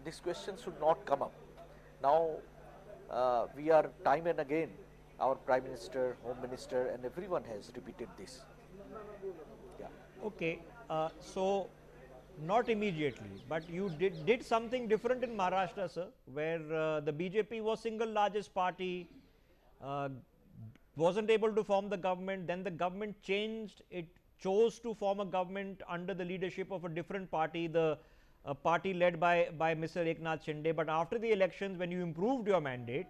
this question should not come up. Now we are time and again, our Prime Minister, Home Minister and everyone has repeated this. Yeah. Okay, so not immediately, but you did something different in Maharashtra, sir, where the BJP was single largest party, uh, wasn't able to form the government, then the government changed, it chose to form a government under the leadership of a different party, the party led by Mr. Eknath Shinde, but after the elections when you improved your mandate,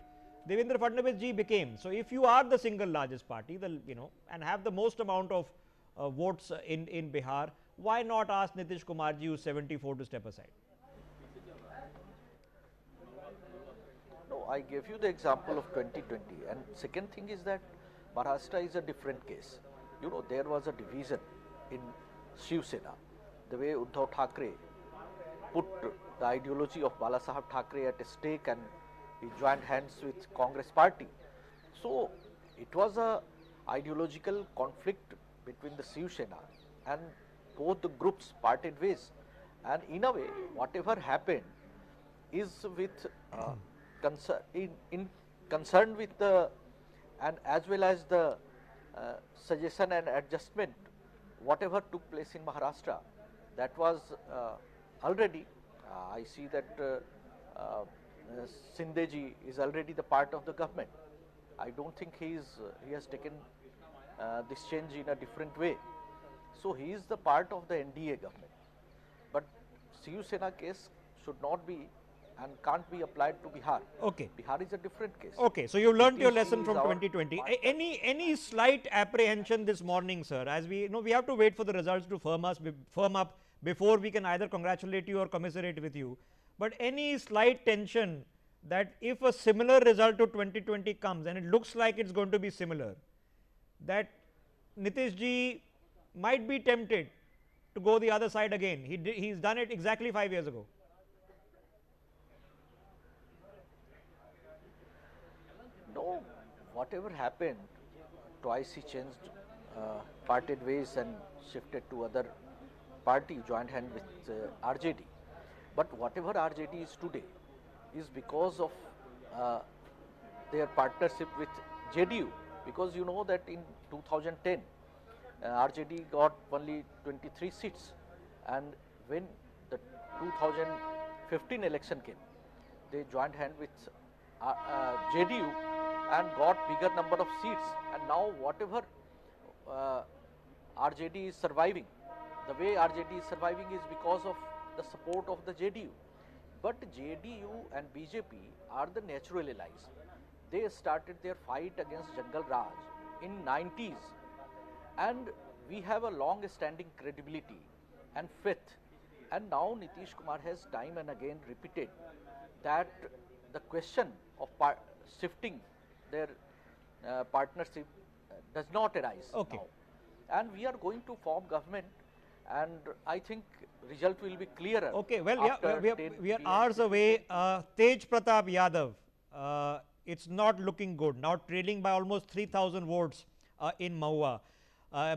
Devendra Fadnavis ji became. So if you are the single largest party, and have the most amount of votes in Bihar, why not ask Nitish Kumar ji, who's 74, to step aside? No, I gave you the example of 2020, and second thing is that Maharashtra is a different case. You know, there was a division in Shiv Sena, the way Uddhav Thackeray put the ideology of Bala Saheb Thackeray at stake and he joined hands with Congress party. So it was a ideological conflict between the Shiv Sena, and both the groups parted ways, and in a way whatever happened is with concern with the, and as well as the suggestion and adjustment whatever took place in Maharashtra, that was already I see that Shinde ji is already the part of the government. I don't think he has taken this change in a different way. So he is the part of the NDA government. But Shiv Sena case should not be and can't be applied to Bihar. Okay. Bihar is a different case. Okay, so you learned your lesson from 2020. Any slight apprehension this morning, sir? As we know, we have to wait for the results to firm up before we can either congratulate you or commiserate with you. But any slight tension that if a similar result to 2020 comes, and it looks like it's going to be similar, that Nitish ji might be tempted to go the other side again. He's done it exactly 5 years ago. No, whatever happened, twice he changed, parted ways and shifted to other party, joined hand with RJD. But whatever RJD is today is because of their partnership with JDU, because you know that in 2010 RJD got only 23 seats, and when the 2015 election came, they joined hand with JDU and got bigger number of seats, and now whatever RJD is surviving, the way RJD is surviving is because of the support of the JDU. But JDU and BJP are the natural allies. They started their fight against Jungle Raj in 90s, and we have a long standing credibility and faith, and now Nitish Kumar has time and again repeated that the question of shifting their partnership does not arise now, and we are going to form government, and I think result will be clearer. Okay, well, we are hours away. Tej Pratap Yadav, it's not looking good, now trailing by almost 3,000 votes in Mahua.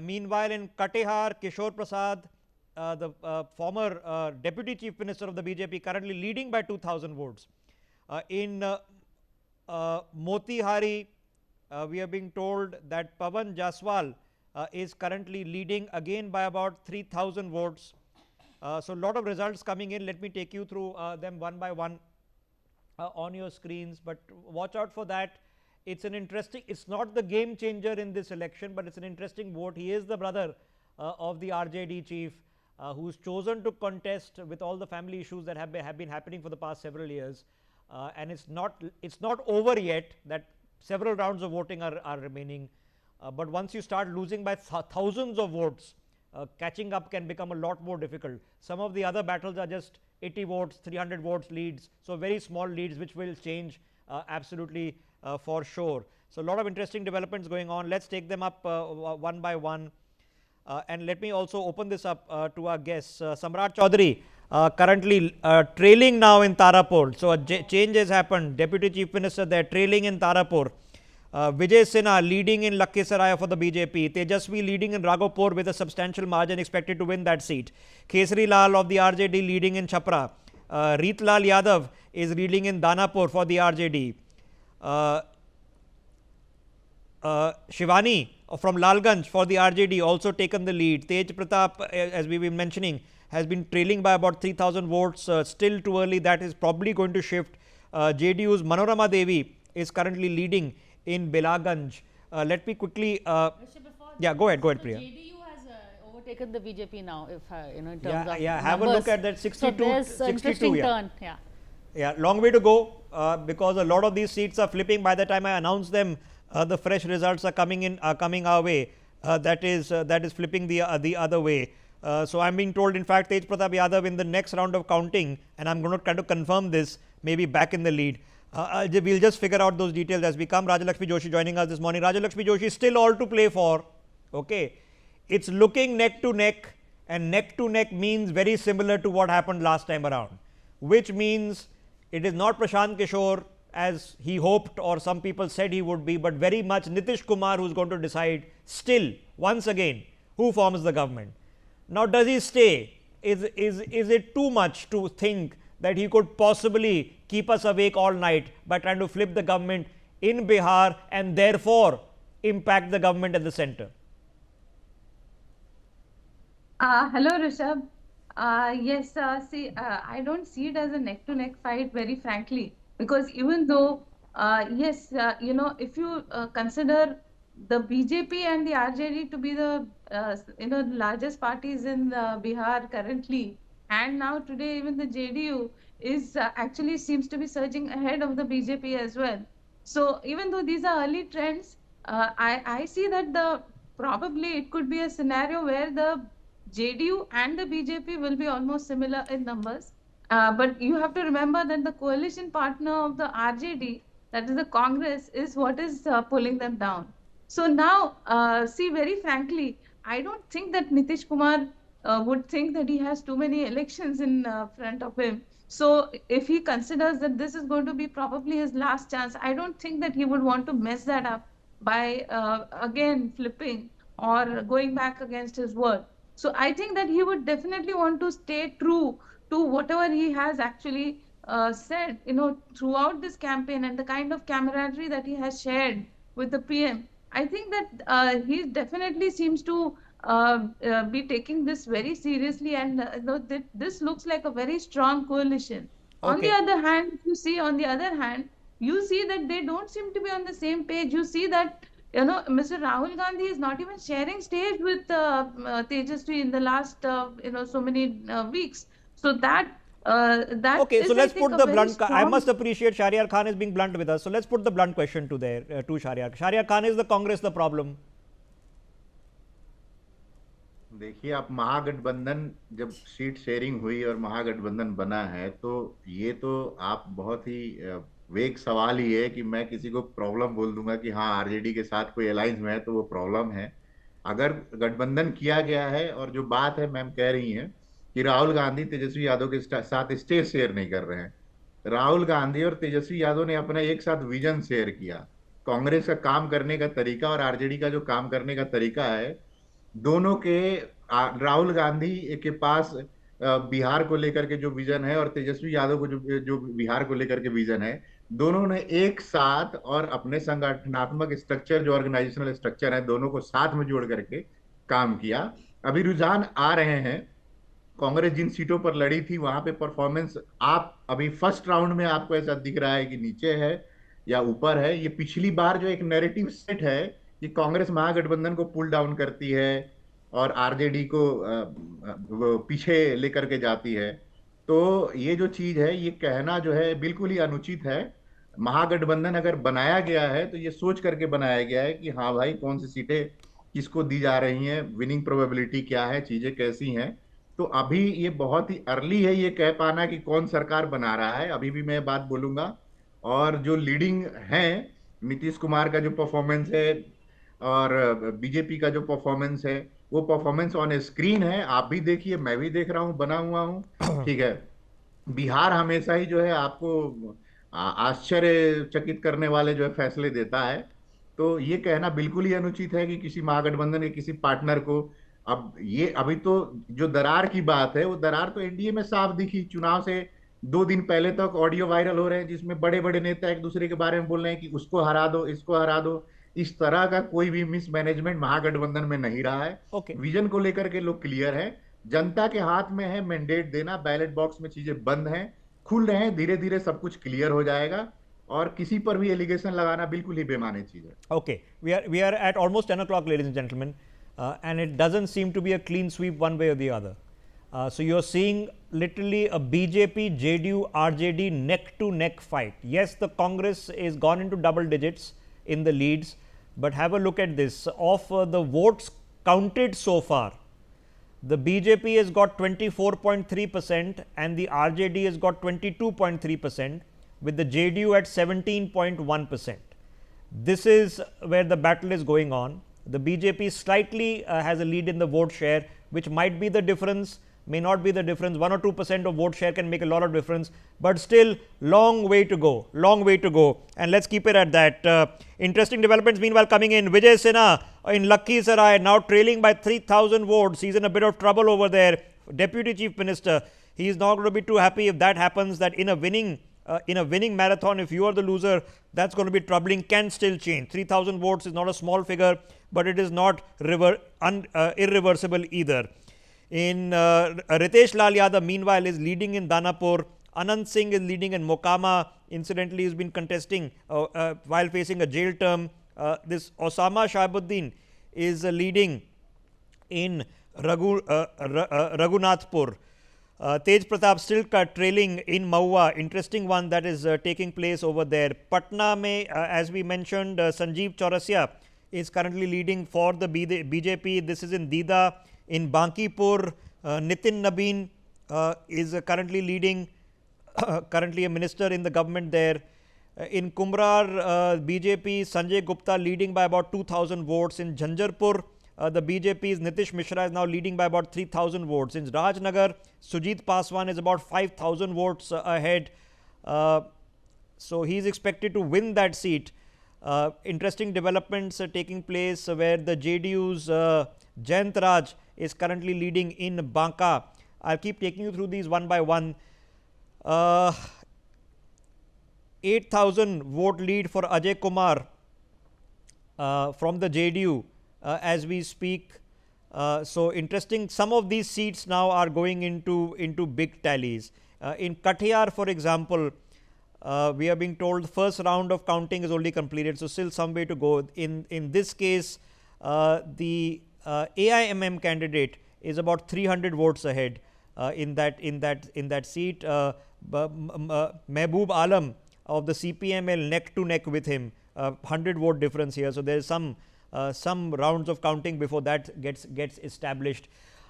Meanwhile, in Katehar, Kishore Prasad, the former Deputy Chief Minister of the BJP, currently leading by 2,000 votes. In Motihari, we are being told that Pawan Jaswal is currently leading again by about 3,000 votes. So a lot of results coming in. Let me take you through them one by one on your screens, but watch out for that. It's an interesting, it's not the game changer in this election, but it's an interesting vote. He is the brother of the RJD chief, who's chosen to contest with all the family issues that have been happening for the past several years. And it's not over yet, that several rounds of voting are remaining. But once you start losing by thousands of votes, catching up can become a lot more difficult. Some of the other battles are just 80 votes, 300 votes leads, so very small leads which will change absolutely for sure. So a lot of interesting developments going on. Let's take them up one by one. And let me also open this up to our guests. Samrat Chaudhary, currently trailing now in Tarapur. So a change has happened. Deputy Chief Minister there, trailing in Tarapur. Vijay Sinha leading in Lakhisaraya for the BJP. Tejasvi leading in Raghopur with a substantial margin, expected to win that seat. Kesari Lal of the RJD leading in Chhapra. Ritlal Yadav is leading in Danapur for the RJD. Shivani from Lalganj for the RJD also taken the lead. Tej Pratap, as we were mentioning, has been trailing by about 3,000 votes. Still too early. That is probably going to shift. JDU's Manorama Devi is currently leading in Belaganj. Let me quickly. Yeah, go ahead, Priya. JDU has overtaken the BJP now, if in terms of have numbers. a look at that 62. So there's 62, interesting turn. Yeah, long way to go because a lot of these seats are flipping. By the time I announce them, the fresh results are coming our way. That is flipping the other way. So I'm being told, in fact, Tej Pratap Yadav in the next round of counting, and I'm going to try to confirm this, maybe back in the lead. We'll just figure out those details as we come. Rajalakshmi Joshi joining us this morning. Rajalakshmi Joshi still all to play for. Okay, it's looking neck to neck, and neck to neck means very similar to what happened last time around, which means it is not Prashant Kishore as he hoped or some people said he would be, but very much Nitish Kumar who's going to decide still once again who forms the government. Now, does he stay? Is it too much to think that he could possibly keep us awake all night by trying to flip the government in Bihar and therefore impact the government at the center? Hello, Rishabh. Yes, I don't see it as a neck-to-neck fight, very frankly, because even though, if you consider the BJP and the RJD to be the largest parties in Bihar currently, and now today even the JDU is actually seems to be surging ahead of the BJP as well. So even though these are early trends, I see that probably it could be a scenario where the JDU and the BJP will be almost similar in numbers. But you have to remember that the coalition partner of the RJD, that is the Congress, is what is pulling them down. So now, very frankly, I don't think that Nitish Kumar would think that he has too many elections in front of him. So if he considers that this is going to be probably his last chance, I don't think that he would want to mess that up by again flipping or going back against his word. So I think that he would definitely want to stay true to whatever he has actually said, throughout this campaign and the kind of camaraderie that he has shared with the PM. I think that he definitely seems to be taking this very seriously, and this looks like a very strong coalition. Okay. On the other hand, you see that they don't seem to be on the same page. You see that Mr. Rahul Gandhi is not even sharing stage with Tejasvi in the last so many weeks. So that okay, so let's put the blunt. I must appreciate Shahryar Khan is being blunt with us. So let's put the blunt question to Shahryar. Shahryar Khan, is the Congress the problem? देखिए, आप महागठबंधन जब seat sharing हुई और महागठबंधन बना है, तो ये तो आप बहुत ही वेग सवाल ही है कि मैं किसी को प्रॉब्लम बोल दूंगा कि हाँ आरजेडी के साथ कोई अलायंस में है तो वो प्रॉब्लम है। अगर गठबंधन किया गया है और जो बात है मैम कह रही हैं कि राहुल गांधी तेजस्वी यादव के साथ स्टेज शेयर नहीं कर रहे हैं। राहुल गांधी और तेजस्वी यादव ने अपना एक साथ विजन शेयर किया, कांग्रेस का काम करने का तरीका और आरजेडी का जो काम करने का तरीका है, दोनों के राहुल गांधी के पास बिहार को लेकर के जो विजन है और तेजस्वी यादव को जो बिहार को लेकर के विजन है, दोनों ने एक साथ और अपने संगठनात्मक स्ट्रक्चर जो ऑर्गेनाइजेशनल स्ट्रक्चर है दोनों को साथ में जोड़ करके काम किया। अभी रुझान आ रहे हैं, कांग्रेस जिन सीटों पर लड़ी थी वहां पे परफॉर्मेंस आप अभी फर्स्ट राउंड में आपको ऐसा दिख रहा है कि नीचे है या ऊपर है। ये पिछली बार जो एक नैरेटिव सेट है कि कांग्रेस महागठबंधन को पुल डाउन करती है और आरजेडी को पीछे लेकर के जाती है, तो ये जो चीज है ये कहना जो है बिल्कुल ही अनुचित है। महागठबंधन अगर बनाया गया है तो ये सोच करके बनाया गया है कि हाँ भाई कौन सी सीटें किसको दी जा रही हैं, विनिंग प्रोबेबिलिटी क्या है, चीजें कैसी हैं। तो अभी ये बहुत ही अर्ली है ये कह पाना कि कौन सरकार बना रहा है। अभी भी मैं बात बोलूंगा, और जो लीडिंग है नीतीश कुमार का जो परफॉर्मेंस है और बीजेपी का जो परफॉर्मेंस है वो परफॉर्मेंस ऑन स्क्रीन है, आप भी देखिए, मैं भी देख रहा हूं, बना हुआ हूं, ठीक है। बिहार हमेशा ही जो है आपको आश्चर्यचकित करने वाले जो है फैसले देता है, तो ये कहना बिल्कुल ही अनुचित है कि किसी महागठबंधन के किसी पार्टनर को अब ये अभी तो जो दरार की बात है वो दरार तो एनडीए में साफ दिखी, चुनाव से 2 दिन पहले तक ऑडियो वायरल हो रहे हैं जिसमें बड़े बड़े नेता एक दूसरे के बारे में बोल रहे हैं कि उसको हरा दो, इसको हरा दो। इस तरह का कोई भी मिसमैनेजमेंट महागठबंधन में नहीं रहा है। Okay. विजन को लेकर के लोग क्लियर है। जनता के हाथ में है मैंडेट देना। बैलेट बॉक्स में चीजें बंद हैं, खुल रहे हैं, धीरे धीरे सब कुछ क्लियर हो जाएगा। और किसी पर भी एलिगेशन लगाना बिल्कुल ही बेमानी चीज है। Okay, we are at almost 10 o'clock, ladies and gentlemen, and it doesn't seem to be a clean sweep one way or the other. So you're seeing literally a BJP, JDU, RJD neck to neck fight. Yes, the Congress is gone into double digits in the leads, but have a look at this. Of the votes counted so far, the BJP has got 24.3% and the RJD has got 22.3%, with the JDU at 17.1%. This is where the battle is going on. The BJP slightly has a lead in the vote share, which might be the difference, may not be the difference. 1 or 2% of vote share can make a lot of difference, but still long way to go, long way to go. And let's keep it at that. Interesting developments meanwhile coming in. Vijay Sinha in Lakhisarai now trailing by 3,000 votes. He's in a bit of trouble over there. Deputy Chief Minister, he is not going to be too happy if that happens, that in a winning marathon, if you are the loser, that's going to be troubling. Can still change. 3,000 votes is not a small figure, but it is not irreversible either. In Ritesh Lal Yadav meanwhile is leading in Danapur. Anand Singh is leading in Mokama. Incidentally, he's been contesting while facing a jail term. This Osama Shahabuddin is leading in Raghunathpur. Tej Pratap still trailing in Mahua. Interesting one that is taking place over there. Patna mein, as we mentioned, Sanjeev Chaurasia is currently leading for the BJP. This is in Dida. In Bankipur, Nitin Nabeen is currently leading, currently a minister in the government there. In Kumrar, BJP, Sanjay Gupta leading by about 2,000 votes. In Jhanjarpur, the BJP's Nitish Mishra is now leading by about 3,000 votes. In Rajnagar, Sujit Paswan is about 5,000 votes ahead. So he is expected to win that seat. Interesting developments are taking place where the JDU's Jayant Raj is currently leading in Banka. I'll keep taking you through these one by one. 8,000 vote lead for Ajay Kumar from the JDU as we speak. So interesting, some of these seats now are going into big tallies. In Kathiawar, for example, we are being told the first round of counting is only completed, so still some way to go. In this case, the AIMM candidate is about 300 votes ahead in that seat. Mehboob Alam of the CPML neck to neck with him, 100 vote difference here. So there is some rounds of counting before that gets established.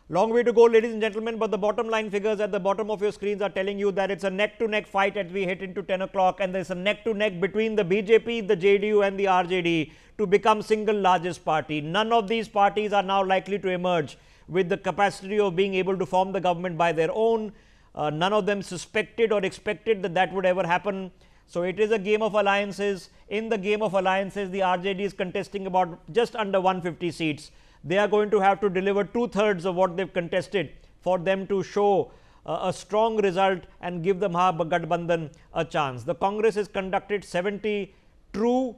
Long way to go, ladies and gentlemen, but the bottom line figures at the bottom of your screens are telling you that it's a neck to neck fight as we hit into 10 o'clock, and there's a neck to neck between the BJP, the JDU and the RJD to become single largest party. None of these parties are now likely to emerge with the capacity of being able to form the government by their own. None of them suspected or expected that would ever happen. So it is a game of alliances. In the game of alliances, the RJD is contesting about just under 150 seats. They are going to have to deliver 2/3 of what they've contested for them to show a strong result and give the Mahagathbandhan a chance. The Congress has conducted 70 true,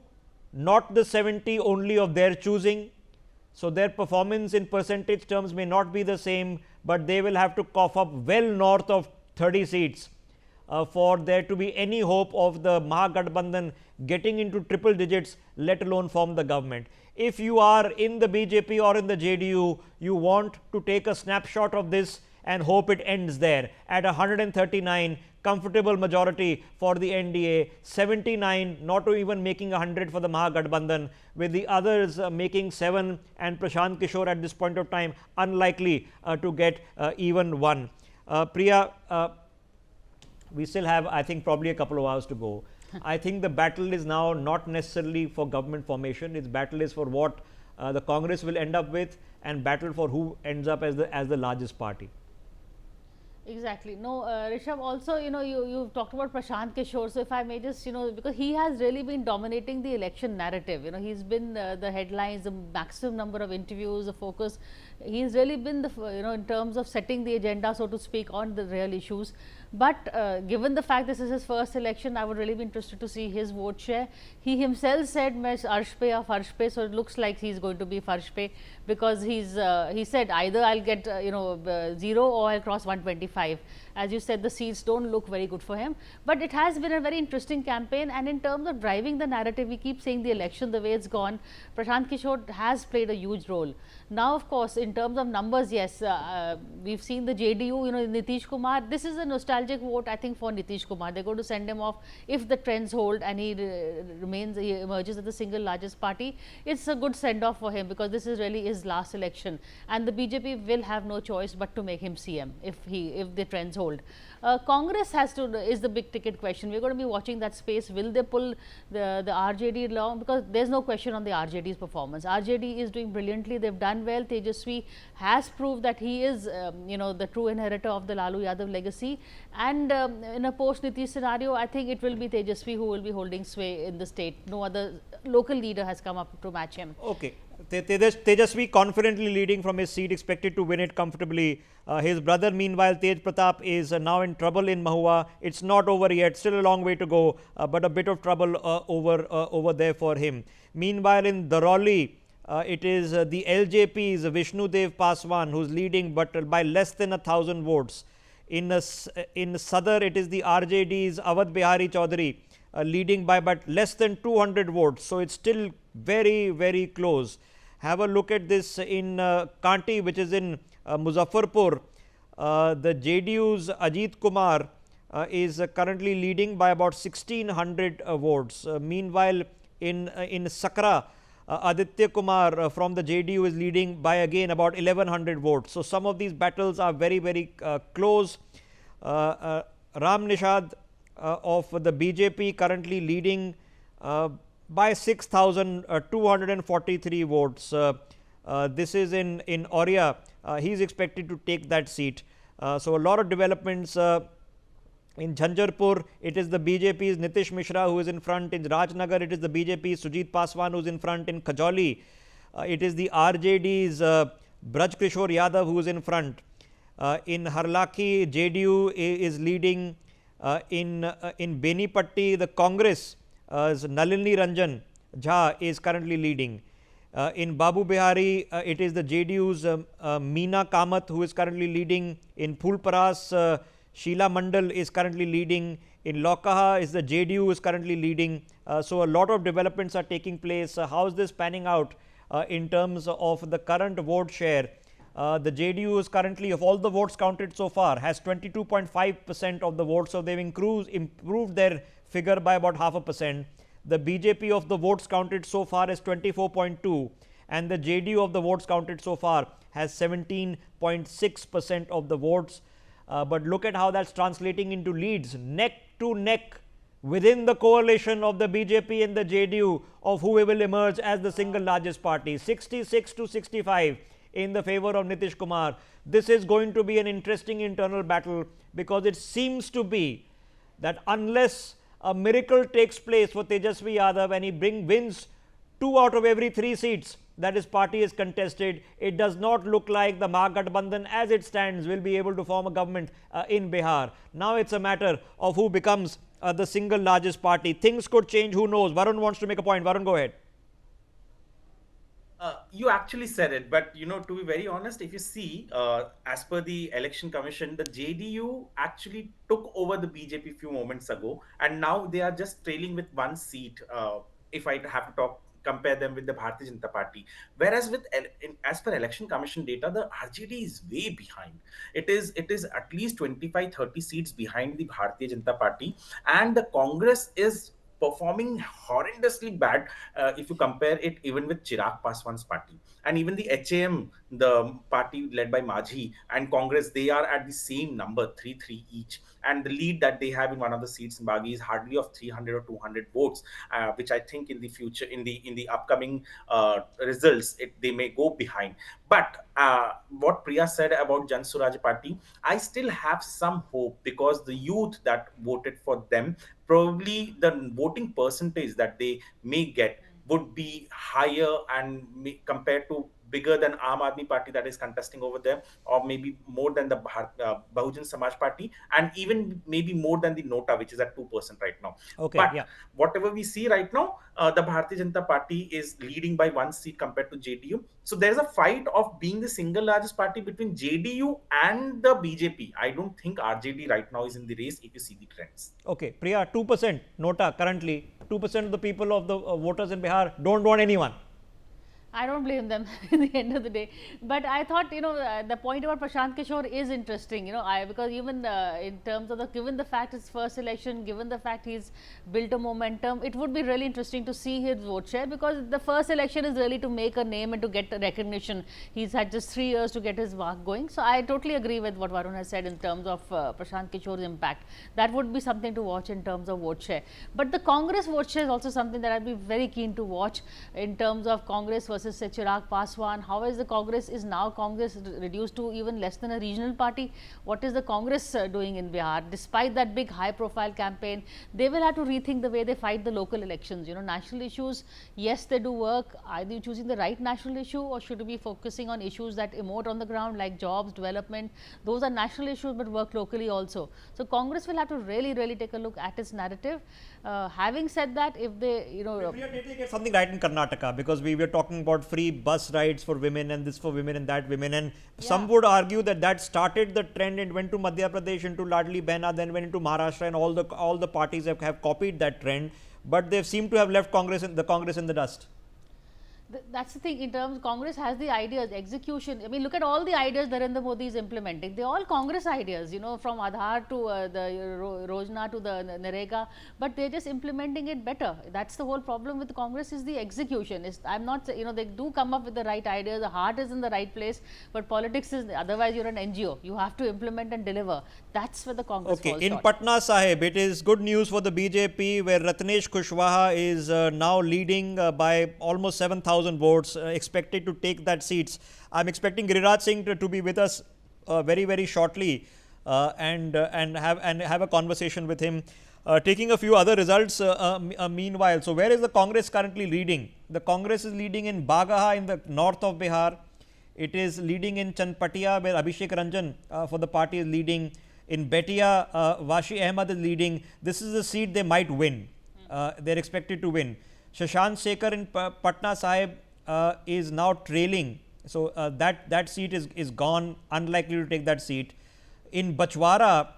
not the 70 only of their choosing. So their performance in percentage terms may not be the same, but they will have to cough up well north of 30 seats for there to be any hope of the Mahagathbandhan getting into triple digits, let alone form the government. If you are in the BJP or in the JDU, you want to take a snapshot of this and hope it ends there at 139, comfortable majority for the NDA, 79 not even making 100 for the Mahagathbandhan, with the others making 7 and Prashant Kishore at this point of time unlikely to get even 1. Priya, we still have, I think, probably a couple of hours to go. I think the battle is now not necessarily for government formation. Its battle is for what the Congress will end up with, and battle for who ends up as the largest party. Exactly. No, Rishabh, also, you've talked about Prashant Kishore. So if I may just, because he has really been dominating the election narrative. He's been the headlines, the maximum number of interviews, the focus. He's really been in terms of setting the agenda, so to speak, on the real issues. But given the fact this is his first election, I would really be interested to see his vote share. He himself said मैं अर्श पे या फर्श पे, so it looks like he's going to be फर्श पे, because he said either I'll get 0 or I'll cross 125. As you said, the seats don't look very good for him, but it has been a very interesting campaign. And in terms of driving the narrative, we keep saying the election, the way it's gone, Prashant Kishore has played a huge role. Now, of course, in terms of numbers, yes, we've seen the JDU, Nitish Kumar. This is a nostalgic vote, I think, for Nitish Kumar. They're going to send him off if the trends hold and he emerges as the single largest party. It's a good send off for him, because this is really his last election, and the BJP will have no choice but to make him CM if the trends hold. Congress is the big ticket question. We're going to be watching that space. Will they pull the RJD along? Because there's no question on the RJD's performance. RJD is doing brilliantly. They've done well. Tejasvi has proved that he is, the true inheritor of the Lalu Yadav legacy. And in a post-Nitish scenario, I think it will be Tejasvi who will be holding sway in the state. No other local leader has come up to match him. Okay. Tejasvi confidently leading from his seat, expected to win it comfortably. His brother, meanwhile, Tej Pratap, is now in trouble in Mahua. It's not over yet, still a long way to go, but a bit of trouble over there for him. Meanwhile, in Daroli, it is the LJP's Vishnu Dev Paswan who's leading, but by less than 1,000 votes. In Sadar, it is the RJD's Awadh Bihari Chaudhary leading by but less than 200 votes. So it's still very, very close. Have a look at this in Kanti, which is in Muzaffarpur. The JDU's Ajit Kumar is currently leading by about 1,600 votes. Meanwhile, in Sakra, Aditya Kumar from the JDU is leading by again about 1,100 votes. So some of these battles are very, very close. Ram Nishad of the BJP currently leading by 6,243 votes. This is in Auria. He is expected to take that seat. So a lot of developments. In Jhanjarpur, it is the BJP's Nitish Mishra who is in front. In Rajnagar, it is the BJP's Sujit Paswan who is in front. In Kajoli, it is the RJD's Braj Kishore Yadav who is in front. In Harlaki, JDU is leading. In Benipatti, the Congress Nalini Ranjan Jha is currently leading. In Babu Bihari, it is the JDU's Meena Kamath who is currently leading. In Phulparas, Sheila Mandal is currently leading. In Lokaha is the JDU is currently leading. So a lot of developments are taking place. How is this panning out in terms of the current vote share? The JDU is currently, of all the votes counted so far, has 22.5% of the votes. So they've improved their figure by about 0.5%. The BJP of the votes counted so far is 24.2%, and the JDU of the votes counted so far has 17.6% of the votes. But look at how that's translating into leads, neck to neck within the coalition of the BJP and the JDU of who will emerge as the single largest party, 66 to 65 in the favor of Nitish Kumar. This is going to be an interesting internal battle, because it seems to be that unless a miracle takes place for Tejasvi Yadav and he wins 2 out of every 3 seats that his party is contested, it does not look like the Mahagathbandhan as it stands will be able to form a government in Bihar. Now it's a matter of who becomes the single largest party. Things could change, who knows. Varun wants to make a point. Varun, go ahead. You actually said it, but to be very honest, if you see, as per the election commission, the JDU actually took over the BJP few moments ago, and now they are just trailing with 1 seat. If I have to compare them with the Bharatiya Janata Party, whereas as per election commission data, the RJD is way behind. It is at least 25-30 seats behind the Bharatiya Janata Party, and the Congress is performing horrendously bad if you compare it even with Chirag Paswan's party. And even the HAM, the party led by Majhi, and Congress, they are at the same number, 3-3 each. And the lead that they have in one of the seats in Bagi is hardly of 300 or 200 votes, which I think in the future, in the upcoming results, they may go behind. But what Priya said about Jan Suraj Party, I still have some hope, because the youth that voted for them, probably the voting percentage that they may get would be higher and compared to bigger than Aam Aadmi Party that is contesting over there, or maybe more than the Bahujan Samaj Party, and even maybe more than the Nota, which is at 2% right now. Okay, But yeah. whatever we see right now, the Bharatiya Janata Party is leading by 1 seat compared to JDU. So there's a fight of being the single largest party between JDU and the BJP. I don't think RJD right now is in the race if you see the trends. Okay, Priya, 2% Nota currently, 2% of the people of the voters in Bihar don't want anyone. I don't blame them in the end of the day. But I thought, the point about Prashant Kishore is interesting, because even in terms of given the fact it's first election, given the fact he's built a momentum, it would be really interesting to see his vote share, because the first election is really to make a name and to get recognition. He's had just 3 years to get his mark going. So I totally agree with what Varun has said in terms of Prashant Kishore's impact. That would be something to watch in terms of vote share. But the Congress vote share is also something that I'd be very keen to watch in terms of Congress versus say Chirag Paswan. How is the Congress, is now Congress reduced to even less than a regional party? What is the Congress doing in Bihar? Despite that big high profile campaign, they will have to rethink the way they fight the local elections. National issues, yes, they do work. Are they choosing the right national issue, or should we be focusing on issues that emote on the ground like jobs, development? Those are national issues but work locally also. So Congress will have to really take a look at its narrative. Having said that, if they, Priya, did they get something right in Karnataka? Because we were talking about free bus rides for women and this for women and that women, and some would argue that started the trend and went to Madhya Pradesh, into Ladli Behna, then went into Maharashtra, and all the parties have copied that trend, but they seem to have left Congress in the dust. That's the thing. In terms, Congress has the ideas, execution. I mean, look at all the ideas Narendra Modi is implementing. They're all Congress ideas, from Aadhaar to the Rojna to the Narega, but they're just implementing it better. That's the whole problem with Congress, is the execution. I'm not, they do come up with the right ideas, the heart is in the right place, but politics is, otherwise you're an NGO. You have to implement and deliver. That's where the Congress falls in short. Patna Sahib, it is good news for the BJP, where Ratnesh Kushwaha is now leading by almost 7,000 votes, expected to take that seats. I'm expecting Giriraj Singh to be with us very shortly, and have a conversation with him, taking a few other results meanwhile. So where is the Congress currently leading? The Congress is leading in Bagaha in the north of Bihar. It is leading in Chanpatia, where Abhishek Ranjan for the party is leading. In Betia, Washi Ahmad is leading. This is a seat they might win. They're expected to win. Shashank Shekhar in Patna Sahib is now trailing. So that seat is gone, unlikely to take that seat. In Bachwara,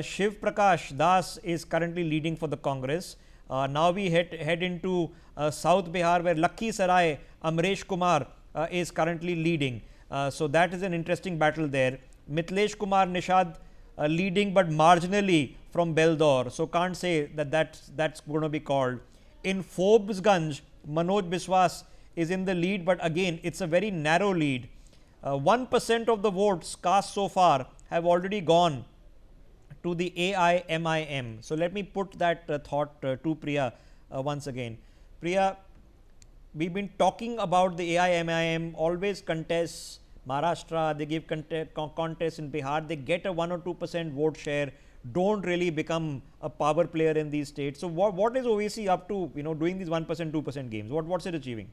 Shiv Prakash Das is currently leading for the Congress. Now we head into South Bihar, where Lakhisarai, Amresh Kumar is currently leading. So that is an interesting battle there. Mitlesh Kumar Nishad leading but marginally from Beldor. So can't say that's going to be called. In Phobsganj, Manoj Biswas is in the lead, but again, it's a very narrow lead. 1% of the votes cast so far have already gone to the AIMIM. So let me put that thought to Priya once again. Priya, we've been talking about the AIMIM, always contests Maharashtra, they give contests in Bihar, they get a 1 or 2% vote share, don't really become a power player in these states. So what is OVC up to, doing these 1%, 2% games? What's it achieving?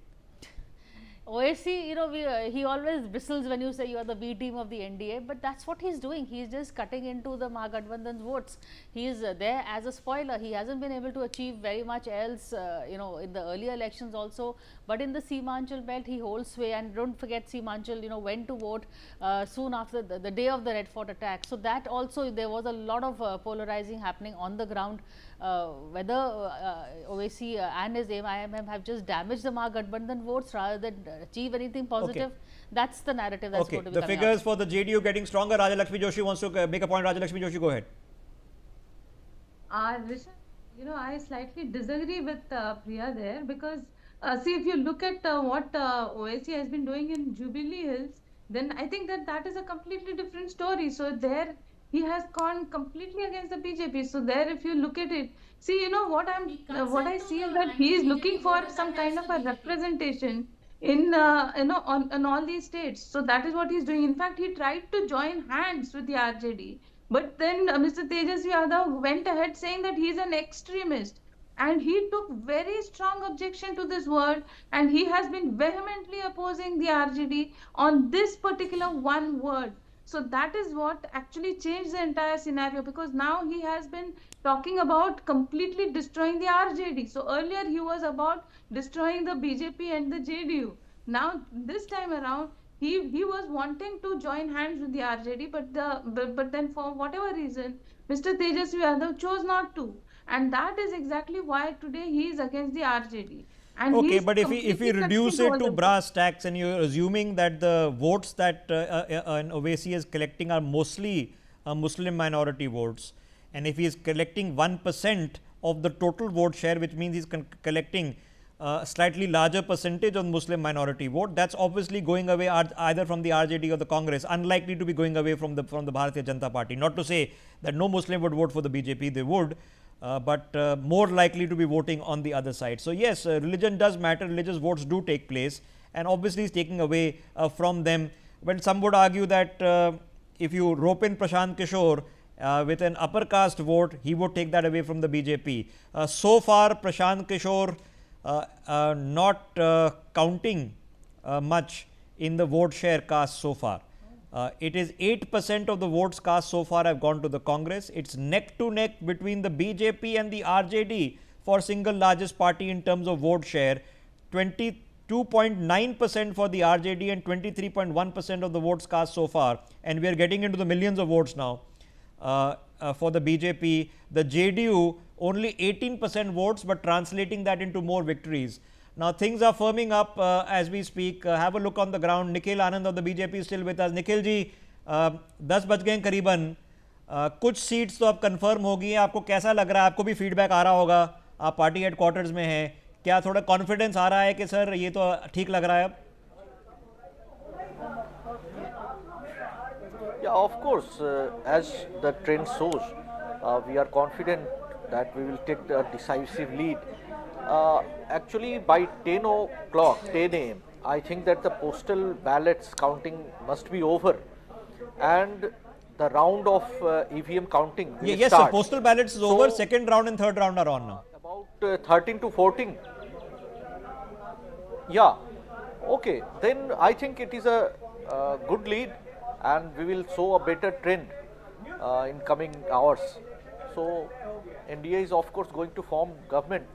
OSC, he always bristles when you say you are the B team of the NDA, but that's what he's doing. He's just cutting into the Mahagathbandhan's votes. He is there as a spoiler. He hasn't been able to achieve very much else, in the earlier elections also. But in the Seemanchal belt, he holds sway. And don't forget, Seemanchal, went to vote soon after the day of the Red Fort attack. So that also, there was a lot of polarizing happening on the ground. Whether OAC and his AIMIM have just damaged the Mahagathbandhan votes rather than achieve anything positive. Okay. That's the narrative that's going to be the figures out. For the JDU getting stronger. Raja Lakshmi Joshi wants to make a point. Raja Lakshmi Joshi, go ahead. Rishabh, I slightly disagree with Priya there, because see, if you look at what OAC has been doing in Jubilee Hills, then I think that is a completely different story. So there he has gone completely against the BJP. So there, if you look at it, see, what I see is that he is looking for some kind of a representation in on all these states. So that is what he's doing. In fact, he tried to join hands with the RJD, but then Mr. Tejas Yadav went ahead saying that he's an extremist. And he took very strong objection to this word, and he has been vehemently opposing the RJD on this particular one word. So that is what actually changed the entire scenario, because now he has been talking about completely destroying the RJD. So earlier he was about destroying the BJP and the JDU. Now this time around he was wanting to join hands with the RJD, but then for whatever reason Mr. Tejasvi Yadav chose not to, and that is exactly why today he is against the RJD, and he Okay, is but if we completely reduce connected it all to the brass tacks, and you're assuming that the votes that an Owaisi is collecting are mostly Muslim minority votes, and if he is collecting 1% of the total vote share, which means he's collecting a slightly larger percentage of Muslim minority vote, that's obviously going away either from the RJD or the Congress, unlikely to be going away from the Bharatiya Janata Party. Not to say that no Muslim would vote for the BJP, they would. But more likely to be voting on the other side. So yes, religion does matter, religious votes do take place, and obviously is taking away from them. Well, some would argue that if you rope in Prashant Kishore with an upper caste vote, he would take that away from the BJP. So far, Prashant Kishore not counting much in the vote share cast so far. It is 8% of the votes cast so far have gone to the Congress. It's neck to neck between the BJP and the RJD for single largest party in terms of vote share. 22.9% for the RJD and 23.1% of the votes cast so far. And we are getting into the millions of votes now for the BJP. The JDU only 18% votes, but translating that into more victories. Now things are firming up as we speak. Have a look on the ground. Nikhil Anand of the BJP is still with us. Nikhil ji, 10 बज गए करीबन, कुछ seats तो अब confirm होगी हैं. आपको कैसा लग रहा है? आपको भी फीडबैक आ रहा होगा, आप पार्टी हेडक्वार्टर्स में हैं. क्या थोड़ा कॉन्फिडेंस आ रहा है कि सर ये तो ठीक लग रहा है अब? Yeah, of course, as the trend shows, we are confident that we will take the decisive lead. Actually, by 10 o'clock, 10 a.m., I think that the postal ballots counting must be over, and the round of EVM counting will Yes, start. sir, postal ballots is over. Second round and third round are on now. About 13 to 14. Yeah, okay, then I think it is a good lead, and we will show a better trend in coming hours. So NDA is of course going to form government,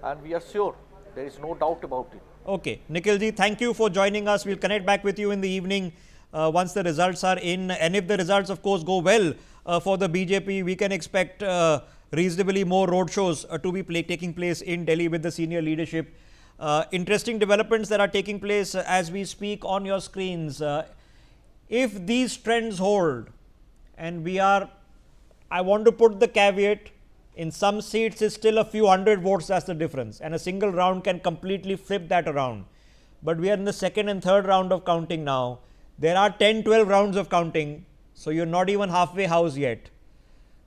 and we are sure, there is no doubt about it. Okay, Nikhil ji, thank you for joining us. We'll connect back with you in the evening once the results are in, and if the results of course go well for the BJP, we can expect reasonably more roadshows to be taking place in Delhi with the senior leadership. Interesting developments that are taking place as we speak on your screens. If these trends hold, and I want to put the caveat, in some seats it's still a few hundred votes, that's the difference, and a single round can completely flip that around. But we are in the second and third round of counting now. There are 10-12 rounds of counting, so you're not even halfway house yet.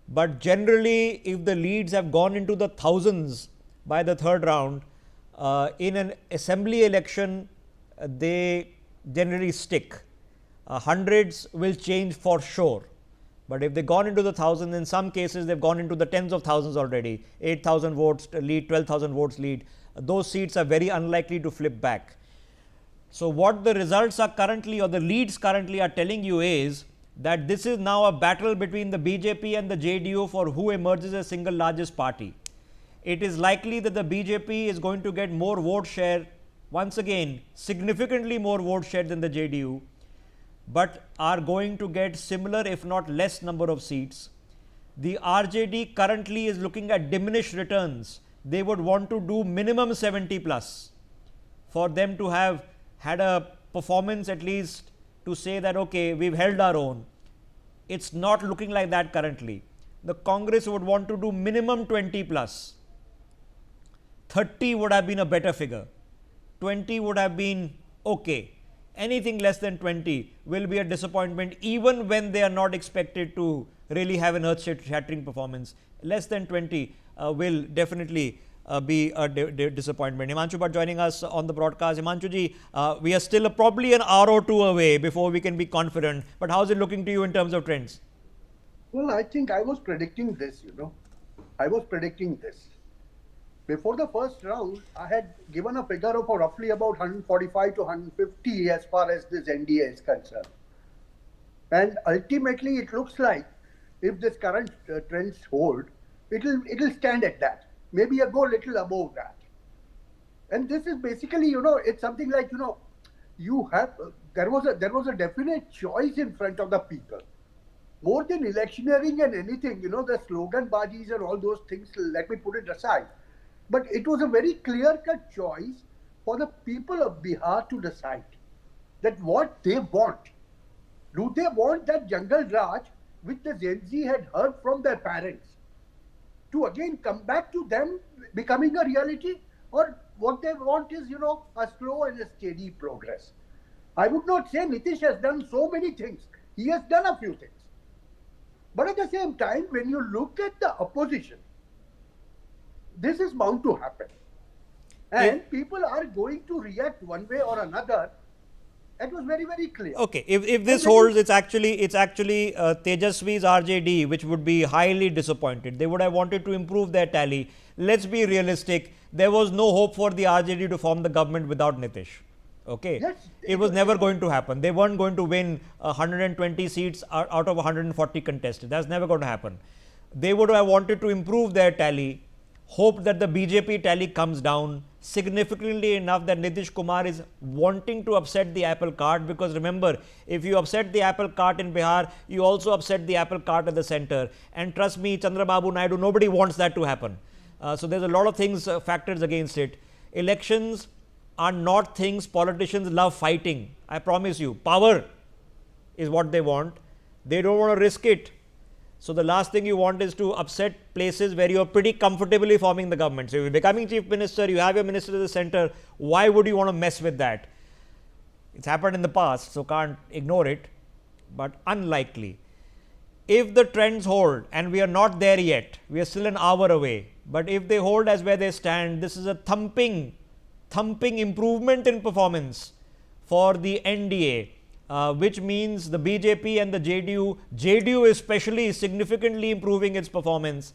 But generally, if the leads have gone into the thousands by the third round, in an assembly election, they generally stick. Hundreds will change for sure. But if they've gone into the thousands, in some cases they've gone into the tens of thousands already. 8,000 votes lead, 12,000 votes lead. Those seats are very unlikely to flip back. So what the results are currently, or the leads currently are telling you, is that this is now a battle between the BJP and the JDU for who emerges as single largest party. It is likely that the BJP is going to get more vote share, once again significantly more vote share than the JDU, but are going to get similar if not less number of seats. The RJD currently is looking at diminished returns. They would want to do minimum 70 plus for them to have had a performance at least to say that okay, we've held our own. It's not looking like that currently. The Congress would want to do minimum 20 plus. 30 would have been a better figure. 20 would have been okay. Anything less than 20 will be a disappointment, even when they are not expected to really have an earth-shattering performance. Less than 20 will definitely be a disappointment. Himanshu Bhatt joining us on the broadcast. Himanshu ji, we are still probably an hour or two away before we can be confident. But how is it looking to you in terms of trends? Well, I think I was predicting this, I was predicting this. before the first round, I had given a figure of roughly about 145 to 150 as far as this NDA is concerned. And ultimately, it looks like if this current trends hold, it'll stand at that. Maybe a go little above that. And this is basically, it's something like, you have there was a definite choice in front of the people. More than electioneering and anything, the slogan bajis and all those things, let me put it aside. But it was a very clear-cut choice for the people of Bihar to decide that what they want. Do they want that jungle Raj, which the Gen Z had heard from their parents, to again come back to them becoming a reality? Or what they want is, a slow and a steady progress. I would not say Nitish has done so many things. He has done a few things. But at the same time, when you look at the opposition, this is bound to happen. And people are going to react one way or another. It was very, very clear. Okay, if this holds, it's actually Tejasvi's RJD which would be highly disappointed. They would have wanted to improve their tally. Let's be realistic. There was no hope for the RJD to form the government without Nitish. Okay, yes, it was never going to happen. They weren't going to win 120 seats out of 140 contested. That's never going to happen. They would have wanted to improve their tally, hope that the BJP tally comes down significantly enough that Nitish Kumar is wanting to upset the apple cart, because remember, if you upset the apple cart in Bihar, you also upset the apple cart at the center. And trust me, Chandrababu Naidu, nobody wants that to happen. So there's a lot of things, factors against it. Elections are not things politicians love fighting. I promise you, power is what they want. They don't want to risk it. So the last thing you want is to upset places where you are pretty comfortably forming the government. So if you're becoming chief minister, you have your minister at the center, why would you want to mess with that? It's happened in the past, so can't ignore it, but unlikely. If the trends hold, and we are not there yet, we are still an hour away, but if they hold as where they stand, this is a thumping improvement in performance for the NDA. Which means the BJP and the JDU especially significantly improving its performance.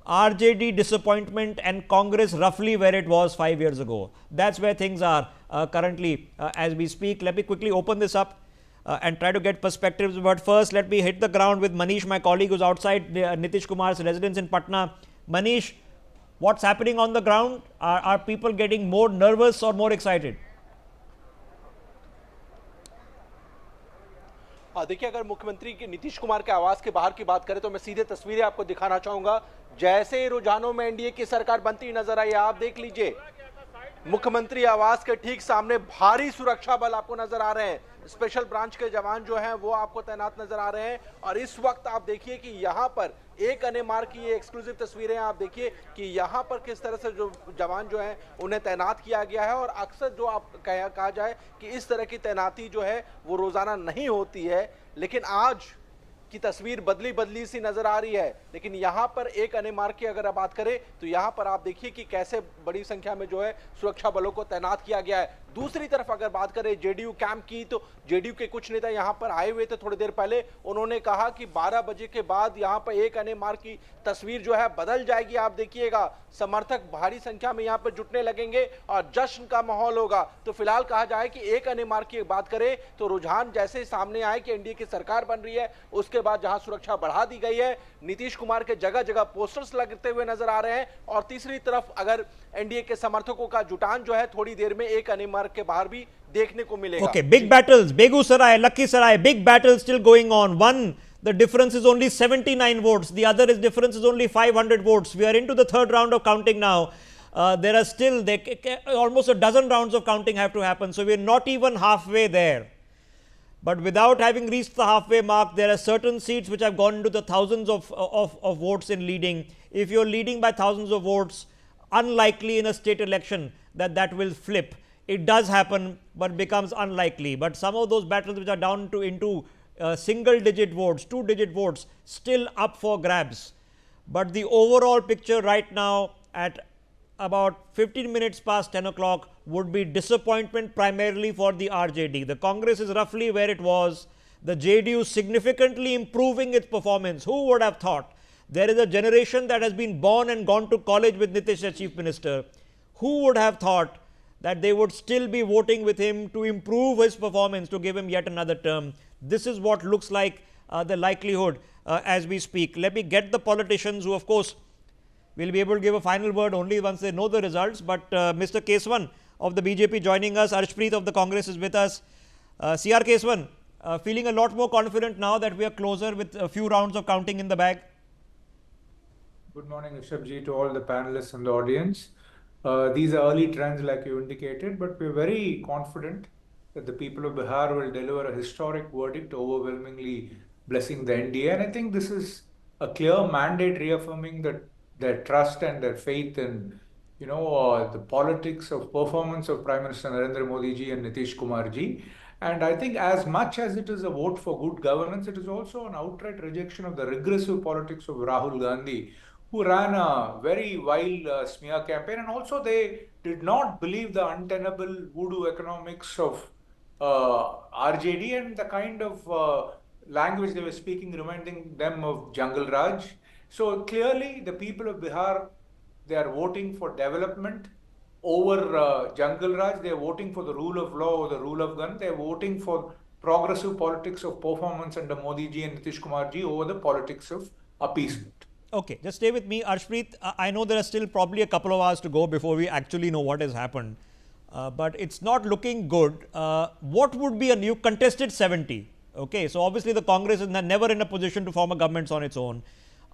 RJD disappointment and Congress roughly where it was 5 years ago. That's where things are currently as we speak. Let me quickly open this up and try to get perspectives. But first, let me hit the ground with Manish, my colleague who's outside Nitish Kumar's residence in Patna. Manish, what's happening on the ground? Are people getting more nervous or more excited? देखिए, अगर मुख्यमंत्री के नीतीश कुमार के आवास के बाहर की बात करें तो मैं सीधे तस्वीरें आपको दिखाना चाहूंगा। जैसे ही रुझानों में एनडीए की सरकार बनती नजर आई, आप देख लीजिए मुख्यमंत्री आवास के ठीक सामने भारी सुरक्षा बल आपको नजर आ रहे हैं। स्पेशल ब्रांच के जवान जो हैं वो आपको तैनात नजर आ रहे हैं। और इस वक्त आप देखिए कि यहाँ पर एक अनेमार की ये एक्सक्लूसिव तस्वीरें आप देखिए कि यहाँ पर किस तरह से जो जवान जो हैं उन्हें तैनात किया गया है। और अक्सर जो आप कहा जाए कि इस तरह की तैनाती जो है वो रोजाना नहीं होती है, लेकिन आज की तस्वीर बदली सी नजर आ रही है। लेकिन यहाँ पर एक अनेमार की अगर आप बात करें तो यहाँ पर आप देखिए कि कैसे बड़ी संख्या में जो है सुरक्षा बलों को तैनात किया गया है। दूसरी तरफ अगर बात करें जेडीयू कैंप की, तो जेडीयू के कुछ नेता यहाँ पर आए हुए थे थोड़ी देर पहले। उन्होंने कहा कि 12 बजे के बाद यहाँ पर एक अनेमार की तस्वीर जो है बदल जाएगी। आप देखिएगा समर्थक भारी संख्या में यहाँ पर जुटने लगेंगे और जश्न का माहौल होगा। तो फिलहाल कहा जाए कि एक अनेमार की बात करें तो रुझान जैसे ही सामने आए कि एनडीए की सरकार बन रही है, उसके बाद जहां सुरक्षा बढ़ा दी गई है, नीतीश कुमार के जगह जगह पोस्टर्स लगते हुए नजर आ रहे हैं। और तीसरी तरफ अगर एनडीए के समर्थकों का जुटान जो है थोड़ी देर में एक अनेमार के बाहर भी देखने को मिलेगा। Okay, big battles, Begusarai, Lakhisarai, big battles still going on. One, the difference is only 79 votes. The other is difference is only 500 votes. We are into the third round of counting now. There are still almost a dozen rounds of counting have to happen. So we are not even halfway there. But without having reached the halfway mark, there are certain seats which have gone into the thousands of votes in leading. If you're leading by thousands of votes, unlikely in a state election that will flip. It does happen, but becomes unlikely. But some of those battles which are down into single digit votes, 2-digit votes, still up for grabs. But the overall picture right now at about 15 minutes past 10 o'clock would be disappointment primarily for the RJD. The Congress is roughly where it was. The JDU significantly improving its performance. Who would have thought There is a generation that has been born and gone to college with Nitish as Chief Minister. Who would have thought that they would still be voting with him to improve his performance, to give him yet another term? This is what looks like the likelihood as we speak. Let me get the politicians, who of course will be able to give a final word only once they know the results. But Mr. Keswan of the BJP joining us, Arshpreet of the Congress is with us. CR Keswan, feeling a lot more confident now that we are closer with a few rounds of counting in the bag? Good morning, Rishabh, to all the panelists and the audience. These are early trends like you indicated, but we're very confident that the people of Bihar will deliver a historic verdict, overwhelmingly blessing the NDA. And I think this is a clear mandate reaffirming that their trust and their faith in, the politics of performance of Prime Minister Narendra Modi ji and Nitish Kumar ji. And I think as much as it is a vote for good governance, it is also an outright rejection of the regressive politics of Rahul Gandhi, who ran a very wild smear campaign. And also they did not believe the untenable voodoo economics of RJD and the kind of language they were speaking, reminding them of Jungle Raj. So clearly the people of Bihar, they are voting for development over Jungle Raj. They are voting for the rule of law or the rule of gun. They are voting for progressive politics of performance under Modi ji and Nitish Kumar ji over the politics of appeasement. Okay, just stay with me. Arshpreet, I know there are still probably a couple of hours to go before we actually know what has happened. But it's not looking good. What would be you contested 70? Okay, so obviously the Congress is never in a position to form a government on its own.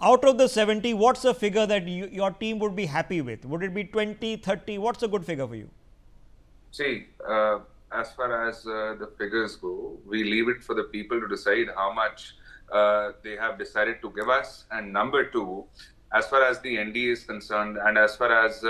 Out of the 70, what's a figure that your team would be happy with? Would it be 20, 30? What's a good figure for you? See, as far as the figures go, we leave it for the people to decide how much they have decided to give us. And number two, as far as the NDA is concerned and as far as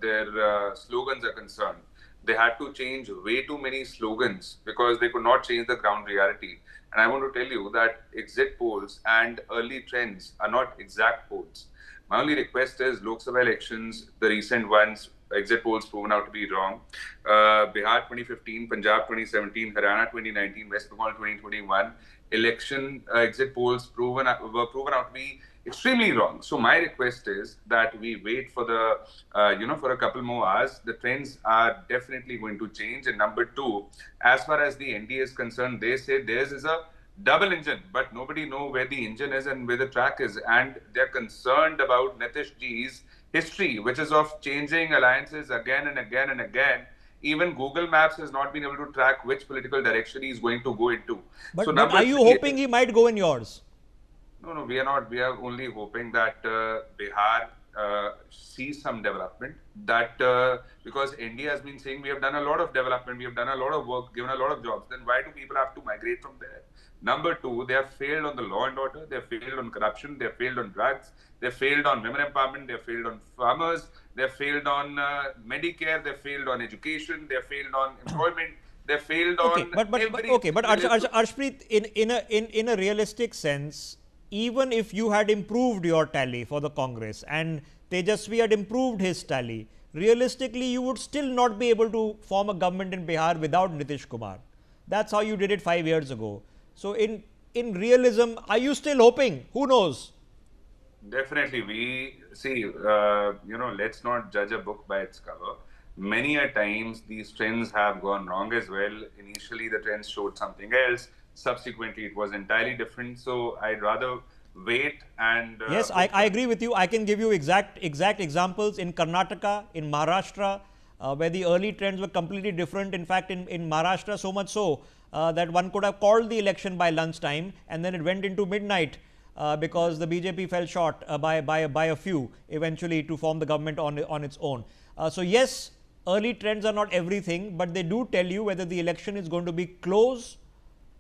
their slogans are concerned, they had to change way too many slogans because they could not change the ground reality. And I want to tell you that exit polls and early trends are not exact polls. My only request is Lok Sabha elections, the recent ones, exit polls proven out to be wrong. Bihar 2015, Punjab 2017, Haryana 2019, West Bengal 2021, election exit polls were proven out to be extremely wrong. So my request is that we wait for the, for a couple more hours. The trends are definitely going to change. And number two, as far as the NDA is concerned, they say theirs is a double engine, but nobody knows where the engine is and where the track is. And they're concerned about Nitish ji's history, which is of changing alliances again and again and again. Even Google Maps has not been able to track which political direction he's going to go into. But are you hoping he might go in yours? No, we are not. We are only hoping that Bihar sees some development. That because India has been saying we have done a lot of development, we have done a lot of work, given a lot of jobs. Then why do people have to migrate from there? Number two, they have failed on the law and order. They have failed on corruption. They have failed on drugs. They have failed on women empowerment. They have failed on farmers. They have failed on Medicare. They have failed on education. They have failed on employment. They failed on Arshpreet, in a realistic sense, even if you had improved your tally for the Congress and Tejasvi had improved his tally, realistically you would still not be able to form a government in Bihar without Nitish Kumar. That's how you did it 5 years ago. So in realism, are you still hoping? Who knows? Definitely. We see, let's not judge a book by its cover. Many a times these trends have gone wrong as well. Initially the trends showed something else. Subsequently, it was entirely different. So I'd rather wait and yes, I agree with you. I can give you exact examples in Karnataka, in Maharashtra, where the early trends were completely different. In fact, in Maharashtra, so much so that one could have called the election by lunchtime, and then it went into midnight because the BJP fell short by a few eventually to form the government on its own. So yes, early trends are not everything, but they do tell you whether the election is going to be close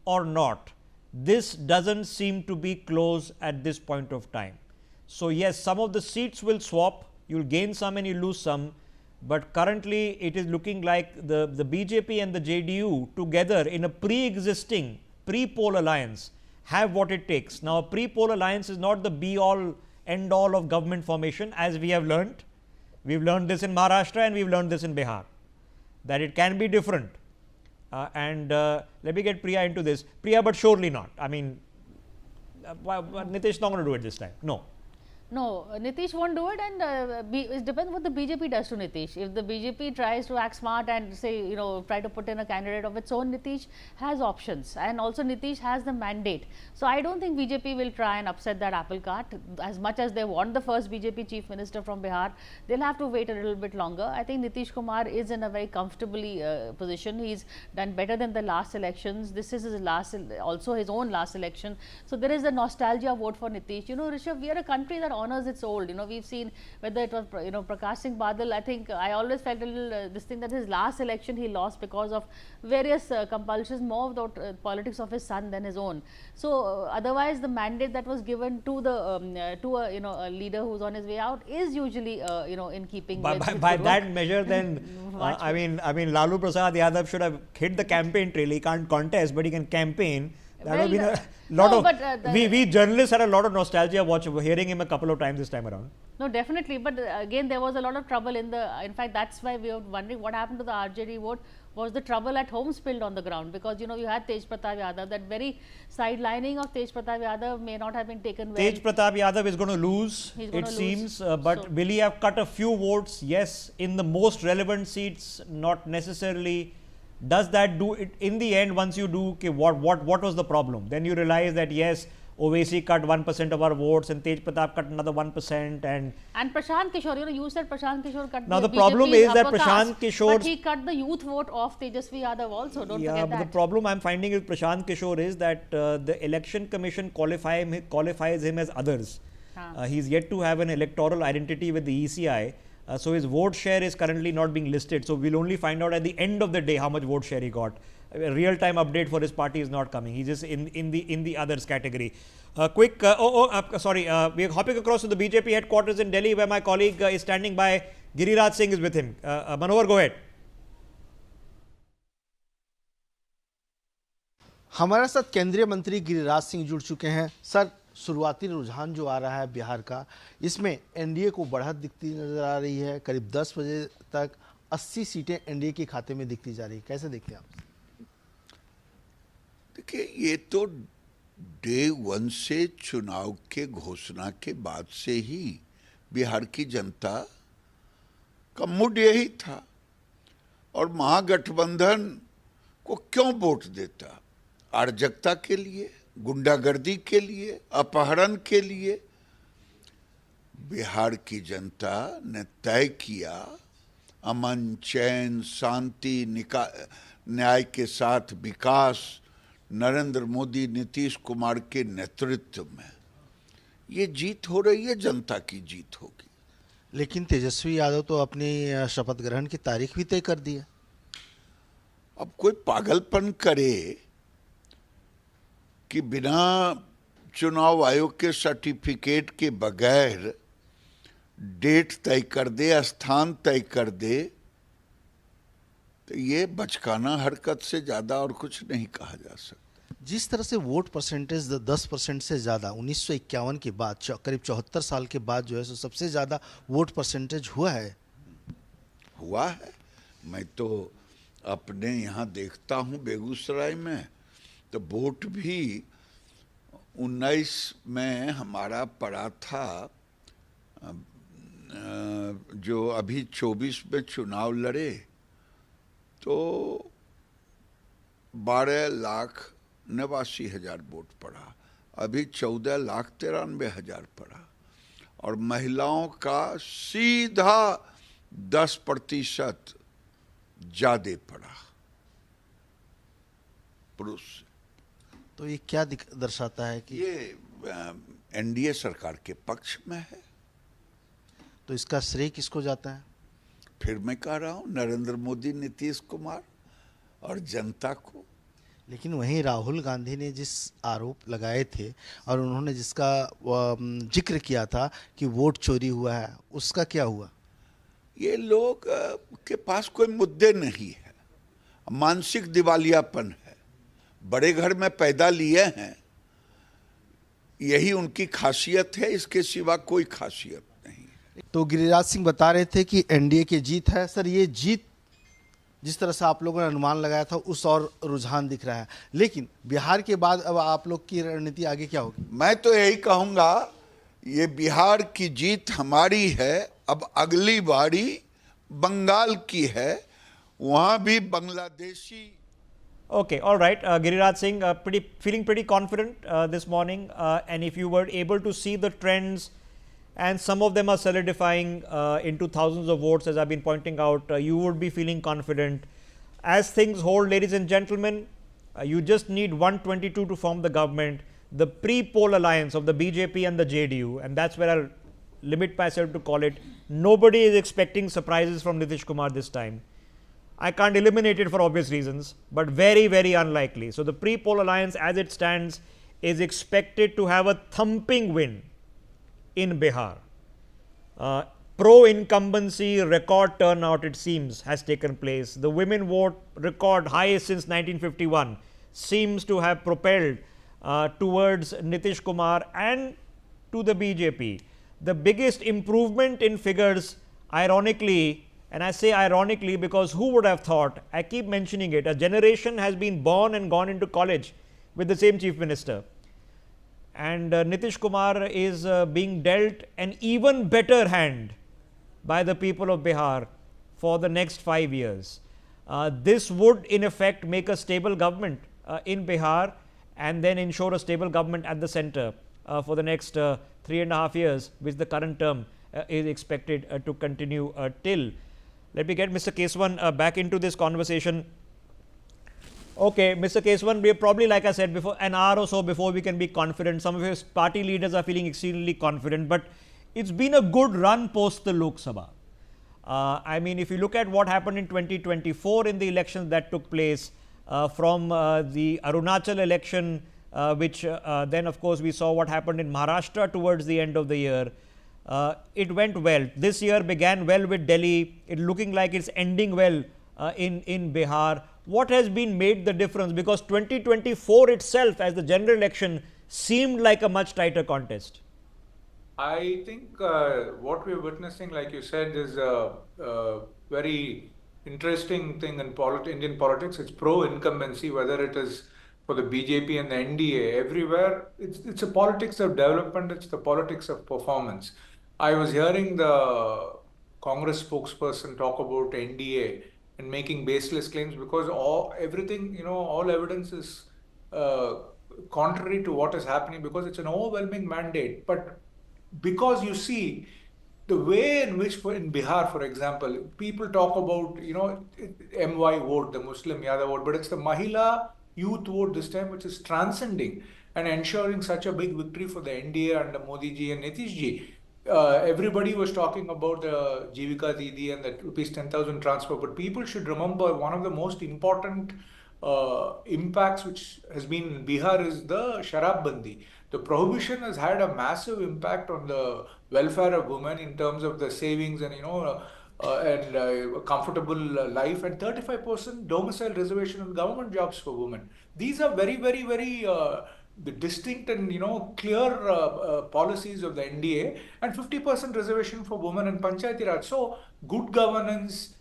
or not. This doesn't seem to be close at this point of time. So yes, some of the seats will swap, you'll gain some and you lose some, but currently it is looking like the BJP and the JDU together in a pre-existing pre-poll alliance have what it takes. Now a pre-poll alliance is not the be-all end-all of government formation, as we have learnt. We've learned this in Maharashtra and we've learned this in Bihar, that it can be different. Let me get Priya into this. Priya, but surely not. I mean, Nitish is not going to do it this time. No. No, Nitish won't do it, and it depends what the BJP does to Nitish. If the BJP tries to act smart and say, try to put in a candidate of its own, Nitish has options, and also Nitish has the mandate. So I don't think BJP will try and upset that apple cart. As much as they want the first BJP chief minister from Bihar, they'll have to wait a little bit longer. I think Nitish Kumar is in a very comfortably position. He's done better than the last elections. This is his also his own last election. So there is a nostalgia vote for Nitish. Rishabh, we are a country that honors its old. We've seen whether it was Prakash Singh Badal. I think I always felt a little this thing that his last election he lost because of various compulsions, more of the politics of his son than his own. So otherwise, the mandate that was given to the a leader who's on his way out is usually in keeping by that measure. Then I mean Lalu Prasad Yadav should have hit the campaign trail. He can't contest, but he can campaign. That would have been a lot of. We journalists had a lot of nostalgia hearing him a couple of times this time around. No, definitely. But again, there was a lot of trouble in in fact, that's why we were wondering what happened to the RJD vote. Was the trouble at home spilled on the ground? Because you had Tej Pratap Yadav. That very sidelining of Tej Pratap Yadav may not have been taken well. Tej Pratap Yadav is going to lose, it seems. But will he have cut a few votes? Yes. In the most relevant seats, not necessarily. Does that do it in the end? Once you do, okay, what was the problem? Then you realize that yes, Owaisi cut 1% of our votes and Tej Pratap cut another 1%, and Prashant Kishore, you said Prashant Kishore cut. Now the problem is that Prashant Kishore, but he cut the youth vote of Tejasvi Yadav also. Don't forget that. But the problem I'm finding with Prashant Kishore is that the Election Commission qualifies him as others. He's yet to have an electoral identity with the ECI. So his vote share is currently not being listed. So we'll only find out at the end of the day how much vote share he got. A real-time update for his party is not coming. He's just in the others category. Sorry. We're hopping across to the BJP headquarters in Delhi, where my colleague is standing by. Giriraj Singh is with him. Manohar, go ahead. हमारे साथ केंद्रीय मंत्री गिरिराज सिंह जुड़ चुके हैं। Sir, शुरुआती रुझान जो आ रहा है बिहार का, इसमें एनडीए को बढ़त दिखती नजर आ रही है। करीब 10 बजे तक 80 सीटें एनडीए के खाते में दिखती जा रही है। कैसे देखते हैं आप? देखिए, ये तो डे 1 से चुनाव के घोषणा के बाद से ही बिहार की जनता का मूड यही था, और महागठबंधन को क्यों वोट देता? अराजकता के लिए, गुंडागर्दी के लिए, अपहरण के लिए? बिहार की जनता ने तय किया अमन, चैन, शांति, न्याय के साथ विकास नरेंद्र मोदी, नीतीश कुमार के नेतृत्व में। ये जीत हो रही है, जनता की जीत होगी। लेकिन तेजस्वी यादव तो अपनी शपथ ग्रहण की तारीख भी तय कर दी है। अब कोई पागलपन करे कि बिना चुनाव आयोग के सर्टिफिकेट के बगैर डेट तय कर दे, स्थान तय कर दे, तो ये बचकाना हरकत से ज्यादा और कुछ नहीं कहा जा सकता। जिस तरह से वोट परसेंटेज 10% से ज़्यादा 1951 के बाद, करीब 74 साल के बाद जो है सो सबसे ज़्यादा वोट परसेंटेज हुआ है। मैं तो अपने यहाँ देखता हूँ बेगूसराय में, तो वोट भी 19 में हमारा पड़ा था, जो अभी 24 में चुनाव लड़े तो 12,89,000 वोट पड़ा, अभी 14,93,000 पड़ा, और महिलाओं का सीधा 10% ज्यादा पड़ा पुरुष से। तो ये क्या दर्शाता है कि ये एनडीए सरकार के पक्ष में है। तो इसका श्रेय किसको जाता है? फिर मैं कह रहा हूं, नरेंद्र मोदी, नीतीश कुमार और जनता को। लेकिन वहीं राहुल गांधी ने जिस आरोप लगाए थे और उन्होंने जिसका जिक्र किया था कि वोट चोरी हुआ है, उसका क्या हुआ? ये लोग के पास कोई मुद्दे नहीं है, मानसिक दिवालियापन है, बड़े घर में पैदा लिए हैं, यही उनकी खासियत है, इसके सिवा कोई खासियत नहीं। तो गिरिराज सिंह बता रहे थे कि एनडीए की जीत है। सर, ये जीत जिस तरह से आप लोगों ने अनुमान लगाया था उस और रुझान दिख रहा है, लेकिन बिहार के बाद अब आप लोग की रणनीति आगे क्या होगी? मैं तो यही कहूंगा, ये बिहार की जीत हमारी है, अब अगली बारी बंगाल की है, वहां भी Bangladeshi. Okay, all right. Giriraj Singh, feeling pretty confident this morning. And if you were able to see the trends, and some of them are solidifying into thousands of votes, as I've been pointing out, you would be feeling confident. As things hold, ladies and gentlemen, you just need 122 to form the government. The pre-poll alliance of the BJP and the JDU, and that's where I'll limit myself to call it. Nobody is expecting surprises from Nitish Kumar this time. I can't eliminate it for obvious reasons, but very, very unlikely. So the pre-poll alliance as it stands is expected to have a thumping win in Bihar. Pro-incumbency record turnout, it seems, has taken place. The women vote record highest since 1951 seems to have propelled towards Nitish Kumar and to the BJP. The biggest improvement in figures, ironically, and I say ironically because who would have thought, I keep mentioning it, a generation has been born and gone into college with the same chief minister. And Nitish Kumar is being dealt an even better hand by the people of Bihar for the next 5 years. This would in effect make a stable government in Bihar and then ensure a stable government at the center for the next 3.5 years, which the current term is expected to continue till. Let me get Mr. Keswan back into this conversation. Okay, Mr. Keswan, we are probably, like I said before, an hour or so before we can be confident. Some of his party leaders are feeling extremely confident, but it's been a good run post the Lok Sabha. I mean, if you look at what happened in 2024 in the elections that took place, from the Arunachal election, which then of course we saw what happened in Maharashtra towards the end of the year. It went well. This year began well with Delhi. It looking like it's ending well in Bihar. What has been made the difference? Because 2024 itself as the general election seemed like a much tighter contest. I think what we're witnessing, like you said, is a very interesting thing in Indian politics. It's pro-incumbency, whether it is for the BJP and the NDA. Everywhere, it's a politics of development, it's the politics of performance. I was hearing the Congress spokesperson talk about NDA and making baseless claims because all evidence is contrary to what is happening because it's an overwhelming mandate. But because you see the way in which in Bihar, for example, people talk about, MY vote, the Muslim Yadav vote, but it's the Mahila youth vote this time which is transcending and ensuring such a big victory for the NDA under Modi ji and Nitish ji. Everybody was talking about the Jivika Didi and the rupees 10,000 transfer, but people should remember one of the most important impacts which has been in Bihar is the Sharab Bandi. The prohibition has had a massive impact on the welfare of women in terms of the savings and a comfortable life, and 35% domicile reservation in government jobs for women. These are very, very, very distinct and clear policies of the NDA, and 50% reservation for women in Panchayati Raj. So good governance,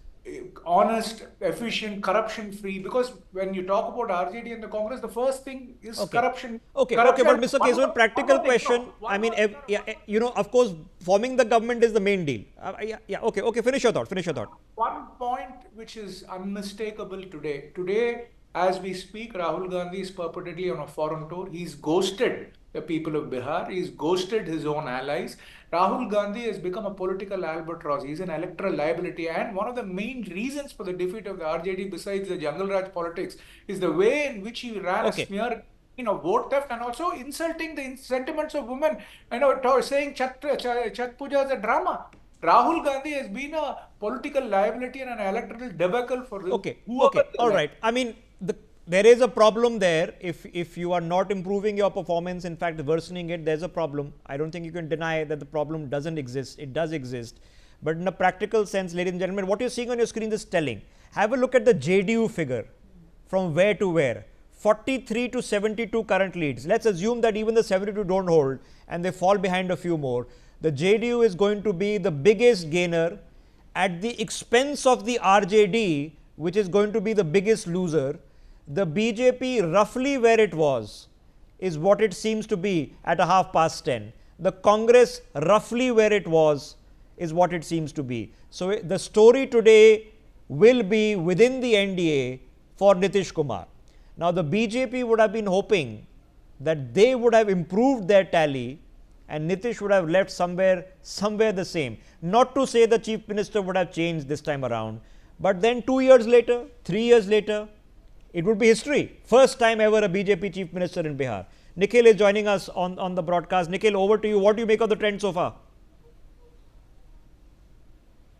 honest, efficient, corruption-free. Because when you talk about RJD and the Congress, the first thing is corruption. Okay, but Mr. Keswan, practical question. I mean, of course, forming the government is the main deal. Okay. Finish your thought. One point which is unmistakable today. Today, as we speak, Rahul Gandhi is purportedly on a foreign tour. He's ghosted the people of Bihar. He's ghosted his own allies. Rahul Gandhi has become a political albatross. He's an electoral liability. And one of the main reasons for the defeat of the RJD, besides the Jungle Raj politics, is the way in which he ran a smear, vote theft, and also insulting the sentiments of women, saying Chhat Puja is a drama. Rahul Gandhi has been a political liability and an electoral debacle for the all right. I mean, there is a problem there. If you are not improving your performance, in fact worsening it, there's a problem. I don't think you can deny that the problem doesn't exist. It does exist. But in a practical sense, ladies and gentlemen, what you're seeing on your screen is telling. Have a look at the JDU figure from where to where. 43 to 72 current leads. Let's assume that even the 72 don't hold and they fall behind a few more. The JDU is going to be the biggest gainer at the expense of the RJD, which is going to be the biggest loser. The BJP roughly where it was is what it seems to be at 10:30. the Congress roughly where it was is what it seems to be. So, the story today will be within the NDA for Nitish Kumar. Now, the BJP would have been hoping that they would have improved their tally and Nitish would have left somewhere the same. Not to say the Chief Minister would have changed this time around, but then 2 years later, 3 years later, it would be history. First time ever a BJP Chief Minister in Bihar. Nikhil is joining us on the broadcast. Nikhil, over to you. What do you make of the trend so far?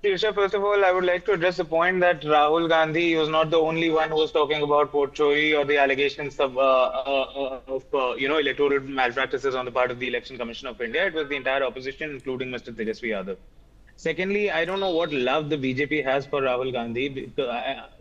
Rishabh, first of all, I would like to address the point that Rahul Gandhi was not the only one who was talking about vote chori or the allegations of electoral malpractices on the part of the Election Commission of India. It was the entire opposition, including Mr. Tejasvi Yadav. Secondly, I don't know what love the BJP has for Rahul Gandhi.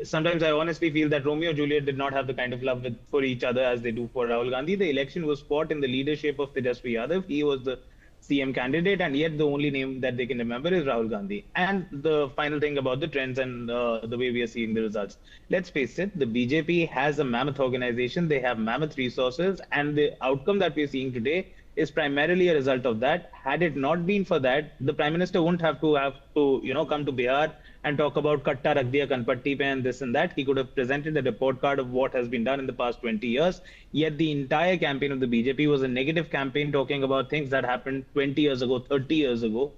Sometimes I honestly feel that Romeo and Juliet did not have the kind of love for each other as they do for Rahul Gandhi. The election was fought in the leadership of Tejasvi Yadav. He was the CM candidate, and yet the only name that they can remember is Rahul Gandhi. And the final thing about the trends and the way we are seeing the results. Let's face it, the BJP has a mammoth organization. They have mammoth resources, and the outcome that we're seeing today is primarily a result of that. Had it not been for that, the Prime Minister wouldn't have to come to Bihar and talk about katta rakh diya kanpatti pe and this and that. He could have presented a report card of what has been done in the past 20 years. Yet the entire campaign of the BJP was a negative campaign talking about things that happened 20 years ago, 30 years ago.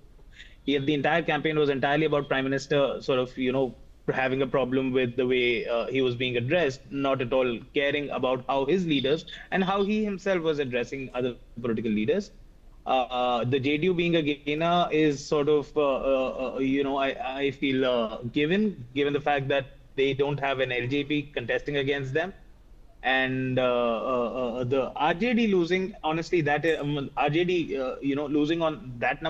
Yet the entire campaign was entirely about Prime Minister having a problem with the way he was being addressed, not at all caring about how his leaders and how he himself was addressing other political leaders. The JDU being a gainer is sort of, I feel given the fact that they don't have an LJP contesting against them. And the RJD losing, honestly, that RJD, losing on that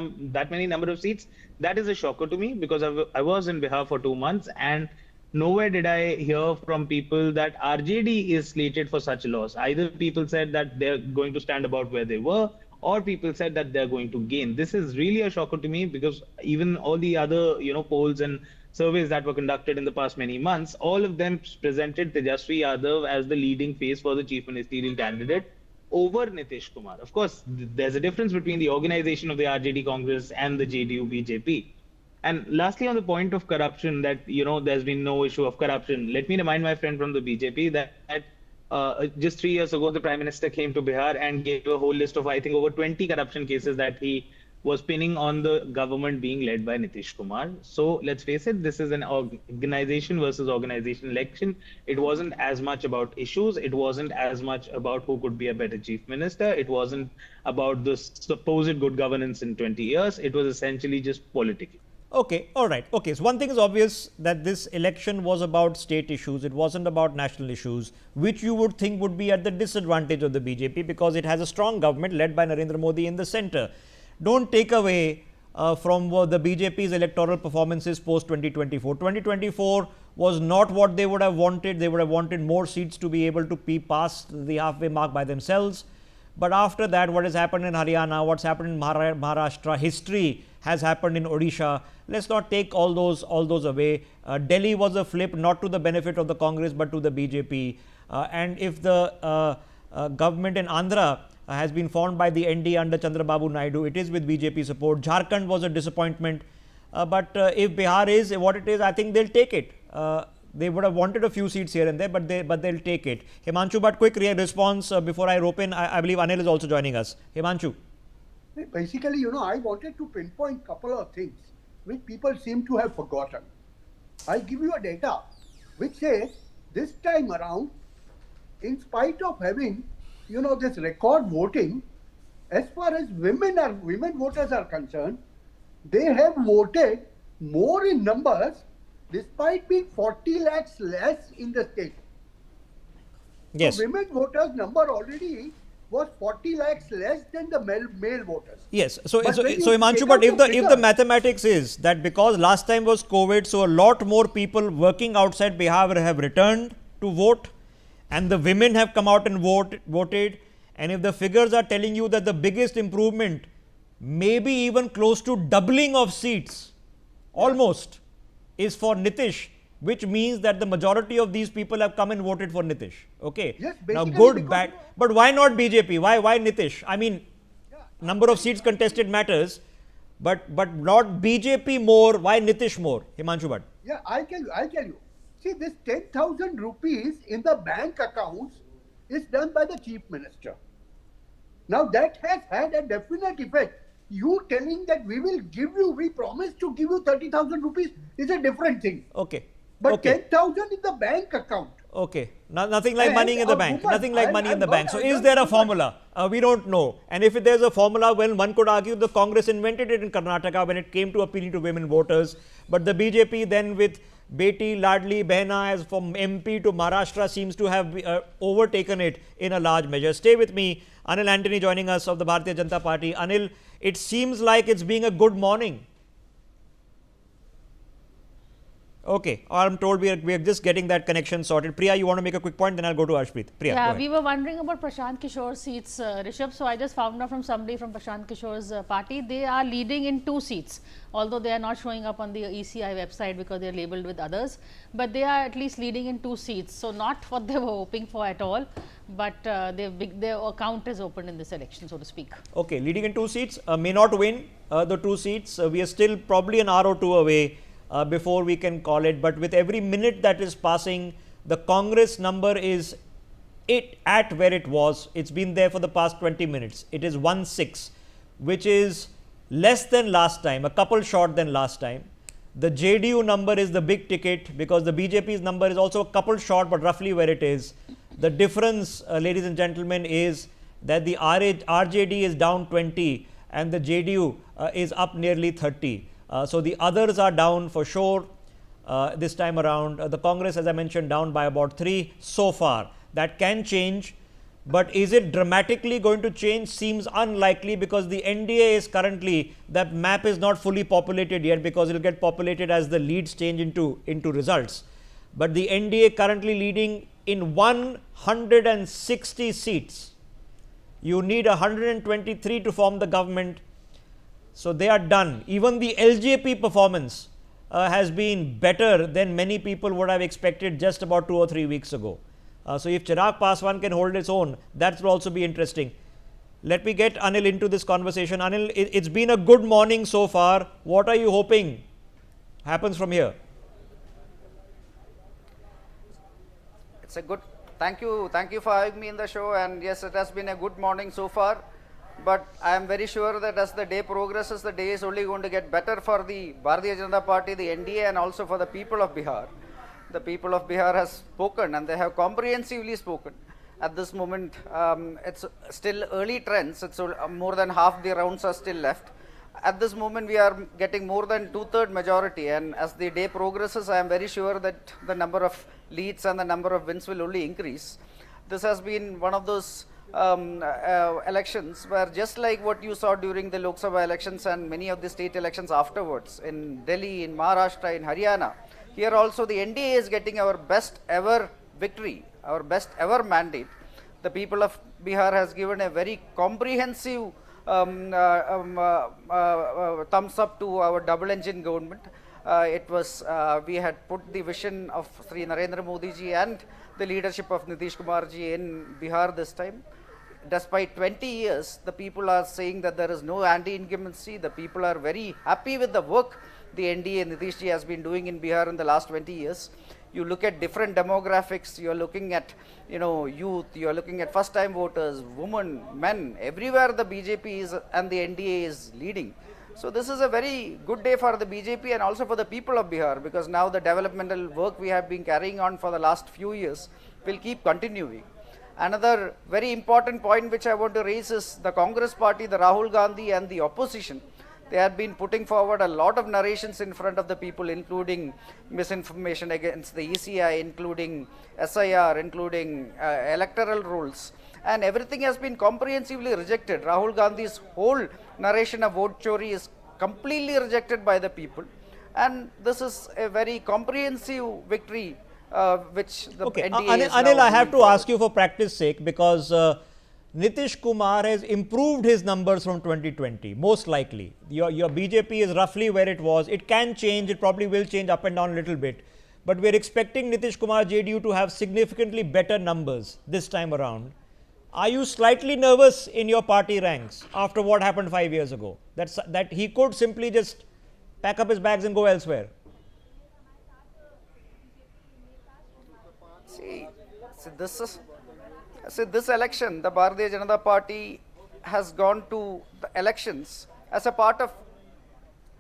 many number of seats, that is a shocker to me, because I was in Bihar for 2 months and nowhere did I hear from people that RJD is slated for such a loss. Either people said that they're going to stand about where they were, or people said that they're going to gain. This is really a shocker to me, because even all the other, polls and surveys that were conducted in the past many months, all of them presented Tejasvi Yadav as the leading face for the chief ministerial candidate over Nitish Kumar. Of course, there's a difference between the organization of the RJD Congress and the JDU BJP. And lastly, on the point of corruption, that, there's been no issue of corruption. Let me remind my friend from the BJP that just 3 years ago, the Prime Minister came to Bihar and gave a whole list of, I think, over 20 corruption cases that he was pinning on the government being led by Nitish Kumar. So let's face it, this is an organization versus organization election. It wasn't as much about issues. It wasn't as much about who could be a better chief minister. It wasn't about the supposed good governance in 20 years. It was essentially just political. Okay, all right. Okay, so one thing is obvious, that this election was about state issues. It wasn't about national issues, which you would think would be at the disadvantage of the BJP, because it has a strong government led by Narendra Modi in the center. Don't take away from the BJP's electoral performances post 2024. 2024 was not what they would have wanted. They would have wanted more seats to be able to be past the halfway mark by themselves. But after that, what has happened in Haryana, what's happened in Maharashtra, history has happened in Odisha. Let's not take all those away. Delhi was a flip, not to the benefit of the Congress, but to the BJP. And if the government in Andhra has been formed by the NDA under Chandrababu Naidu, it is with BJP support. Jharkhand was a disappointment. But if Bihar is what it is, I think they'll take it. They would have wanted a few seats here and there, but they'll take it. Himanshu, but quick response before I rope in. I believe Anil is also joining us. Himanshu. Basically, I wanted to pinpoint a couple of things which people seem to have forgotten. I'll give you a data which says this time around, in spite of having, this record voting, as far as women voters are concerned, they have voted more in numbers despite being 40 lakhs less in the state. Yes. So women voters number already was 40 lakhs less than the male voters. Yes. So Himanshu, but if the mathematics is that because last time was COVID, so a lot more people working outside Bihar have returned to vote, and the women have come out and voted. And if the figures are telling you that the biggest improvement, maybe even close to doubling of seats, almost, is for Nitish, which means that the majority of these people have come and voted for Nitish. Okay. Yes, now good, bad, but why not BJP? Why Nitish? I mean, number of seats contested matters, but not BJP more. Why Nitish more? Himanshu Bhatt. Yeah, I'll tell you. See, this 10,000 rupees in the bank accounts is done by the Chief Minister. Now that has had a definite effect. You telling that we promise to give you 30,000 rupees is a different thing. Okay. But okay. 10,000 in the bank account. Okay. Nothing like money in the bank. Nothing like money in the bank. So is there a formula? We don't know. And if there's a formula, well, one could argue the Congress invented it in Karnataka when it came to appealing to women voters. But the BJP then with Beti, Ladli, Behna as from MP to Maharashtra seems to have overtaken it in a large measure. Stay with me. Anil Antony joining us of the Bharatiya Janata Party. Anil, it seems like it's being a good morning. Okay, I'm told we are just getting that connection sorted. Priya, you want to make a quick point, then I'll go to Arshpreet. Priya, yeah, we were wondering about Prashant Kishore's seats, Rishabh. So I just found out from somebody from Prashant Kishore's party, they are leading in 2 seats, although they are not showing up on the ECI website because they are labelled with others. But they are at least leading in 2 seats. So not what they were hoping for at all, but their account is open in this election, so to speak. Okay, leading in 2 seats, may not win the 2 seats. We are still probably an hour or 2 away. Before we can call it, but with every minute that is passing, the Congress number is at where it was. It's been there for the past 20 minutes. It is 1-6, which is less than last time, a couple short than last time. The JDU number is the big ticket because the BJP's number is also a couple short, but roughly where it is. The difference, ladies and gentlemen, is that the RJD is down 20 and the JDU is up nearly 30. So the others are down for sure this time around. The Congress, as I mentioned, down by about 3 so far. That can change, but is it dramatically going to change? Seems unlikely because the NDA is currently, that map is not fully populated yet because it will get populated as the leads change into results. But the NDA currently leading in 160 seats. You need 123 to form the government. So they are done. Even the LJP performance has been better than many people would have expected just about 2 or 3 weeks ago. So if Chirag Paswan can hold its own, that will also be interesting. Let me get Anil into this conversation. Anil, it's been a good morning so far. What are you hoping happens from here? It's a good, thank you for having me in the show, and yes, it has been a good morning so far. But I am very sure that as the day progresses, the day is only going to get better for the Bharatiya Janata Party, the NDA, and also for the people of Bihar. The people of Bihar has spoken and they have comprehensively spoken. At this moment, it's still early trends. It's more than half the rounds are still left. At this moment, we are getting more than 2/3 majority, and as the day progresses, I am very sure that the number of leads and the number of wins will only increase. This has been one of those elections where, just like what you saw during the Lok Sabha elections and many of the state elections afterwards in Delhi, in Maharashtra, in Haryana, here also the NDA is getting our best ever victory, our best ever mandate. The people of Bihar has given a very comprehensive thumbs up to our double engine government. We had put the vision of Sri Narendra Modi ji and the leadership of Nitish Kumar ji in Bihar this time. Despite 20 years, the people are saying that there is no anti-incumbency. The people are very happy with the work the NDA and Nitish ji has been doing in Bihar in the last 20 years. You look at different demographics, you are looking at, youth, you are looking at first-time voters, women, men, everywhere the BJP is and the NDA is leading. So this is a very good day for the BJP and also for the people of Bihar, because now the developmental work we have been carrying on for the last few years will keep continuing. Another very important point which I want to raise is the Congress party, the Rahul Gandhi and the opposition. They have been putting forward a lot of narrations in front of the people, including misinformation against the ECI, including SIR, including electoral rules. And everything has been comprehensively rejected. Rahul Gandhi's whole narration of vote chori is completely rejected by the people. And this is a very comprehensive victory which the NDA is Anil, I have to forward. ask you for practice sake, because Nitish Kumar has improved his numbers from 2020, most likely. Your BJP is roughly where it was. It can change, it probably will change up and down a little bit. But we are expecting Nitish Kumar JDU to have significantly better numbers this time around. Are you slightly nervous in your party ranks after what happened 5 years ago? That he could simply just pack up his bags and go elsewhere? See, this election, the Bharatiya Janata Party has gone to the elections as a part of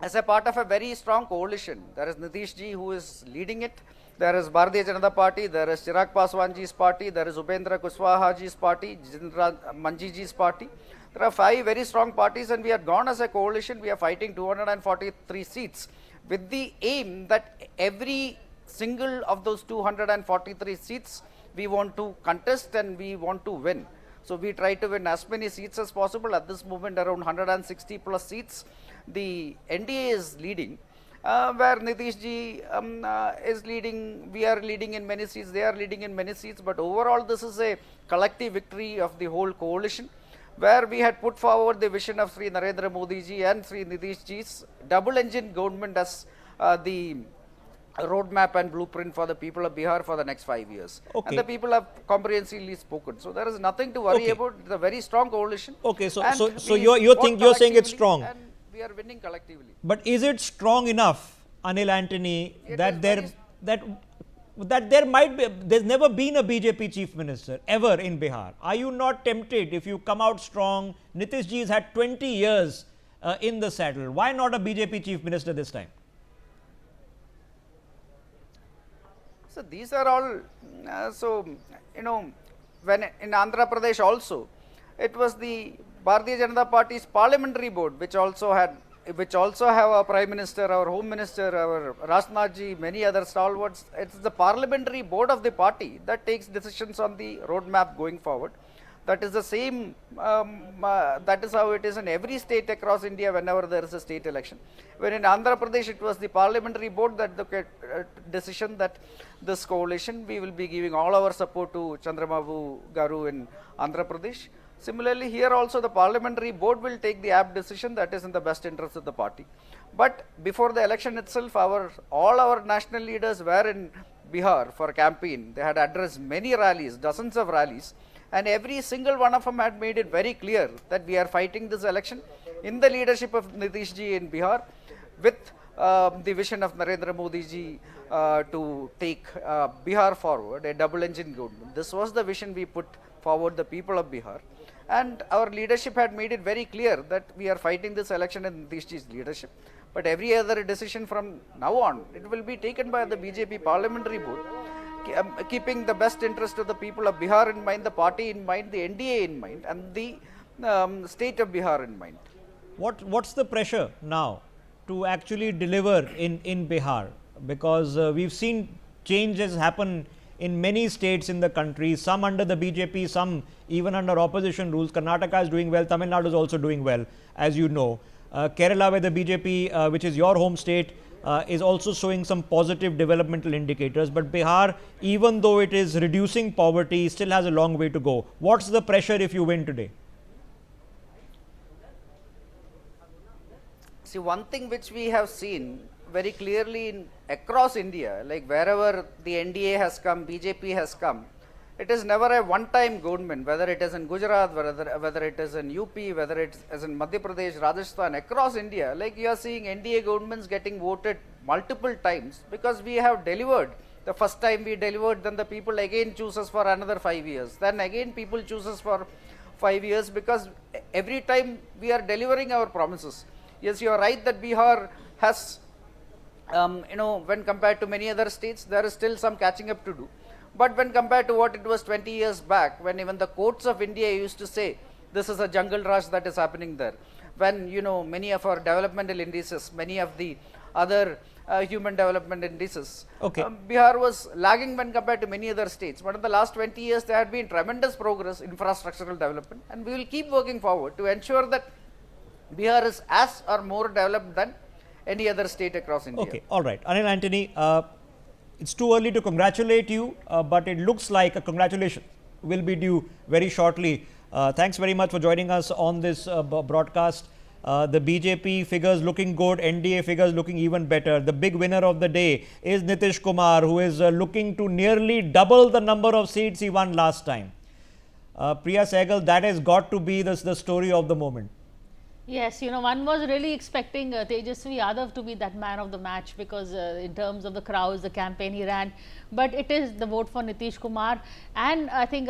a very strong coalition. There is Nitish ji who is leading it. There is Bharatiya Janata Party. There is Chirag Paswan ji's party. There is Ubendra Kushwaha ji's party. Jitendra Manji ji's party. There are 5 very strong parties, and we have gone as a coalition. We are fighting 243 seats with the aim that every single of those 243 seats we want to contest and we want to win. So we try to win as many seats as possible. At this moment, around 160 plus seats. The NDA is leading, where Nitish ji is leading. We are leading in many seats. They are leading in many seats. But overall, this is a collective victory of the whole coalition, where we had put forward the vision of Sri Narendra Modi ji and Sri Nitish ji's double engine government as the roadmap and blueprint for the people of Bihar for the next 5 years. Okay. And the people have comprehensively spoken. So there is nothing to worry about. It's a very strong coalition. Okay, so we you're saying it's collectively strong. And we are winning collectively. But is it strong enough, Anil Antony, that there might be, there's never been a BJP chief minister ever in Bihar? Are you not tempted if you come out strong? Nitish ji has had 20 years in the saddle. Why not a BJP chief minister this time? So these are all, when in Andhra Pradesh also, it was the Bharatiya Janata Party's parliamentary board, which also have our Prime Minister, our Home Minister, our Rajnath ji, many other stalwarts. It's the parliamentary board of the party that takes decisions on the roadmap going forward. That is the same, that is how it is in every state across India whenever there is a state election. When in Andhra Pradesh, it was the parliamentary board that took a decision that this coalition, we will be giving all our support to Chandrababu Garu in Andhra Pradesh. Similarly, here also the parliamentary board will take the apt decision that is in the best interest of the party. But before the election itself, all our national leaders were in Bihar for campaign. They had addressed many rallies, dozens of rallies. And every single one of them had made it very clear that we are fighting this election in the leadership of Nitish ji in Bihar with the vision of Narendra Modi ji to take Bihar forward, a double engine government. This was the vision we put forward, the people of Bihar. And our leadership had made it very clear that we are fighting this election in Nitish ji's leadership. But every other decision from now on, it will be taken by the BJP parliamentary board, keeping the best interest of the people of Bihar in mind, the party in mind, the NDA in mind, and the state of Bihar in mind. What's the pressure now to actually deliver in Bihar? Because we've seen changes happen in many states in the country, some under the BJP, some even under opposition rules. Karnataka is doing well, Tamil Nadu is also doing well, as you know. Kerala, where the BJP, which is your home state, is also showing some positive developmental indicators. But Bihar, even though it is reducing poverty, still has a long way to go. What's the pressure if you win today? See, one thing which we have seen very clearly across India, like wherever the NDA has come, BJP has come, it is never a one-time government, whether it is in Gujarat, whether it is in UP, whether it is in Madhya Pradesh, Rajasthan, across India, like you are seeing NDA governments getting voted multiple times because we have delivered. The first time we delivered, then the people again choose us for another 5 years. Then again people choose us for 5 years because every time we are delivering our promises. Yes, you are right that Bihar has, when compared to many other states, there is still some catching up to do. But when compared to what it was 20 years back, when even the courts of India used to say, this is a jungle rush that is happening there. When, many of our developmental indices, many of the other human development indices, Bihar was lagging when compared to many other states. But in the last 20 years, there had been tremendous progress in infrastructural development. And we will keep working forward to ensure that Bihar is as or more developed than any other state across India. Okay, all right. Anil Antony, it's too early to congratulate you, but it looks like a congratulation will be due very shortly. Thanks very much for joining us on this broadcast. The BJP figures looking good, NDA figures looking even better. The big winner of the day is Nitish Kumar, who is looking to nearly double the number of seats he won last time. Priya Sehgal, that has got to be the story of the moment. Yes, one was really expecting Tejasvi Yadav to be that man of the match because in terms of the crowds, the campaign he ran, but it is the vote for Nitish Kumar, and I think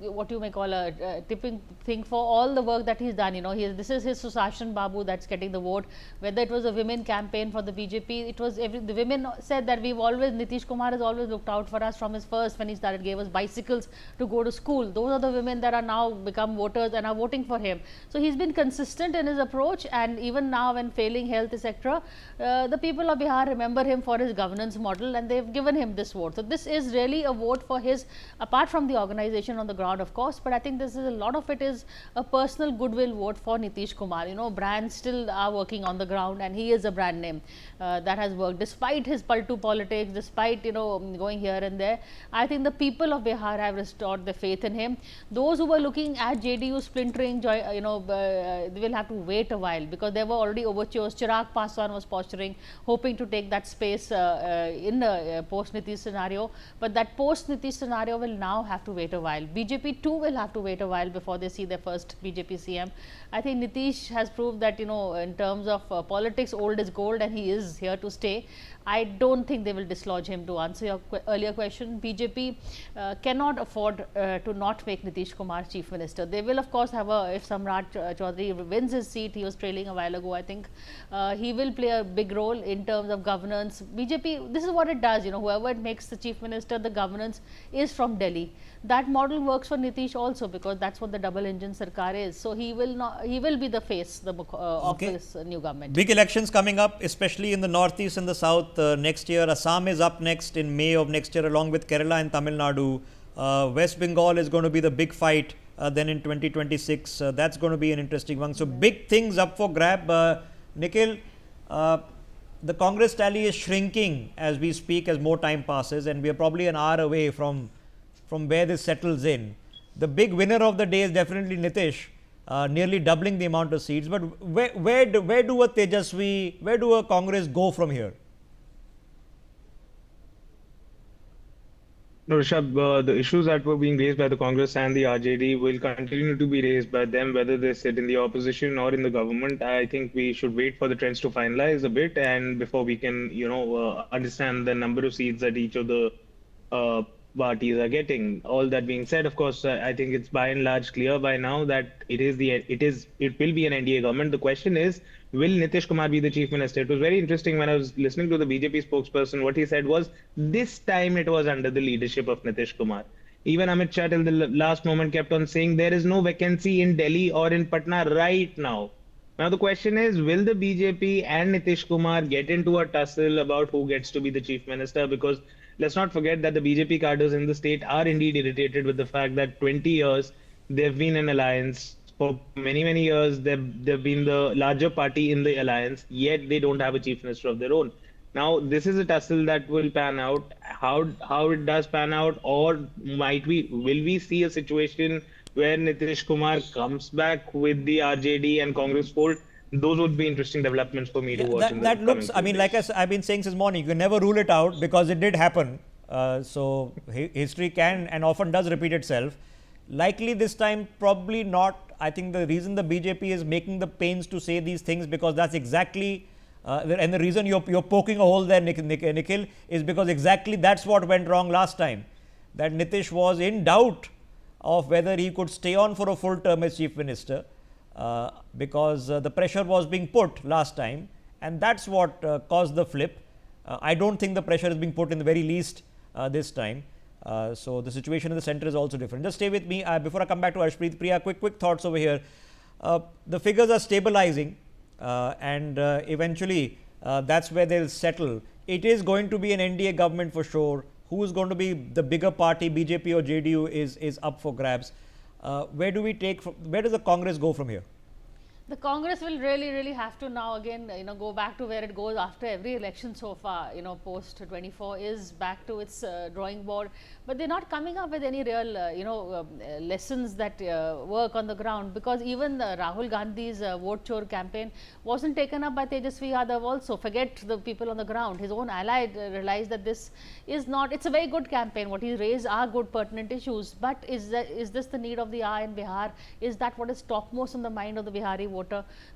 what you may call a tipping thing for all the work that he's done. This is his Susashan Babu that's getting the vote. Whether it was a women campaign for the BJP, it was the women said that Nitish Kumar has always looked out for us from his first when he started, gave us bicycles to go to school. Those are the women that are now become voters and are voting for him. So he's been consistent in his approach, and even now when failing health, etc., the people of Bihar remember him for his governance model, and they've given him this vote. So this is really a vote for his, apart from the organization on the ground, of course, but I think this is a lot of it is a personal goodwill vote for Nitish Kumar. Brands still are working on the ground, and he is a brand name that has worked despite his paltu politics, despite going here and there. I think the people of Bihar have restored their faith in him. Those who were looking at JDU splintering, they will have to wait a while, because there were already overtures. Chirag Paswan was posturing, hoping to take that space in the post-Nitish scenario, but that post-Nitish scenario will now have to wait a while. BJP too will have to wait a while before they see their first BJP CM. I think Nitish has proved that, in terms of politics, old is gold, and he is here to stay. I don't think they will dislodge him. To answer your earlier question, BJP cannot afford to not make Nitish Kumar Chief Minister. They will, of course, have if Samrat Chaudhary wins his seat, he was trailing a while ago, I think he will play a big role in terms of governance. BJP, this is what it does, whoever makes the Chief Minister, the governance is from Delhi. That model works for Nitish also, because that's what the double engine Sarkar is. So he will be the face of this new government. Big elections coming up, especially in the northeast and the south next year. Assam is up next in May of next year, along with Kerala and Tamil Nadu. West Bengal is going to be the big fight then in 2026. That's going to be an interesting one. So big things up for grab. Nikhil, the Congress tally is shrinking as we speak, as more time passes, and we are probably an hour away from where this settles in. The big winner of the day is definitely Nitish, nearly doubling the amount of seats. But where do a Tejasvi, where do a Congress go from here? No, Rishabh, the issues that were being raised by the Congress and the RJD will continue to be raised by them, whether they sit in the opposition or in the government. I think we should wait for the trends to finalize a bit, and before we can, understand the number of seats that each of the parties are getting. All that being said, of course, I think it's by and large clear by now that it will be an NDA government. The question is, will Nitish Kumar be the Chief Minister? It was very interesting when I was listening to the BJP spokesperson. What he said was, this time it was under the leadership of Nitish Kumar. Even Amit Shah till the last moment kept on saying there is no vacancy in Delhi or in Patna right now. Now the question is, will the BJP and Nitish Kumar get into a tussle about who gets to be the Chief Minister? Because let's not forget that the BJP cadres in the state are indeed irritated with the fact that 20 years they've been in alliance. For many, many years, they've been the larger party in the alliance, yet they don't have a chief minister of their own. Now, this is a tussle that will pan out. How it does pan out, or will we see a situation where Nitish Kumar comes back with the RJD and Congress fold? Those would be interesting developments for me to watch. That looks, I mean, like I've been saying since morning, you can never rule it out because it did happen. So history can and often does repeat itself. Likely this time, probably not. I think the reason the BJP is making the pains to say these things, because that's exactly, and the reason you're poking a hole there, Nikhil, is because exactly that's what went wrong last time. That Nitish was in doubt of whether he could stay on for a full term as Chief Minister, because the pressure was being put last time, and that's what caused the flip. I don't think the pressure is being put in the very least this time. So the situation in the centre is also different. Just stay with me before I come back to Harshpreet. Priya, quick thoughts over here. The figures are stabilizing, and eventually that's where they'll settle. It is going to be an NDA government for sure. Who is going to be the bigger party, BJP or JDU, is up for grabs. Where does the Congress go from here? The Congress will really have to now again, go back to where it goes after every election so far, post 24 is back to its drawing board. But they're not coming up with any real, lessons that work on the ground, because even Rahul Gandhi's vote chore campaign wasn't taken up by Tejasvi Yadav also. Forget the people on the ground. His own ally realized that this is not, it's a very good campaign. What he raised are good pertinent issues, but is this the need of the hour in Bihar? Is that what is topmost on the mind of the Bihari voter?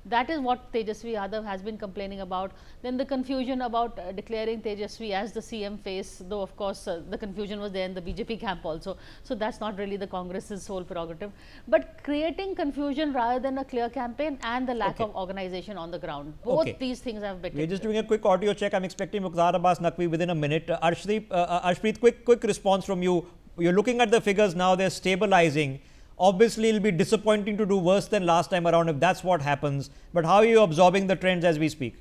That is what Tejasvi Yadav has been complaining about. Then the confusion about declaring Tejasvi as the CM face, though of course the confusion was there in the BJP camp also. So that's not really the Congress's sole prerogative. But creating confusion rather than a clear campaign and the lack of organization on the ground. Both these things have been. We're just doing a quick audio check. I'm expecting Mukhtar Abbas Naqvi within a minute. Arshpreet, quick response from you. You're looking at the figures now, they're stabilizing. Obviously, it'll be disappointing to do worse than last time around if that's what happens. But how are you absorbing the trends as we speak?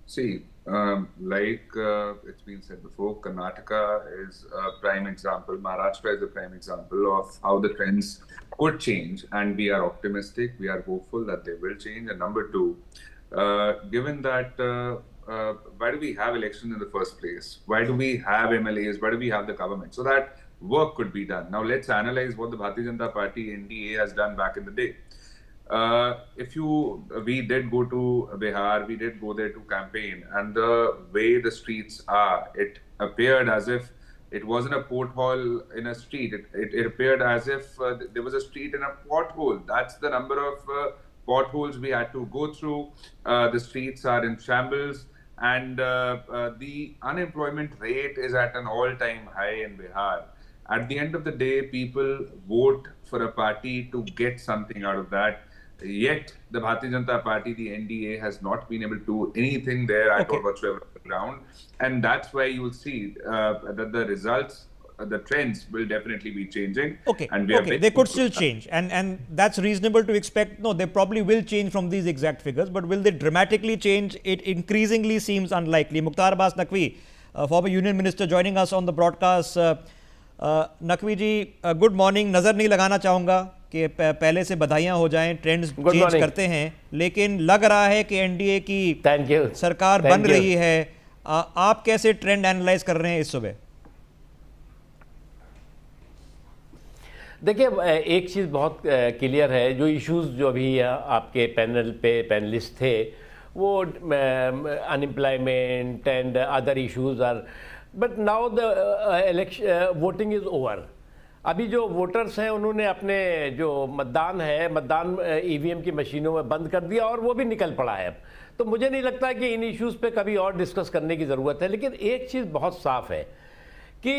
See, it's been said before, Karnataka is a prime example. Maharashtra is a prime example of how the trends could change. And we are optimistic. We are hopeful that they will change. And number two, given that why do we have elections in the first place? Why do we have MLAs? Why do we have the government? So that work could be done. Now let's analyze what the Bharatiya Janata Party NDA has done back in the day. We did go to Bihar, we did go there to campaign, and the way the streets are, it appeared as if it wasn't a porthole in a street. It appeared as if there was a street in a pothole. That's the number of potholes we had to go through. The streets are in shambles, and the unemployment rate is at an all-time high in Bihar. At the end of the day, people vote for a party to get something out of that. Yet, the Bharatiya Janata Party, the NDA, has not been able to do anything there at all whatsoever on the ground. And that's why you will see that the results, the trends will definitely be changing. And they could still change. And that's reasonable to expect. No, they probably will change from these exact figures. But will they dramatically change? It increasingly seems unlikely. Mukhtar Abbas Naqvi, former Union Minister, joining us on the broadcast. Naqvi ji good morning. नज़र नहीं लगाना चाहूँगा कि पहले से बधाइयाँ हो जाएं, ट्रेंड्स चेंज करते हैं, लेकिन लग रहा है कि एनडीए की सरकार बन रही है. आप कैसे ट्रेंड एनालाइज कर रहे हैं इस सुबह? देखिए, एक चीज़ बहुत क्लियर है, जो इश्यूज जो अभी आपके पैनल पे पैनलिस्ट थे, वो unemployment and other issues are, but now the election voting is over. अभी जो वोटर्स हैं उन्होंने अपने जो मतदान ईवीएम की मशीनों में बंद कर दिया और वो भी निकल पड़ा है. तो मुझे नहीं लगता कि इन इश्यूज़ पे कभी और डिस्कस करने की ज़रूरत है. लेकिन एक चीज़ बहुत साफ है कि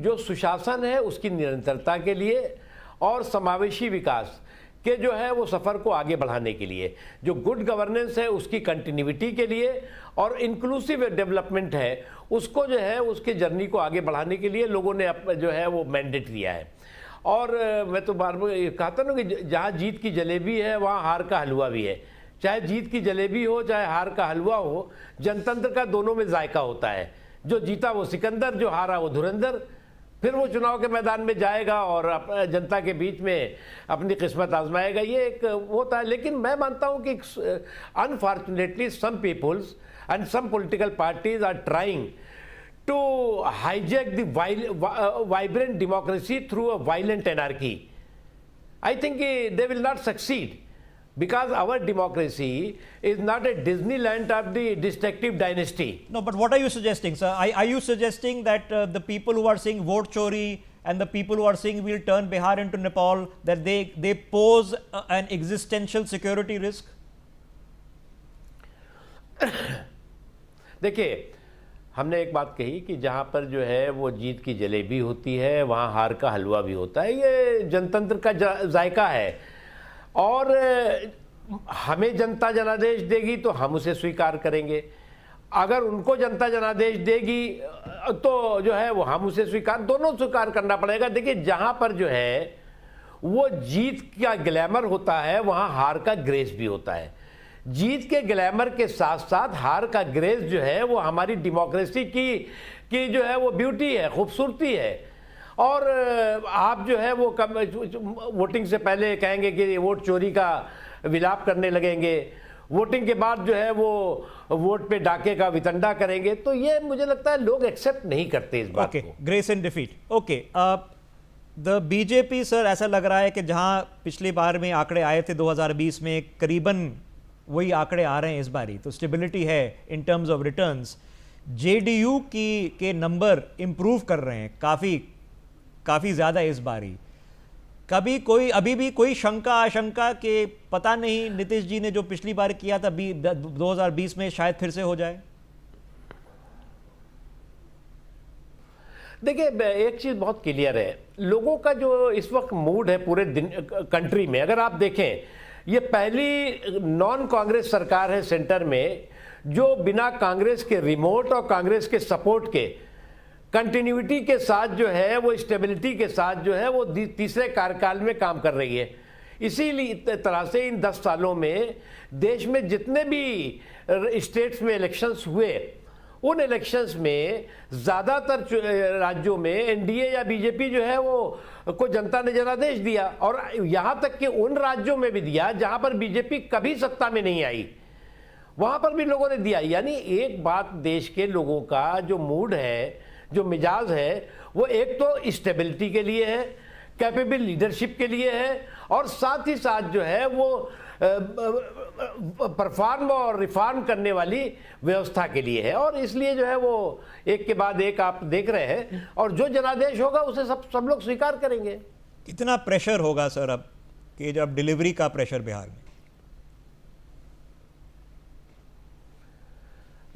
जो सुशासन है उसकी निरंतरता के लिए और समावेशी विकास के जो है वो सफ़र को आगे बढ़ाने के लिए, जो गुड गवर्नेंस है उसकी कंटिन्यूटी के लिए और इंक्लूसिव डेवलपमेंट है उसको जो है उसके जर्नी को आगे बढ़ाने के लिए लोगों ने जो है वो मैंडेट दिया है. और मैं तो बार बार कहता हूँ कि जहाँ जीत की जलेबी है वहाँ हार का हलवा भी है. चाहे जीत की जलेबी हो चाहे हार का हलवा हो, जनतंत्र का दोनों में जायका होता है. जो जीता वो सिकंदर, जो हारा वो धुरंधर. फिर वो चुनाव के मैदान में जाएगा और जनता के बीच में अपनी किस्मत आजमाएगा. ये एक होता है. लेकिन मैं मानता हूँ कि unfortunately some peoples and some political parties are trying to hijack the vibrant democracy through a violent anarchy. I think they will not succeed because our democracy is not a Disneyland of the destructive dynasty. No, but what are you suggesting, sir? Are you suggesting that the people who are saying vote chori and the people who are saying we'll turn Bihar into Nepal, that they pose an existential security risk? देखिए, हमने एक बात कही कि जहाँ पर जो है वो जीत की जलेबी होती है वहाँ हार का हलवा भी होता है. ये जनतंत्र का जायका है और हमें जनता जनादेश देगी तो हम उसे स्वीकार करेंगे. अगर उनको जनता जनादेश देगी तो जो है वो हम उसे दोनों स्वीकार करना पड़ेगा. देखिए, जहाँ पर जो है वो जीत का ग्लैमर होता है वहाँ हार का ग्रेस भी होता है. जीत के ग्लैमर के साथ साथ हार का ग्रेस जो है वो हमारी डेमोक्रेसी की जो है वो ब्यूटी है, खूबसूरती है. और आप जो है वो वोटिंग से पहले कहेंगे कि वोट चोरी का विलाप करने लगेंगे, वोटिंग के बाद जो है वो वोट पे डाके का वितंडा करेंगे, तो ये मुझे लगता है लोग एक्सेप्ट नहीं करते इस बात को। Grace in defeat. Okay, the BJP sir, ऐसा लग रहा है कि जहां पिछली बार में आंकड़े आए थे 2020 में, करीबन वही आंकड़े आ रहे हैं इस बारी, तो स्टेबिलिटी है in terms of returns. JDU के नंबर इंप्रूव कर रहे हैं काफ़ी ज़्यादा इस बारी। कभी कोई अभी भी कोई शंका आशंका कि पता नहीं नीतीश जी ने जो पिछली बार किया था 2020 में शायद फिर से हो जाए? देखिए, एक चीज़ बहुत क्लियर है, लोगों का जो इस वक्त मूड है पूरे कंट्री में, अगर आप देखें, ये पहली नॉन कांग्रेस सरकार है सेंटर में जो बिना कांग्रेस के रिमोट और कांग्रेस के सपोर्ट के कंटिन्यूटी के साथ जो है वो स्टेबिलिटी के साथ जो है वो तीसरे कार्यकाल में काम कर रही है। इसीलिए तरह से इन 10 सालों में देश में जितने भी स्टेट्स में इलेक्शंस हुए, उन इलेक्शंस में ज़्यादातर राज्यों में एनडीए या बीजेपी जो है वो को जनता ने जनादेश दिया, और यहाँ तक कि उन राज्यों में भी दिया जहाँ पर बीजेपी कभी सत्ता में नहीं आई, वहाँ पर भी लोगों ने दिया। यानी एक बात, देश के लोगों का जो मूड है, जो मिजाज है, वो एक तो स्टेबिलिटी के लिए है, कैपेबल लीडरशिप के लिए है, और साथ ही साथ जो है वो परफॉर्म और रिफॉर्म करने वाली व्यवस्था के लिए है। और इसलिए जो है वो एक के बाद एक आप देख रहे हैं, और जो जनादेश होगा उसे सब लोग स्वीकार करेंगे। कितना प्रेशर होगा सर अब कि जब डिलीवरी का प्रेशर बिहार में?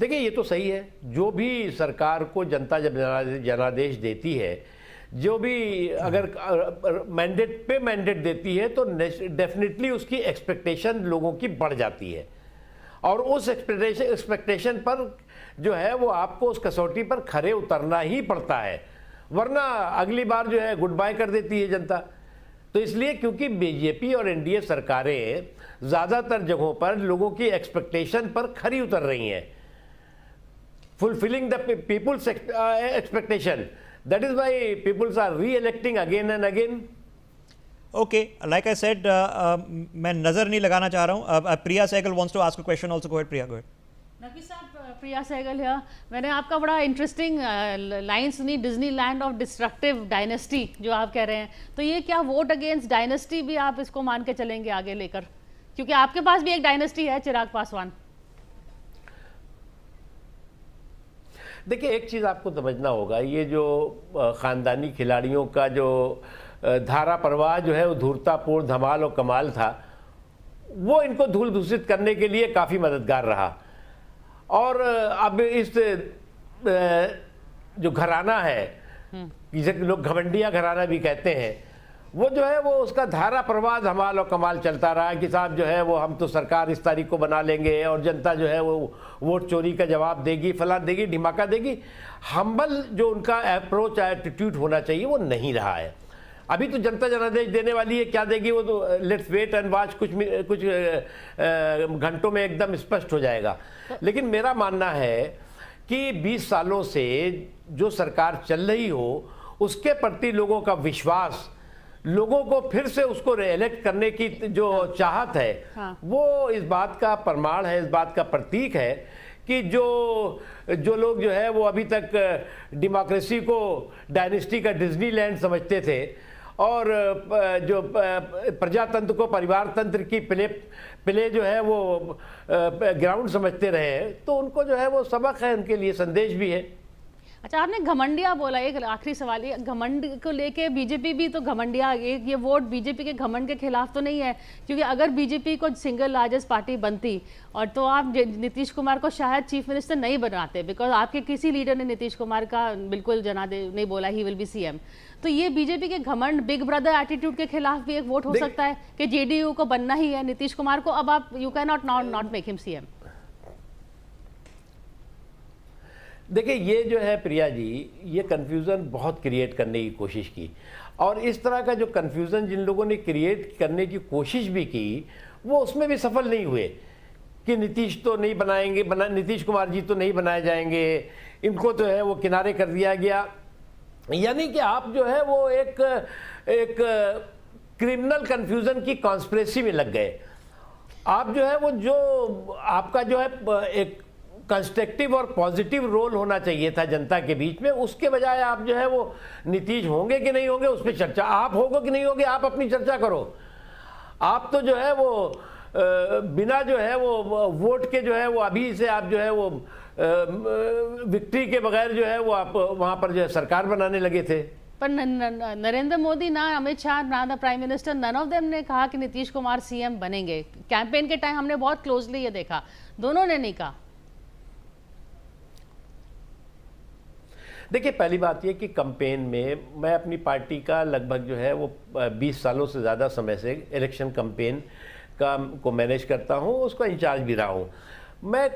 देखिए, ये तो सही है, जो भी सरकार को जनता जब जनादेश देती है, जो भी अगर मैंडेट देती है, तो डेफिनेटली उसकी एक्सपेक्टेशन लोगों की बढ़ जाती है, और उस एक्सपेक्टेशन पर जो है वो आपको उस कसौटी पर खरे उतरना ही पड़ता है, वरना अगली बार जो है गुड बाय कर देती है जनता। तो इसलिए क्योंकि बीजेपी और एनडीए सरकारें ज़्यादातर जगहों पर लोगों की एक्सपेक्टेशन पर खरी उतर रही हैं, fulfilling the people's expectation. That is why peoples are re-electing again and again. Okay, like I said, मैं नजर नहीं लगाना चाह रहा हूँ। प्रिया Sehgal wants to ask a question also. Go ahead, Priya. Go ahead. Naqvi साहब, प्रिया सहगल है। मैंने आपका बड़ा इंटरेस्टिंग लाइन सुनी, डिज्नीलैंड ऑफ डिस्ट्रक्टिव डायनेस्टी, जो आप कह रहे हैं, तो ये क्या वोट अगेंस्ट डायनेस्टी भी आप इसको मान के चलेंगे आगे लेकर? क्योंकि आपके पास भी एक डायनेस्टी है, चिराग पासवान। देखिए, एक चीज़ आपको समझना होगा, ये जो ख़ानदानी खिलाड़ियों का जो धारा प्रवाह जो है वो धूर्तापूर्ण, धमाल और कमाल था, वो इनको धूल दूषित करने के लिए काफ़ी मददगार रहा। और अब इस जो घराना है, जिसे लोग घमंडिया घराना भी कहते हैं, वो जो है वो उसका धारा प्रवाह, धमाल और कमाल चलता रहा कि साहब जो है वो हम तो सरकार इस तारीख को बना लेंगे और जनता जो है वो वोट चोरी का जवाब देगी, फलां देगी, ढिमाका देगी। हम्बल जो उनका अप्रोच, एटीट्यूड होना चाहिए, वो नहीं रहा है। अभी तो जनता जनादेश देने वाली है, क्या देगी वो तो लेट्स वेट एंड वॉच, कुछ घंटों में एकदम स्पष्ट हो जाएगा। लेकिन मेरा मानना है कि 20 सालों से जो सरकार चल रही हो, उसके प्रति लोगों का विश्वास, लोगों को फिर से उसको रिएलेक्ट करने की जो चाहत है, वो इस बात का प्रमाण है, इस बात का प्रतीक है कि जो लोग जो है वो अभी तक डेमोक्रेसी को डायनेस्टी का डिज्नीलैंड समझते थे और जो प्रजातंत्र को परिवार तंत्र की प्ले जो है वो ग्राउंड समझते रहे, तो उनको जो है वो सबक है, उनके लिए संदेश भी है। अच्छा, आपने घमंडिया बोला, एक आखिरी सवाल, ये घमंड को लेके बीजेपी भी तो घमंडिया, ये वोट बीजेपी के घमंड के खिलाफ तो नहीं है? क्योंकि अगर बीजेपी को सिंगल लार्जेस्ट पार्टी बनती और तो आप नीतीश कुमार को शायद चीफ मिनिस्टर नहीं बनाते, बिकॉज आपके किसी लीडर ने नीतीश कुमार का बिल्कुल जनादेश नहीं बोला ही विल बी सीएम। तो ये बीजेपी के घमंड, बिग ब्रदर एटीट्यूड के खिलाफ भी एक वोट हो सकता है कि जेडीयू को बनना ही है नीतीश कुमार को, अब आप you can not make him CM. देखिए, ये जो है प्रिया जी, ये कन्फ्यूज़न बहुत क्रिएट करने की कोशिश की, और इस तरह का जो कन्फ्यूज़न जिन लोगों ने क्रिएट करने की कोशिश भी की, वो उसमें भी सफल नहीं हुए कि नीतीश तो नहीं बनाएंगे, नीतीश कुमार जी तो नहीं बनाए जाएंगे, इनको तो है वो किनारे कर दिया गया। यानी कि आप जो है वो एक क्रिमिनल कन्फ्यूज़न की कॉन्स्पिरेसी में लग गए। आप जो है वो जो आपका जो है एक कंस्ट्रक्टिव और पॉजिटिव रोल होना चाहिए था जनता के बीच में, उसके बजाय आप जो है वो नीतीश होंगे कि नहीं होंगे उस पर चर्चा, आप होगे कि नहीं होगे आप अपनी चर्चा करो। आप तो जो है वो बिना जो है वो वोट के जो है वो अभी से आप जो है वो विक्ट्री के बगैर जो है वो आप वहां पर जो है सरकार बनाने लगे थे। पर नरेंद्र मोदी ना अमित शाह ना the prime minister none of them ने कहा कि नीतीश कुमार सीएम बनेंगे। कैंपेन के टाइम हमने बहुत क्लोजली ये देखा, दोनों ने नहीं कहा। देखिए पहली बात ये कि कैंपेन में मैं अपनी पार्टी का लगभग जो है वो 20 सालों से ज़्यादा समय से इलेक्शन कैंपेन को मैनेज करता हूँ, उसका इंचार्ज भी रहा हूँ। मैं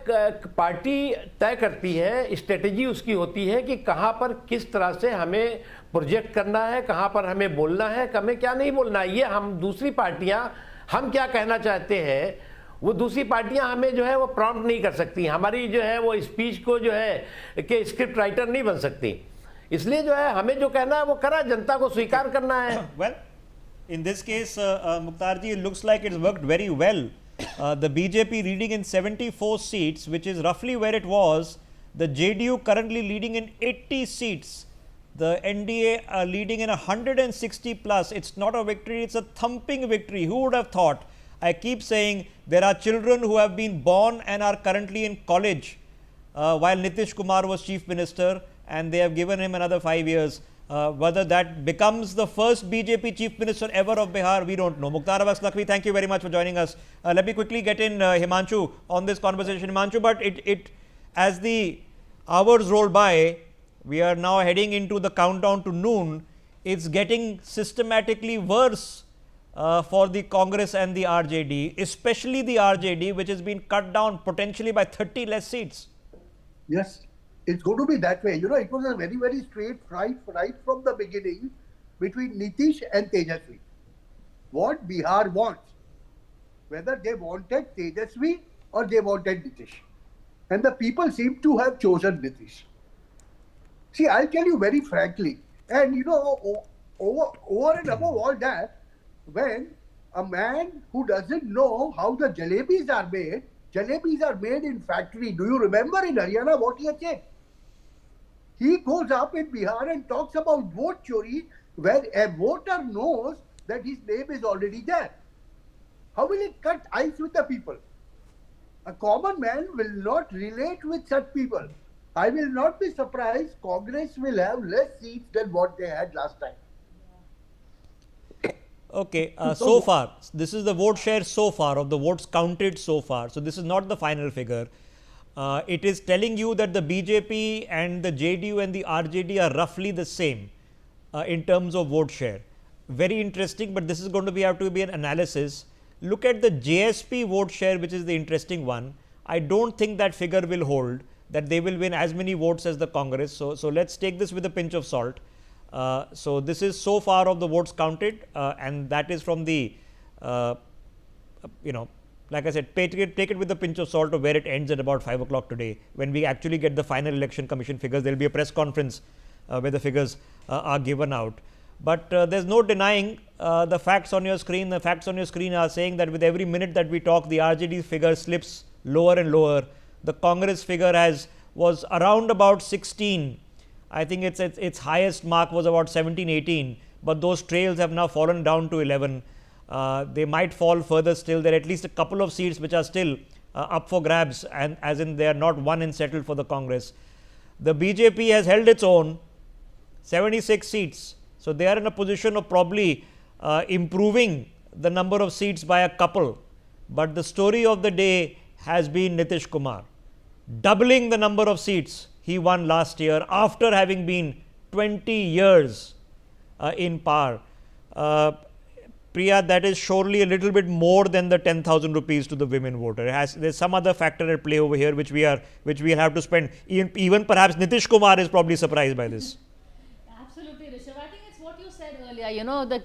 पार्टी तय करती है, स्ट्रेटेजी उसकी होती है कि कहाँ पर किस तरह से हमें प्रोजेक्ट करना है, कहाँ पर हमें बोलना है, हमें क्या नहीं बोलना है। ये हम दूसरी पार्टियाँ हम क्या कहना चाहते हैं वो दूसरी पार्टियां हमें जो है वो प्रॉम्प्ट नहीं कर सकती, हमारी जो है वो स्पीच को जो है कि स्क्रिप्ट राइटर नहीं बन सकती। इसलिए जो है हमें जो कहना है वो करा, जनता को स्वीकार करना है। Well, in this case, Mukhtar ji, it looks like it's worked very well. The BJP leading in 74 seats, which is roughly where it was. The JDU currently leading in 80 seats. The NDA leading in 160 plus. It's not a victory, it's a thumping victory. Who would have thought? I keep saying there are children who have been born and are currently in college while Nitish Kumar was chief minister, and they have given him another 5 years. Whether that becomes the first BJP chief minister ever of Bihar, we don't know. Mukhtar Abbas Naqvi, thank you very much for joining us. Let me quickly get in Himanshu on this conversation. Himanshu, but as the hours roll by, we are now heading into the countdown to noon. It's getting systematically worse for the Congress and the RJD, especially the RJD, which has been cut down potentially by 30 less seats. Yes, it's going to be that way. You know, it was a very, very straight fight right from the beginning between Nitish and Tejasvi. What Bihar wants, whether they wanted Tejasvi or they wanted Nitish. And the people seem to have chosen Nitish. See, I'll tell you very frankly, and you know, over and above all that, when a man who doesn't know how the jalebis are made in factory. Do you remember in Haryana what he had said? He goes up in Bihar and talks about vote chori, where a voter knows that his name is already there. How will he cut ice with the people? A common man will not relate with such people. I will not be surprised Congress will have less seats than what they had last time. Okay, so far, this is the vote share so far of the votes counted so far. So, this is not the final figure. It is telling you that the BJP and the JDU and the RJD are roughly the same in terms of vote share. Very interesting, but this is going to have to be an analysis. Look at the JSP vote share, which is the interesting one. I don't think that figure will hold, that they will win as many votes as the Congress. So let's take this with a pinch of salt. So this is so far of the votes counted, and that is from the, like I said, take it with a pinch of salt of where it ends at about 5 o'clock today. When we actually get the final election commission figures, there will be a press conference where the figures are given out. But there's no denying the facts on your screen. The facts on your screen are saying that with every minute that we talk, the RJD figure slips lower and lower. The Congress figure was around about 16. I think its highest mark was about 17, 18, but those trails have now fallen down to 11. They might fall further still. There are at least a couple of seats which are still up for grabs, and as in they are not won and settled for the Congress. The BJP has held its own, 76 seats. So they are in a position of probably improving the number of seats by a couple. But the story of the day has been Nitish Kumar, doubling the number of seats he won last year after having been 20 years in power. Priya, that is surely a little bit more than the 10,000 rupees to the women voter. There's some other factor at play over here which we'll have to spend. Even perhaps Nitish Kumar is probably surprised by this. Absolutely, Rishabh. I think it's what you said earlier. You know, the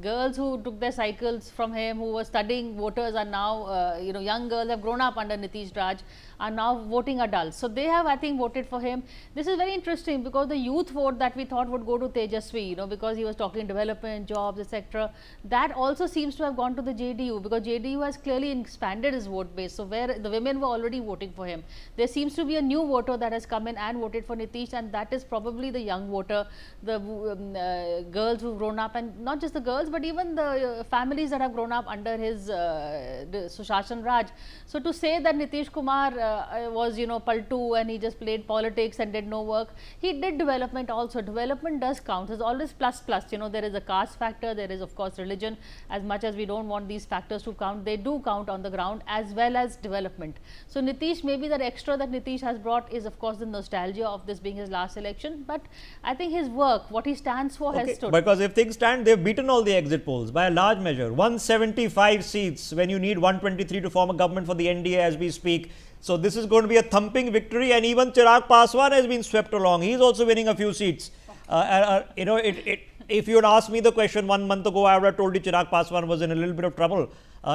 girls who took their cycles from him, who were studying voters, are now, young girls have grown up under Nitish Raj. are now voting adults. So they have, I think, voted for him. This is very interesting because the youth vote that we thought would go to Tejasvi, you know, because he was talking development, jobs, etc., that also seems to have gone to the JDU, because JDU has clearly expanded his vote base. So where the women were already voting for him, there seems to be a new voter that has come in and voted for Nitish, and that is probably the young voter, the girls who've grown up, and not just the girls but even the families that have grown up under his Sushashan Raj. So to say that Nitish Kumar was, you know, paltu and he just played politics and did no work, he did development also. Development does count. There's always plus, you know, there is a caste factor, there is of course religion. As much as we don't want these factors to count, they do count on the ground, as well as development. So Nitish, maybe that extra that Nitish has brought is of course the nostalgia of this being his last election, but I think his work, what he stands for, has stood. Because if things stand, they've beaten all the exit polls by a large measure. 175 seats when you need 123 to form a government for the NDA as we speak. So this is going to be a thumping victory, and even Chirag Paswan has been swept along. He's also winning a few seats. You know, if you had asked me the question 1 month ago, I would have told you Chirag Paswan was in a little bit of trouble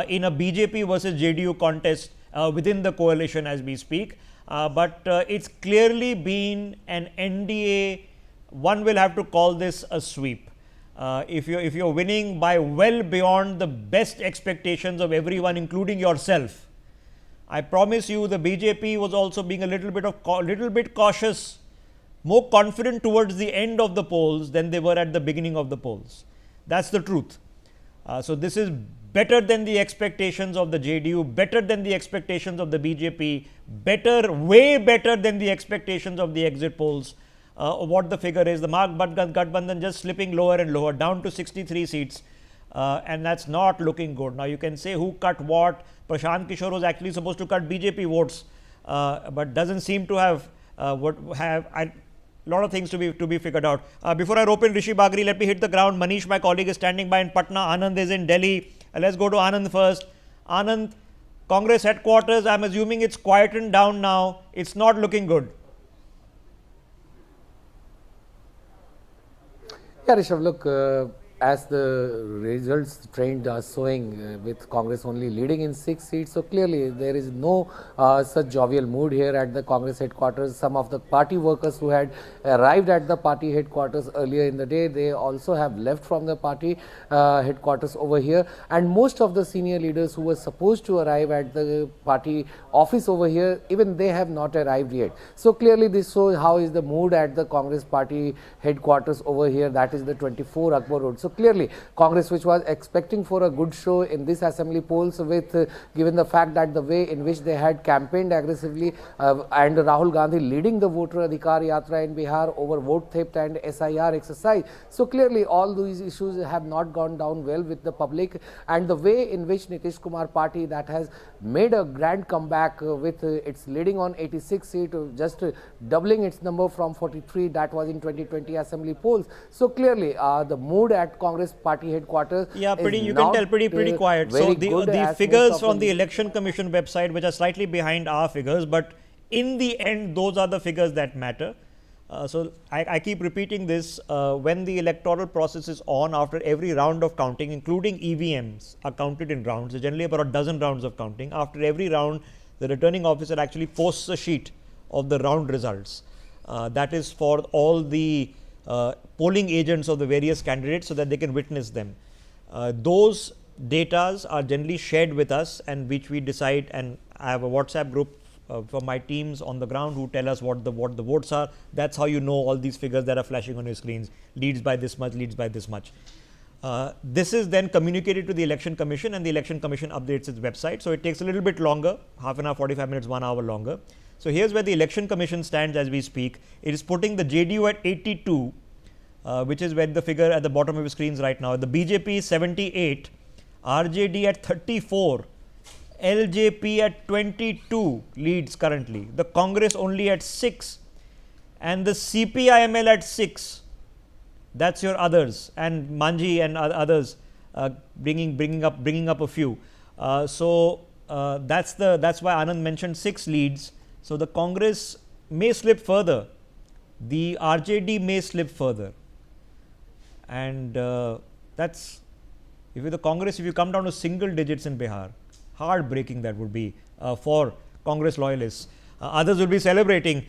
in a BJP versus JDU contest within the coalition as we speak. But it's clearly been an NDA. One will have to call this a sweep. If you're winning by well beyond the best expectations of everyone, including yourself, I promise you the BJP was also being a little bit cautious, more confident towards the end of the polls than they were at the beginning of the polls. That's the truth. So this is better than the expectations of the JDU, better than the expectations of the BJP, better, way better than the expectations of the exit polls. What the figure is, the Mahagathbandhan just slipping lower and lower, down to 63 seats, and that's not looking good. Now you can say who cut what. Prashant Kishore was actually supposed to cut BJP votes, but doesn't seem to have a lot of things to be figured out. Before I rope in Rishi Bagri, let me hit the ground. Manish, my colleague, is standing by in Patna. Anand is in Delhi. Let's go to Anand first. Anand, Congress headquarters, I'm assuming it's quietened down now. It's not looking good. Yeah, Rishabh, look, as the results trend are showing, with Congress only leading in 6 seats, so clearly there is no such jovial mood here at the Congress headquarters. Some of the party workers who had arrived at the party headquarters earlier in the day, they also have left from the party headquarters over here, and most of the senior leaders who were supposed to arrive at the party office over here, even they have not arrived yet. So clearly this shows how is the mood at the Congress party headquarters over here, that is the 24 Akbar Road. So clearly Congress, which was expecting for a good show in this assembly polls, with given the fact that the way in which they had campaigned aggressively and Rahul Gandhi leading the voter Adhikar Yatra in Bihar over vote theft and SIR exercise. So clearly all these issues have not gone down well with the public, and the way in which Nitish Kumar party that has made a grand comeback with its leading on 86 seats, just doubling its number from 43 that was in 2020 assembly polls. So clearly the mood at Congress party headquarters, yeah, you can tell pretty quiet. So the figures from the Election Commission website, which are slightly behind our figures, but in the end those are the figures that matter. So I keep repeating this, when the electoral process is on, after every round of counting, including EVMs are counted in rounds, generally about a dozen rounds of counting. After every round, the returning officer actually posts a sheet of the round results. That is for all the polling agents of the various candidates so that they can witness them. Those datas are generally shared with us, and which we decide, and I have a WhatsApp group for my teams on the ground who tell us what the votes are. That's how you know all these figures that are flashing on your screens, leads by this much, leads by this much. This is then communicated to the Election Commission, and the Election Commission updates its website. So it takes a little bit longer, half an hour, 45 minutes, 1 hour longer. So here's where the Election Commission stands as we speak. It is putting the JDU at 82, which is where the figure at the bottom of your screens right now. The BJP 78, RJD at 34, LJP at 22 leads currently. The Congress only at 6, and the CPIML at 6. That's your others, and Manji and others bringing up a few. That's why Anand mentioned 6 leads. So the Congress may slip further, the RJD may slip further, and that's, if you're the Congress, if you come down to single digits in Bihar, heartbreaking that would be for Congress loyalists. Others will be celebrating.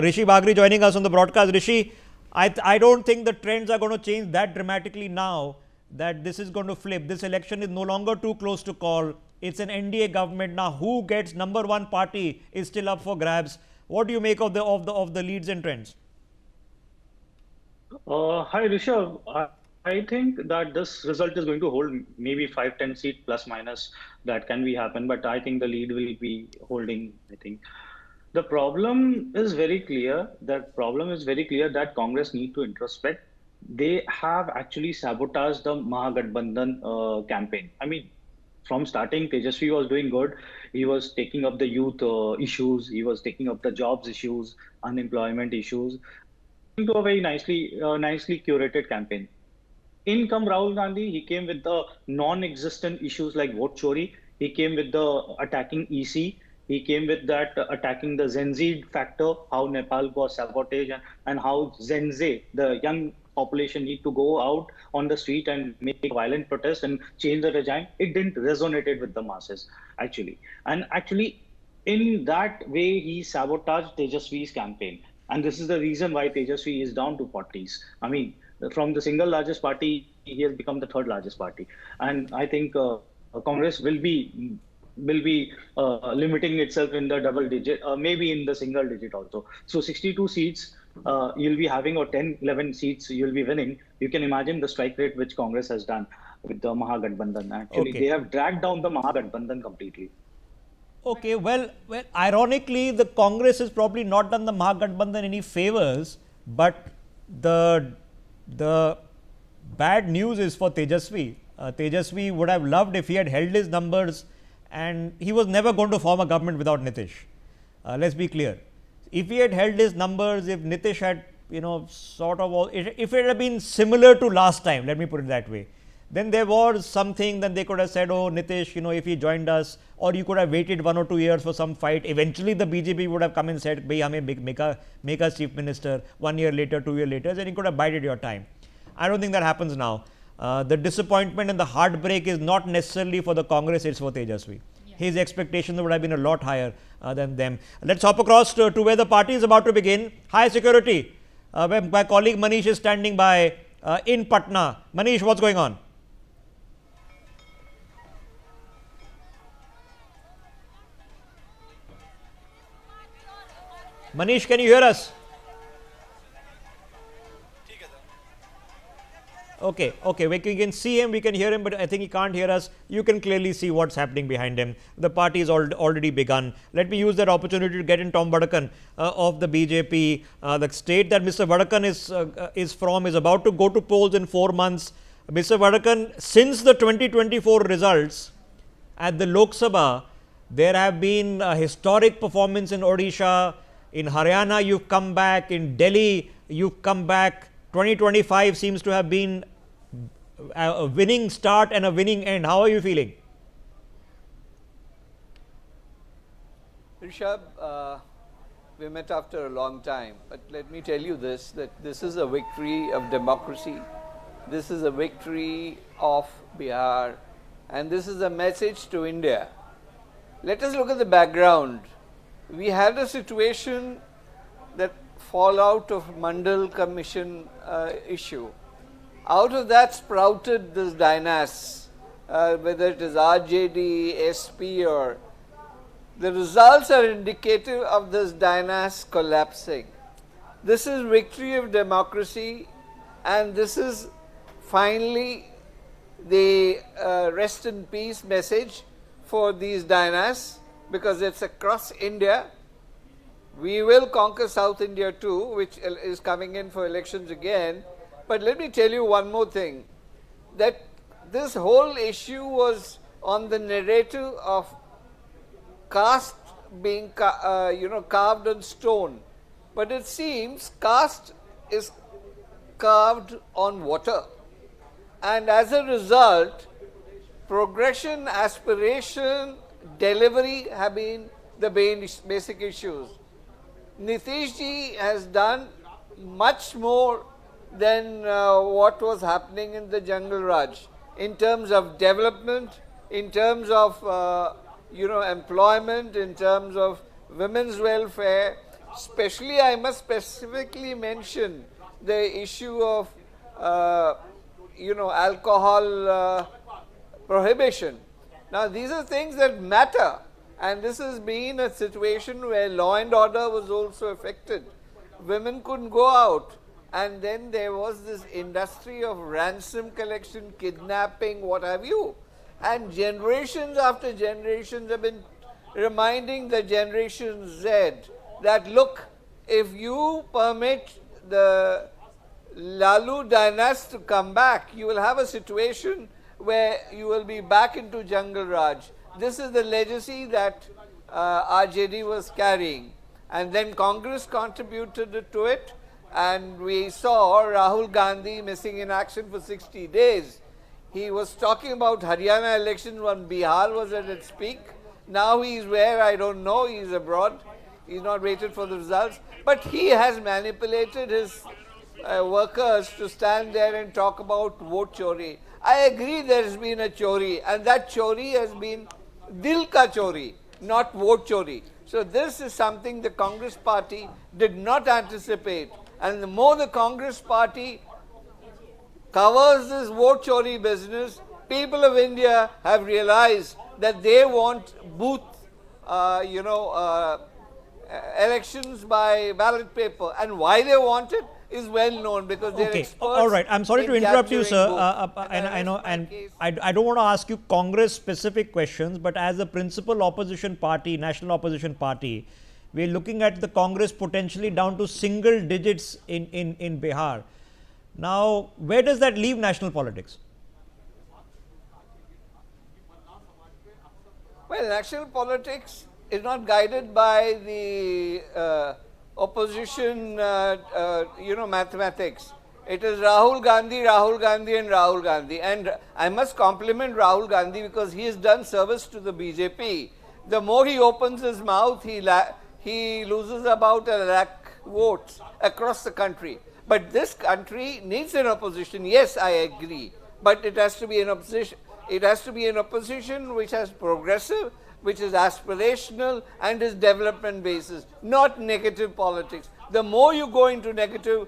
Rishi Bagri joining us on the broadcast. Rishi, I don't think the trends are going to change that dramatically now, that this is going to flip. This election is no longer too close to call. It's an NDA government now. Who gets number one party is still up for grabs. What do you make of the leads and trends? Hi Rishabh. I think that this result is going to hold maybe 5-10 seat plus minus. That can be happen, but I think the lead will be holding. I think the problem is very clear. That Congress need to introspect. They have actually sabotaged the Mahagathbandhan campaign. I mean, from starting, Tejasvi was doing good. He was taking up the youth issues. He was taking up the jobs issues, unemployment issues, into a very nicely curated campaign. In come Rahul Gandhi, he came with the non-existent issues like vote chori. He came with the attacking EC. He came with that attacking the Zenzi factor, how Nepal was sabotage and how Zenze, the young population, need to go out on the street and make violent protests and change the regime. It didn't resonate with the masses, actually. And actually, in that way, he sabotaged Tejasvi's campaign. And this is the reason why Tejasvi is down to 40s. I mean, from the single largest party, he has become the third largest party. And I think Congress will be limiting itself in the double digit, maybe in the single digit also. So 62 seats, you'll be having, or 10, 11 seats you'll be winning. You can imagine the strike rate which Congress has done with the Mahagathbandhan. Actually, they have dragged down the Mahagathbandhan completely. Okay, well, ironically, the Congress has probably not done the Mahagathbandhan any favors, but the bad news is for Tejasvi. Tejasvi would have loved if he had held his numbers, and he was never going to form a government without Nitish. Let's be clear. If he had held his numbers, if Nitish had, if it had been similar to last time, let me put it that way, then there was something that they could have said, oh, Nitish, if he joined us, or you could have waited 1 or 2 years for some fight. Eventually, the BJP would have come and said, bhai, hame make us chief minister 1 year later, 2 years later, then you could have bided your time. I don't think that happens now. The disappointment and the heartbreak is not necessarily for the Congress, it's for Tejasvi. Yeah. His expectations would have been a lot higher than them. Let's hop across to where the party is about to begin. High security. My colleague Manish is standing by in Patna. Manish, what's going on? Manish, can you hear us? Okay, we can see him, we can hear him, but I think he can't hear us. You can clearly see what's happening behind him. The party has already begun. Let me use that opportunity to get in Tom Vadakan of the BJP. The state that Mr. Vadakan is from is about to go to polls in 4 months. Mr. Vadakan, since the 2024 results at the Lok Sabha, there have been a historic performance in Odisha. In Haryana, you've come back. In Delhi, you've come back. 2025 seems to have been a winning start and a winning end. How are you feeling? Rishabh, we met after a long time, but let me tell you this, that this is a victory of democracy. This is a victory of Bihar, and this is a message to India. Let us look at the background. We had a situation that fallout of Mandal Commission issue. Out of that sprouted this dynas, whether it is RJD, SP, or the results are indicative of this dynas collapsing. This is victory of democracy, and this is finally the rest in peace message for these dynas, because it's across India. We will conquer South India too, which is coming in for elections again. But let me tell you one more thing, that this whole issue was on the narrative of caste being carved on stone. But it seems caste is carved on water. And as a result, progression, aspiration, delivery have been the basic issues. Nitish ji has done much more than what was happening in the Jungle Raj in terms of development, in terms of employment, in terms of women's welfare, especially I must specifically mention the issue of, alcohol prohibition. Now, these are things that matter, and this has been a situation where law and order was also affected. Women couldn't go out, and then there was this industry of ransom collection, kidnapping, what have you. And generations after generations have been reminding the Generation Z that, look, if you permit the Lalu dynasty to come back, you will have a situation where you will be back into Jungle Raj. This is the legacy that RJD was carrying. And then Congress contributed to it, and we saw Rahul Gandhi missing in action for 60 days. He was talking about Haryana elections when Bihar was at its peak. Now he's where, I don't know, he's abroad. He's not waited for the results. But he has manipulated his workers to stand there and talk about vote chori. I agree there has been a chori, and that chori has been dil ka chori, not vote chori. So this is something the Congress party did not anticipate. And the more the Congress party covers this vote chori business, people of India have realized that they want booth, elections by ballot paper. And why they want it is well known, because they're experts. All right. I'm sorry to interrupt you, sir. And I know, and I don't want to ask you Congress specific questions, but as a principal opposition party, national opposition party, we're looking at the Congress potentially down to single digits in Bihar. Now, where does that leave national politics? Well, national politics is not guided by the opposition, mathematics. It is Rahul Gandhi, Rahul Gandhi and Rahul Gandhi. And I must compliment Rahul Gandhi because he has done service to the BJP. The more he opens his mouth, he loses about 1 lakh votes across the country. But this country needs an opposition. Yes, I agree. But it has to be an opposition. It has to be an opposition which has progressive, which is aspirational and is development basis, not negative politics. The more you go into negative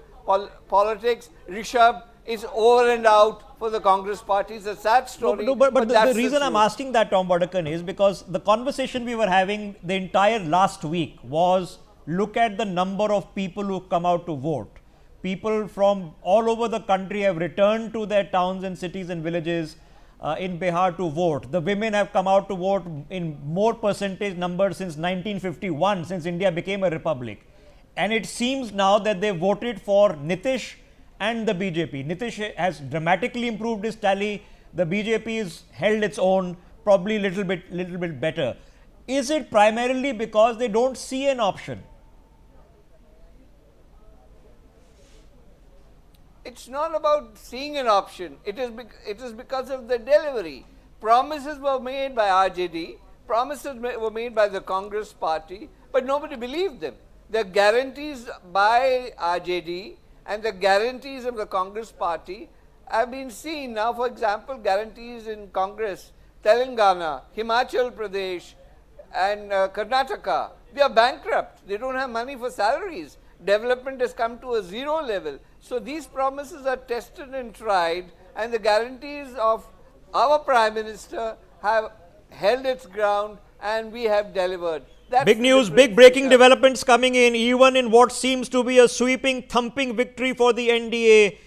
politics, Rishabh, is over and out for the Congress party. It's a sad story. But the reason I'm asking that, Tom Badakan, is because the conversation we were having the entire last week was, look at the number of people who come out to vote. People from all over the country have returned to their towns and cities and villages in Bihar to vote. The women have come out to vote in more percentage numbers since 1951, since India became a republic. And it seems now that they voted for Nitish and the BJP. Nitish has dramatically improved his tally. The BJP has held its own, probably a little bit better. Is it primarily because they don't see an option? It's not about seeing an option. It is because of the delivery. Promises were made by RJD, promises were made by the Congress party, but nobody believed them. The guarantees by RJD and the guarantees of the Congress party have been seen. Now, for example, guarantees in Congress, Telangana, Himachal Pradesh and Karnataka, they are bankrupt. They don't have money for salaries. Development has come to a zero level. So these promises are tested and tried, and the guarantees of our Prime Minister have held its ground, and we have delivered. That's big news, big breaking developments coming in, even in what seems to be a sweeping, thumping victory for the NDA.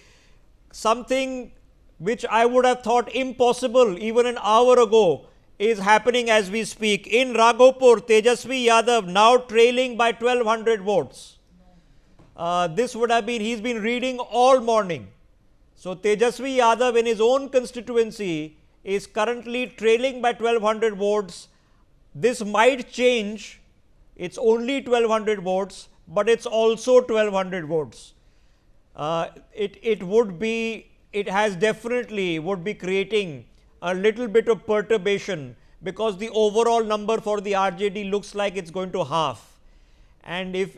Something which I would have thought impossible even an hour ago is happening as we speak. In Raghopur, Tejasvi Yadav now trailing by 1200 votes. This would have been, he's been reading all morning. So Tejasvi Yadav in his own constituency is currently trailing by 1200 votes. This might change. It's only 1200 votes, but it's also 1200 votes. It has definitely would be creating a little bit of perturbation, because the overall number for the RJD looks like it's going to half. And if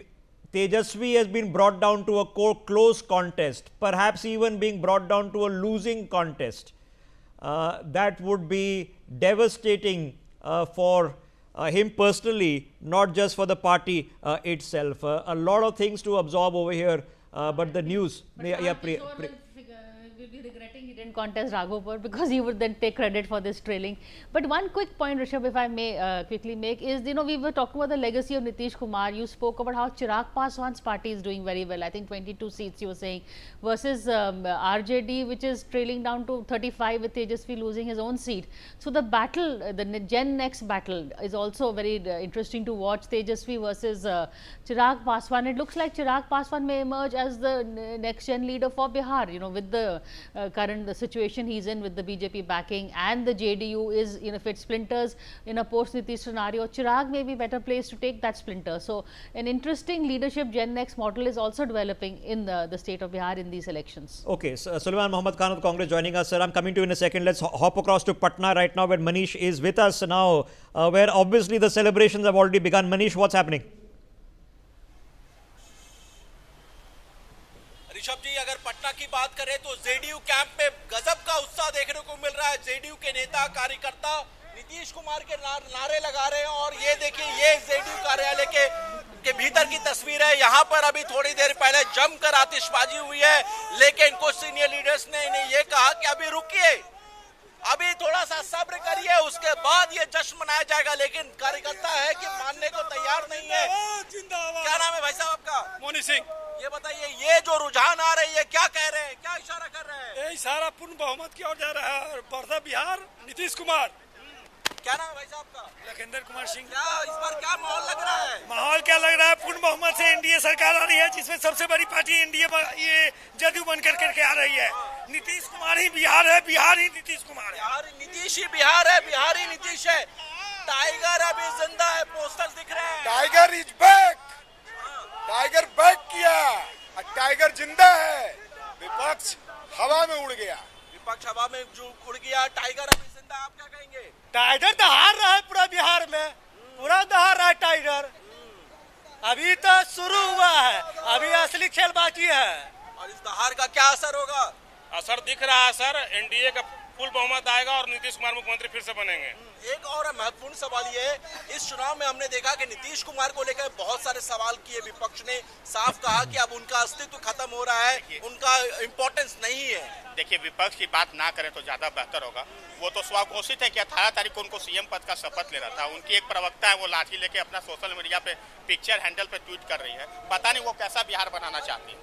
Tejasvi has been brought down to a close contest, perhaps even being brought down to a losing contest, that would be devastating for him personally, not just for the party itself. A lot of things to absorb over here, but the news. Will be regretting he didn't contest Raghopur, because he would then take credit for this trailing. But one quick point, Rishabh, if I may quickly make, is, we were talking about the legacy of Nitish Kumar. You spoke about how Chirag Paswan's party is doing very well. I think 22 seats you were saying, versus RJD, which is trailing down to 35 with Tejasvi losing his own seat. So the battle, the Gen Next battle, is also very interesting to watch. Tejasvi versus Chirag Paswan. It looks like Chirag Paswan may emerge as the next gen leader for Bihar, with the current situation he's in, with the BJP backing, and the JDU is, if it splinters in a post-Nitish scenario, Chirag may be better placed to take that splinter. So an interesting leadership Gen Next model is also developing in the state of Bihar in these elections. Okay, so Sulaiman Muhammad Khan of Congress joining us. Sir, I'm coming to you in a second. Let's hop across to Patna right now, where Manish is with us now, where obviously the celebrations have already begun. Manish, what's happening? Rishabh जी, अगर पटना की बात करें तो JDU camp में गजब का उत्साह देखने को मिल रहा है। जेडीयू के नेता कार्यकर्ता नीतीश कुमार के नारे लगा रहे हैं, और ये देखिए, ये जेडीयू कार्यालय के भीतर की तस्वीर है। यहाँ पर अभी थोड़ी देर पहले जमकर आतिशबाजी हुई है, लेकिन कुछ सीनियर लीडर्स ने इन्हें ये कहा कि अभी रुकिए, अभी थोड़ा सा सब्र करिए, उसके बाद ये जश्न मनाया जाएगा। लेकिन कार्यकर्ता है कि मानने को तैयार नहीं है। क्या नाम है भाई साहब आपका? मोनी सिंह। ये बताइए, ये जो रुझान आ रही है, क्या कह रहे हैं, क्या इशारा कर रहे हैं? ये इशारा पूर्ण बहुमत की ओर जा रहा है। बढ़ता बिहार, नीतीश कुमार। क्या नाम है भाई साहब का? लखिंदर कुमार सिंह। क्या इस बार क्या माहौल लग रहा है? माहौल क्या लग रहा है? पूर्ण बहुमत से एनडीए सरकार आ रही है, जिसमें सबसे बड़ी पार्टी एनडीए ये जदयू बनकर करके आ रही है। नीतीश कुमार ही बिहार है, बिहार ही नीतीश कुमार है। बिहार नीतीश ही बिहार है, बिहार ही नीतीश है। टाइगर अभी जिंदा है, पोस्टर्स दिख रहे हैं। Tiger is back, tiger back किया, टाइगर जिंदा है। विपक्ष हवा में उड़ गया, विपक्ष हवा में उड़ गया, टाइगर अभी जिंदा। आप क्या कहेंगे? टाइगर दहाड़ रहा है पूरा बिहार में, पूरा दहाड़ रहा है टाइगर। अभी तो शुरू हुआ है, अभी असली खेल बाकी है। और इस दहाड़ का क्या असर होगा? असर दिख रहा है सर, एनडीए का फुल बहुमत आएगा और नीतीश कुमार मुख्यमंत्री फिर से बनेंगे। एक और महत्वपूर्ण सवाल ये है, इस चुनाव में हमने देखा कि नीतीश कुमार को लेकर बहुत सारे सवाल किए। विपक्ष ने साफ कहा कि अब उनका अस्तित्व खत्म हो रहा है, उनका इम्पोर्टेंस नहीं है। देखिए, विपक्ष की बात ना करें तो ज्यादा बेहतर होगा। वो तो स्वाघोषित है कि 18 तारीख को उनको सीएम पद का शपथ लेना था। उनकी एक प्रवक्ता है, वो लाठी लेके अपना सोशल मीडिया पे पिक्चर हैंडल पे ट्वीट कर रही है। पता नहीं वो कैसा बिहार बनाना चाहती है।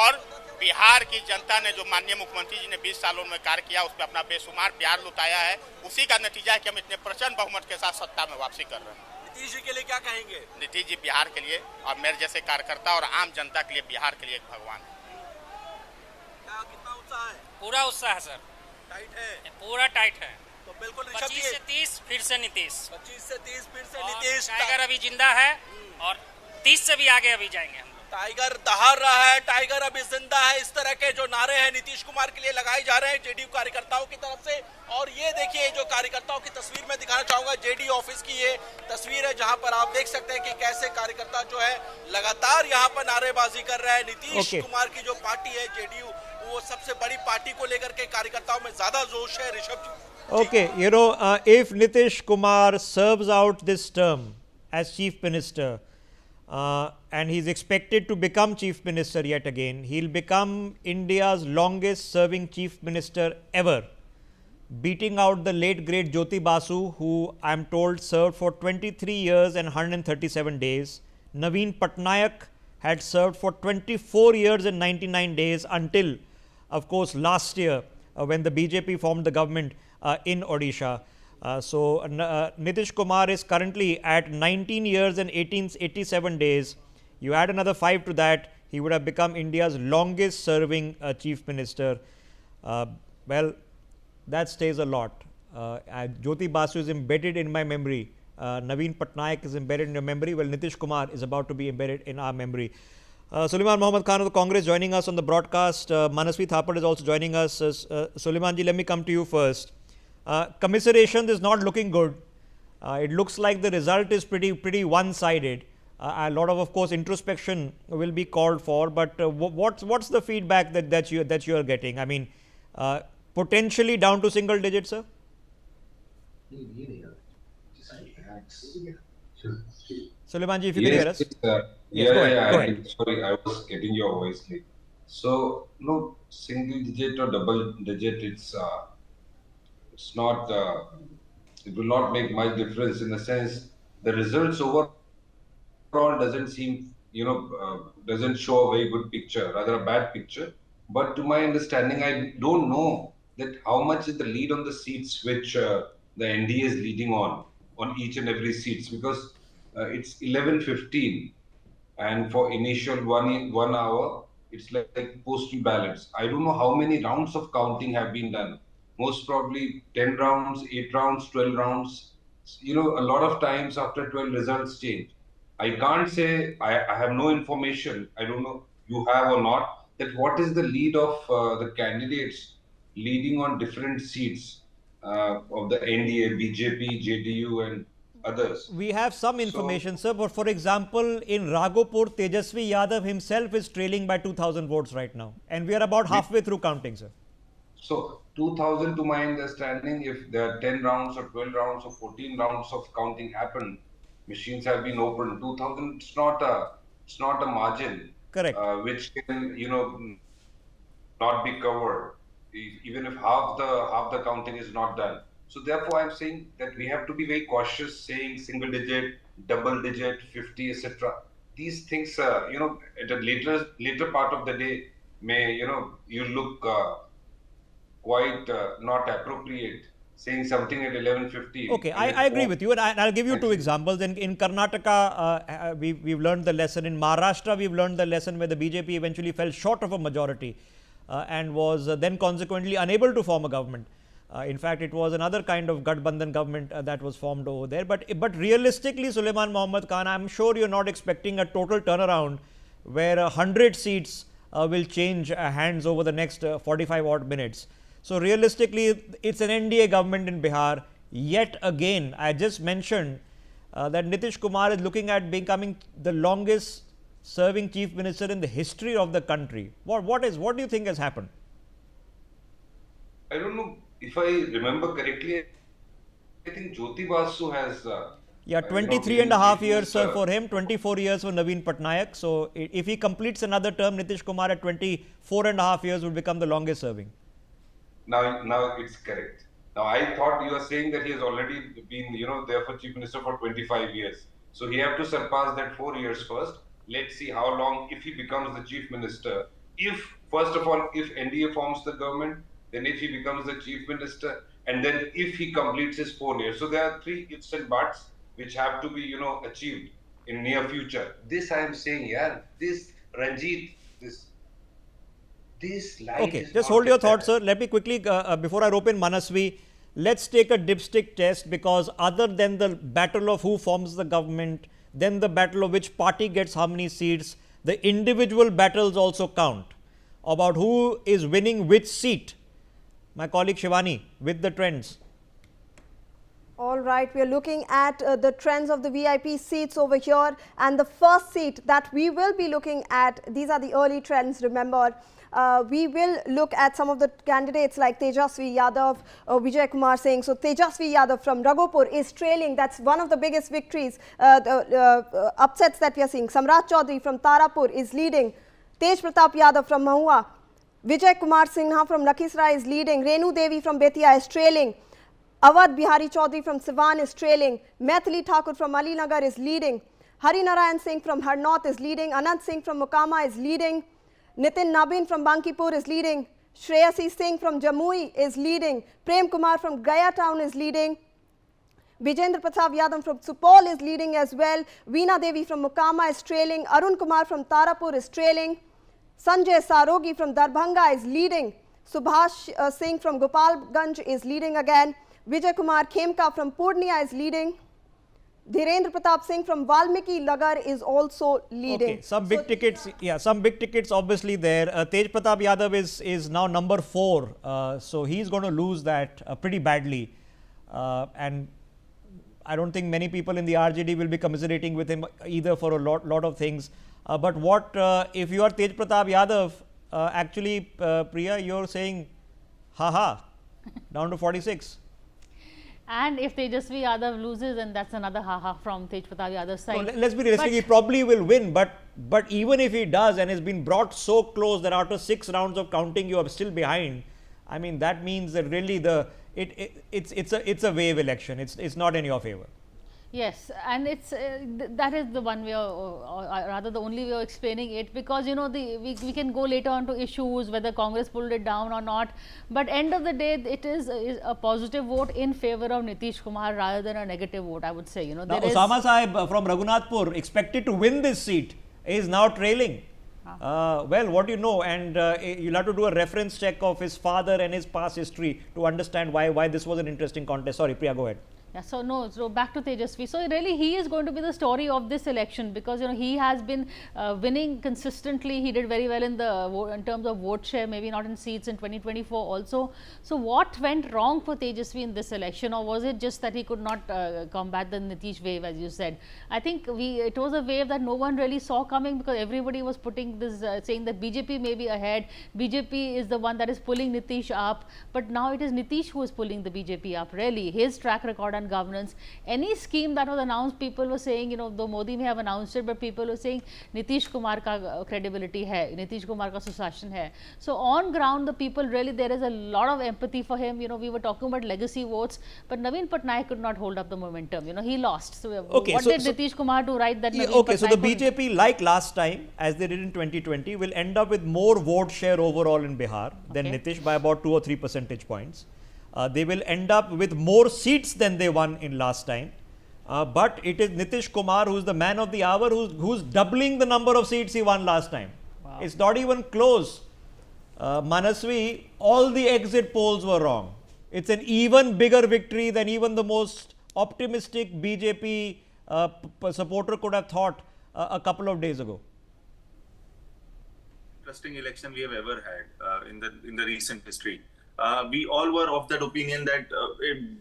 और बिहार की जनता ने जो माननीय मुख्यमंत्री जी ने 20 सालों में कार्य किया, उस पर अपना बेशुमार प्यार लुटाया है। उसी का नतीजा है कि हम इतने प्रचंड बहुमत के साथ सत्ता में वापसी कर रहे हैं। नीतीश जी के लिए क्या कहेंगे? नीतीश जी बिहार के लिए और मेरे जैसे कार्यकर्ता और आम जनता के लिए बिहार के लिए एक भगवान है। क्या कितना उत्साह है? पूरा उत्साह है सर, टाइट है, पूरा टाइट है। तो बिल्कुल 25 से 30 फिर से नीतीश, 25 से 30 फिर से नीतीश। टाइगर अभी जिंदा है और 30 से भी आगे अभी जाएंगे हम। टाइगर दहाड़ रहा है, टाइगर अभी जिंदा है। इस तरह के जो नारे हैं नीतीश कुमार के लिए लगाए जा रहे हैं जेडीयू कार्यकर्ताओं की तरफ से। और ये देखिए, जो कार्यकर्ताओं की तस्वीर मैं दिखाना चाहूंगा, जेडीयू ऑफिस की ये तस्वीर है, जहां पर आप देख सकते हैं कि कैसे कार्यकर्ता जो है लगातार यहां पर नारेबाजी कर रहे हैं। नीतीश कुमार की जो पार्टी है जेडीयू, वो सबसे बड़ी पार्टी को लेकर के कार्यकर्ताओं में ज्यादा जोश है। ऋषभ जी, okay, if Nitish Kumar serves out this term as chief minister, and he's expected to become chief minister yet again, he'll become India's longest serving chief minister ever, beating out the late great Jyoti Basu, who I'm told served for 23 years and 137 days. Naveen Patnaik had served for 24 years and 99 days until, of course, last year when the BJP formed the government in Odisha. So Nitish Kumar is currently at 19 years and 87 days. You add another 5 to that, he would have become India's longest serving chief minister. Well, that stays a lot. Jyoti Basu is embedded in my memory. Naveen Patnaik is embedded in your memory. Well, Nitish Kumar is about to be embedded in our memory. Sulaiman Muhammad Khan of the Congress joining us on the broadcast. Manasvi Thapar is also joining us. Sulaiman ji, let me come to you first. Commiseration is not looking good. It looks like the result is pretty one-sided. A lot of course, introspection will be called for. But what's the feedback that you are getting? I mean, potentially down to single digits, sir. Thanks. Suleiman ji, if you can hear us. Yes, go ahead. Go ahead. Sorry, I was getting your voice late. So, no, single digit or double digit, it's not, it will not make much difference in the sense the results overall doesn't seem, doesn't show a very good picture, rather a bad picture. But to my understanding, I don't know that how much is the lead on the seats which the NDA is leading on each and every seats, because it's 11:15, and for initial 1 hour, it's like postal ballots. I don't know how many rounds of counting have been done. Most probably 10 rounds, 8 rounds, 12 rounds. A lot of times after 12 results change. I can't say, I have no information. I don't know you have or not, that what is the lead of the candidates leading on different seats of the NDA, BJP, JDU, and others. We have some information, sir. But for example, in Raghopur, Tejasvi Yadav himself is trailing by 2,000 votes right now. And we are about halfway through counting, sir. So 2,000, to my understanding, if there are 10 rounds or 12 rounds or 14 rounds of counting happen, machines have been opened. 2,000, it's not a margin. Correct. Which can, not be covered, even if half the counting is not done. So therefore, I'm saying that we have to be very cautious saying single digit, double digit, 50, etc. These things, at a later part of the day may, you look quite not appropriate saying something at 11:50. Okay, I agree with you, and I'll give you two examples. In Karnataka, we've learned the lesson. In Maharashtra, we've learned the lesson where the BJP eventually fell short of a majority and was then consequently unable to form a government. In fact, it was another kind of Gadbandhan government that was formed over there. But realistically, Suleiman Mohammad Khan, I'm sure you're not expecting a total turnaround where 100 seats will change hands over the next 45 odd minutes. So realistically, it's an NDA government in Bihar. Yet again, I just mentioned that Nitish Kumar is looking at becoming the longest serving chief minister in the history of the country. What do you think has happened? I don't know if I remember correctly. I think Jyoti Basu has 23 and a half years, sir, for him, 24 years for Naveen Patnaik. So if he completes another term, Nitish Kumar at 24 and a half years would become the longest serving. Now it's correct. Now I thought you were saying that he has already been, there for chief minister for 25 years. So he have to surpass that 4 years first. Let's see how long, if he becomes the chief minister. First of all, if NDA forms the government, then if he becomes the chief minister, and then if he completes his 4 years. So there are 3 ifs and buts which have to be, achieved in near future. This I am saying, this Ranjit, this line. Okay, just hold your thoughts, sir. Let me quickly, before I rope in Manasvi, let's take a dipstick test, because other than the battle of who forms the government, then the battle of which party gets how many seats, the individual battles also count about who is winning which seat. My colleague Shivani with the trends. All right, we are looking at the trends of the VIP seats over here, and the first seat that we will be looking at, these are the early trends, remember. We will look at some of the candidates like Tejasvi Yadav, Vijay Kumar Singh. So Tejasvi Yadav from Raghopur is trailing. That's one of the biggest victories, upsets that we are seeing. Samrat Chaudhary from Tarapur is leading. Tej Pratap Yadav from Mahua. Vijay Kumar Sinha from Lakhisrai is leading. Renu Devi from Betia is trailing. Awadh Bihari Chaudhary from Siwan is trailing. Maithili Thakur from Alinagar is leading. Hari Narayan Singh from Harnaut is leading. Anand Singh from Mokama is leading. Nitin Nabin from Bankipur is leading. Shreyasi Singh from Jamui is leading. Prem Kumar from Gaya Town is leading. Vijendra Pratap Yadav from Supol is leading as well. Veena Devi from Mokama is trailing. Arun Kumar from Tarapur is trailing. Sanjay Sarogi from Darbhanga is leading. Subhash Singh from Gopalganj is leading again. Vijay Kumar Khemka from Purnia is leading. Dhirendra Pratap Singh from Valmiki Nagar is also leading. Okay, some big tickets, some big tickets obviously there. Tej Pratap Yadav is now number 4, so he's going to lose that pretty badly. And I don't think many people in the RJD will be commiserating with him either for a lot of things. But what if you are Tej Pratap Yadav, actually Priya, you're saying, haha, down to 46. And if Tejasvi Yadav loses, then that's another haha from Tej Pratap Yadav's side. No, let's be realistic. He probably will win, but even if he does and has been brought so close that after 6 rounds of counting you are still behind, I mean that means that really it's a wave election. It's not in your favor. Yes, and it's that is the one way, or rather the only way of explaining it, because you know we can go later on to issues whether Congress pulled it down or not, but end of the day it is a positive vote in favor of Nitish Kumar rather than a negative vote, I would say. You know, now Osama Sahib from Raghunathpur, expected to win this seat, is now trailing. Well, what do you know? And you'll have to do a reference check of his father and his past history to understand why this was an interesting contest. Sorry, Priya, go ahead. Yeah, so back to Tejasvi. So really he is going to be the story of this election, because you know he has been winning consistently. He did very well in terms of vote share, maybe not in seats in 2024 also. So what went wrong for Tejasvi in this election, or was it just that he could not combat the Nitish wave, as you said? I think it was a wave that no one really saw coming, because everybody was putting this saying that BJP may be ahead, BJP is the one that is pulling Nitish up, but now it is Nitish who is pulling the BJP up. Really, his track record and governance, any scheme that was announced, people were saying, you know, though Modi may have announced it, but people were saying Nitish Kumar ka credibility hai, Nitish Kumar ka susashan hai. So on ground, the people really, there is a lot of empathy for him. You know, we were talking about legacy votes, but Naveen Patnaik could not hold up the momentum. You know, he lost. So okay, what did Nitish Kumar do right that Naveen okay, Patnaik so the BJP, like last time, as they did in 2020, will end up with more vote share overall in Bihar than Nitish by about 2 or 3 percentage points. They will end up with more seats than they won in last time. But it is Nitish Kumar who's the man of the hour, who's doubling the number of seats he won last time. Wow. It's not even close. Manasvi, all the exit polls were wrong. It's an even bigger victory than even the most optimistic BJP supporter could have thought a couple of days ago. Interesting election we have ever had in the recent history. We all were of that opinion that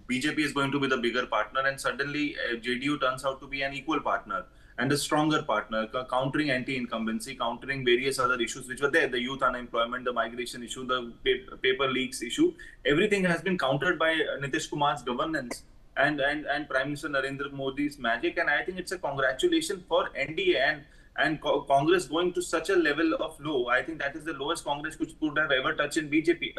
BJP is going to be the bigger partner, and suddenly JDU turns out to be an equal partner and a stronger partner, countering anti-incumbency, countering various other issues which were there, the youth unemployment, the migration issue, the paper leaks issue. Everything has been countered by Nitish Kumar's governance and Prime Minister Narendra Modi's magic, and I think it's a congratulation for NDA and Congress going to such a level of low. I think that is the lowest Congress could have ever touched in BJP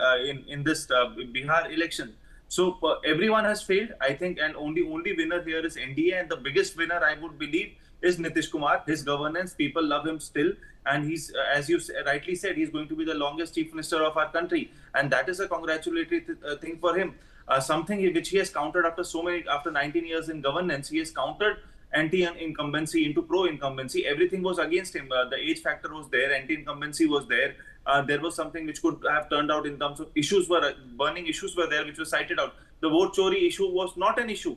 in this Bihar election. So everyone has failed, I think, and only winner here is NDA, and the biggest winner, I would believe, is Nitish Kumar. His governance, people love him still, and he's, as you rightly said, he's going to be the longest chief minister of our country, and that is a congratulatory thing for him. Something which he has countered after 19 years in governance, he has countered anti-incumbency into pro-incumbency. Everything was against him. The age factor was there, anti-incumbency was there. There was something which could have turned out in terms of burning issues were there, which was cited out. The vote chori issue was not an issue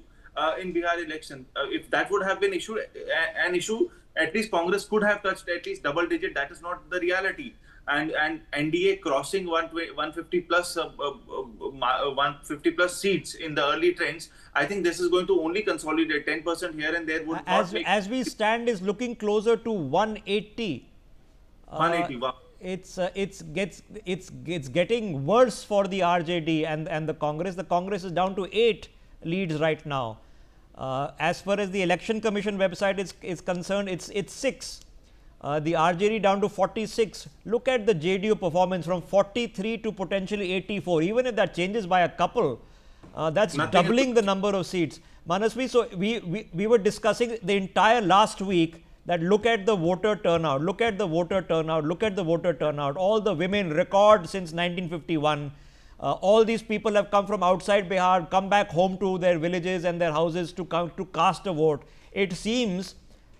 in Bihar election. If that would have been an issue, at least Congress could have touched at least double digit. That is not the reality. And NDA crossing 150 plus seats in the early trends, I think this is going to only consolidate. 10% here and there would as we stand is looking closer to 180. 180. Wow. It's getting worse for the RJD and the Congress. The Congress is down to 8 leads right now. As far as the Election Commission website is concerned, it's 6. The RJD down to 46. Look at the JDU performance from 43 to potentially 84. Even if that changes by a couple, that's doubling the number of seats. Manasvi, so we were discussing the entire last week that look at the voter turnout, look at the voter turnout, look at the voter turnout. All the women, record since 1951. All these people have come from outside Bihar, come back home to their villages and their houses to cast a vote. It seems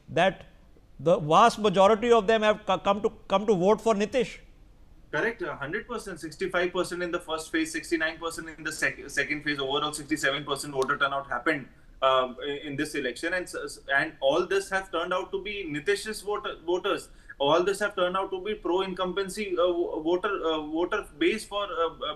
that the vast majority of them have come to vote for Nitish. Correct, 100%, 65% in the first phase, 69% in the second phase. Overall, 67% voter turnout happened in this election, and all this have turned out to be Nitish's voters. All this have turned out to be pro-incumbency voter base for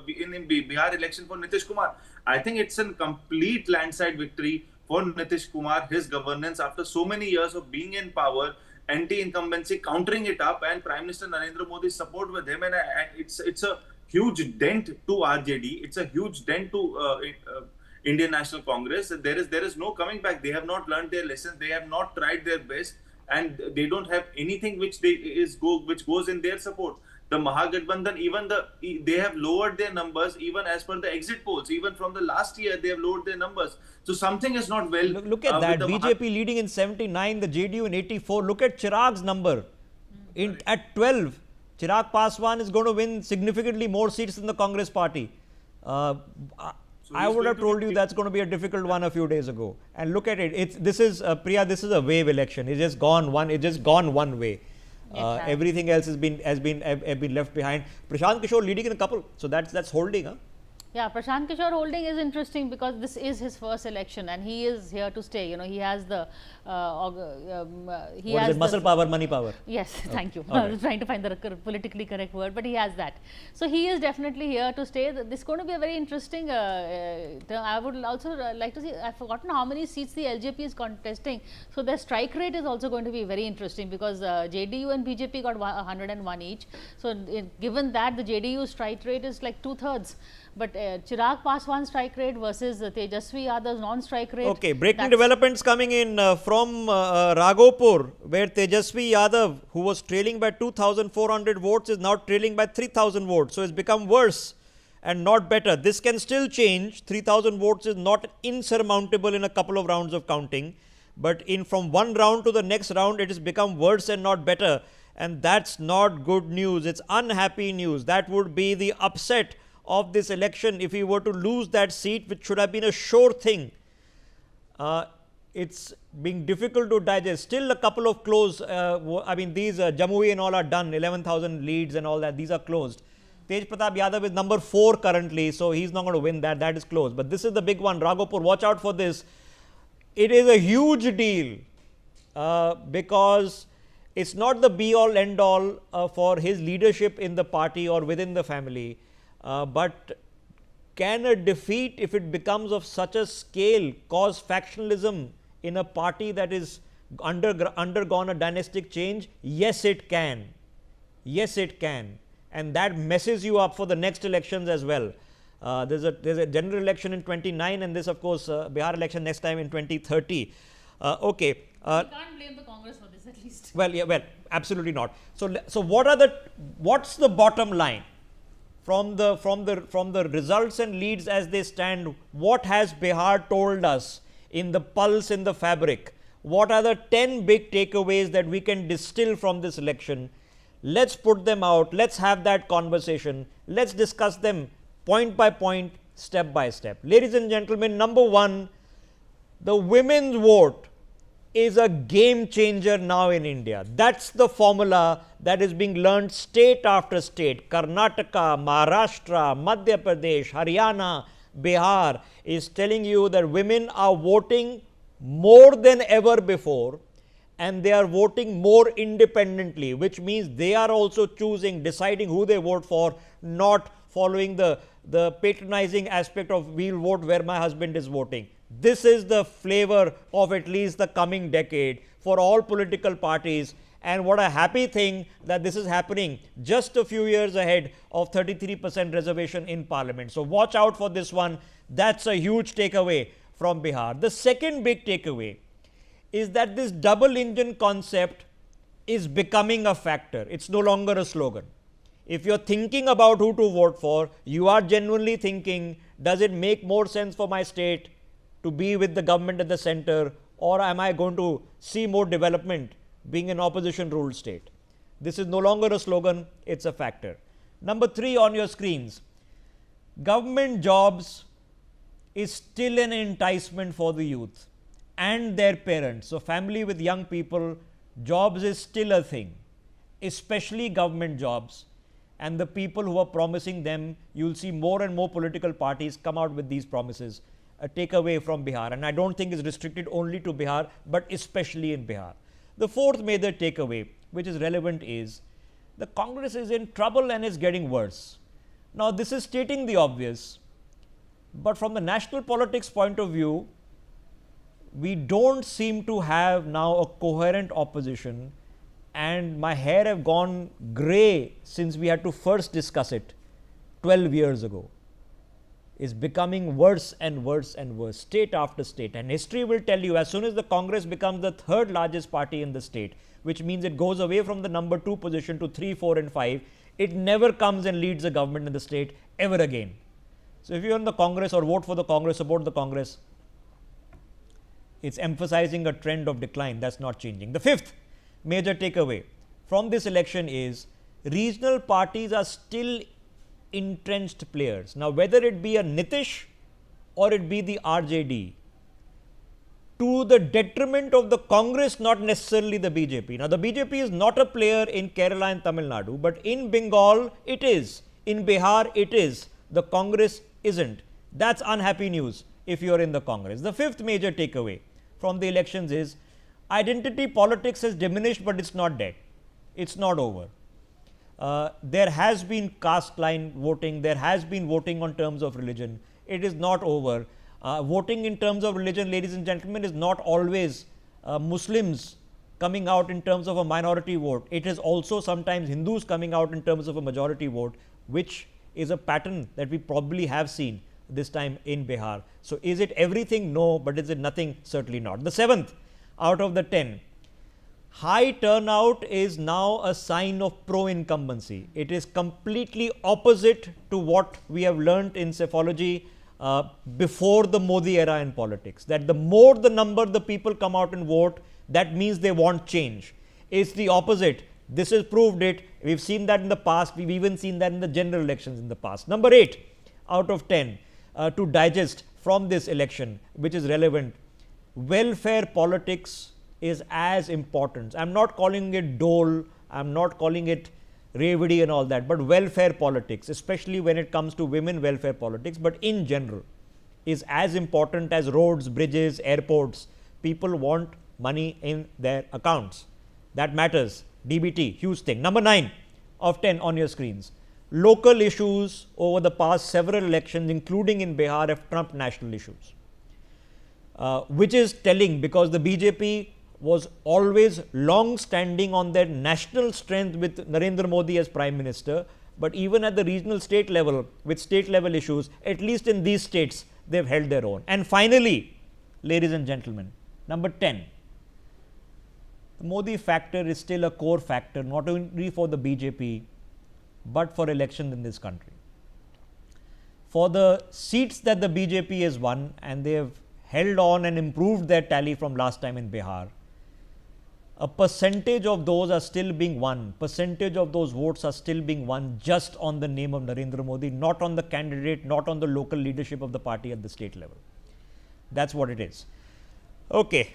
in Bihar election for Nitish Kumar. I think it's a complete landslide victory for Nitish Kumar, his governance after so many years of being in power, anti-incumbency, countering it up, and Prime Minister Narendra Modi's support with him. And it's a huge dent to RJD. It's a huge dent to Indian National Congress. There is no coming back. They have not learned their lessons. They have not tried their best, and they don't have anything which which goes in their support. The Mahagathbandhan, they have lowered their numbers even as per the exit polls. Even from the last year, they have lowered their numbers. So something is not well. Look at that. BJP leading in 79, the JDU in 84. Look at Chirag's number. At 12, Chirag Paswan is going to win significantly more seats than the Congress party. I would have told you that's going to be a difficult one a few days ago. And look at it. This is Priya. This is a wave election. It's just gone one way. Everything else has been left behind. Prashant Kishore leading in a couple. So that's holding. Huh? Yeah, Prashant Kishore holding is interesting because this is his first election and he is here to stay. You know, he has the muscle power, money power. Yes, thank you. Right. I was trying to find the politically correct word, but he has that. So he is definitely here to stay. This is going to be a very interesting I would also like to see, I've forgotten how many seats the LJP is contesting. So their strike rate is also going to be very interesting because JDU and BJP got 101 each. So given that, the JDU strike rate is like 2/3. But Chirag Paswan's strike rate versus Tejasvi Yadav's non-strike rate. Okay, breaking developments coming in from Raghopur, where Tejasvi Yadav, who was trailing by 2,400 votes, is now trailing by 3,000 votes. So it's become worse and not better. This can still change. 3,000 votes is not insurmountable in a couple of rounds of counting. But from one round to the next round, it has become worse and not better. And that's not good news. It's unhappy news. That would be the upset of this election if he were to lose that seat, which should have been a sure thing. It's being difficult to digest. Still a couple of close, I mean these Jamui and all are done, 11,000 leads and all that, these are closed. Tej Pratap Yadav is number 4 currently, so he's not going to win that is closed. But this is the big one, Raghopur, watch out for this. It is a huge deal because it's not the be all end all for his leadership in the party or within the family. But can a defeat, if it becomes of such a scale, cause factionalism in a party that is undergone a dynastic change? Yes, it can. Yes, it can. And that messes you up for the next elections as well. There's a general election in 29 and this, of course, Bihar election next time in 2030. Okay. You can't blame the Congress for this at least. Well, absolutely not. So what's the bottom line? From the results and leads as they stand, what has Bihar told us in the pulse, in the fabric? What are the 10 big takeaways that we can distill from this election? Let's put them out. Let's have that conversation. Let's discuss them point by point, step by step. Ladies and gentlemen, number 1, the women's vote is a game changer now in India. That's the formula that is being learned state after state. Karnataka, Maharashtra, Madhya Pradesh, Haryana, Bihar is telling you that women are voting more than ever before and they are voting more independently, which means they are also deciding who they vote for, not following the patronizing aspect of we'll vote where my husband is voting. This is the flavor of at least the coming decade for all political parties, and what a happy thing that this is happening just a few years ahead of 33% reservation in Parliament. So watch out for this one. That's a huge takeaway from Bihar. The second big takeaway is that this double engine concept is becoming a factor. It's no longer a slogan. If you're thinking about who to vote for, you are genuinely thinking, does it make more sense for my state to be with the government at the center, or am I going to see more development being an opposition ruled state? This is no longer a slogan, it's a factor. Number 3 on your screens, government jobs is still an enticement for the youth and their parents. So family with young people, jobs is still a thing, especially government jobs. And the people who are promising them, you'll see more and more political parties come out with these promises. A takeaway from Bihar, and I don't think it's restricted only to Bihar, but especially in Bihar. The fourth major takeaway, which is relevant, is the Congress is in trouble and is getting worse. Now, this is stating the obvious, but from the national politics point of view, we don't seem to have now a coherent opposition, and my hair have gone grey since we had to first discuss it 12 years ago. is becoming worse and worse and worse, state after state. And history will tell you, as soon as the Congress becomes the third largest party in the state, which means it goes away from the number 2 position to 3, 4 and 5, it never comes and leads the government in the state ever again. So if you are in the Congress or vote for the Congress, support the Congress, it's emphasizing a trend of decline. That's not changing. The fifth major takeaway from this election is regional parties are still entrenched players. Now, whether it be a Nitish or it be the RJD, to the detriment of the Congress, not necessarily the BJP. Now, the BJP is not a player in Kerala and Tamil Nadu, but in Bengal it is, in Bihar it is, the Congress isn't. That's unhappy news if you are in the Congress. The fifth major takeaway from the elections is identity politics has diminished, but it's not dead. It's not over. There has been caste line voting, there has been voting on terms of religion. It is not over. Voting in terms of religion, ladies and gentlemen, is not always Muslims coming out in terms of a minority vote. It is also sometimes Hindus coming out in terms of a majority vote, which is a pattern that we probably have seen this time in Bihar. So, is it everything? No, but is it nothing? Certainly not. The seventh out of the 10. High turnout is now a sign of pro-incumbency. It is completely opposite to what we have learnt in psephology before the Modi era in politics, that the more the number the people come out and vote, that means they want change. It's the opposite. This has proved it. We've seen that in the past. We've even seen that in the general elections in the past. Number 8 out of 10 to digest from this election, which is relevant. Welfare politics is as important. I'm not calling it dole, I'm not calling it Revidi and all that, but welfare politics, especially when it comes to women welfare politics, but in general, is as important as roads, bridges, airports. People want money in their accounts. That matters. DBT, huge thing. Number 9 of 10 on your screens. Local issues over the past several elections, including in Bihar, have trumped national issues, which is telling, because the BJP was always long standing on their national strength with Narendra Modi as Prime Minister, but even at the regional state level, with state level issues, at least in these states, they have held their own. And finally, ladies and gentlemen, number 10, the Modi factor is still a core factor, not only for the BJP, but for elections in this country. For the seats that the BJP has won, and they have held on and improved their tally from last time in Bihar, a percentage of those are still being won, percentage of those votes are still being won just on the name of Narendra Modi, not on the candidate, not on the local leadership of the party at the state level. That's what it is. Okay.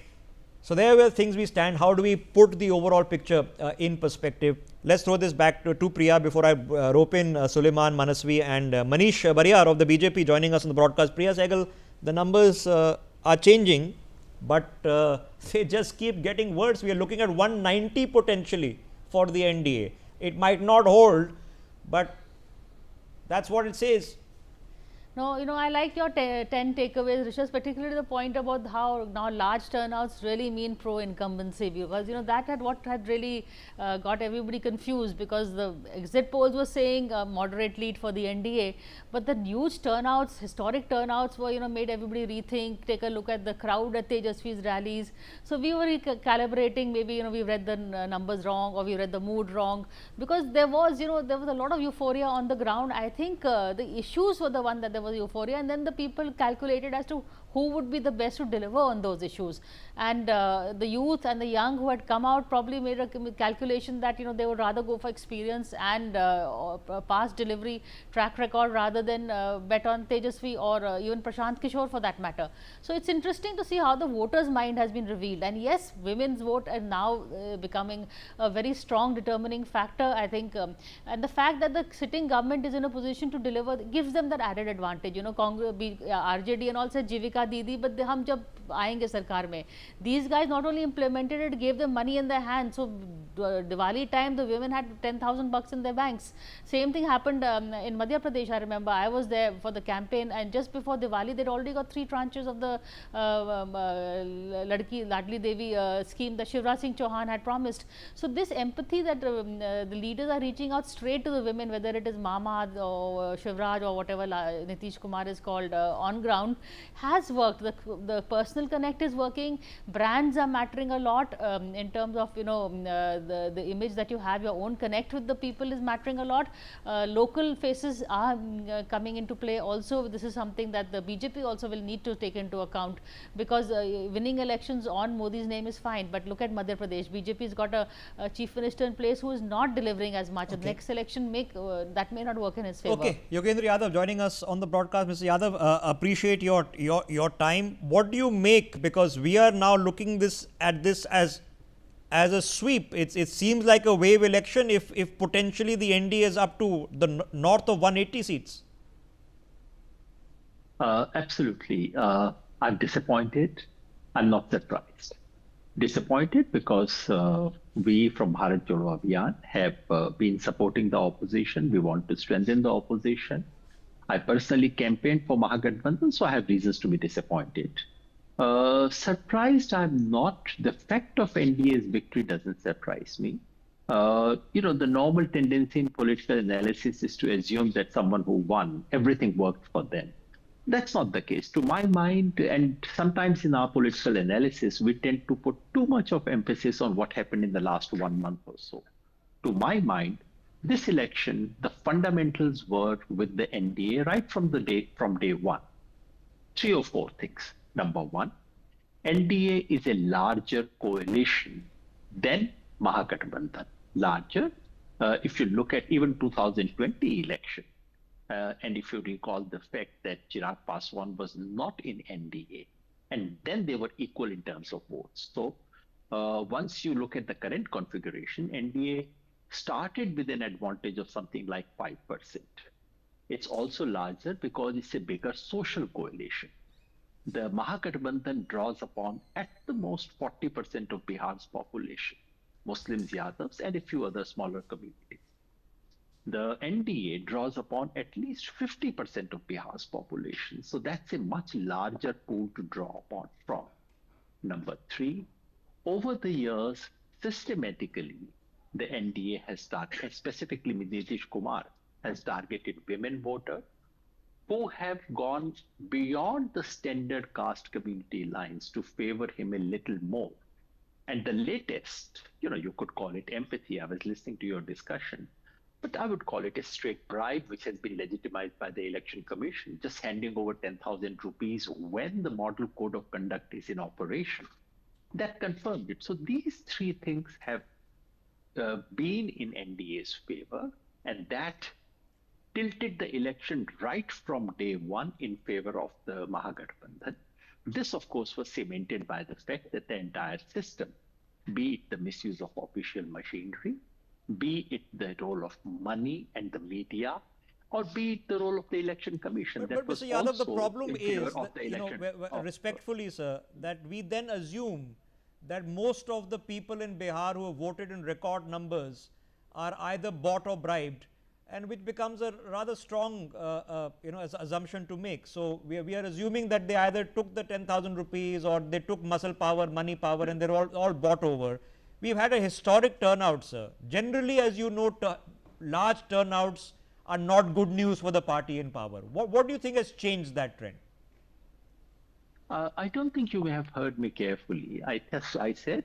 So, there were things we stand. How do we put the overall picture in perspective? Let's throw this back to Priya before I rope in Suleiman, Manasvi and Manish Bariyar of the BJP joining us on the broadcast. Priya Sehgal, the numbers are changing, but they just keep getting worse. We are looking at 190 potentially for the NDA. It might not hold, but that's what it says. No, I like your 10 takeaways, Rishabh, particularly the point about how now large turnouts really mean pro-incumbency, because, that had what had really got everybody confused, because the exit polls were saying a moderate lead for the NDA, but the huge turnouts, historic turnouts were, made everybody rethink, take a look at the crowd at Tejasvi's rallies. So, we were calibrating, maybe, we read the numbers wrong, or we read the mood wrong, because there was, there was a lot of euphoria on the ground. I think the issues were the one that there was euphoria, and then the people calculated as to who would be the best to deliver on those issues. And the youth and the young who had come out probably made a calculation that, they would rather go for experience and past delivery track record rather than bet on Tejasvi or even Prashant Kishore for that matter. So, it's interesting to see how the voters' mind has been revealed. And yes, women's vote is now becoming a very strong determining factor, I think. And the fact that the sitting government is in a position to deliver gives them that added advantage. Congress, RJD and all said Jivika Didi, but hum jab aayenge sarkar mein, these guys not only implemented it, gave them money in their hands. So, Diwali time, the women had 10,000 bucks in their banks. Same thing happened in Madhya Pradesh. I remember I was there for the campaign, and just before Diwali, they'd already got 3 tranches of the Ladli Devi scheme that Shivraj Singh Chauhan had promised. So, this empathy that the leaders are reaching out straight to the women, whether it is Mama or Shivraj or whatever, Nitish Kumar is called on ground, has worked. The personal connect is working. Brands are mattering a lot in terms of the image that you have. Your own connect with the people is mattering a lot. Local faces are coming into play. Also, this is something that the BJP also will need to take into account, because winning elections on Modi's name is fine, but look at Madhya Pradesh. BJP has got a chief minister in place who is not delivering as much. The next election that may not work in his favor. Okay, Yogendra Yadav joining us on the broadcast. Mr. Yadav, appreciate your time. What do you make, because we are now looking at this as a sweep? It seems like a wave election if potentially the NDA is up to the north of 180 seats. Absolutely. I'm disappointed. I'm not surprised. Disappointed because we from Bharat Jodo Abhiyan have been supporting the opposition. We want to strengthen the opposition. I personally campaigned for Mahagathbandhan, so I have reasons to be disappointed. Surprised I'm not. The fact of NDA's victory doesn't surprise me. The normal tendency in political analysis is to assume that someone who won, everything worked for them. That's not the case. To my mind, and sometimes in our political analysis, we tend to put too much of emphasis on what happened in the last 1 month or so. To my mind, this election, the fundamentals were with the NDA right from day one. 3 or 4 things. Number one, NDA is a larger coalition than Mahagathbandhan. Larger, if you look at even 2020 election, and if you recall the fact that Chirag Paswan was not in NDA, and then they were equal in terms of votes. So once you look at the current configuration, NDA started with an advantage of something like 5%. It's also larger because it's a bigger social coalition. The Mahagathbandhan draws upon at the most 40% of Bihar's population, Muslims, Yadavs, and a few other smaller communities. The NDA draws upon at least 50% of Bihar's population. So that's a much larger pool to draw upon from. Number 3, over the years, systematically, the NDA has targeted, specifically Nitish Kumar, has targeted women voters who have gone beyond the standard caste community lines to favor him a little more. And the latest, you could call it empathy. I was listening to your discussion. But I would call it a straight bribe, which has been legitimized by the Election Commission, just handing over 10,000 rupees when the model code of conduct is in operation. That confirmed it. So these 3 things have been in NDA's favor, and that tilted the election right from day one in favor of the Mahagathbandhan. This, of course, was cemented by the fact that the entire system, be it the misuse of official machinery, be it the role of money and the media, or be it the role of the Election Commission. But Mr. Yadav, the problem is, that, respectfully, sir, that we then assume that most of the people in Bihar who have voted in record numbers are either bought or bribed, and which becomes a rather strong assumption to make. So we are assuming that they either took the 10,000 rupees or they took muscle power, money power, and they're all bought over. We've had a historic turnout, sir. Generally, as you know, large turnouts are not good news for the party in power. What do you think has changed that trend? I don't think you have heard me carefully. I said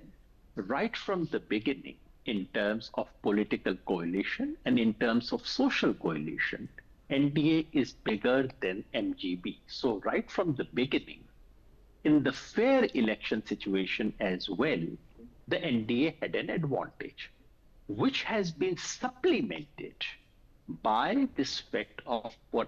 right from the beginning, in terms of political coalition and in terms of social coalition, NDA is bigger than MGB. So right from the beginning, in the fair election situation as well, the NDA had an advantage, which has been supplemented by this fact of the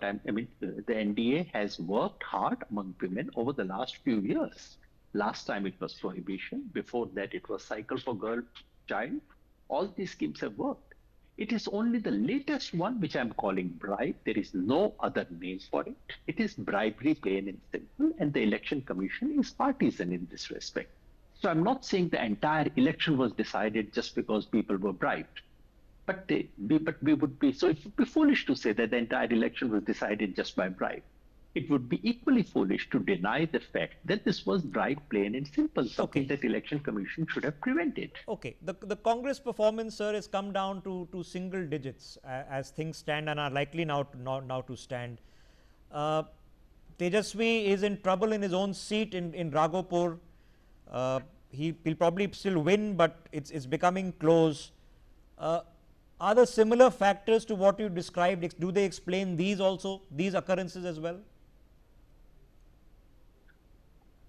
NDA has worked hard among women over the last few years. Last time it was prohibition. Before that, it was cycle for girl, child. All these schemes have worked. It is only the latest one which I'm calling bribe. There is no other name for it. It is bribery, plain and simple, and the Election Commission is partisan in this respect. So I'm not saying the entire election was decided just because people were bribed. But it would be foolish to say that the entire election was decided just by bribe. It would be equally foolish to deny the fact that this was bribe, plain and simple, something that Election Commission should have prevented. Okay, the Congress performance, sir, has come down to single digits as things stand and are likely now to stand. Tejasvi is in trouble in his own seat in Raghopur. He'll probably still win, but it's becoming close. Are there similar factors to what you described? Do they explain these also, these occurrences as well?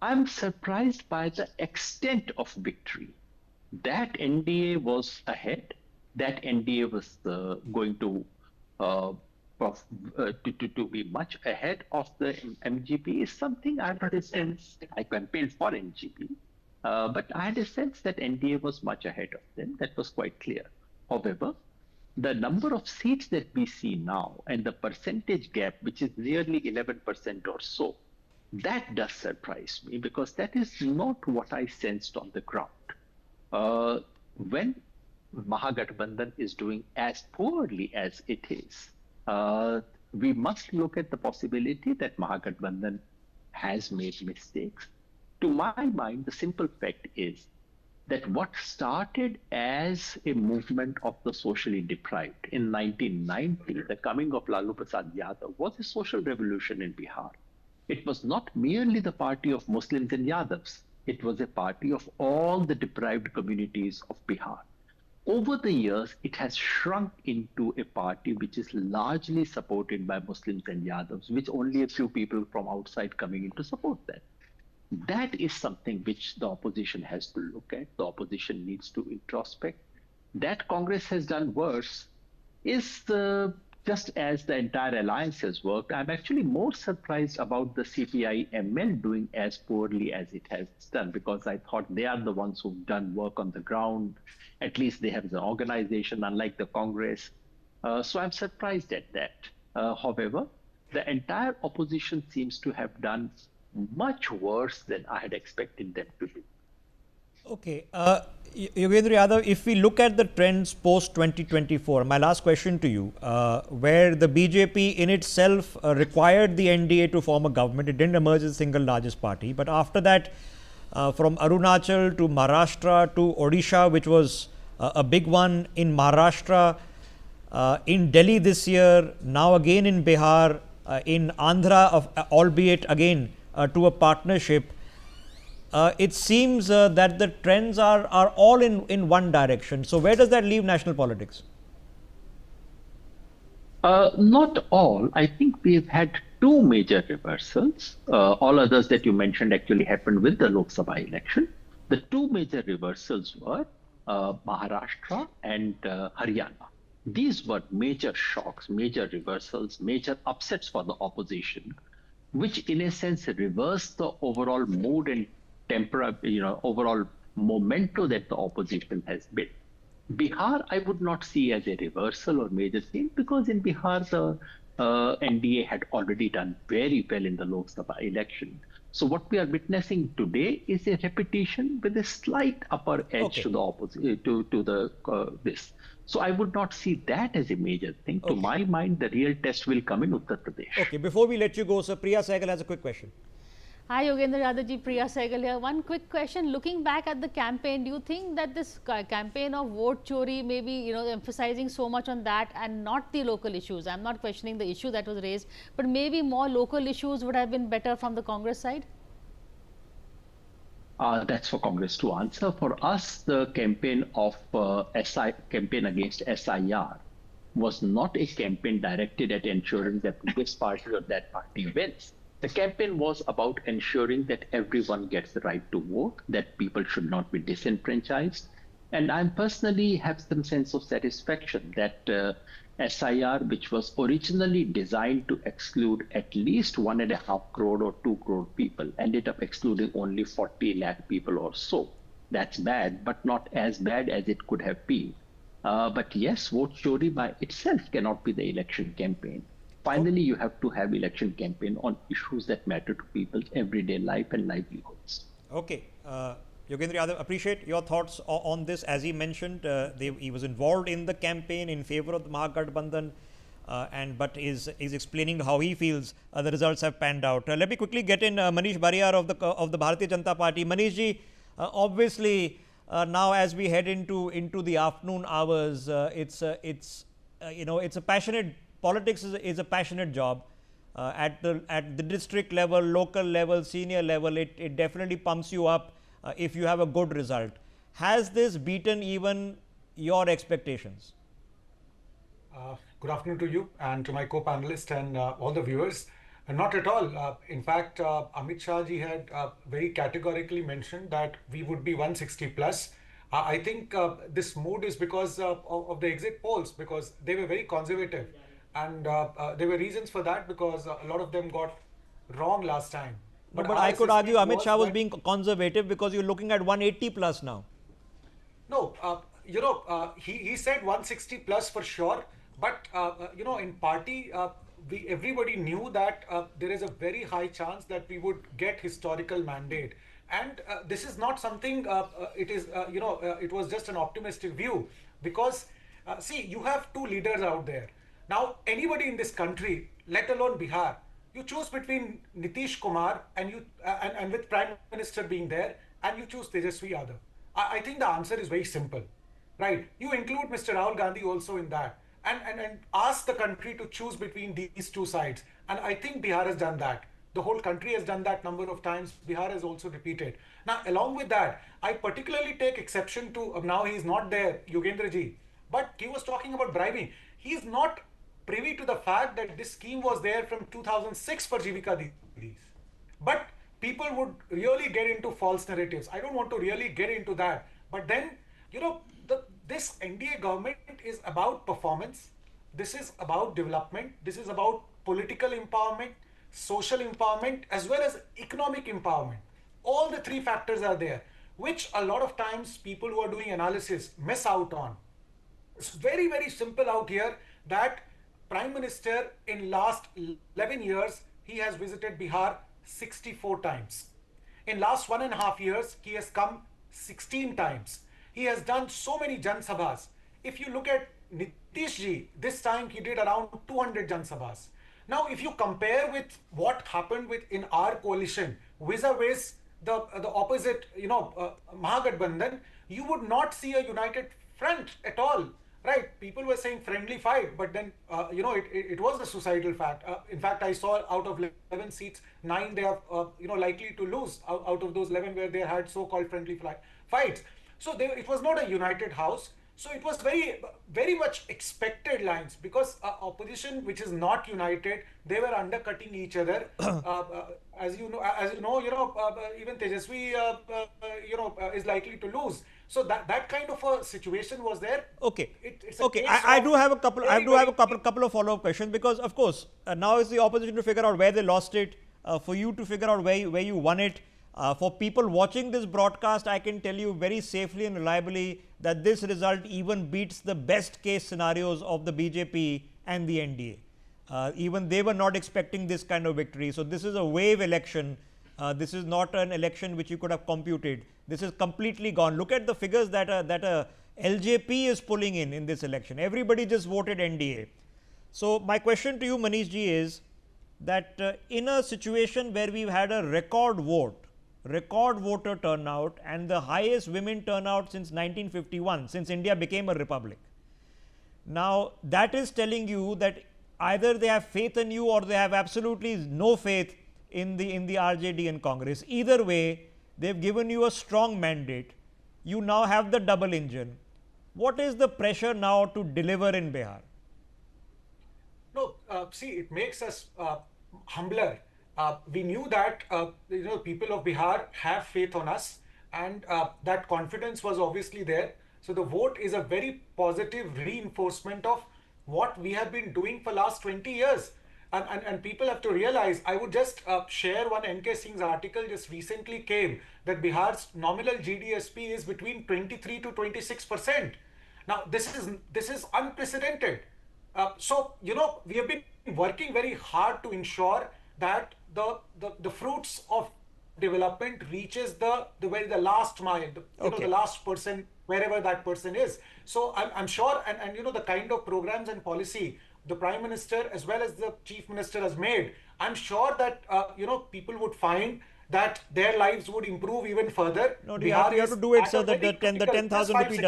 I'm surprised by the extent of victory. That NDA was ahead. That NDA was going to be much ahead of the MGP is something I had a sense. I campaigned for MGP, but I had a sense that NDA was much ahead of them. That was quite clear. However, the number of seats that we see now and the percentage gap, which is nearly 11% or so, that does surprise me because that is not what I sensed on the ground. When Mahagathbandhan is doing as poorly as it is, we must look at the possibility that Mahagathbandhan has made mistakes. To my mind, the simple fact is that what started as a movement of the socially deprived in 1990, the coming of Lalu Prasad Yadav, was a social revolution in Bihar. It was not merely the party of Muslims and Yadavs. It was a party of all the deprived communities of Bihar. Over the years, it has shrunk into a party which is largely supported by Muslims and Yadavs, which only a few people from outside coming in to support that. That is something which the opposition has to look at. The opposition needs to introspect. That Congress has done worse is just as the entire alliance has worked. I'm actually more surprised about the CPI-ML doing as poorly as it has done, because I thought they are the ones who've done work on the ground. At least they have an organization, unlike the Congress. So I'm surprised at that. However, the entire opposition seems to have done much worse than I had expected them to do. Okay. Yogendra Yadav, if we look at the trends post 2024, my last question to you, where the BJP in itself required the NDA to form a government, it didn't emerge as the single largest party, but after that, from Arunachal to Maharashtra to Odisha, which was a big one in Maharashtra, in Delhi this year, now again in Bihar, in Andhra, albeit again to a partnership. It seems that the trends are all in one direction. So where does that leave national politics? Not all. I think we've had two major reversals. All others that you mentioned actually happened with the Lok Sabha election. The two major reversals were Maharashtra and Haryana. These were major shocks, major reversals, major upsets for the opposition, which in a sense reversed the overall mood and overall momentum that the opposition has built. Bihar, I would not see as a reversal or major change, because in Bihar, the NDA had already done very well in the Lok Sabha election. So what we are witnessing today is a repetition with a slight upper edge to the opposite, this. So I would not see that as a major thing. To my mind, the real test will come in Uttar Pradesh. Okay, before we let you go, sir, Priya Sehgal has a quick question. Hi Yogendra Yadav ji, Priya Sehgal here. One quick question. Looking back at the campaign, do you think that this campaign of vote chori may be, emphasizing so much on that and not the local issues? I'm not questioning the issue that was raised, but maybe more local issues would have been better from the Congress side? That's for Congress to answer. For us, the campaign of campaign against SIR was not a campaign directed at ensuring that this party or that party wins. The campaign was about ensuring that everyone gets the right to vote, that people should not be disenfranchised. And I personally have some sense of satisfaction that SIR, which was originally designed to exclude at least 1.5 crore or 2 crore people, ended up excluding only 40 lakh people or so. That's bad, but not as bad as it could have been. But yes, vote chori by itself cannot be the election campaign. Finally, you have to have election campaign on issues that matter to people's everyday life and livelihoods. Okay. Yogendra Yadav, appreciate your thoughts on this. As he mentioned, he was involved in the campaign in favor of the Mahagathbandhan, but is explaining how he feels the results have panned out. Let me quickly get in Manish Bariyar of the Bharatiya Janata Party. Manish ji, obviously now as we head into the afternoon hours, it's a passionate. Politics is a passionate job. at the district level, local level, senior level, it definitely pumps you up if you have a good result. Has this beaten even your expectations? Good afternoon to you and to my co-panelists and all the viewers. Not at all. In fact, Amit Shah ji had very categorically mentioned that we would be 160 plus. I think this mood is because of the exit polls, because they were very conservative. And there were reasons for that, because a lot of them got wrong last time. But I could argue Amit Shah was being conservative because you're looking at 180 plus now. No, he said 160 plus for sure. But, in party, everybody knew that there is a very high chance that we would get historical mandate. And this is not something, it was just an optimistic view. Because, see, you have two leaders out there. Now, anybody in this country, let alone Bihar, you choose between Nitish Kumar and with Prime Minister being there, and you choose Tejasvi Yadav. I think the answer is very simple, right? You include Mr. Rahul Gandhi also in that. And ask the country to choose between these two sides. And I think Bihar has done that. The whole country has done that number of times. Bihar has also repeated. Now, along with that, I particularly take exception to, now he is not there, Yogendra ji, but he was talking about bribing. He is not privy to the fact that this scheme was there from 2006 for Jivika Didis. But people would really get into false narratives. I don't want to really get into that. But then, this NDA government is about performance. This is about development. This is about political empowerment, social empowerment, as well as economic empowerment. All the three factors are there, which a lot of times people who are doing analysis miss out on. It's very, very simple out here that Prime Minister in last 11 years, he has visited Bihar 64 times. In last 1.5 years, he has come 16 times. He has done so many Jan Sabhas. If you look at Nitish ji, this time he did around 200 Jan Sabhas. Now, if you compare with what happened in our coalition, vis-a-vis the opposite, Mahagathbandhan, you would not see a united front at all, right? People were saying friendly fight, but then, it was a suicidal fact. In fact, I saw out of 11 seats, 9 they are, likely to lose out of those 11 where they had so-called friendly fights. So it was not a united house. So it was very, very much expected lines, because opposition which is not united, they were undercutting each other. As you know, even Tejasvi, is likely to lose. So that kind of a situation was there. Okay. I do have a couple of follow-up questions, because of course now is the opposition to figure out where they lost it, for you to figure out where you won it. For people watching this broadcast, I can tell you very safely and reliably that this result even beats the best case scenarios of the BJP and the NDA. Even they were not expecting this kind of victory. So this is a wave election. This is not an election which you could have computed. This is completely gone. Look at the figures that LJP is pulling in this election. Everybody just voted NDA. So my question to you, Manish ji, is that in a situation where we've had a record voter turnout and the highest women turnout since 1951, since India became a republic. Now, that is telling you that either they have faith in you or they have absolutely no faith in the RJD and Congress. Either way, they've given you a strong mandate. You now have the double engine. What is the pressure now to deliver in Bihar? No, see, it makes us humbler. We knew that people of Bihar have faith on us, and that confidence was obviously there. So the vote is a very positive reinforcement of what we have been doing for last 20 years. And people have to realize, I would just share one NK Singh's article just recently came, that Bihar's nominal GDSP is between 23 to 26%. Now, this is unprecedented. So, we have been working very hard to ensure that the fruits of development reaches the last mile, the last person, wherever that person is. So I'm sure, and the kind of programs and policy the Prime Minister as well as the Chief Minister has made, I'm sure that people would find that their lives would improve even further. No, you have to do it, sir. That the 10,000 rupee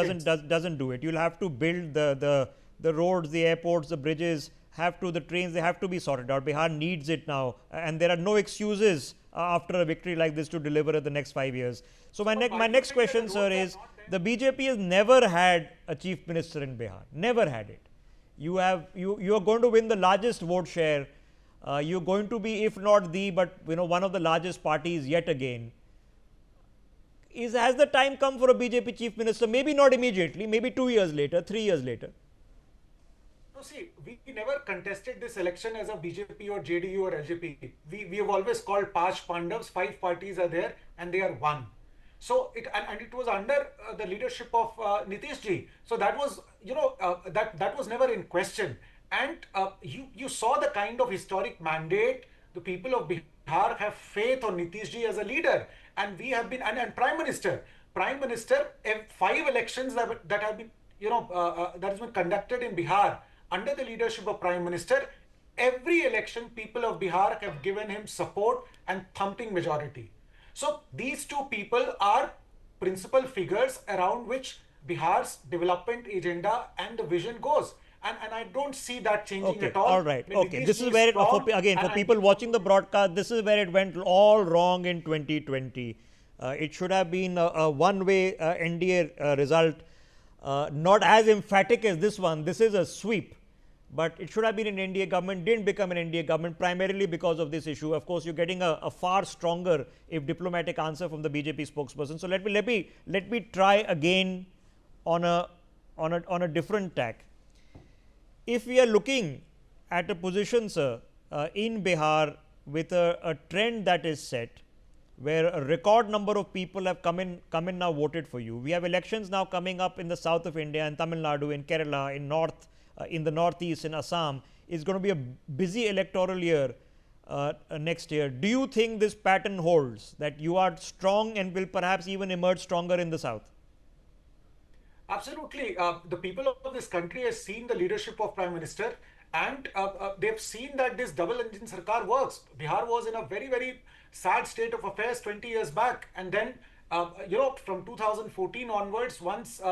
doesn't do it. You'll have to build the roads, the airports, the bridges, the trains, they have to be sorted out. Bihar needs it now, and there are no excuses after a victory like this to deliver in the next 5 years. So my next question, sir, is the BJP has never had a chief minister in Bihar, never had it. You are going to win the largest vote share. You're going to be, if not the, but one of the largest parties yet again. Has the time come for a BJP chief minister? Maybe not immediately, maybe 2 years later, 3 years later. No, see, we never contested this election as a BJP or JDU or LJP. We have always called Pash Pandavs. 5 parties are there and they are one. So it was under the leadership of Nitish ji. So that was that was never in question. And you saw the kind of historic mandate the people of Bihar have faith on Nitish ji as a leader, and we have been and Prime Minister, 5 elections that have been that has been conducted in Bihar under the leadership of Prime Minister. Every election, people of Bihar have given him support and thumping majority. So these two people are principal figures around which Bihar's development agenda and the vision goes. And I don't see that changing at all. All right. Okay. This is where, for people watching the broadcast, this is where it went all wrong in 2020. It should have been a one-way NDA result, not as emphatic as this one. This is a sweep. But it should have been an NDA government, didn't become an NDA government primarily because of this issue. Of course, you're getting a far stronger, if diplomatic, answer from the BJP spokesperson. So let me try again on a different tack. If we are looking at a position, sir, in Bihar with a trend that is set, where a record number of people have come in now voted for you. We have elections now coming up in the south of India, in Tamil Nadu, in Kerala, in the northeast, in Assam. It's going to be a busy electoral year next year. Do you think this pattern holds, that you are strong and will perhaps even emerge stronger in the south? Absolutely. The people of this country have seen the leadership of Prime Minister, and they've seen that this double engine Sarkar works. Bihar was in a very, very sad state of affairs 20 years back. And then, from 2014 onwards, once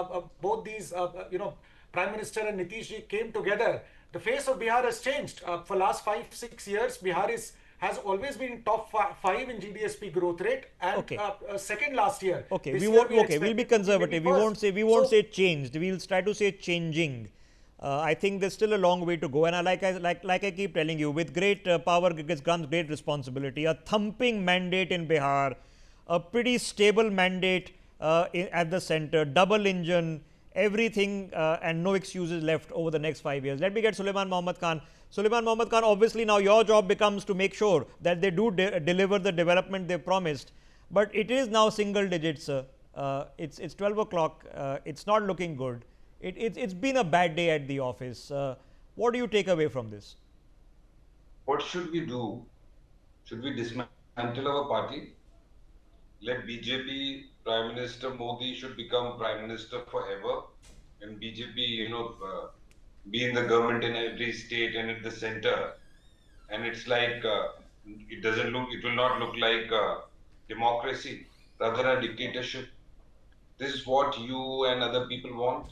both these, Prime Minister and Nitish ji came together, the face of Bihar has changed. For last 5-6 years, Bihar has always been top 5 in GDSP growth rate, and second last year. Okay, we'll be conservative. We won't say changed. We'll try to say changing. I think there's still a long way to go, and like I keep telling you, with great power comes great responsibility. A thumping mandate in Bihar, a pretty stable mandate at the center, double engine, everything, and no excuses left over the next 5 years. Let me get Sulaiman Mohammad Khan. Sulaiman Mohammad Khan, obviously now your job becomes to make sure that they do deliver the development they promised, but it is now single digits. It's 12 o'clock. It's not looking good. It's been a bad day at the office. What do you take away from this? What should we do? Should we dismantle our party? Let BJP, Prime Minister Modi should become Prime Minister forever, and BJP, be in the government in every state and at the center. And it's like, it will not look like democracy, rather a dictatorship. This is what you and other people want?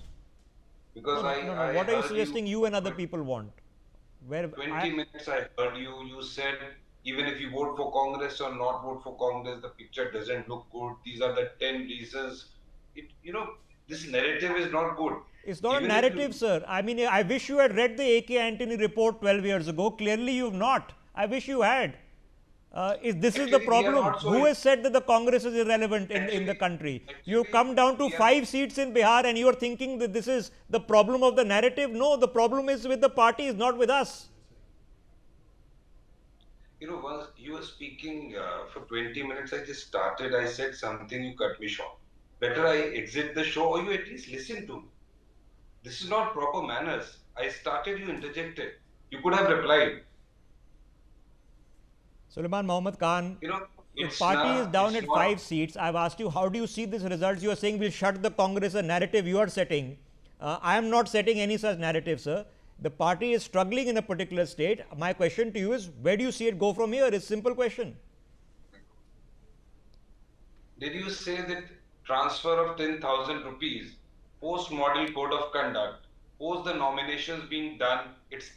Because no. What are you suggesting you and other people want? 20 minutes I heard you. You said even if you vote for Congress or not vote for Congress, the picture doesn't look good. These are the 10 reasons. This narrative is not good. It's not a narrative, sir. I mean, I wish you had read the A.K. Antony report 12 years ago. Clearly, you've not. I wish you had. This is the problem. Who has said that the Congress is irrelevant in the country? You come down to 5 seats in Bihar and you are thinking that this is the problem of the narrative. No, the problem is with the parties, not with us. Once you were speaking for 20 minutes, I just started. I said something, you cut me short. Better I exit the show, or you at least listen to me. This is not proper manners. I started, you interjected. You could have replied. Sulaiman Mohammad Khan, the party is down at 5 seats. I've asked you, how do you see these results? You are saying we'll shut the Congress, a narrative you are setting. I am not setting any such narrative, sir. The party is struggling in a particular state. My question to you is, where do you see it go from here? It's a simple question. Did you say that transfer of 10,000 rupees, post model code of conduct, post the nominations being done, it's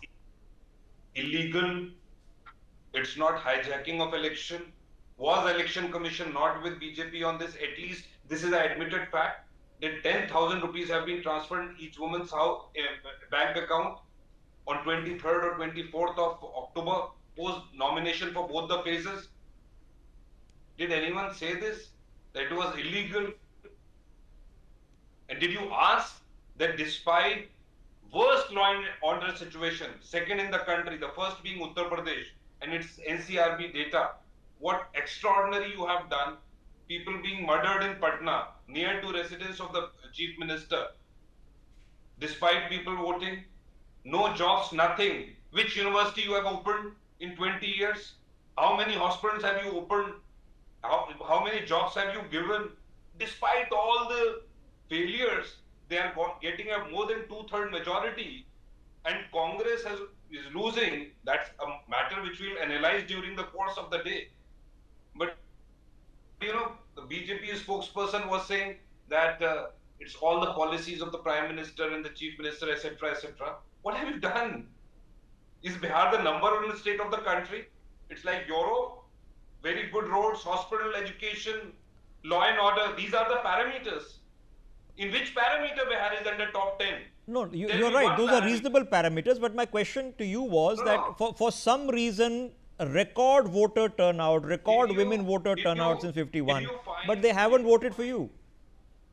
illegal. It's not hijacking of election. Was election commission not with BJP on this? At least this is an admitted fact that 10,000 rupees have been transferred in each woman's house, bank account on 23rd or 24th of October, post nomination for both the phases. Did anyone say this? That it was illegal? And did you ask that despite worst law and order situation, second in the country, the first being Uttar Pradesh and its NCRB data, what extraordinary you have done, people being murdered in Patna, near to residence of the chief minister, despite people voting, no jobs, nothing. Which university you have opened in 20 years? How many hospitals have you opened? How many jobs have you given? Despite all the failures, they are getting a more than 2/3 majority, and Congress is losing. That's a matter which we'll analyze during the course of the day. But you know, the BJP spokesperson was saying that it's all the policies of the Prime Minister and the Chief Minister, etc., etc. What have you done? Is Bihar the number one state of the country? It's like Europe, very good roads, hospital, education, law and order. These are the parameters. In which parameter Bihar is under top 10? No, you're right. Those are reasonable parameters. But my question to you was that for some reason, record voter turnout, record women voter turnout since 51, but they haven't voted for you.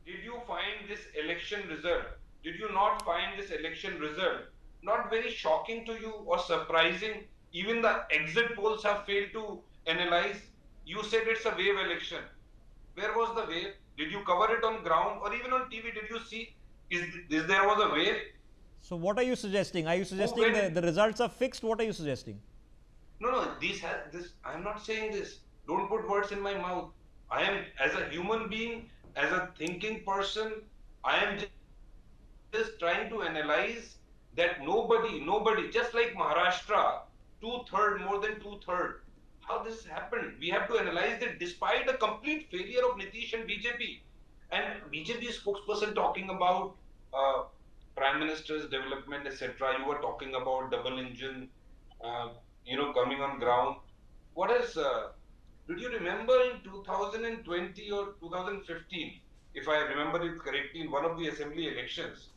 Did you find this election result? Did you not find this election result not very shocking to you or surprising? Even the exit polls have failed to analyze. You said it's a wave election. Where was the wave? Did you cover it on ground or even on TV? Did you see? Is there was a wave? So what are you suggesting? Are you suggesting the results are fixed? What are you suggesting? No. I'm not saying this. Don't put words in my mouth. I am, as a human being, as a thinking person, I am just trying to analyze that nobody, just like Maharashtra, more than 2/3. How this happened? We have to analyze that despite the complete failure of Nitish and BJP, and BJP spokesperson talking about Prime Minister's development, etc. You were talking about double engine, coming on ground. What else? Did you remember in 2020 or 2015, if I remember it correctly, in one of the assembly elections,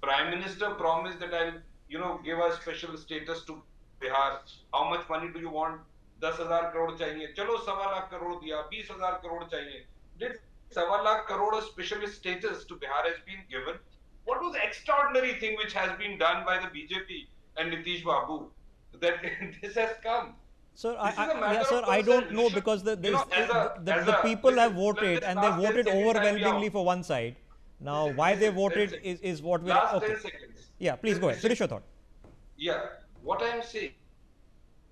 Prime Minister promised that I'll, give a special status to Bihar. How much money do you want? 10,000 crore chahiye. Chalo 1.25 lakh crore diya. 20,000 crore chahiye. Did 1.25 lakh crore a special status to Bihar has been given? What was the extraordinary thing which has been done by the BJP and Nitish Babu that this has come? Sir, I don't know, because the people have voted and they voted overwhelmingly for one side. Now, why they voted is what we are. Okay. Yeah, please go ahead. Finish your thought. Yeah, what I am saying,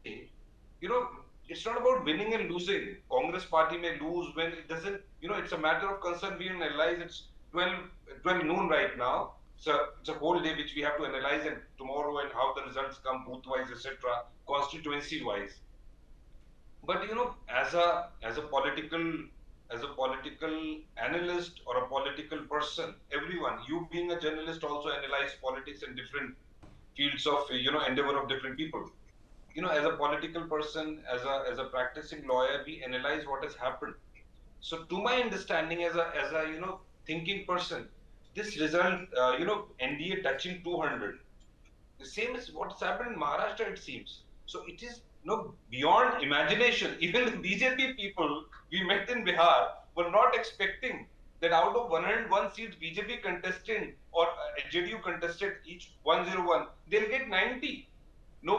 it's not about winning and losing. Congress party may lose when it doesn't, it's a matter of concern. We analyze. It's 12 noon right now. So it's a whole day which we have to analyze, and tomorrow and how the results come booth wise, etc., constituency wise. But as a political analyst or a political person, everyone, you being a journalist also analyze politics in different fields of endeavor of different people. As a political person, as a practicing lawyer, we analyze what has happened. So to my understanding, as a thinking person, this result, NDA touching 200, the same as what's happened in Maharashtra, it seems. So it is beyond imagination. Even the BJP people we met in Bihar were not expecting that out of 101 seats BJP contested or JDU contested each 101, they'll get 90. No,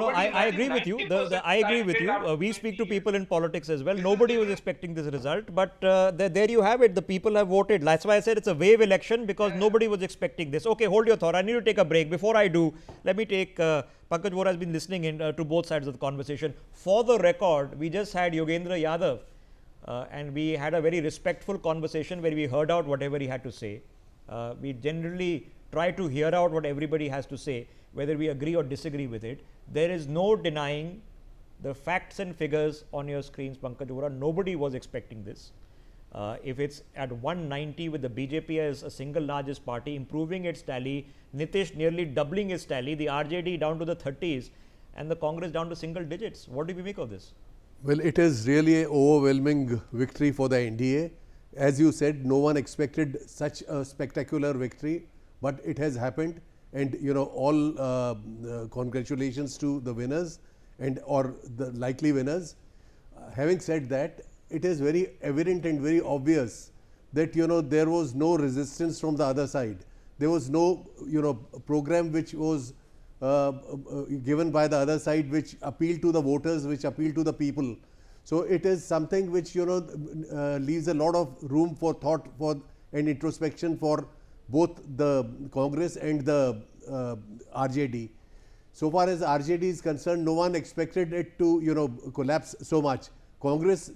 I agree with you. I agree with you. We speak to people in politics as well. Nobody was expecting this result, but there you have it. The people have voted. That's why I said it's a wave election, because nobody was expecting this. Okay, hold your thought. I need to take a break. Before I do, let me take Pankaj Vora has been listening in to both sides of the conversation. For the record, we just had Yogendra Yadav, and we had a very respectful conversation where we heard out whatever he had to say. We generally try to hear out what everybody has to say, whether we agree or disagree with it. There is no denying the facts and figures on your screens, Pankaj Vora. Nobody was expecting this. If it's at 190 with the BJP as a single largest party, improving its tally, Nitish nearly doubling his tally, the RJD down to the 30s, and the Congress down to single digits. What do we make of this? Well, it is really an overwhelming victory for the NDA. As you said, no one expected such a spectacular victory, but it has happened. And all congratulations to the winners or the likely winners. Having said that, it is very evident and very obvious that there was no resistance from the other side. There was no program which was given by the other side which appealed to the voters, which appealed to the people. So it is something which leaves a lot of room for thought and introspection for both the Congress and the RJD. So far as RJD is concerned, no one expected it to collapse so much. Congress,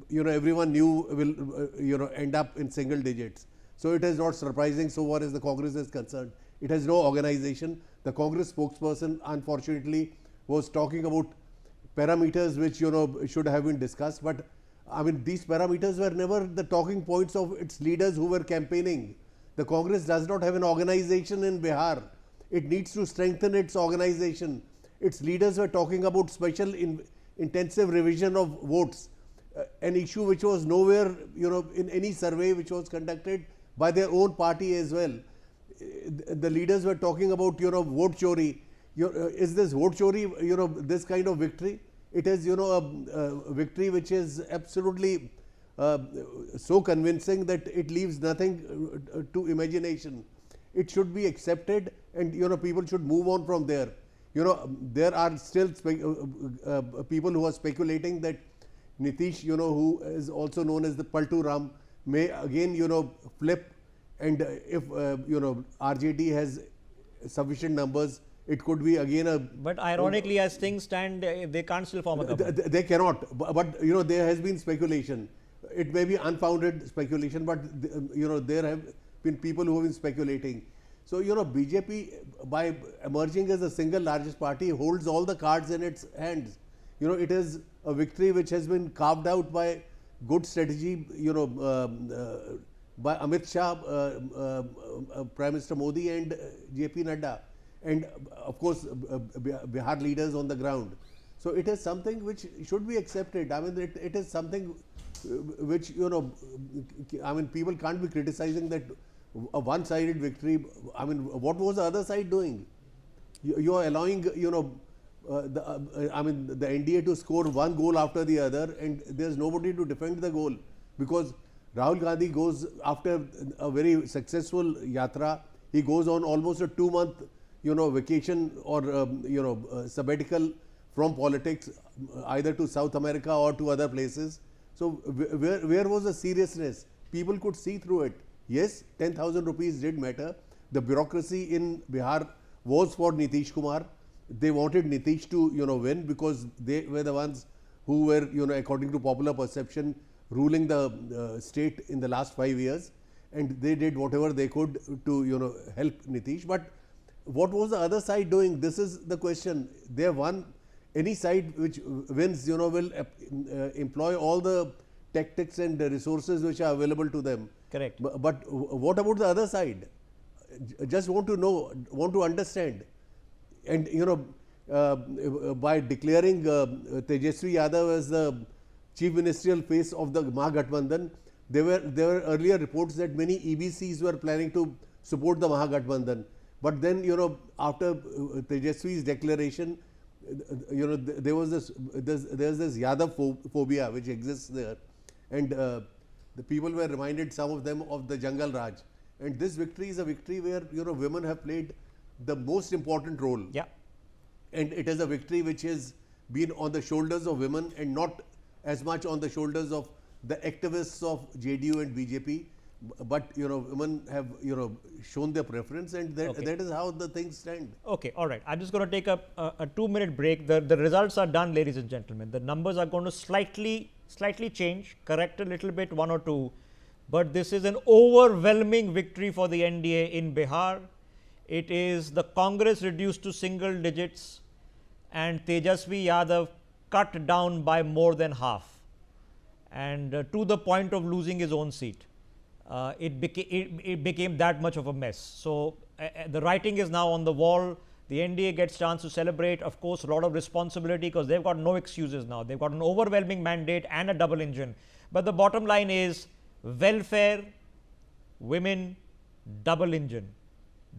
everyone knew will end up in single digits. So it is not surprising so far as the Congress is concerned. It has no organization. The Congress spokesperson, unfortunately, was talking about parameters which should have been discussed, but I mean these parameters were never the talking points of its leaders who were campaigning. The Congress does not have an organization in Bihar. It needs to strengthen its organization. Its leaders were talking about special intensive revision of votes, an issue which was nowhere in any survey which was conducted by their own party as well. The leaders were talking about vote chori. Is this vote chori this kind of victory? It is a victory which is absolutely so convincing that it leaves nothing to imagination. It should be accepted, and people should move on from there. There are still people who are speculating that Nitish, who is also known as the Paltu Ram, may again flip, and if RJD has sufficient numbers, it could be again a. But ironically, as things stand, they can't still form a government. They cannot. But there has been speculation. It may be unfounded speculation, but there have been people who have been speculating. So BJP, by emerging as the single largest party, holds all the cards in its hands. It is a victory which has been carved out by good strategy. By Amit Shah, Prime Minister Modi, and JP Nadda, and of course Bihar leaders on the ground. So it is something which should be accepted. I mean, it is something which I mean, people can't be criticizing that a one-sided victory. I mean, what was the other side doing? You are allowing I mean the NDA to score one goal after the other, and there's nobody to defend the goal, because Rahul Gandhi goes after a very successful yatra. He goes on almost a 2-month, vacation or sabbatical from politics, either to South America or to other places. So where was the seriousness? People could see through it. Yes, 10,000 rupees did matter. The bureaucracy in Bihar was for Nitish Kumar. They wanted Nitish to win, because they were the ones who were according to popular perception ruling the state in the last 5 years, and they did whatever they could to help Nitish. But what was the other side doing? This is the question. They won. Any side which wins will employ all the tactics and the resources which are available to them. Correct. But what about the other side? Just want to know, want to understand. And by declaring Tejaswi Yadav as the chief ministerial face of the Mahagathbandhan, there were earlier reports that many EBCs were planning to support the Mahagathbandhan. But then after Tejaswi's declaration, there was there's this Yadav phobia which exists there, and the people were reminded, some of them, of the Jungle Raj. And this victory is a victory where women have played the most important role. Yeah. And it is a victory which has been on the shoulders of women and not as much on the shoulders of the activists of JDU and BJP. But women have shown their preference, and that is how the things stand. Okay, all right. I'm just going to take a 2-minute break. The results are done, ladies and gentlemen. The numbers are going to slightly change, correct a little bit, 1 or 2. But this is an overwhelming victory for the NDA in Bihar. It is the Congress reduced to single digits, and Tejaswi Yadav cut down by more than half, and to the point of losing his own seat. It became that much of a mess. So the writing is now on the wall. The NDA gets chance to celebrate, of course, a lot of responsibility because they've got no excuses now. They've got an overwhelming mandate and a double engine. But the bottom line is welfare, women, double engine.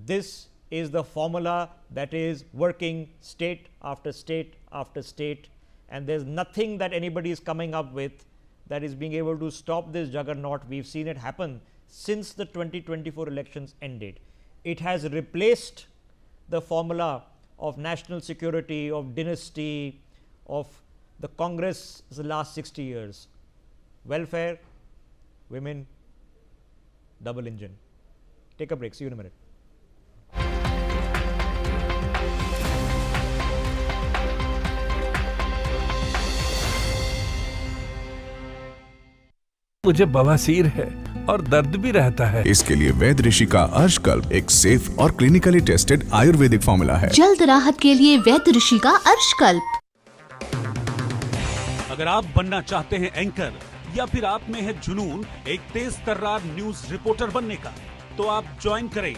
This is the formula that is working state after state after state, and there's nothing that anybody is coming up with that is being able to stop this juggernaut. We've seen it happen since the 2024 elections ended. It has replaced the formula of national security, of dynasty, of the Congress the last 60 years. Welfare, women, double engine. Take a break. See you in a minute. मुझे बवासीर है और दर्द भी रहता है। इसके लिए वैद्य ऋषि का अर्शकल्प एक सेफ और क्लिनिकली टेस्टेड आयुर्वेदिक फॉर्मूला है। जल्द राहत के लिए वैद्य ऋषि का अर्शकल्प। अगर आप बनना चाहते हैं एंकर या फिर आप में है जुनून एक तेज तर्रार न्यूज रिपोर्टर बनने का, तो आप ज्वाइन करें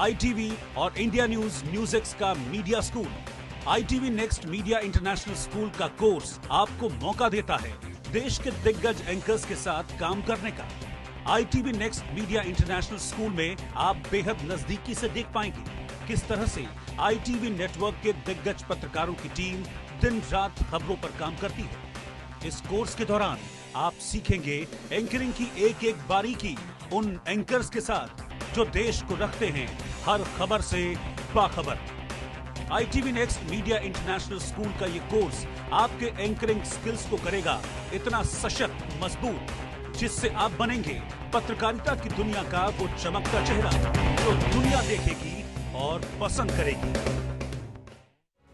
ITV और इंडिया न्यूज़ का media school. ITV next media international school का कोर्स आपको मौका देता है देश के दिग्गज एंकर्स के साथ काम करने का। ITV next media international school में आप बेहद नजदीकी से देख पाएंगे किस तरह से ITV नेटवर्क के दिग्गज पत्रकारों की टीम दिन रात खबरों पर काम करती है। इस कोर्स के दौरान आप सीखेंगे एंकरिंग की एक एक बारीकी उन एंकर्स के साथ जो देश को रखते हैं हर खबर से बाखबर। ITV next media international school का ये कोर्स आपके एंकरिंग स्किल्स को करेगा इतना सशक्त, मजबूत, जिससे आप बनेंगे पत्रकारिता की दुनिया का वो चमकता चेहरा जो दुनिया देखेगी और पसंद करेगी।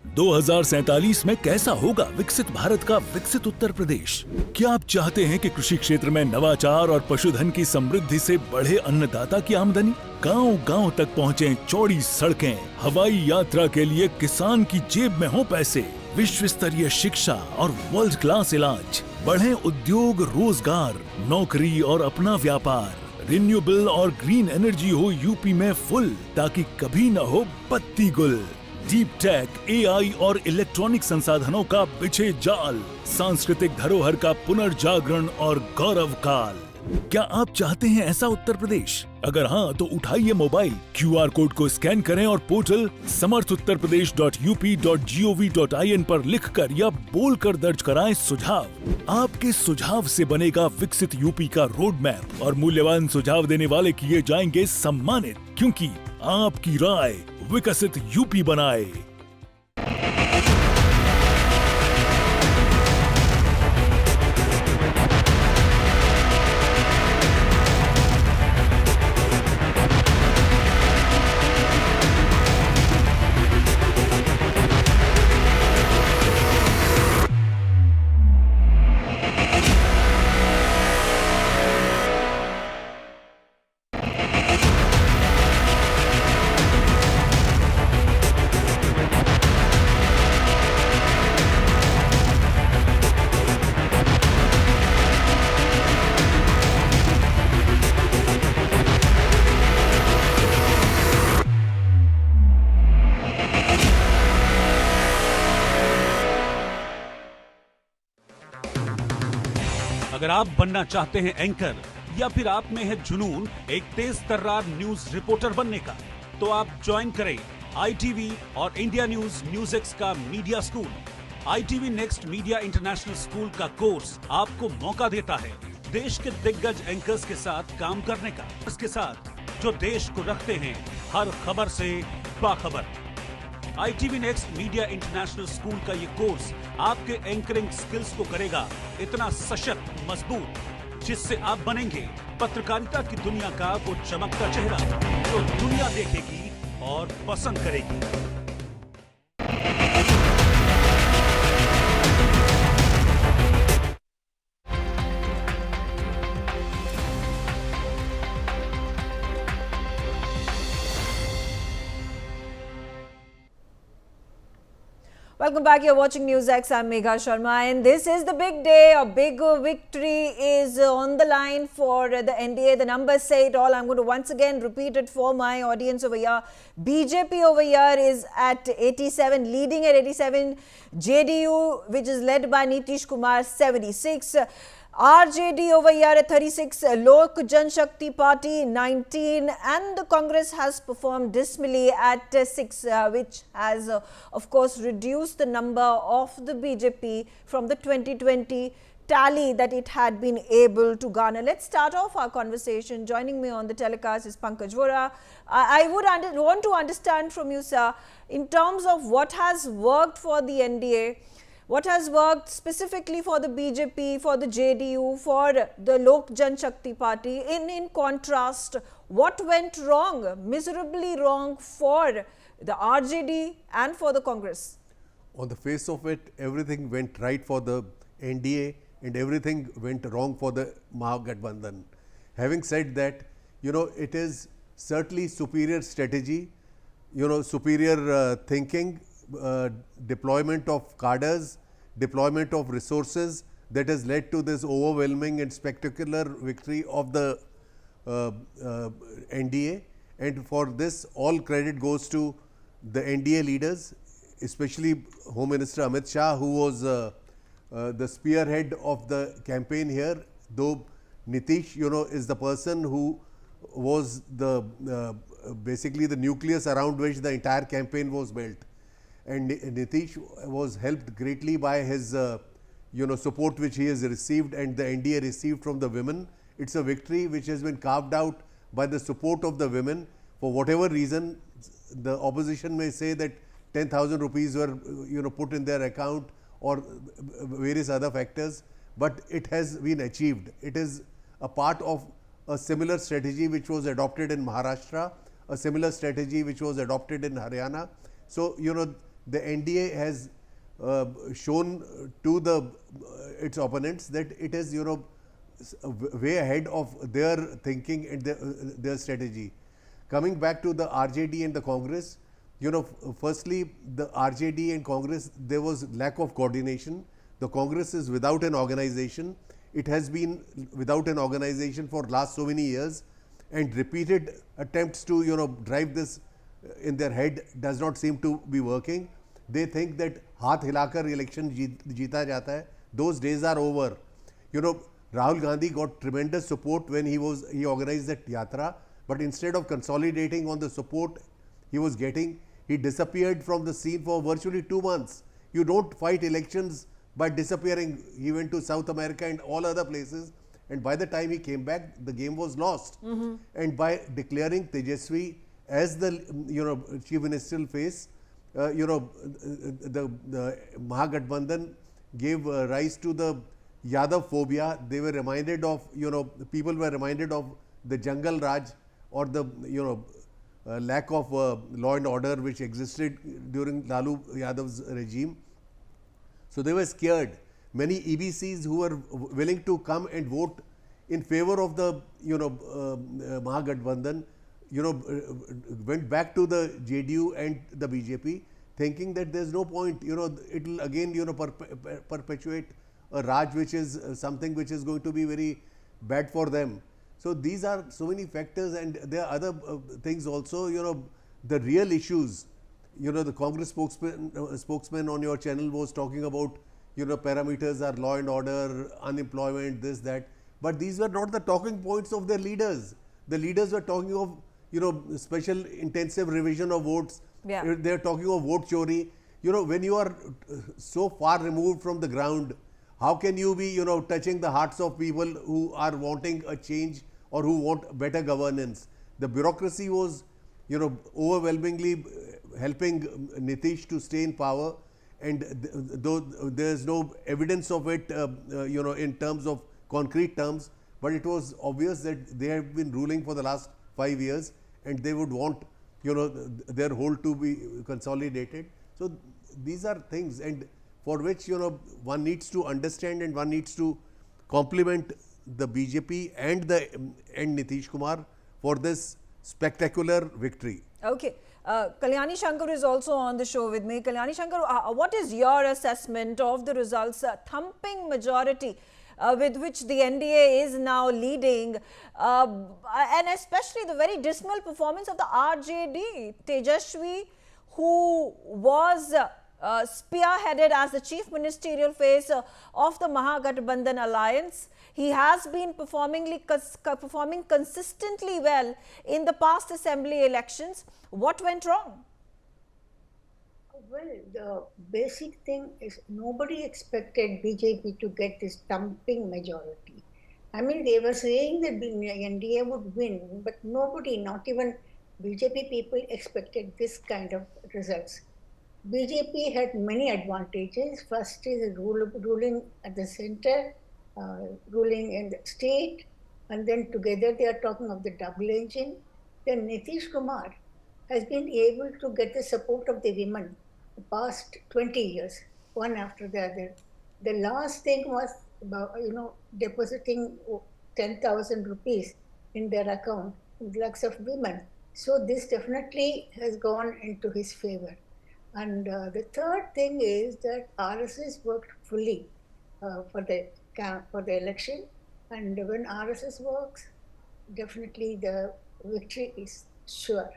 2047 में कैसा होगा विकसित भारत का विकसित उत्तर प्रदेश? क्या आप चाहते हैं कि कृषि क्षेत्र में नवाचार और पशुधन की समृद्धि से बढ़े अन्नदाता की आमदनी, गांव-गांव तक पहुंचे चौड़ी सड़कें, हवाई यात्रा के लिए किसान की जेब में हो पैसे, विश्व स्तरीय शिक्षा और वर्ल्ड क्लास इलाज, बढ़े उद्योग, रोजगार, नौकरी और अपना व्यापार, रिन्यूएबल और ग्रीन एनर्जी हो यूपी में फुल, ताकि कभी न हो बत्ती गुल। डीप टेक, AI और इलेक्ट्रॉनिक संसाधनों का बिछे जाल, सांस्कृतिक धरोहर का पुनर्जागरण और गौरव काल। क्या आप चाहते हैं ऐसा उत्तर प्रदेश? अगर हाँ, तो उठाइए मोबाइल, QR कोड को स्कैन करें और पोर्टल samarthuttarpradesh.up.gov.in पर लिखकर या बोलकर दर्ज कराएं सुझाव। आपके सुझाव से बनेगा विकसित यूपी का रोड मैप और मूल्यवान सुझाव देने वाले किए जाएंगे सम्मानित, क्योंकि आपकी राय विकसित यूपी बनाए। अगर आप बनना चाहते हैं एंकर या फिर आप में है जुनून एक तेज तर्रार न्यूज रिपोर्टर बनने का, तो आप ज्वाइन करें ITV और इंडिया न्यूज़ का media school. ITV next media international school का कोर्स आपको मौका देता है देश के दिग्गज एंकर्स के साथ काम करने का, इसके साथ जो देश को रखते हैं हर खबर से बाखबर। ITV next media international school का ये कोर्स आपके एंकरिंग स्किल्स को करेगा इतना सशक्त, मजबूत, जिससे आप बनेंगे पत्रकारिता की दुनिया का वो चमकता चेहरा जो दुनिया देखेगी और पसंद करेगी। Welcome back. You're watching Newsx. I'm Megha Sharma, and this is the big day. A big victory is on the line for the NDA. The numbers say it all. I'm going to once again repeat it for my audience over here. BJP over here is at 87, leading at 87. JDU, which is led by Nitish Kumar, 76. RJD over here at 36, Lok Janshakti Party 19, and the Congress has performed dismally at 6, which has of course reduced the number of the BJP from the 2020 tally that it had been able to garner. Let's start off our conversation. Joining me on the telecast is Pankaj Vora. I would want to understand from you, sir, in terms of what has worked for the NDA, what has worked specifically for the BJP, for the JDU, for the Lok Janshakti Party. In contrast, what went wrong, miserably wrong for the RJD and for the Congress? On the face of it, everything went right for the NDA and everything went wrong for the Mahagathbandhan. Having said that, it is certainly superior strategy, superior thinking, deployment of cadres, deployment of resources that has led to this overwhelming and spectacular victory of the NDA. And for this, all credit goes to the NDA leaders, especially Home Minister Amit Shah, who was the spearhead of the campaign here, though Nitish, is the person who was the basically the nucleus around which the entire campaign was built. And Nitish was helped greatly by his support which he has received and the NDA received from the women. It's a victory which has been carved out by the support of the women. For whatever reason, the opposition may say that 10,000 rupees were put in their account or various other factors, but it has been achieved. It is a part of a similar strategy which was adopted in Maharashtra, a similar strategy which was adopted in Haryana. So, the NDA has shown to its opponents that it is, way ahead of their thinking and their strategy. Coming back to the RJD and the Congress, firstly, the RJD and Congress, there was lack of coordination. The Congress is without an organization. It has been without an organization for last so many years, and repeated attempts to, drive this in their head does not seem to be working. They think that haath hilakar election jeeta jata hai. Those days are over. Rahul Gandhi got tremendous support when he organized that yatra, but instead of consolidating on the support he was getting, he disappeared from the scene for virtually 2 months. You don't fight elections by disappearing. He went to South America and all other places, and by the time he came back, the game was lost. And by declaring Tejaswi as the chief ministerial face, the Mahagathbandhan gave rise to the Yadav phobia. They were reminded of, people were reminded of the Jungle Raj or the lack of law and order which existed during Lalu Yadav's regime. So they were scared. Many EBCs who were willing to come and vote in favor of the Mahagathbandhan went back to the JDU and the BJP, thinking that there's no point, it will again perpetuate a Raj which is something which is going to be very bad for them. So these are so many factors, and there are other things also. The real issues, the Congress spokesman on your channel was talking about, parameters are law and order, unemployment, this, that, but these were not the talking points of their leaders. The leaders were talking of special intensive revision of votes. Yeah. They are talking of vote chori. When you are so far removed from the ground, how can you be touching the hearts of people who are wanting a change or who want better governance? The bureaucracy was overwhelmingly helping Nitish to stay in power, and though there is no evidence of it in terms of concrete terms, but it was obvious that they have been ruling for the last 5 years and they would want their hold to be consolidated. So these are things, and for which one needs to understand and one needs to compliment the BJP and Nitish Kumar for this spectacular victory. Okay. Kalyani Shankar is also on the show with me. Kalyani Shankar, what is your assessment of the results? Thumping majority with which the NDA is now leading, and especially the very dismal performance of the RJD. Tejashwi, who was spearheaded as the chief ministerial face of the Mahagathbandhan alliance. He has been performing consistently well in the past assembly elections. What went wrong? Well, the basic thing is nobody expected BJP to get this thumping majority. I mean, they were saying that the NDA would win, but nobody, not even BJP people, expected this kind of results. BJP had many advantages. First is ruling at the center, ruling in the state, and then together they are talking of the double engine. Then Nitish Kumar has been able to get the support of the women the past 20 years, one after the other. The last thing was about, depositing 10,000 rupees in their account, lakhs of women. So this definitely has gone into his favor. And the third thing is that RSS worked fully for the election. And when RSS works, definitely the victory is sure.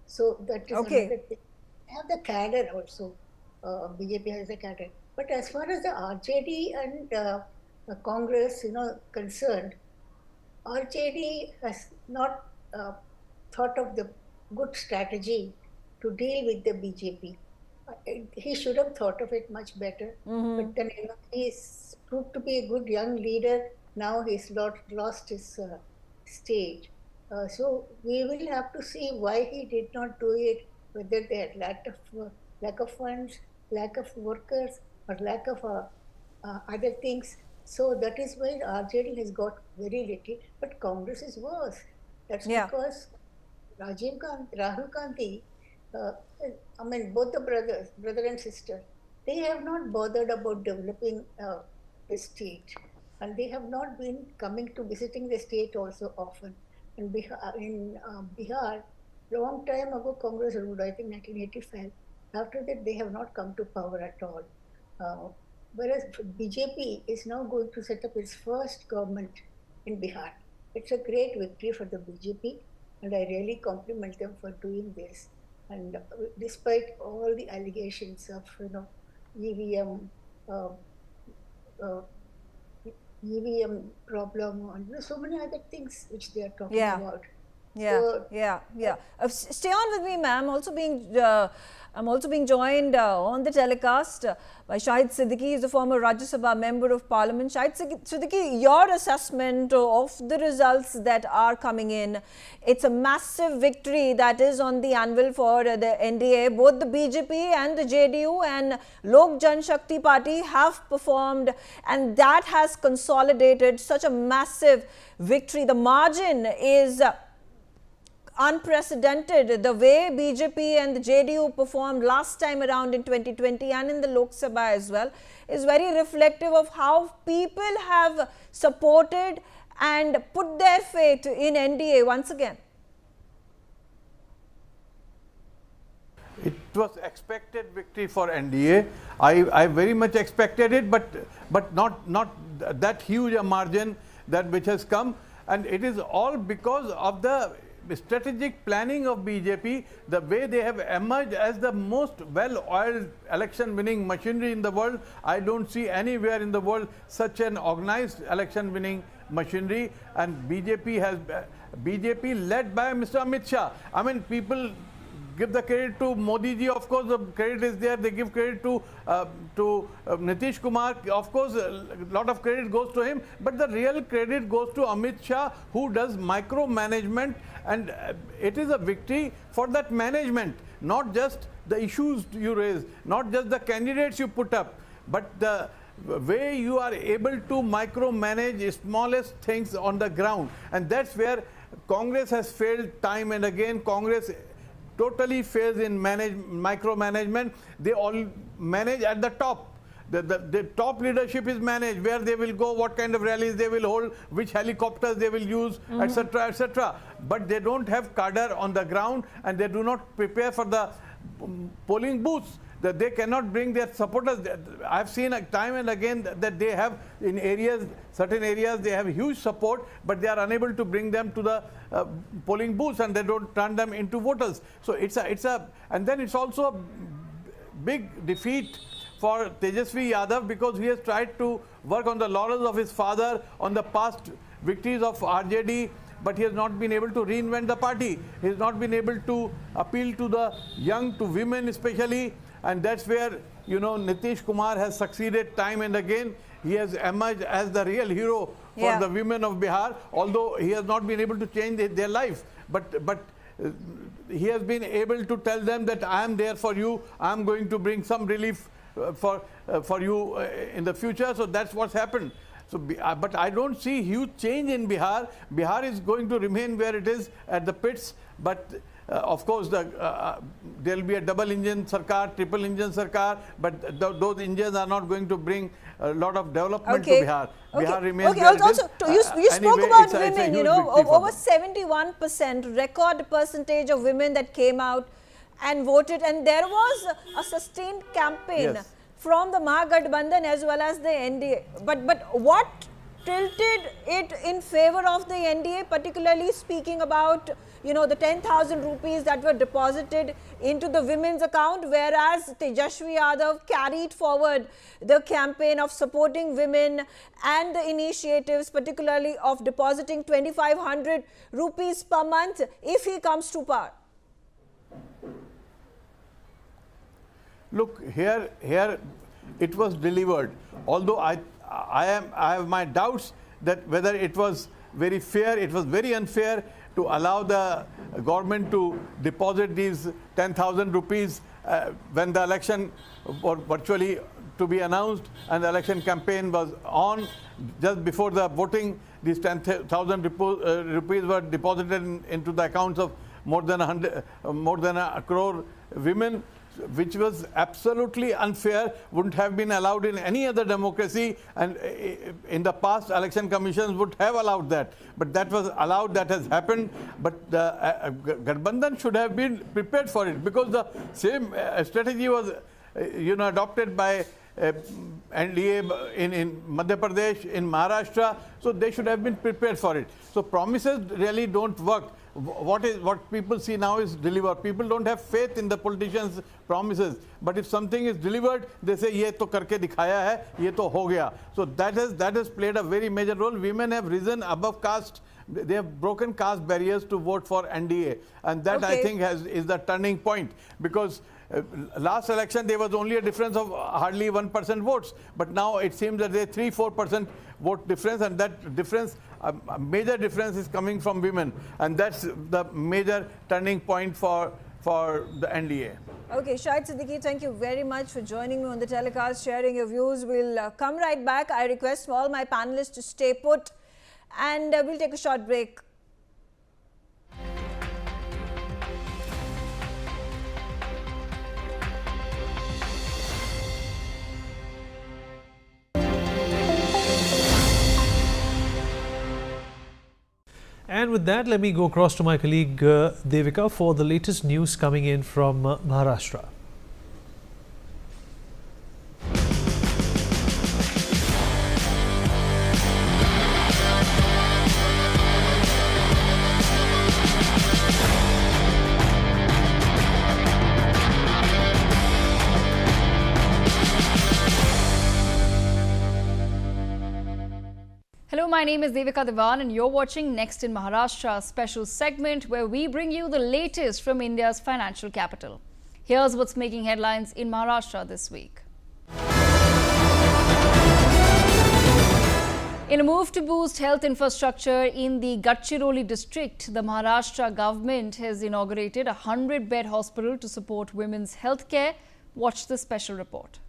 So that is another thing. They have the cadre also. BJP has the cadre. But as far as the RJD and the Congress, concerned, RJD has not thought of the good strategy to deal with the BJP. He should have thought of it much better. But then he's proved to be a good young leader. Now he's lost his stage. So we will have to see why he did not do it, whether they had lack of funds, lack of workers, or lack of other things. So that is why RJD has got very little, but Congress is worse. That's because Rahul Gandhi, both the brother and sister, they have not bothered about developing the state. And they have not been coming to visiting the state also often. In Bihar, long time ago, Congress ruled, I think 1985. After that, they have not come to power at all. Whereas BJP is now going to set up its first government in Bihar. It's a great victory for the BJP, and I really compliment them for doing this. And despite all the allegations of, EVM problem and so many other things which they are talking about. Stay on with me, ma'am. I'm also being joined on the telecast by Shahid Siddiqui. He's a former Rajya Sabha member of Parliament. Shahid Siddiqui, your assessment of the results that are coming in. It's a massive victory that is on the anvil for the NDA. Both the BJP and the JDU and Lok Jan Shakti Party have performed, and that has consolidated such a massive victory. The margin is unprecedented. The way BJP and the JDU performed last time around in 2020 and in the Lok Sabha as well is very reflective of how people have supported and put their faith in NDA once again. It was expected victory for NDA. I very much expected it, but not that huge a margin that which has come, and it is all because of the strategic planning of BJP, the way they have emerged as the most well-oiled election winning machinery in the world. I don't see anywhere in the world such an organized election winning machinery, and BJP led by Mr. Amit Shah. I mean, people give the credit to Modi ji, of course the credit is there. They give credit to Nitish Kumar, of course a lot of credit goes to him, but the real credit goes to Amit Shah, who does micromanagement, and it is a victory for that management, not just the issues you raise, not just the candidates you put up, but the way you are able to micromanage smallest things on the ground. And that's where Congress has failed time and again. Congress totally fails in micromanagement. They all manage at the top. The top leadership is managed, where they will go, what kind of rallies they will hold, which helicopters they will use, etc., etc. But they don't have cadre on the ground, and they do not prepare for the polling booths. That they cannot bring their supporters. I've seen time and again that they have in areas, certain areas, they have huge support, but they are unable to bring them to the polling booths, and they don't turn them into voters. So and then it's also a big defeat for Tejasvi Yadav, because he has tried to work on the laurels of his father, on the past victories of RJD, but he has not been able to reinvent the party. He has not been able to appeal to the young, to women especially, and that's where, you know, Nitish Kumar has succeeded time and again. He has emerged as the real hero for the women of Bihar, although he has not been able to change their life. But he has been able to tell them that I am there for you, I am going to bring some relief for you in the future. So that's what's happened. So, but I don't see huge change in Bihar. Bihar is going to remain where it is at the pits. But of course, there will be a double engine sarkar, triple engine sarkar. But those engines are not going to bring a lot of development to Bihar. Bihar remains where it is. Also, you spoke about women. You know, over 71% record percentage of women that came out and voted, and there was a sustained campaign from the Mahagathbandhan as well as the NDA. But what tilted it in favor of the NDA, particularly speaking about, you know, the 10,000 rupees that were deposited into the women's account, whereas Tejasvi Yadav carried forward the campaign of supporting women and the initiatives, particularly of depositing 2,500 rupees per month if he comes to power? Look, here it was delivered. Although I have my doubts that whether it was very fair, it was very unfair to allow the government to deposit these 10,000 rupees when the election was virtually to be announced and the election campaign was on. Just before the voting, these 10,000 rupees were deposited into the accounts of more than a crore women, which was absolutely unfair, wouldn't have been allowed in any other democracy, and in the past election commissions would have allowed that. But that was allowed, that has happened. But the Gathbandhan should have been prepared for it, because the same strategy was adopted by NDA in Madhya Pradesh, in Maharashtra, so they should have been prepared for it. So promises really don't work. What people see now is deliver. People don't have faith in the politicians' promises. But if something is delivered, they say, "Ye to karke dikhaya hai, ye to ho gaya." So that has played a very major role. Women have risen above caste. They have broken caste barriers to vote for NDA, and that I think is the turning point, because last election there was only a difference of hardly 1% votes, but now it seems that there is 3-4% vote difference, and that difference, a major difference, is coming from women, and that's the major turning point for the NDA. Okay, Shahid Siddiqui, thank you very much for joining me on the telecast, sharing your views. We'll come right back. I request all my panelists to stay put, and we'll take a short break. And with that, let me go across to my colleague Devika for the latest news coming in from Maharashtra. Hello, my name is Devika Diwan and you're watching Next in Maharashtra, a special segment where we bring you the latest from India's financial capital. Here's what's making headlines in Maharashtra this week. In a move to boost health infrastructure in the Gadchiroli district, the Maharashtra government has inaugurated a 100-bed hospital to support women's health care. Watch this special report.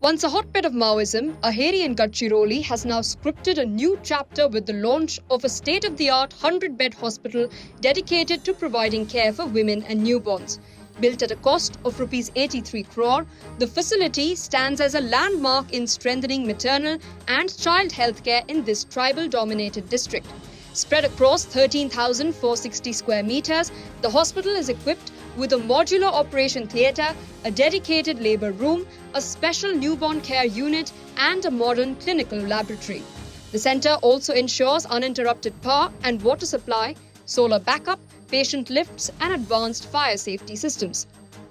Once a hotbed of Maoism, Aheri in Gadchiroli has now scripted a new chapter with the launch of a state-of-the-art 100-bed hospital dedicated to providing care for women and newborns. Built at a cost of Rs 83 crore, the facility stands as a landmark in strengthening maternal and child healthcare in this tribal-dominated district. Spread across 13,460 square meters, the hospital is equipped with a modular operation theatre, a dedicated labour room, a special newborn care unit and a modern clinical laboratory. The centre also ensures uninterrupted power and water supply, solar backup, patient lifts and advanced fire safety systems.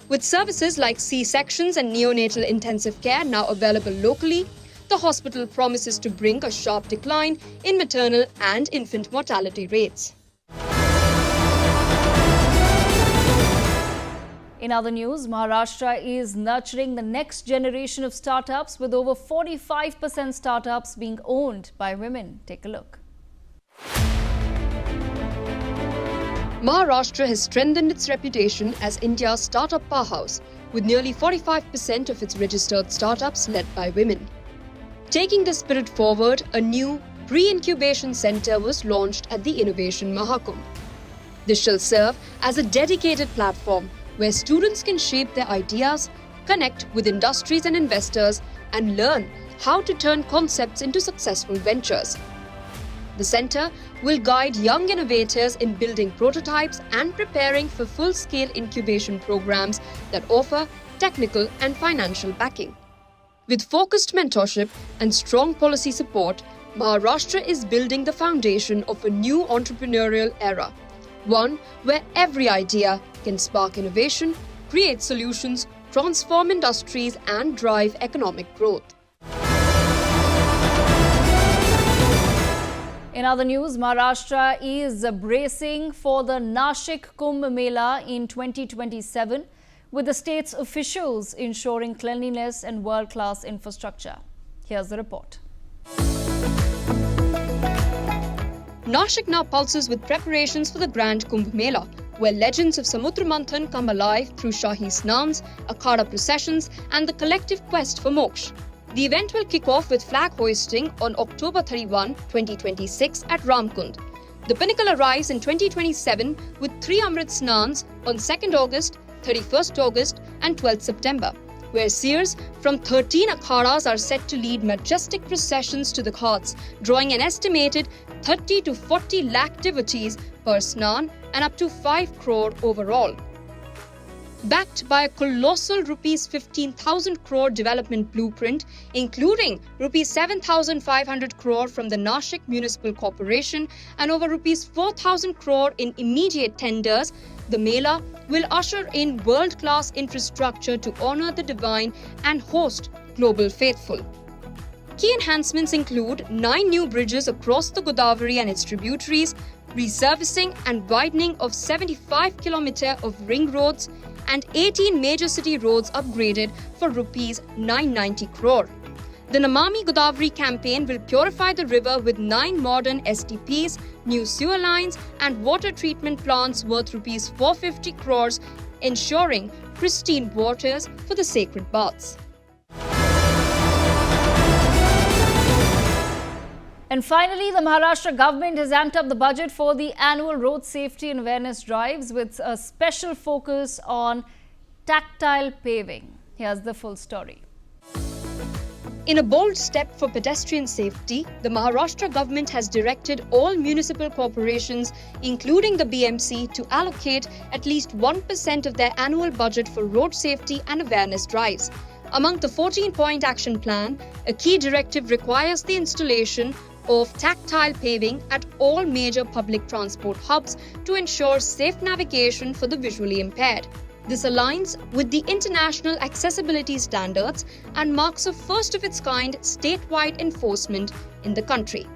With services like C-sections and neonatal intensive care now available locally, the hospital promises to bring a sharp decline in maternal and infant mortality rates. In other news, Maharashtra is nurturing the next generation of startups with over 45% startups being owned by women. Take a look. Maharashtra has strengthened its reputation as India's startup powerhouse, with nearly 45% of its registered startups led by women. Taking the spirit forward, a new pre-incubation center was launched at the Innovation Mahakumbh. This shall serve as a dedicated platform where students can shape their ideas, connect with industries and investors, and learn how to turn concepts into successful ventures. The center will guide young innovators in building prototypes and preparing for full-scale incubation programs that offer technical and financial backing. With focused mentorship and strong policy support, Maharashtra is building the foundation of a new entrepreneurial era, one where every idea can spark innovation, create solutions, transform industries and drive economic growth. In other news, Maharashtra is bracing for the Nashik Kumbh Mela in 2027, with the state's officials ensuring cleanliness and world-class infrastructure. Here's the report. Nashik now pulses with preparations for the Grand Kumbh Mela, where legends of Samudra Manthan come alive through Shahi Snans, Akhada processions and the collective quest for moksha. The event will kick off with flag hoisting on October 31, 2026 at Ramkund. The pinnacle arrives in 2027 with 3 Amrit Snans on 2nd August, 31st August and 12th September, where seers from 13 akhadas are set to lead majestic processions to the ghats, drawing an estimated 30 to 40 lakh devotees per snan and up to 5 crore overall. Backed by a colossal Rs 15,000 crore development blueprint, including Rs 7,500 crore from the Nashik Municipal Corporation and over Rs 4,000 crore in immediate tenders, the Mela will usher in world-class infrastructure to honor the divine and host global faithful. Key enhancements include 9 new bridges across the Godavari and its tributaries, resurfacing and widening of 75 km of ring roads, and 18 major city roads upgraded for Rs 990 crore. The Namami Godavari campaign will purify the river with 9 modern STPs, new sewer lines and water treatment plants worth Rs 450 crores, ensuring pristine waters for the sacred baths. And finally, the Maharashtra government has amped up the budget for the annual road safety and awareness drives with a special focus on tactile paving. Here's the full story. In a bold step for pedestrian safety, the Maharashtra government has directed all municipal corporations, including the BMC, to allocate at least 1% of their annual budget for road safety and awareness drives. Among the 14-point action plan, a key directive requires the installation of tactile paving at all major public transport hubs to ensure safe navigation for the visually impaired. This aligns with the international accessibility standards and marks a first-of-its-kind statewide enforcement in the country.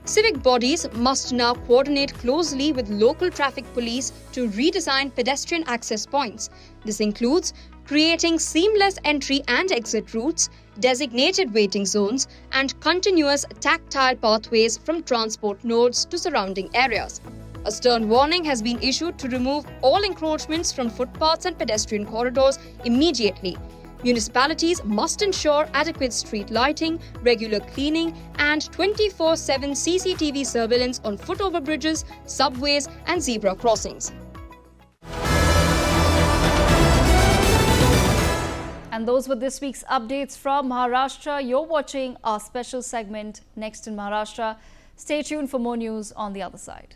Civic bodies must now coordinate closely with local traffic police to redesign pedestrian access points. This includes creating seamless entry and exit routes, designated waiting zones, and continuous tactile pathways from transport nodes to surrounding areas. A stern warning has been issued to remove all encroachments from footpaths and pedestrian corridors immediately. Municipalities must ensure adequate street lighting, regular cleaning, and 24/7 CCTV surveillance on foot overbridges, subways, and zebra crossings. And those were this week's updates from Maharashtra. You're watching our special segment Next in Maharashtra. Stay tuned for more news on the other side.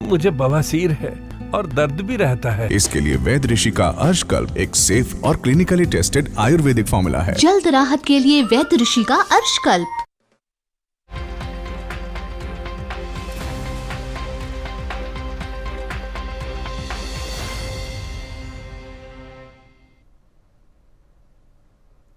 मुझे बवासीर है और दर्द भी रहता है। इसके लिए वैद्य ऋषि का अर्शकल्प एक सेफ और क्लिनिकली टेस्टेड आयुर्वेदिक फॉर्मूला है। जल्द राहत के लिए वैद्य ऋषि का Arshkalp.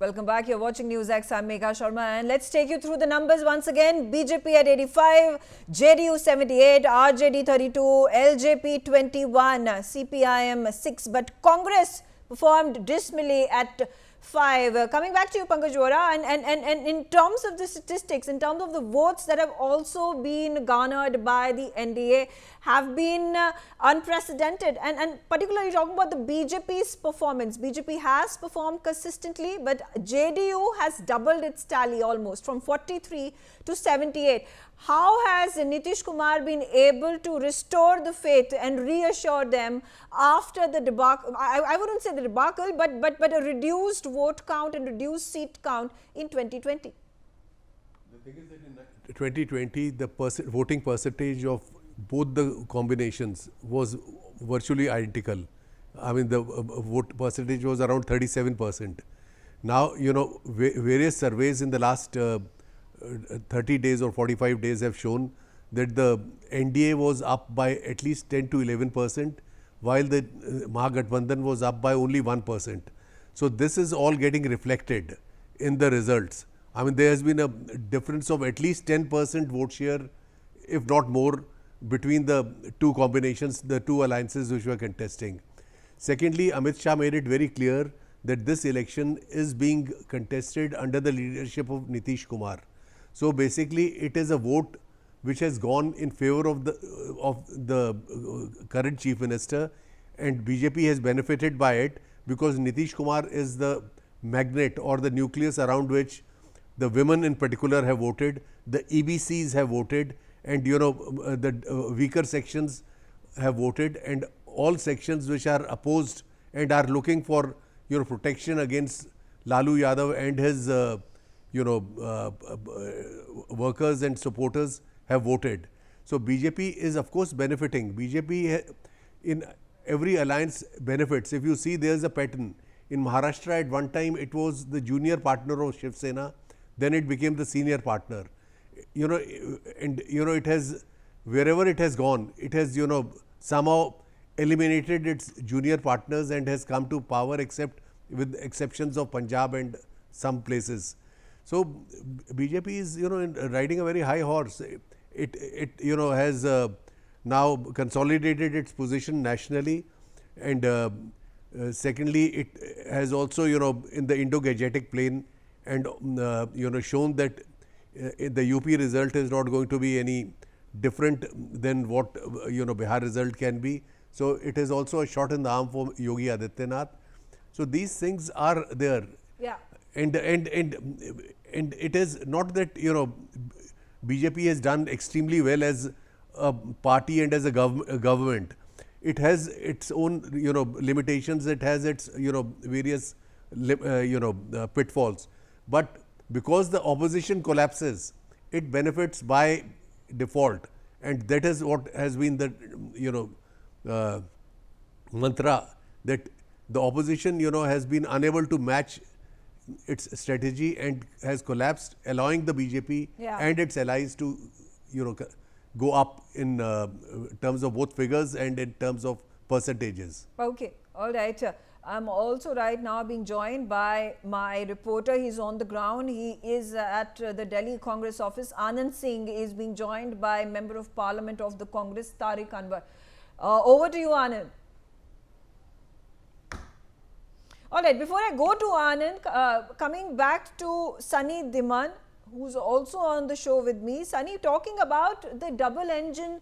Welcome back. You're watching Newsx. I'm Megha Sharma, and let's take you through the numbers once again. BJP at 85, JDU 78, RJD 32, LJP 21, CPIM 6, but Congress performed dismally at 5. Coming back to you, Pankaj Vora, and in terms of the statistics, in terms of the votes that have also been garnered by the NDA have been unprecedented, and particularly talking about the BJP's performance. BJP has performed consistently, but JDU has doubled its tally almost from 43 to 78. How has Nitish Kumar been able to restore the faith and reassure them after the debacle? I wouldn't say the debacle, but a reduced vote count and reduced seat count in 2020. The thing is that in 2020, the voting percentage of both the combinations was virtually identical. I mean, the vote percentage was around 37%. Now, you know, various surveys in the last 30 days or 45 days have shown that the NDA was up by at least 10 to 11%, while the Mahagathbandhan was up by only 1%. So this is all getting reflected in the results. I mean, there has been a difference of at least 10% vote share, if not more, between the two combinations, the two alliances which were contesting. Secondly, Amit Shah made it very clear that this election is being contested under the leadership of Nitish Kumar. So basically, it is a vote which has gone in favor of the current Chief Minister, and BJP has benefited by it because Nitish Kumar is the magnet or the nucleus around which the women in particular have voted, the EBCs have voted, and you know the weaker sections have voted, and all sections which are opposed and are looking for protection against Lalu Yadav and his workers and supporters have voted. So BJP is of course benefiting. BJP in every alliance benefits. If you see, there is a pattern. In Maharashtra at one time it was the junior partner of Shiv Sena, then it became the senior partner. It has, wherever it has gone, it has somehow eliminated its junior partners and has come to power, except with exceptions of Punjab and some places. So BJP is riding a very high horse. It has now consolidated its position nationally, and secondly, it has also in the Indo-Gangetic plain, and shown that the UP result is not going to be any different than what Bihar result can be. So it is also a shot in the arm for Yogi Adityanath. So these things are there. Yeah. And it is not that BJP has done extremely well as a party and as a government. It has its own limitations. It has its various pitfalls. But because the opposition collapses, it benefits by default, and that is what has been the mantra, that the opposition has been unable to match its strategy and has collapsed, allowing the BJP and its allies to, go up in terms of both figures and in terms of percentages. Okay, all right. I'm also right now being joined by my reporter. He's on the ground. He is at the Delhi Congress office. Anand Singh is being joined by Member of Parliament of the Congress, Tariq Anwar. Over to you, Anand. All right, before I go to Anand, coming back to Sunny Dhiman, who's also on the show with me. Sunny, talking about the double engine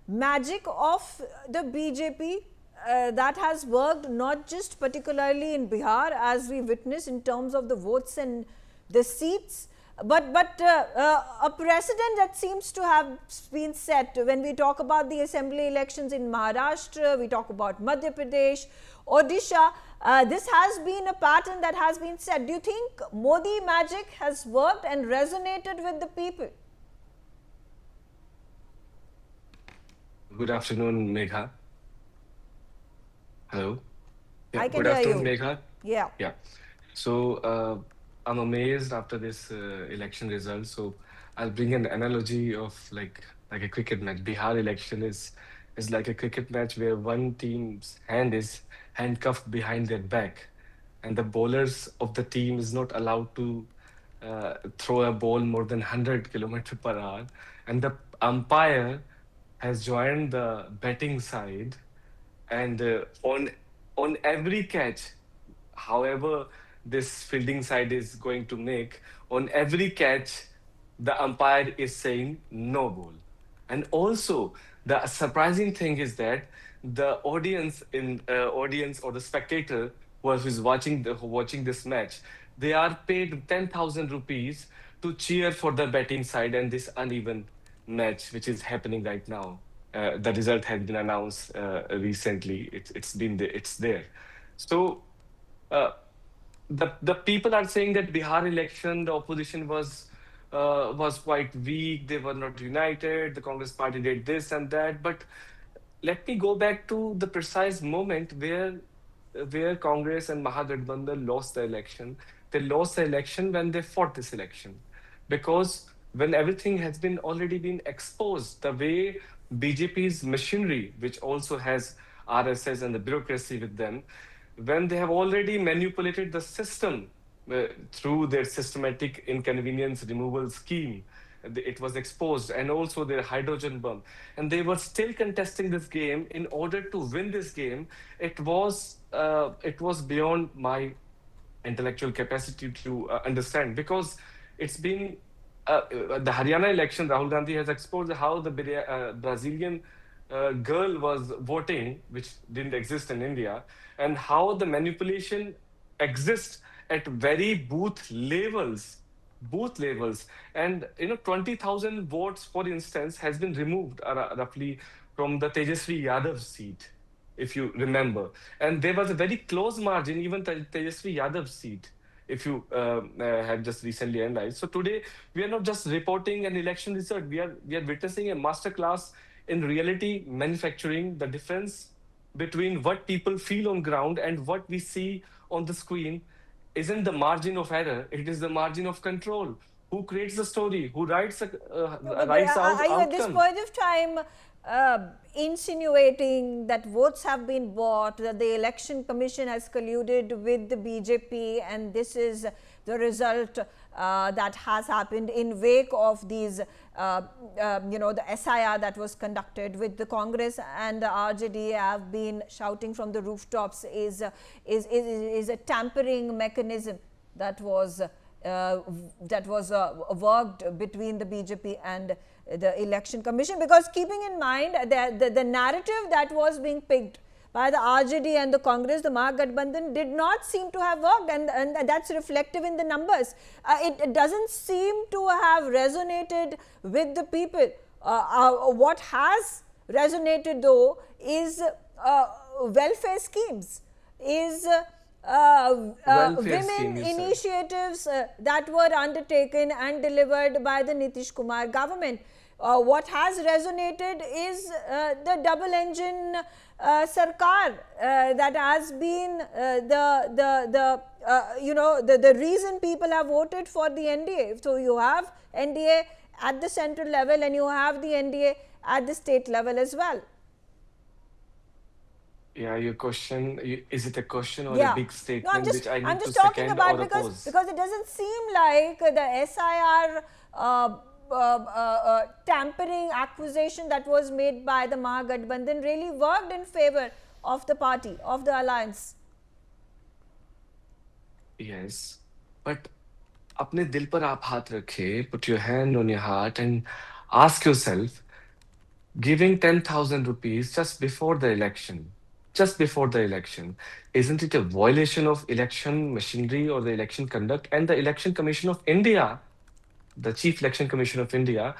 magic of the BJP that has worked not just particularly in Bihar, as we witness in terms of the votes and the seats, but a precedent that seems to have been set when we talk about the assembly elections in Maharashtra, we talk about Madhya Pradesh, Odisha. This has been a pattern that has been set. Do you think Modi magic has worked and resonated with the people? Good afternoon, Megha. Hello. Yeah, I can good hear afternoon, you. Megha. Yeah. Yeah. So I'm amazed after this election result. So I'll bring an analogy of like a cricket match. Bihar election is like a cricket match where one team's hand is handcuffed behind their back, and the bowlers of the team is not allowed to throw a ball more than 100 kilometers per hour, and the umpire has joined the betting side, and on every catch, however this fielding side is going to make, on every catch the umpire is saying no ball. And also the surprising thing is that the audience or the spectator who is watching this match, they are paid 10,000 rupees to cheer for the betting side and this uneven match which is happening right now. The result has been announced recently. It's there. So the people are saying that Bihar election, the opposition was quite weak. They were not united. The Congress party did this and that. But let me go back to the precise moment where Congress and Mahagathbandhan lost the election. They lost the election when they fought this election, because when everything has been already been exposed, the way BJP's machinery, which also has RSS and the bureaucracy with them, when they have already manipulated the system through their systematic inconvenience removal scheme, it was exposed, and also their hydrogen bomb, and they were still contesting this game. In order to win this game, it was beyond my intellectual capacity to understand, because it's been the Haryana election. Rahul Gandhi has exposed how the Brazilian girl was voting, which didn't exist in India, and how the manipulation exists at very booth levels. And 20,000 votes, for instance, has been removed roughly from the Tejasvi Yadav seat, if you remember. And there was a very close margin, even Tejasvi Yadav seat, if you have just recently analyzed. So today, we are not just reporting an election result. We are witnessing a masterclass in reality manufacturing. The difference between what people feel on ground and what we see on the screen isn't the margin of error. It is the margin of control. Who creates the story? Who writes the Are you at this point of time insinuating that votes have been bought, that the election commission has colluded with the BJP, and this is the result that has happened in wake of these, the SIR that was conducted, with the Congress and the RJD have been shouting from the rooftops is a tampering mechanism that was worked between the BJP and the election commission? Because keeping in mind the narrative that was being picked by the RJD and the Congress, the Mahagathbandhan, did not seem to have worked, and that's reflective in the numbers. It doesn't seem to have resonated with the people. What has resonated though is welfare schemes, is women initiatives that were undertaken and delivered by the Nitish Kumar government. what has resonated is the double engine sarkar that has been the reason people have voted for the NDA. So you have NDA at the central level and you have the NDA at the state level as well. Yeah, your question, is it a question or Yeah. a big statement No, which I I'm need to just talking second about or oppose? because it doesn't seem like the SIR tampering accusation that was made by the Mahagathbandhan really worked in favor of the party, of the alliance. Yes, but अपने दिल पर आप हाथ रखे, put your hand on your heart and ask yourself, giving 10,000 rupees just before the election, isn't it a violation of election machinery or the election conduct? And the Election Commission of India, the Chief Election Commission of India,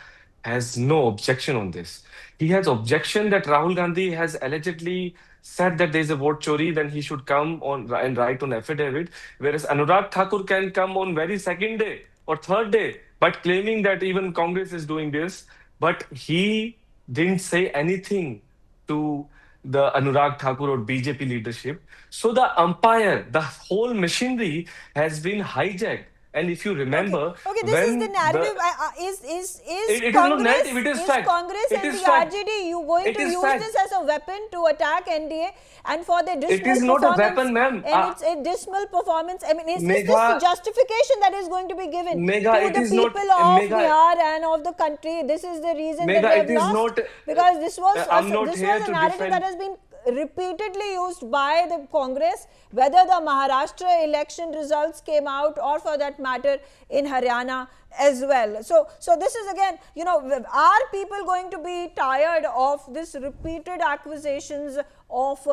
has no objection on this. He has objection that Rahul Gandhi has allegedly said that there is a vote chori, then he should come on and write on affidavit, whereas Anurag Thakur can come on very second day or third day, but claiming that even Congress is doing this, but he didn't say anything to the Anurag Thakur or BJP leadership. So the umpire, the whole machinery has been hijacked. And if you remember, okay, this is the narrative. Is it Congress, is not narrative, it is fact. Congress It and is the fact. RJD you going It to is use fact. this as a weapon to attack NDA and for their dismal It is not a weapon, ma'am. And it's a dismal performance. I mean, is this Megha, the justification that is going to be given Megha, to it the is people not, of Megha, Bihar and of the country? This is the reason Megha, that they it have is lost. not, Because this was I'm not this here was a to narrative defend. that has been repeatedly used by the Congress, whether the Maharashtra election results came out or for that matter in Haryana as well. So this is again, are people going to be tired of this repeated accusations of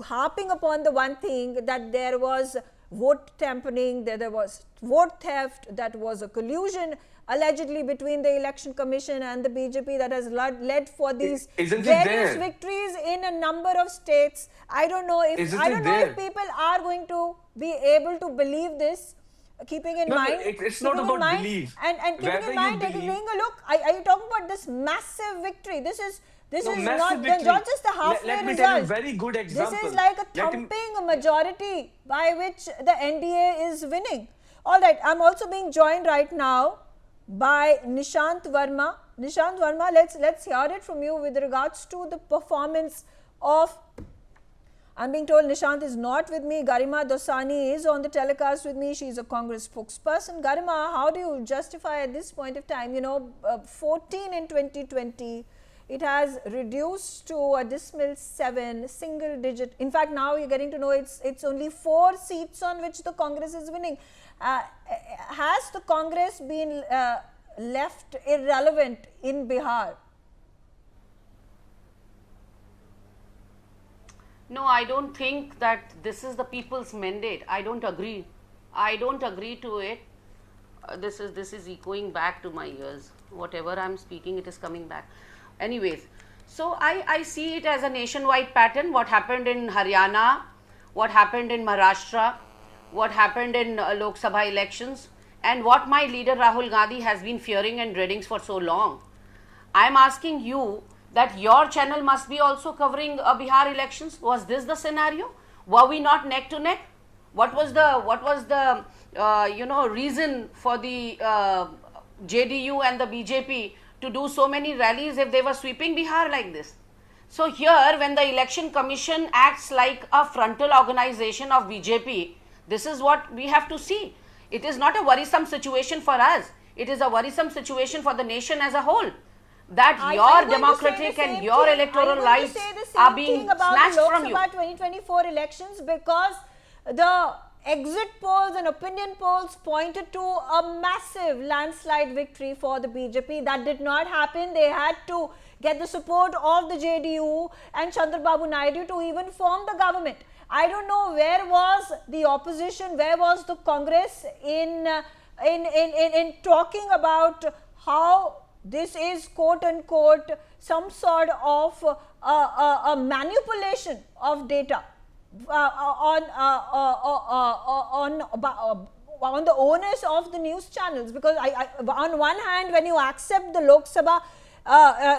harping upon the one thing that there was vote tampering, that there was vote theft, that was a collusion allegedly between the Election Commission and the BJP that has led for these various victories in a number of states. I don't know if people are going to be able to believe this, keeping in mind. It's not about belief. And keeping in mind, taking a look, are you talking about this massive victory? This is not just the halfway Let me result. tell you a very good example. This is like a thumping majority by which the NDA is winning. All right, I'm also being joined right now by Nishant Verma. Nishant Verma, let's hear it from you with regards to the performance of. I'm being told Nishant is not with me. Garima Dosani is on the telecast with me. She's a Congress spokesperson. Garima, how do you justify at this point of time, 14 in 2020, it has reduced to a dismal 7, single digit. In fact, now you're getting to know it's only 4 seats on which the Congress is winning. Has the Congress been left irrelevant in Bihar? No, I don't think that this is the people's mandate. I don't agree. I don't agree to it. This is echoing back to my ears. Whatever I'm speaking, it is coming back. Anyways, so I see it as a nationwide pattern. What happened in Haryana, what happened in Maharashtra, what happened in Lok Sabha elections, and what my leader Rahul Gandhi has been fearing and dreading for so long. I am asking you that your channel must be also covering Bihar elections. Was this the scenario? Were we not neck to neck? What was the reason for the JDU and the BJP to do so many rallies if they were sweeping Bihar like this? So here, when the Election Commission acts like a frontal organization of BJP, this is what we have to see. It is not a worrisome situation for us. It is a worrisome situation for the nation as a whole. That your democratic and your electoral rights are being snatched from you. Lok Sabha 2024 elections, because the exit polls and opinion polls pointed to a massive landslide victory for the BJP. That did not happen. They had to get the support of the JDU and Chandrababu Naidu to even form the government. I don't know where was the opposition, where was the Congress in talking about how this is quote unquote some sort of a manipulation on the onus of the news channels, because on one hand, when you accept the Lok Sabha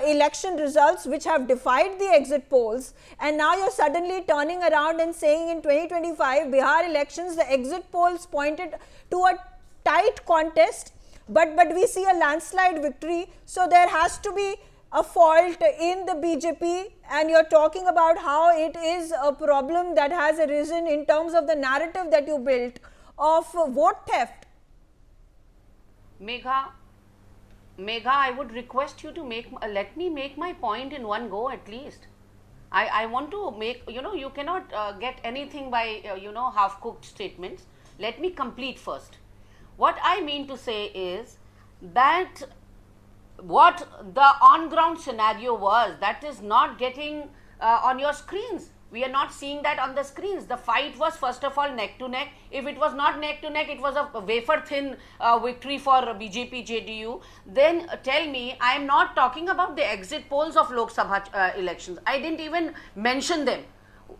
election results which have defied the exit polls, and now you're suddenly turning around and saying in 2025 Bihar elections the exit polls pointed to a tight contest, but we see a landslide victory. So there has to be a fault in the BJP, and you're talking about how it is a problem that has arisen in terms of the narrative that you built of vote theft. Megha, I would request you to let me make my point in one go at least. I want to make, you cannot get anything by, half-cooked statements. Let me complete first. What I mean to say is that what the on-ground scenario was, that is not getting on your screens. We are not seeing that on the screens. The fight was first of all neck to neck. If it was not neck to neck, it was a wafer thin victory for BJP JDU. Then tell me, I am not talking about the exit polls of Lok Sabha elections. I didn't even mention them.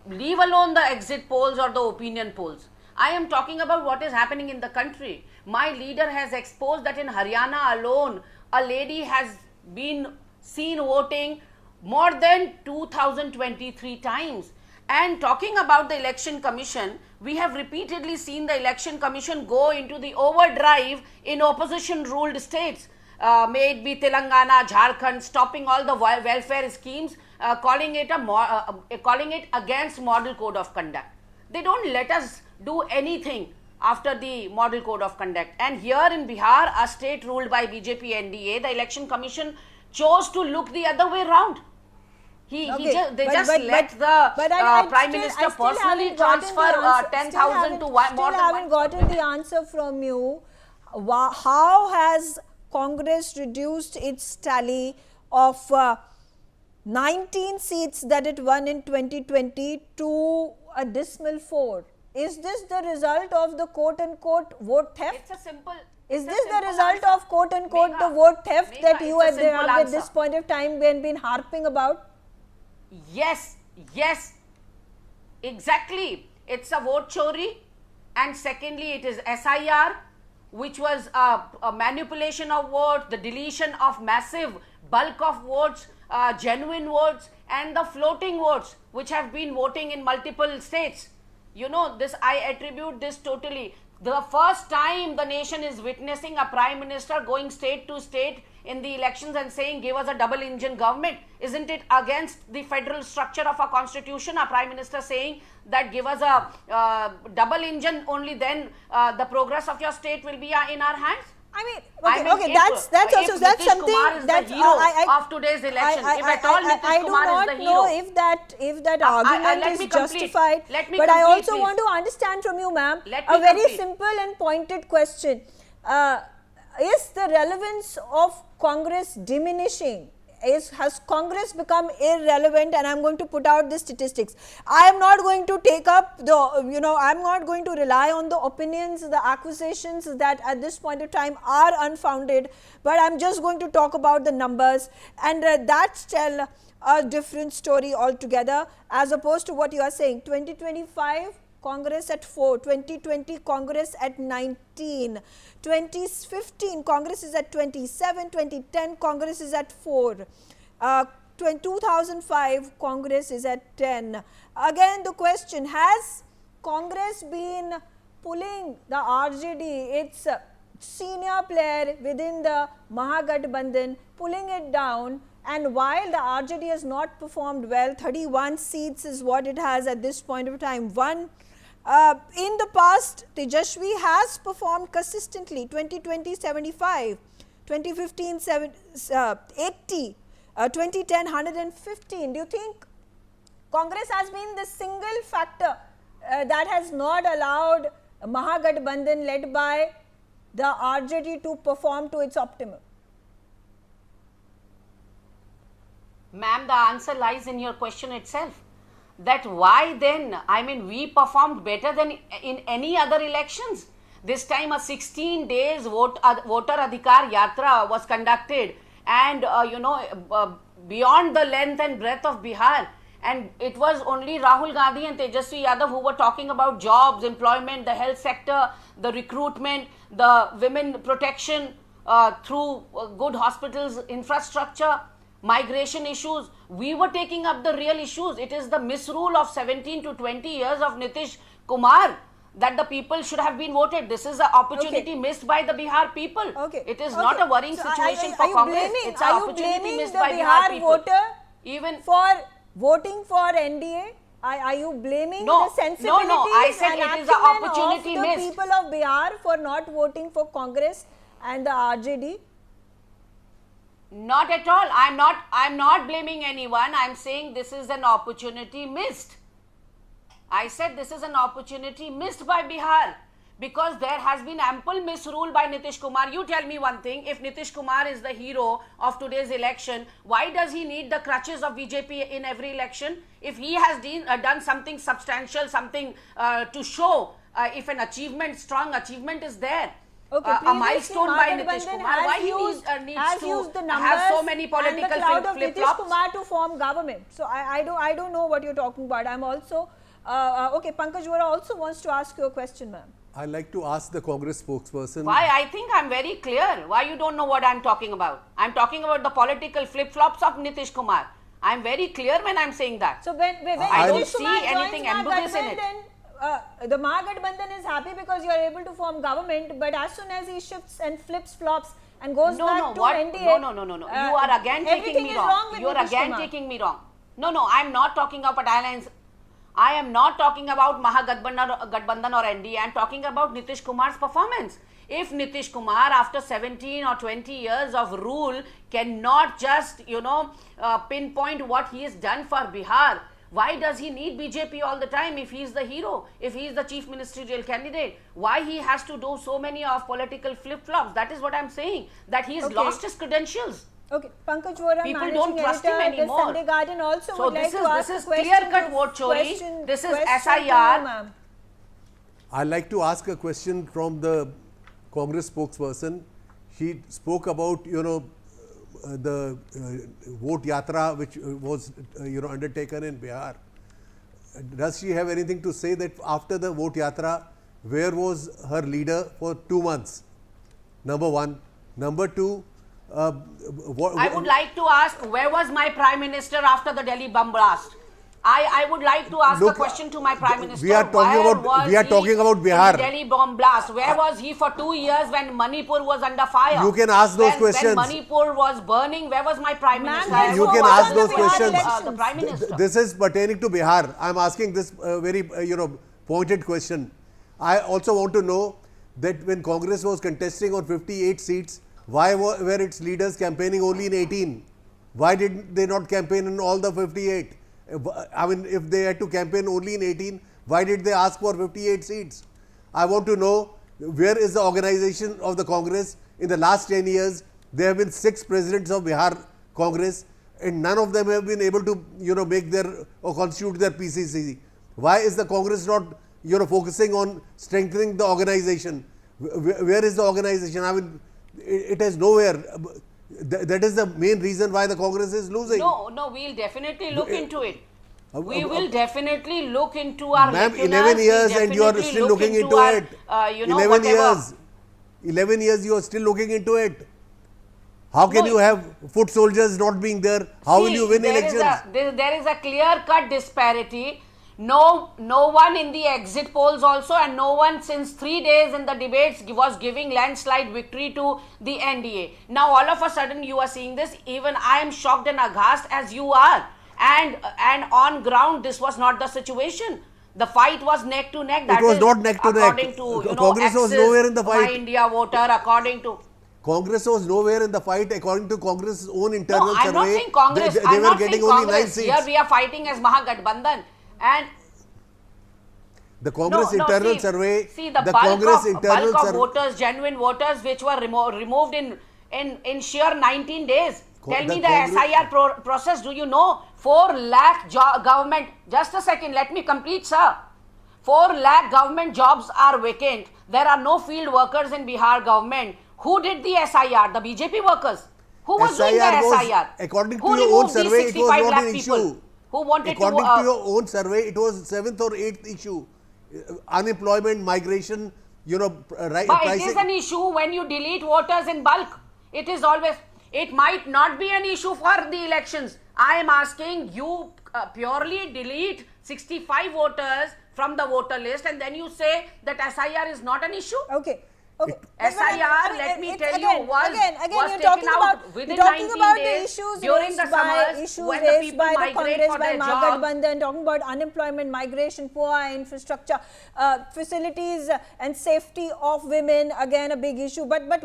Leave alone the exit polls or the opinion polls. I am talking about what is happening in the country. My leader has exposed that in Haryana alone, a lady has been seen voting more than 2023 times. And talking about the election commission, we have repeatedly seen the election commission go into the overdrive in opposition ruled states, may it be Telangana, Jharkhand, stopping all the welfare schemes, calling it against model code of conduct. They don't let us do anything after the model code of conduct. And here in Bihar, a state ruled by BJP NDA, the election commission chose to look the other way around. They just let the Prime Minister personally transfer 10,000 to more than one. I haven't gotten the answer from you. How has Congress reduced its tally of 19 seats that it won in 2020 to a dismal 4? Is this the result of the quote-unquote vote theft? It's a simple... Is this the result of quote-unquote the vote theft that you have at this point of time been harping about? Yes, exactly. It's a vote chori, and secondly it is SIR, which was a manipulation of votes, the deletion of massive bulk of votes, genuine votes, and the floating votes which have been voting in multiple states. This, I attribute this totally. The first time the nation is witnessing a Prime Minister going state to state in the elections and saying, give us a double engine government. Isn't it against the federal structure of our constitution? A Prime Minister saying that give us a double engine, only then the progress of your state will be in our hands? That's something that's the hero of today's election. If at all Nitish Kumar is the hero. I do not know if that argument is justified. But I also want to understand from you, ma'am, a very simple and pointed question. Is the relevance of Congress diminishing? Has Congress become irrelevant? And I'm going to put out the statistics. I am not going to take up I'm not going to rely on the opinions, the accusations that at this point of time are unfounded, but I'm just going to talk about the numbers, and that's tell a different story altogether as opposed to what you are saying. 2025 Congress at 4, 2020 Congress at 19, 2015 Congress is at 27, 2010 Congress is at 4, 2005 Congress is at 10. Again the question, has Congress been pulling the RJD, its senior player within the Mahagathbandhan, pulling it down? And while the RJD has not performed well, 31 seats is what it has at this point of time. In the past, Tejashwi has performed consistently. 2020 75, 2015 80, 2010 115. Do you think Congress has been the single factor that has not allowed Mahagathbandhan led by the RJD to perform to its optimum? Ma'am, the answer lies in your question itself. That why then, we performed better than in any other elections. This time a 16 days voter adhikar yatra was conducted, and beyond the length and breadth of Bihar, And it was only Rahul Gandhi and Tejasvi Yadav who were talking about jobs, employment, the health sector, the recruitment, the women protection through good hospitals, infrastructure, migration issues. We were taking up the real issues. It is the misrule of 17 to 20 years of Nitish Kumar that the people should have been voted. This is an opportunity missed by the Bihar people. It is not a worrying situation for Congress. It's an opportunity missed by Bihar people. Voter even for voting for NDA? Are you blaming No, the sensibilities no, I said and it is an acumen opportunity of the missed. people of Bihar for not voting for Congress and the RJD? Not at all. I'm not blaming anyone. I'm saying this is an opportunity missed. I said this is an opportunity missed by Bihar because there has been ample misrule by Nitish Kumar. You tell me one thing, if Nitish Kumar is the hero of today's election, why does he need the crutches of BJP in every election? If he has done something substantial, something to show if an achievement, strong achievement is there. A milestone by Nitish Kumar. Why he needs to have so many political flip-flops? Nitish Kumar to form government. So I don't know what you're talking about. I'm also okay. Pankaj Vora also wants to ask you a question, ma'am. I'd like to ask the Congress spokesperson. Why? I think I'm very clear. Why you don't know what I'm talking about? I'm talking about the political flip-flops of Nitish Kumar. I'm very clear when I'm saying that. So when I don't Nitish see Kumar anything joins ambiguous in it. The Mahagathbandhan is happy because you are able to form government, but as soon as he shifts and flips flops and goes back to NDA, No. You are again taking me wrong. You are again taking me wrong. No. I'm not talking about alliance. I am not talking about Mahagathbandhan or NDA. I am talking about Nitish Kumar's performance. If Nitish Kumar, after 17 or 20 years of rule, cannot just, pinpoint what he has done for Bihar, why does he need BJP all the time if he is the hero, if he is the chief ministerial candidate? Why he has to do so many of political flip-flops? That is what I am saying, that he has lost his credentials. Okay, Pankaj Vora, people don't trust him anymore. The Sunday Garden also so would like to ask this is a question. Clear-cut vote chori. This is SIR. I'd like to ask a question from the Congress spokesperson. He spoke about, the vote yatra which was, undertaken in Bihar. Does she have anything to say that after the vote yatra, where was her leader for 2 months? Number one. Number two, I would like to ask, where was my Prime Minister after the Delhi bomb blast? I would like to ask a question to my Prime Minister. We are talking about Bihar. Delhi bomb blast. Where was he for 2 years when Manipur was under fire? You can ask those questions. When Manipur was burning, where was my Prime Minister? You can ask those questions. The Prime Minister. This is pertaining to Bihar. I am asking this very, pointed question. I also want to know that when Congress was contesting on 58 seats, why were its leaders campaigning only in 18? Why did they not campaign in all the 58? I mean, if they had to campaign only in 18, why did they ask for 58 seats? I want to know, where is the organization of the Congress? In the last 10 years, there have been 6 presidents of Bihar Congress, and none of them have been able to, make their or constitute their PCC. Why is the Congress not, focusing on strengthening the organization? Where is the organization? I mean, it is nowhere. That is the main reason why the Congress is losing. No, we'll definitely look into it. We will definitely look into our Ma'am, 11 years and you are still looking into it. 11 years. 11 years you are still looking into it. How can you have foot soldiers not being there? How will you win elections? There is a clear-cut disparity. No one in the exit polls also, and no one since 3 days in the debates was giving landslide victory to the NDA. Now all of a sudden you are seeing this. Even I am shocked and aghast as you are. And on ground this was not the situation. The fight was neck to neck. It was not neck to neck. According to Congress was nowhere in the fight. My India voter, according to. Congress was nowhere in the fight according to Congress's own internal survey. I'm not saying Congress. They were getting only 9 seats. Here we are fighting as Mahagathbandhan. And the Congress internal survey, the bulk of voters, genuine voters, which were removed in sheer 19 days. Tell me the SIR process. Do you know 4 lakh government? Just a second, let me complete, sir. 4 lakh government jobs are vacant. There are no field workers in Bihar government. Who did the SIR? The BJP workers. Who was doing the SIR? According to your own survey, it was not an issue. who wanted according to... to your own survey, it was 7th or 8th issue. Unemployment, migration, right, but pricing. it is an issue when you delete voters in bulk. It is always... It might not be an issue for the elections. I am asking you purely delete 65 voters from the voter list and then you say that SIR is not an issue? Okay. Okay. SIR, let me tell you, was you're taken out within 19 about days the issues during the summers issues when the raised people by the migrate Congress, for by their Magad job. Bandhan, talking about unemployment, migration, poor infrastructure, facilities and safety of women, again a big issue. But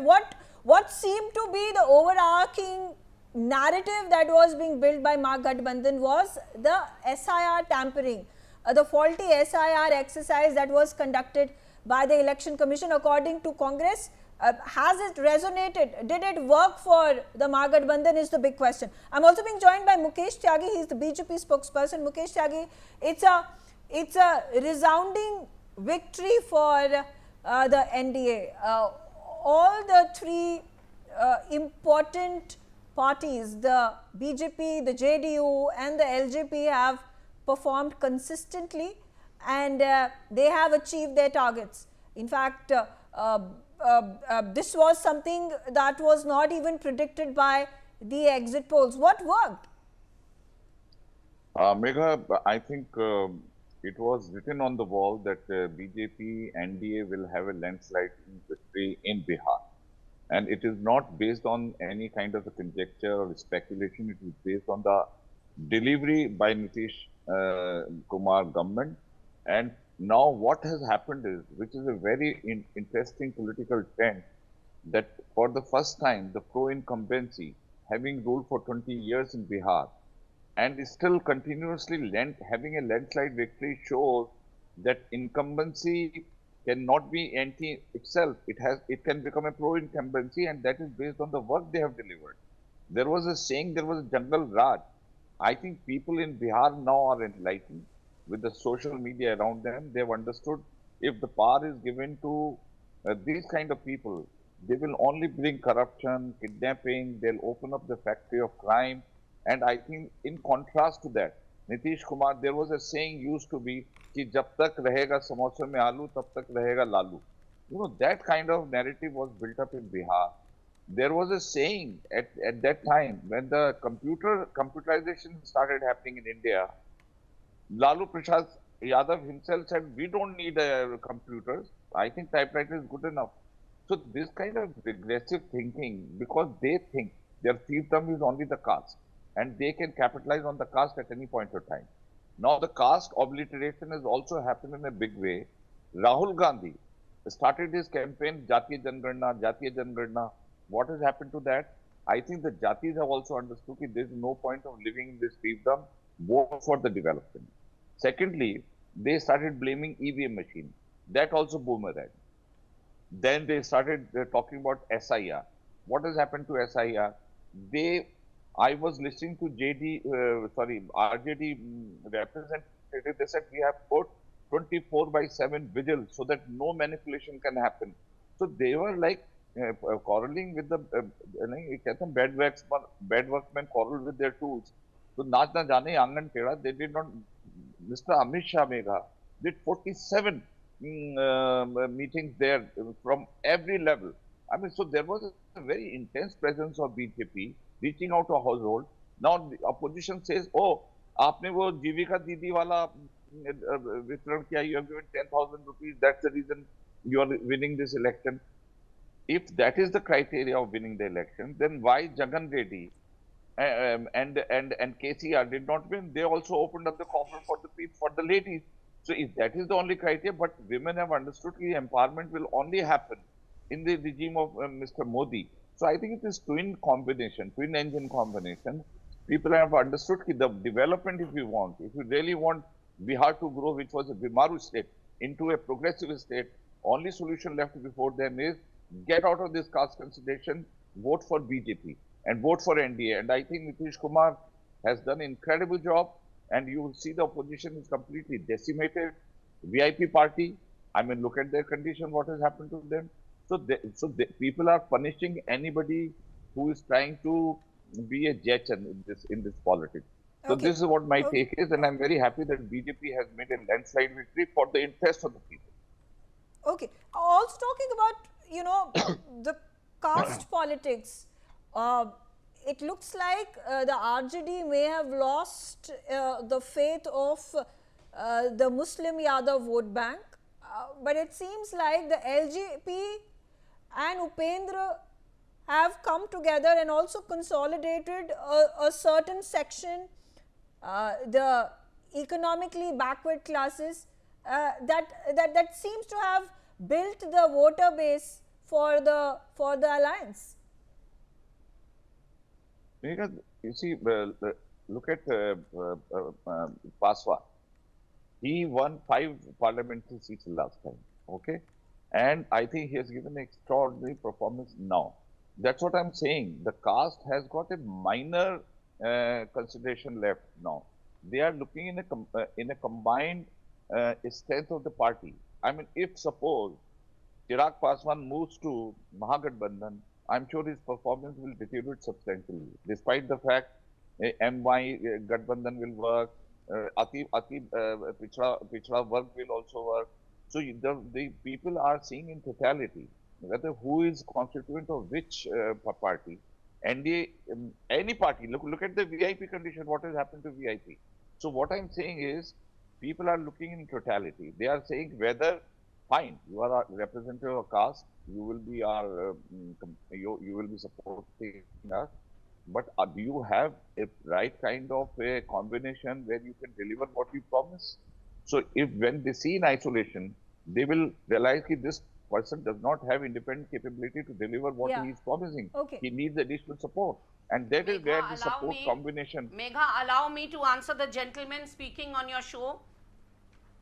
what seemed to be the overarching narrative that was being built by Magad Bandhan was the SIR tampering, the faulty SIR exercise that was conducted by the Election Commission according to Congress. Has it resonated? Did it work for the Magad Bandhan is the big question. I'm also being joined by Mukesh Tyagi. He's the BJP spokesperson. Mukesh Tyagi, it's a resounding victory for the NDA. All the three important parties, the BJP, the JDU and the LJP, have performed consistently and they have achieved their targets. In fact, this was something that was not even predicted by the exit polls. What worked? Megha, I think it was written on the wall that BJP NDA will have a landslide victory in Bihar. And it is not based on any kind of a conjecture or speculation. It is based on the delivery by Nitish Kumar government. And now what has happened is, which is a very interesting political trend, that for the first time, the pro-incumbency, having ruled for 20 years in Bihar, and is still continuously having a landslide victory, shows that incumbency cannot be anti itself. It can become a pro-incumbency, and that is based on the work they have delivered. There was a saying, there was a jungle Raj. I think people in Bihar now are enlightened. With the social media around them, they've understood if the power is given to these kind of people, they will only bring corruption, kidnapping, they'll open up the factory of crime. And I think in contrast to that, Nitish Kumar, there was a saying used to be, कि जब तक रहेगा समोसे में आलू, तब तक रहेगा Lalu. That kind of narrative was built up in Bihar. There was a saying at that time when the computerization started happening in India, Lalu Prasad Yadav himself said, we don't need computers. I think typewriter is good enough. So this kind of regressive thinking, because they think their fiefdom is only the caste and they can capitalize on the caste at any point of time. Now the caste obliteration has also happened in a big way. Rahul Gandhi started his campaign, Jatiya Jangarna, Jatiya Jangarna. What has happened to that? I think the Jatis have also understood that there is no point of living in this fiefdom, vote for the development. Secondly, they started blaming EVM machine. That also boomerang. Then they started talking about SIR. What has happened to SIR? I was listening to RJD representative. They said we have put 24/7 vigil so that no manipulation can happen. So they were like quarreling with the bad workmen quarrel with their tools. So naach na jane angan tera, they did not. Mr. Amit Shah Megha did 47 meetings there from every level. I mean, so there was a very intense presence of BJP reaching out to a household. Now the opposition says, oh, aapne wo Jivika Didi wala vitran kiya, you have given 10,000 rupees, that's the reason you are winning this election. If that is the criteria of winning the election, then why Jagan Reddy and KCR did not win? They also opened up the coffer for the ladies. So if that is the only criteria, but women have understood that empowerment will only happen in the regime of Mr. Modi. So I think it is twin engine combination. People have understood that the development, if you really want Bihar to grow, which was a Bimaru state, into a progressive state, only solution left before them is get out of this caste consideration, vote for BJP and vote for NDA. And I think Nitish Kumar has done an incredible job. And you will see the opposition is completely decimated. VIP party, I mean, look at their condition, what has happened to them. So people are punishing anybody who is trying to be a Jechan in this politics. So this is what my take is, and I'm very happy that BJP has made a landslide victory for the interest of the people. Okay. Also talking about, the caste politics, it looks like the RJD may have lost the faith of the Muslim Yadav vote bank, but it seems like the LJP and Upendra have come together and also consolidated a certain section, the economically backward classes, that seems to have built the voter base for the alliance. Because you see, look at Paswa. He won 5 parliamentary seats last time, okay? And I think he has given an extraordinary performance now. That's what I'm saying. The caste has got a minor consideration left now. They are looking in a combined strength of the party. I mean, if suppose Chirag Paswan moves to Mahagathbandhan, I'm sure his performance will deteriorate substantially, despite the fact MY Gathbandhan will work, Pichra work will also work. So the people are seeing in totality whether who is constituent of which party. NDA, any party, look at the VIP condition, what has happened to VIP. So what I'm saying is, people are looking in totality. They are saying whether, fine, you are a representative of caste, you will be our, you will be supporting us, but do you have a right kind of a combination where you can deliver what you promise? So if when they see in isolation, they will realize that this person does not have independent capability to deliver what he is promising. He needs additional support. And that is where the support combination. Megha, allow me to answer the gentleman speaking on your show.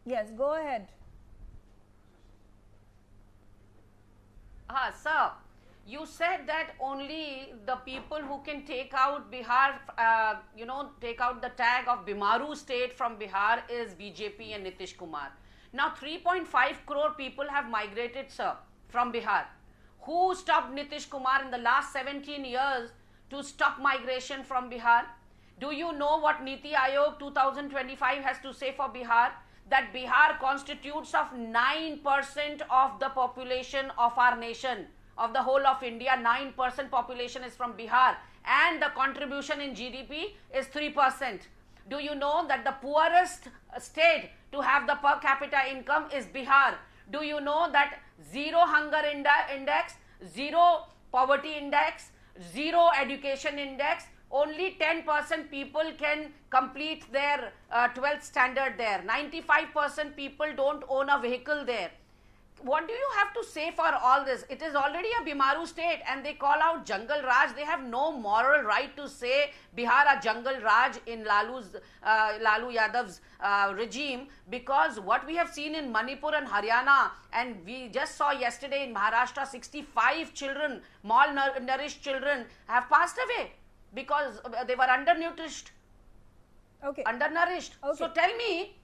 Yes, go ahead. Sir, you said that only the people who can take out Bihar, take out the tag of Bimaru state from Bihar is BJP and Nitish Kumar. Now 3.5 crore people have migrated, sir, from Bihar. Who stopped Nitish Kumar in the last 17 years to stop migration from Bihar? Do you know what Niti Aayog 2025 has to say for Bihar? That Bihar constitutes of 9% of the population of our nation, of the whole of India. 9% population is from Bihar, and the contribution in GDP is 3%. Do you know that the poorest state to have the per capita income is Bihar? Do you know that zero hunger index, zero poverty index, zero education index, only 10% people can complete their 12th standard there. 95% people don't own a vehicle there. What do you have to say for all this? It is already a Bimaru state and they call out Jungle Raj. They have no moral right to say Bihar a Jungle Raj in Lalu Yadav's regime, because what we have seen in Manipur and Haryana, and we just saw yesterday in Maharashtra, 65 children, malnourished children have passed away because they were undernourished. Undernourished. So tell me,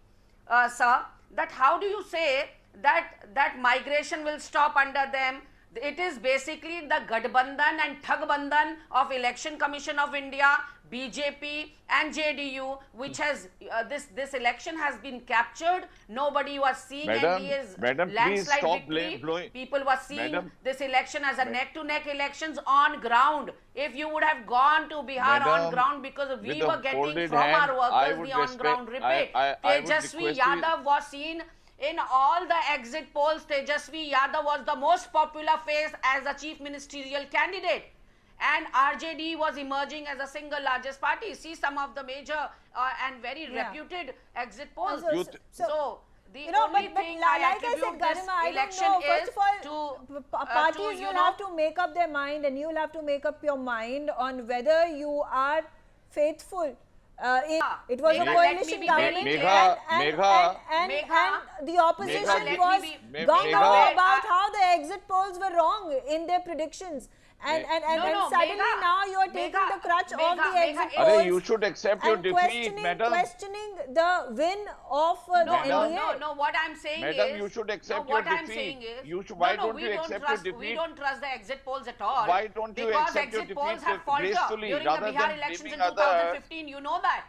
sir, that how do you say that migration will stop under them? It is basically the Gadbandhan and Thagbandhan of Election Commission of India, BJP and JDU, which has this election has been captured. Nobody was seeing NDA's landslide victory. People were seeing this election as a neck-to-neck elections on ground. If you would have gone to Bihar on ground, because we were getting from our workers the on-ground repeat. Tejasvi Yadav was seen in all the exit polls. Tejasvi Yadav was the most popular face as a chief ministerial candidate, and RJD was emerging as a single largest party. See some of the major and very reputed exit polls. So the only thing I attribute this election is to parties will have to make up their mind, and you will have to make up your mind on whether you are faithful. It was a coalition government, and the opposition was gung-ho about how the exit polls were wrong in their predictions. And suddenly now you are taking the crutch of the exit polls. You should accept your defeat, madam. Questioning the win of the NDA. No, what I'm saying is... Madam, you should accept your defeat. Why don't you accept your defeat? We don't trust the exit polls at all. Why don't you accept your defeat gracefully during the Bihar elections in 2015, you know that.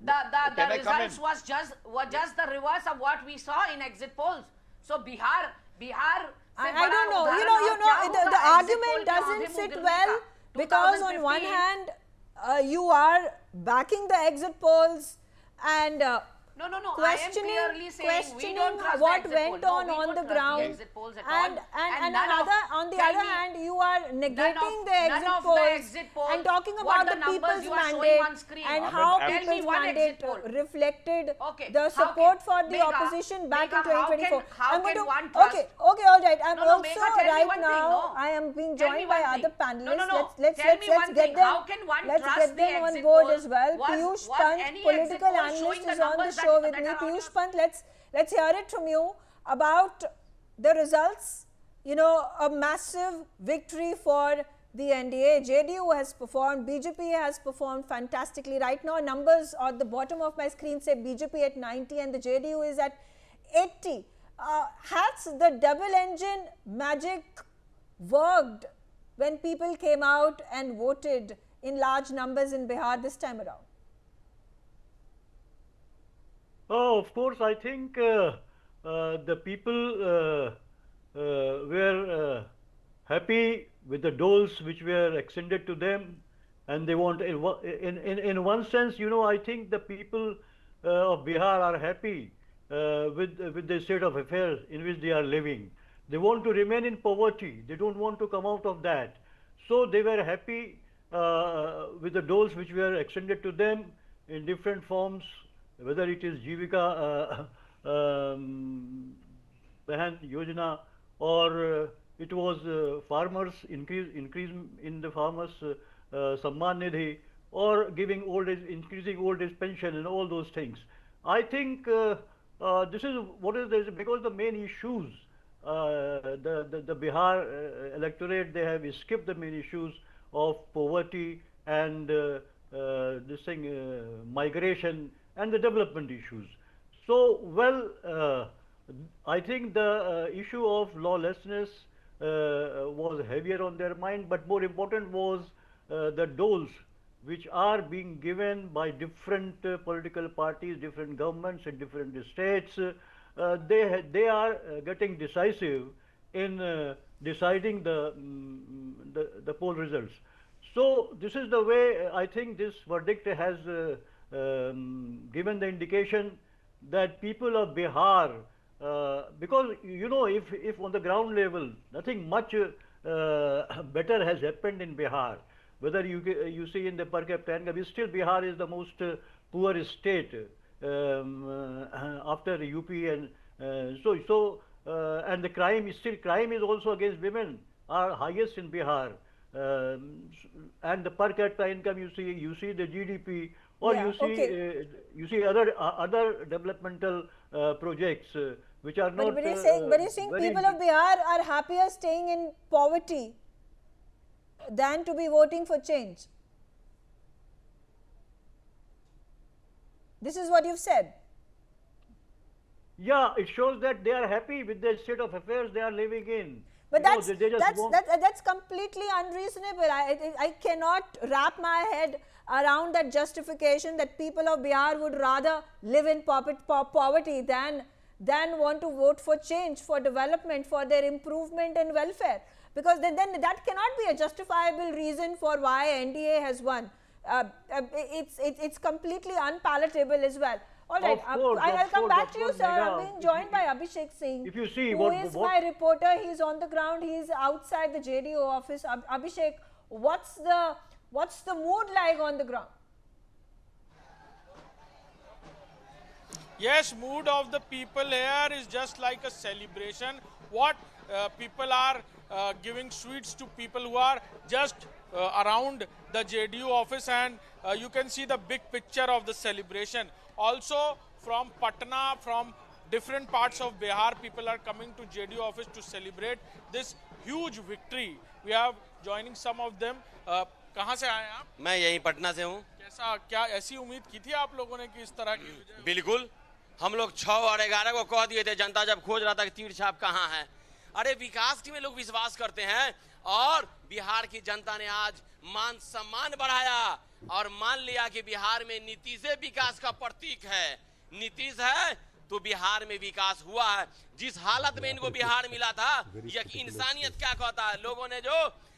The results was just the reverse of what we saw in exit polls. So Bihar. I don't know. The argument doesn't sit well because on one hand you are backing the exit polls and questioning what went on the ground, and on the other hand you are negating the exit polls and talking about the people's mandate and how people's mandate reflected the support for the opposition back in 2024. Okay, all right. I'm also right now. I am being joined by other panelists. Let's get them on board as well. Piyush Pant, political analyst, is on the show with me. Piyush Pant, let's hear it from you about the results. A massive victory for the NDA. JDU has performed, BJP has performed fantastically. Right now, numbers at the bottom of my screen say BJP at 90 and the JDU is at 80. Has the double engine magic worked when people came out and voted in large numbers in Bihar this time around? Oh, of course, I think the people were happy with the doles which were extended to them, and they want, in one sense, I think the people of Bihar are happy with the state of affairs in which they are living. They want to remain in poverty. They don't want to come out of that. So they were happy with the doles which were extended to them in different forms, whether it is Jivika Behan Yojana or it was farmers increase in the farmers Samman Nidhi, or giving increasing old age pension and all those things. I think this is what is this, because the main issues, the Bihar electorate, they have skipped the main issues of poverty and this thing, migration and the development issues. So, well, I think the issue of lawlessness was heavier on their mind, but more important was the doles which are being given by different political parties, different governments in different states. They are getting decisive in deciding the poll results. So this is the way I think this verdict has given the indication that people of Bihar, because if on the ground level nothing much better has happened in Bihar, whether you see in the per capita income, still Bihar is the most poor state after UP, and and the crime is also against women are highest in Bihar, and the per capita income, you see the GDP, or you see other developmental projects which are not. But you're saying people of Bihar are happier staying in poverty than to be voting for change. This is what you've said. Yeah, it shows that they are happy with the state of affairs they are living in. But that's completely unreasonable. I cannot wrap my head around that justification that people of Bihar would rather live in poverty than want to vote for change, for development, for their improvement and welfare. Because then that cannot be a justifiable reason for why NDA has won. It's completely unpalatable as well. All right, I'll come back to you, sir. I'm being joined by Abhishek Singh, if you see who is my reporter. He's on the ground. He's outside the JDO office. Abhishek, what's the mood like on the ground? Yes, mood of the people here is just like a celebration. What people are giving sweets to people who are just around the JDU office, and you can see the big picture of the celebration. Also from Patna, from different parts of Bihar, people are coming to JDU office to celebrate this huge victory. We are joining some of them. कहाँ से आए आप? मैं यहीं पटना से हूँ। कैसा, क्या ऐसी उम्मीद की थी आप लोगों ने कि इस तरह की? बिल्कुल, हम लोग 6 और 11 को कह दिए थे, जनता जब खोज रहा था कि तीर छाप कहाँ है। अरे विकास में लोग विश्वास करते हैं, और बिहार की जनता ने आज मान सम्मान बढ़ाया। और मान लिया कि बिहार में नीतीश विकास का प्रतीक है, नीतीश है तो बिहार में विकास हुआ है। जिस हालत में इनको बिहार मिला था, यह इंसानियत क्या कहता है। लोगों ने जो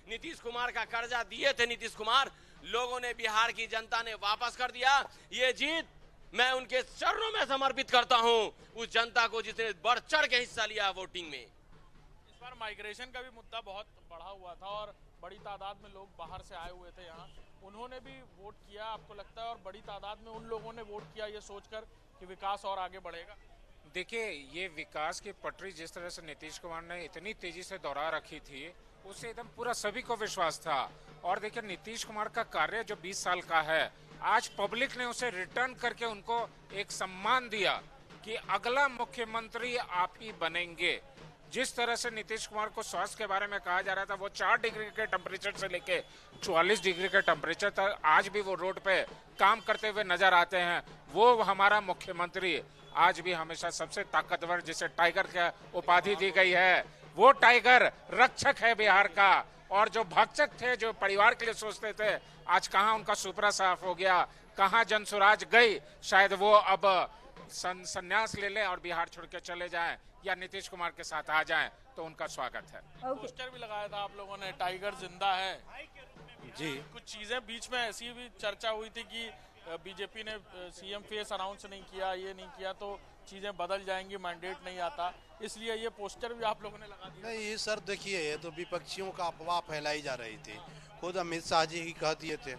नीतीश कुमार का कर्जा दिए थे, नीतीश कुमार, लोगों ने, बिहार की जनता ने वापस कर दिया। ये जीत मैं उनके चरणों में समर्पित करता हूं, उस जनता को जिसने बढ़ चढ़ के हिस्सा लिया वोटिंग में। इस बार माइग्रेशन का भी मुद्दा बहुत बढ़ा हुआ था और बड़ी तादाद में लोग बाहर से आए हुए थे यहाँ, उन्होंने भी वोट किया, आपको लगता है? और बड़ी तादाद में उन लोगों ने वोट किया ये सोचकर कि विकास और आगे बढ़ेगा। देखिए, ये विकास की पटरी जिस तरह से नीतीश कुमार ने इतनी तेजी से दोहरा रखी थी, उससे एकदम पूरा सभी को विश्वास था। और देखिए, नीतीश कुमार का कार्य जो 20 साल का है, आज पब्लिक ने उसे रिटर्न करके उनको एक सम्मान दिया कि अगला मुख्यमंत्री आप ही बनेंगे। जिस तरह से नीतीश कुमार को स्वास्थ्य के बारे में कहा जा रहा था, वो 4 डिग्री के टेम्परेचर से लेके 44 डिग्री के टेम्परेचर तक आज भी वो रोड पे काम करते हुए नजर आते हैं। वो हमारा मुख्यमंत्री आज भी हमेशा सबसे ताकतवर, जिसे टाइगर का उपाधि दी गई है, वो टाइगर रक्षक है बिहार का। और जो भक्षक थे, जो परिवार के लिए सोचते थे, आज कहाँ उनका सुपरा साफ हो गया, कहाँ जनसुराज गई। शायद वो अब संन्यास ले लें और बिहार छोड़ के चले जाएं या नीतीश कुमार के साथ आ जाएं, तो उनका स्वागत है। पोस्टर भी लगाया था आप लोगों ने, टाइगर जिंदा है जी। कुछ चीजें बीच में ऐसी भी चर्चा हुई थी कि बीजेपी ने सीएम फेस अनाउंस नहीं किया, ये नहीं किया तो चीजें बदल जाएंगी, मैंडेट नहीं आता, इसलिए ये पोस्टर भी आप लोगों ने लगा दिया। नहीं सर, देखिए, ये तो विपक्षियों का अफवाह फैलाई जा रही थी। खुद अमित शाह जी ही कह दिए थे,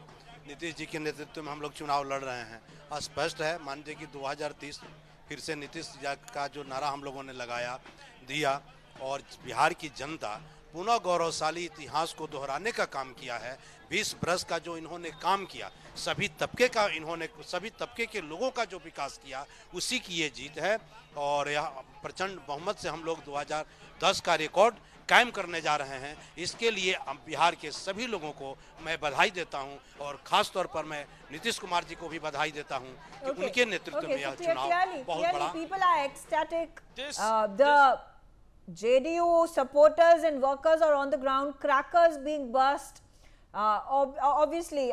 नीतीश जी के नेतृत्व में हम लोग चुनाव लड़ रहे हैं। स्पष्ट है, मान लीजिए कि 2030 फिर से नीतीश जी का जो नारा हम लोगों ने लगाया दिया, और बिहार की जनता पुनः गौरवशाली इतिहास को दोहराने का काम किया है। 20 वर्ष का जो इन्होंने काम किया, सभी तबके के लोगों का जो विकास किया, उसी की ये जीत है। और यह प्रचंड बहुमत से हम लोग 2010 का रिकॉर्ड कायम करने जा रहे हैं। इसके लिए बिहार के सभी लोगों को मैं बधाई देता हूं, और खास तौर पर मैं नीतीश कुमार जी को भी बधाई देता हूं कि उनके नेतृत्व में यह चुनाव बहुत बड़ा। People are ecstatic. The JDU supporters and workers are on the ground, crackers being burst. Obviously,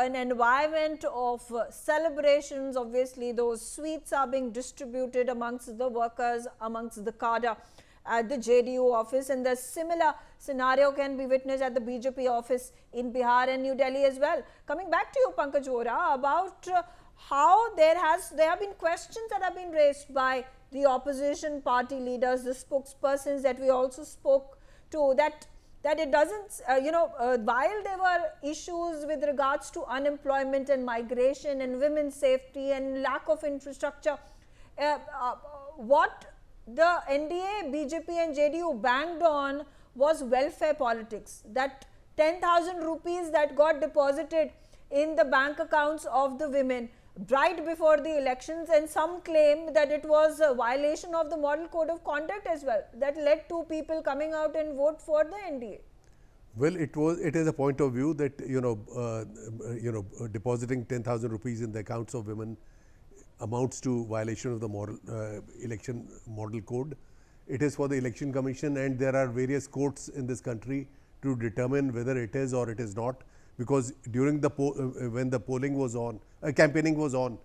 an environment of celebrations. Obviously, those sweets are being distributed amongst the workers, amongst the cadre at the JDU office, and the similar scenario can be witnessed at the BJP office in Bihar and New Delhi as well. Coming back to you, Pankaj Vora, about how there have been questions that have been raised by the opposition party leaders, the spokespersons that we also spoke to, that it doesn't, while there were issues with regards to unemployment and migration and women's safety and lack of infrastructure, what the NDA, BJP and JDU banged on was welfare politics. That 10,000 rupees that got deposited in the bank accounts of the women right before the elections, and some claim that it was a violation of the model code of conduct as well, that led to people coming out and vote for the NDA. Well, it is a point of view that depositing 10,000 rupees in the accounts of women amounts to violation of the election model code. It is for the election commission, and there are various courts in this country to determine whether it is or it is not, because during the when the polling was on, campaigning was on,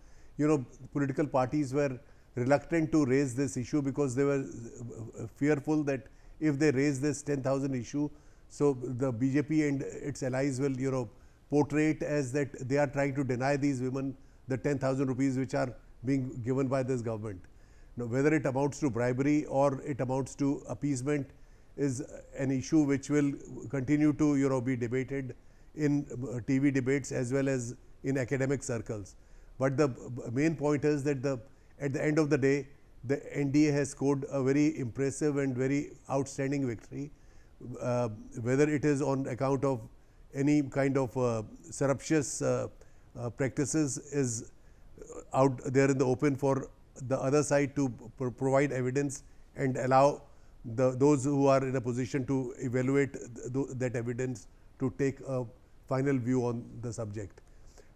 political parties were reluctant to raise this issue because they were fearful that if they raise this 10,000 issue, so the BJP and its allies will portray it as that they are trying to deny these women the 10,000 rupees which are being given by this government. Now, whether it amounts to bribery or it amounts to appeasement is an issue which will continue to be debated in TV debates as well as in academic circles. But the main point is that at the end of the day, the NDA has scored a very impressive and very outstanding victory. Whether it is on account of any kind of surreptitious practices is out there in the open for the other side to provide evidence and allow those who are in a position to evaluate that evidence to take a final view on the subject.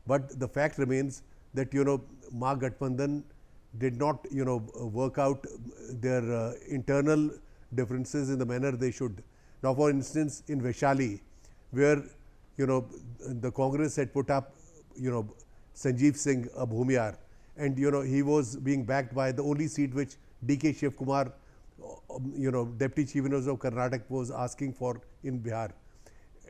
But the fact remains that Mahagathbandhan did not work out their internal differences in the manner they should. Now, for instance, in Vaishali, where the Congress had put up, Sanjeev Singh Bhumiyar, and he was being backed by the only seat which D.K. Shiv Kumar, Deputy Chief Minister of Karnataka, was asking for in Bihar.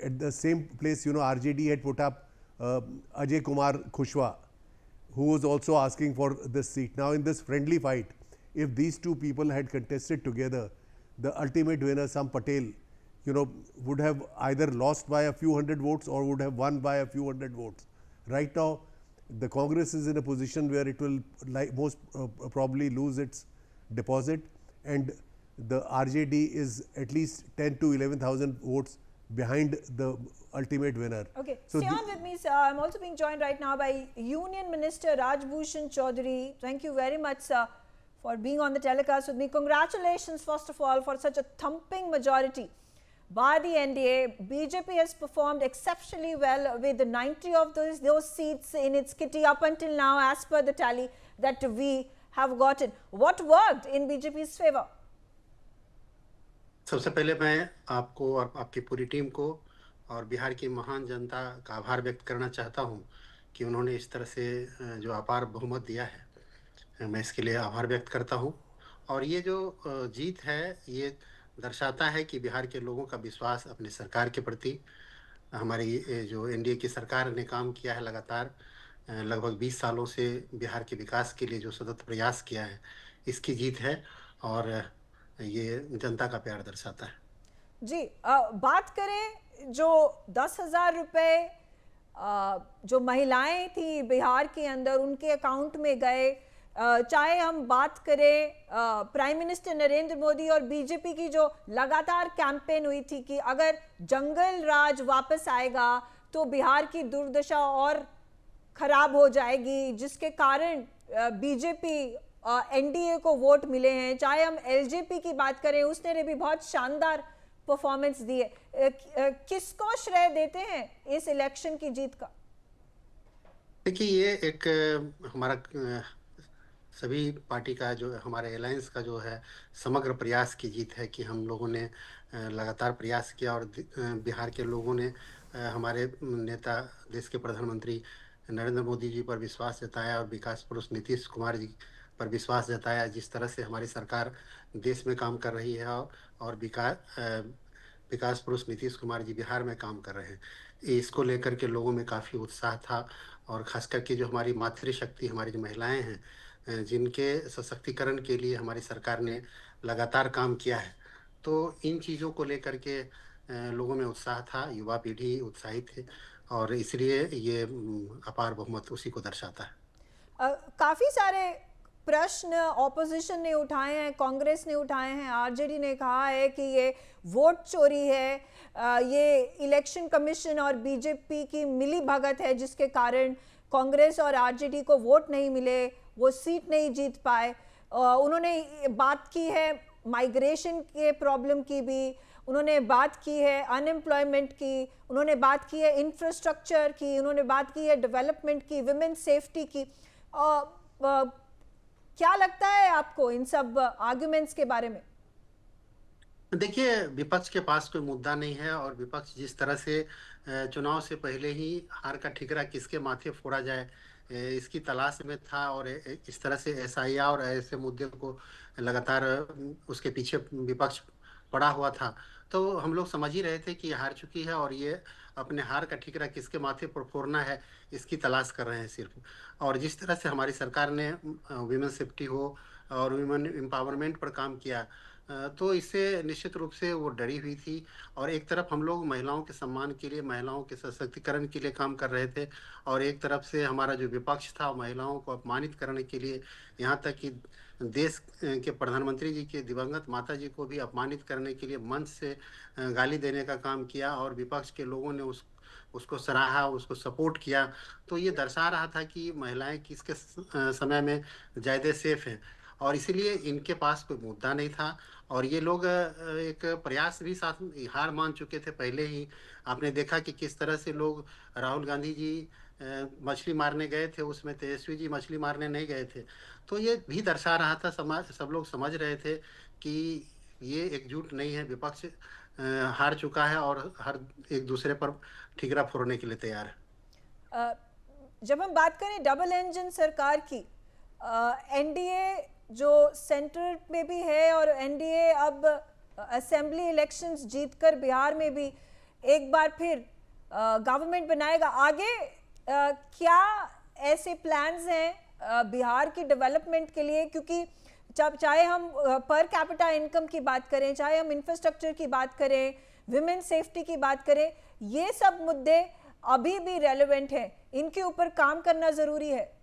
At the same place, RJD had put up Ajay Kumar Khushwa, who was also asking for this seat. Now, in this friendly fight, if these two people had contested together, the ultimate winner, Sam Patel, would have either lost by a few hundred votes or would have won by a few hundred votes. Right now, the Congress is in a position where it will most probably lose its deposit, and the RJD is at least 10 to 11,000 votes behind the ultimate winner. Okay, so stay on with me, sir. I'm also being joined right now by Union Minister Rajbhushan Chaudhary. Thank you very much, sir, for being on the telecast with me. Congratulations, first of all, for such a thumping majority by the NDA. BJP has performed exceptionally well with 90 of those seats in its kitty up until now, as per the tally that we have gotten. What worked in BJP's favor? सबसे पहले मैं आपको और आपकी पूरी team को और बिहार की महान जनता का आभार व्यक्त करना चाहता हूं कि उन्होंने इस तरह से जो अपार बहुमत दिया है, मैं इसके लिए आभार व्यक्त करता हूं। और ये जो जीत है, ये दर्शाता है कि बिहार के लोगों का विश्वास अपने सरकार के प्रति, हमारी जो एनडीए की सरकार ने काम किया है लगातार लगभग 20 सालों से बिहार के विकास के लिए जो सतत प्रयास किया है, इसकी जीत है और ये जनता का प्यार दर्शाता है। जी, बात करें जो 10,000 रुपए जो महिलाएं थी बिहार के अंदर उनके अकाउंट में गए, चाहे हम बात करें प्राइम मिनिस्टर नरेंद्र मोदी और बीजेपी की जो लगातार कैंपेन हुई थी कि अगर जंगल राज वापस आएगा तो बिहार की दुर्दशा और खराब हो जाएगी, जिसके कारण बीजेपी एनडीए को वोट मिले हैं। चाहे हम एलजेपी की बात करें, उसने भी बहुत शानदार परफॉर्मेंस दी है। किसको श्रेय देते हैं इस इलेक्शन की जीत का? देखिए, ये एक हमारा सभी पार्टी का जो हमारे अलायंस का जो है समग्र प्रयास की जीत है कि हम लोगों ने लगातार प्रयास किया और बिहार के लोगों ने हमारे नेता देश के प्रधानमंत्री नरेंद्र मोदी जी पर विश्वास जताया और विकास पुरुष नीतीश कुमार जी पर विश्वास जताया। जिस तरह से हमारी सरकार देश में काम कर रही है और विकास पुरुष नीतीश कुमार जी बिहार में काम कर रहे हैं, इसको लेकर के लोगों में काफ़ी उत्साह था। और ख़ास करके जो हमारी मातृशक्ति, हमारी जो महिलाएं हैं, जिनके सशक्तिकरण के लिए हमारी सरकार ने लगातार काम किया है, तो इन चीज़ों को लेकर के लोगों में उत्साह था, युवा पीढ़ी उत्साहित थे और इसलिए ये अपार बहुमत उसी को दर्शाता है। काफ़ी सारे प्रश्न ऑपोजिशन ने उठाए हैं, कांग्रेस ने उठाए हैं, आरजेडी ने कहा है कि ये वोट चोरी है, ये इलेक्शन कमीशन और बीजेपी की मिली भगत है जिसके कारण कांग्रेस और आरजेडी को वोट नहीं मिले, वो सीट नहीं जीत पाए। उन्होंने बात की है माइग्रेशन के प्रॉब्लम की भी, उन्होंने बात की है अनएम्प्लॉयमेंट की, उन्होंने बात की है इंफ्रास्ट्रक्चर की, उन्होंने बात की है डेवलपमेंट की, विमेन सेफ्टी की। क्या लगता है आपको इन सब आर्गुमेंट्स के बारे में? देखिए, विपक्ष के पास कोई मुद्दा नहीं है और विपक्ष जिस तरह से चुनाव से पहले ही हार का ठिकरा किसके माथे फोड़ा जाए इसकी तलाश में था और इस तरह से एसआईआर और ऐसे मुद्दे को लगातार उसके पीछे विपक्ष पड़ा हुआ था। तो हम लोग समझ ही रहे थे कि हार चुकी है और ये अपने हार का ठिकरा किसके माथे पर फोड़ना है इसकी तलाश कर रहे हैं सिर्फ। और जिस तरह से हमारी सरकार ने वीमेन सेफ्टी हो और वीमेन एम्पावरमेंट पर काम किया, तो इससे निश्चित रूप से वो डरी हुई थी। और एक तरफ हम लोग महिलाओं के सम्मान के लिए, महिलाओं के सशक्तिकरण के लिए काम कर रहे थे और एक तरफ से हमारा जो विपक्ष था महिलाओं को अपमानित करने के लिए, यहाँ तक कि देश के प्रधानमंत्री जी के दिवंगत माता जी को भी अपमानित करने के लिए मंच से गाली देने का काम किया और विपक्ष के लोगों ने उसको सराहा, उसको सपोर्ट किया। तो ये दर्शा रहा था कि महिलाएं किसके समय में ज़्यादा सेफ हैं और इसीलिए इनके पास कोई मुद्दा नहीं था। और ये लोग एक प्रयास भी साथ हार मान चुके थे पहले ही। आपने देखा कि किस तरह से लोग, राहुल गांधी जी मछली मारने गए थे, उसमें तेजस्वी जी मछली मारने नहीं गए थे। तो ये भी दर्शा रहा था, सब लोग समझ रहे थे कि ये एकजुट नहीं है, विपक्ष हार चुका है और हर एक दूसरे पर ठिकरा फोड़ने के लिए तैयार है। जब हम बात करें डबल इंजन सरकार की, एनडीए जो सेंटर में भी है और एनडीए अब असेंबली इलेक्शंस जीतकर बिहार में भी एक बार फिर गवर्नमेंट बनाएगा। आगे क्या ऐसे प्लान्स हैं बिहार की डेवलपमेंट के लिए? क्योंकि चाहे हम पर कैपिटा इनकम की बात करें, चाहे हम इंफ्रास्ट्रक्चर की बात करें, विमेन सेफ्टी की बात करें, ये सब मुद्दे अभी भी रेलेवेंट हैं, इनके ऊपर काम करना जरूरी है।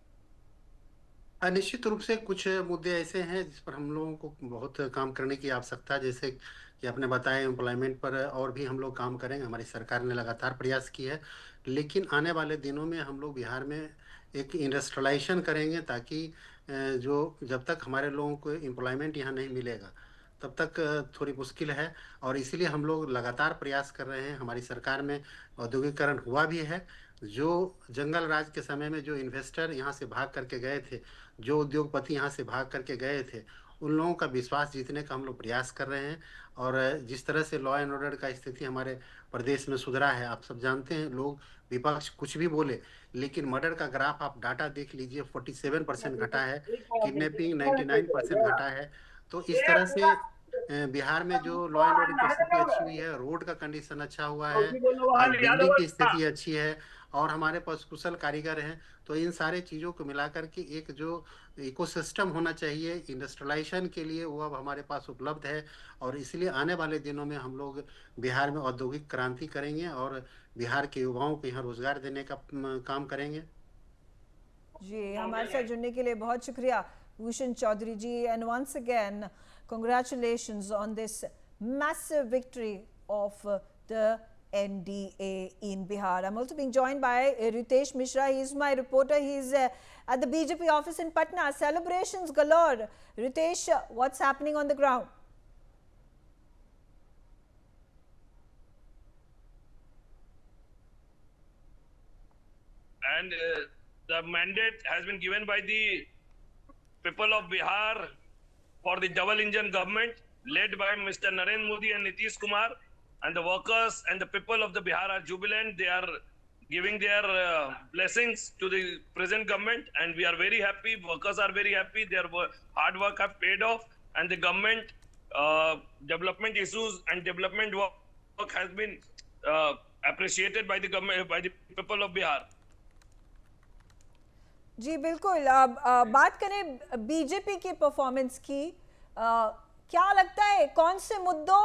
निश्चित रूप से कुछ मुद्दे ऐसे हैं जिस पर हम लोगों को बहुत काम करने की आवश्यकता है, जैसे कि आपने बताया एम्प्लॉयमेंट पर और भी हम लोग काम करेंगे। हमारी सरकार ने लगातार प्रयास की है, लेकिन आने वाले दिनों में हम लोग बिहार में एक इंडस्ट्रियलाइजेशन करेंगे, ताकि जो जब तक हमारे लोगों को एम्प्लॉयमेंट यहाँ नहीं मिलेगा तब तक थोड़ी मुश्किल है। और इसीलिए हम लोग लगातार प्रयास कर रहे हैं। हमारी सरकार में औद्योगिकरण हुआ भी है। जो जंगल राज के समय में जो इन्वेस्टर यहाँ से भाग करके गए थे, जो उद्योगपति यहाँ से भाग करके गए थे, उन लोगों का विश्वास जीतने का हम लोग प्रयास कर रहे हैं। और जिस तरह से लॉ एंड ऑर्डर का स्थिति हमारे प्रदेश में सुधरा है, आप सब जानते हैं। लोग विपक्ष कुछ भी बोले, लेकिन मर्डर का ग्राफ आप डाटा देख लीजिए, 47% घटा है, किडनैपिंग 99% घटा है। तो इस तरह से बिहार में जो लॉ एंड ऑर्डर की स्थिति अच्छी हुई है, रोड का कंडीशन अच्छा हुआ है, आज बिजली की स्थिति अच्छी है, और हमारे पास कुशल कारीगर हैं। तो इन सारे चीज़ों को मिलाकर के एक जो इकोसिस्टम होना चाहिए इंडस्ट्रियलाइजेशन के लिए, वो अब हमारे पास उपलब्ध है। और इसलिए आने वाले दिनों में हम लोग बिहार में औद्योगिक क्रांति करेंगे और बिहार के युवाओं को यहाँ रोजगार देने का काम करेंगे। जी, हमारे साथ जुड़ने के लिए बहुत शुक्रिया Bhushan Chaudhary ji, and once again congratulations on this massive victory of the NDA in Bihar. I'm also being joined by Ritesh Mishra. He is my reporter. He's at the BJP office in Patna. Celebrations galore. Ritesh, what's happening on the ground? And the mandate has been given by the people of Bihar for the double engine government led by Mr. Narendra Modi and Nitish Kumar, and the workers and the people of the Bihar are jubilant. They are giving their blessings to the present government, and we are very happy. Workers are very happy. Their hard work have paid off, and the government development issues and development work has been appreciated by the government, by the people of Bihar. जी बिल्कुल। बात करें BJP की performance की, क्या लगता है कौन से मुद्दों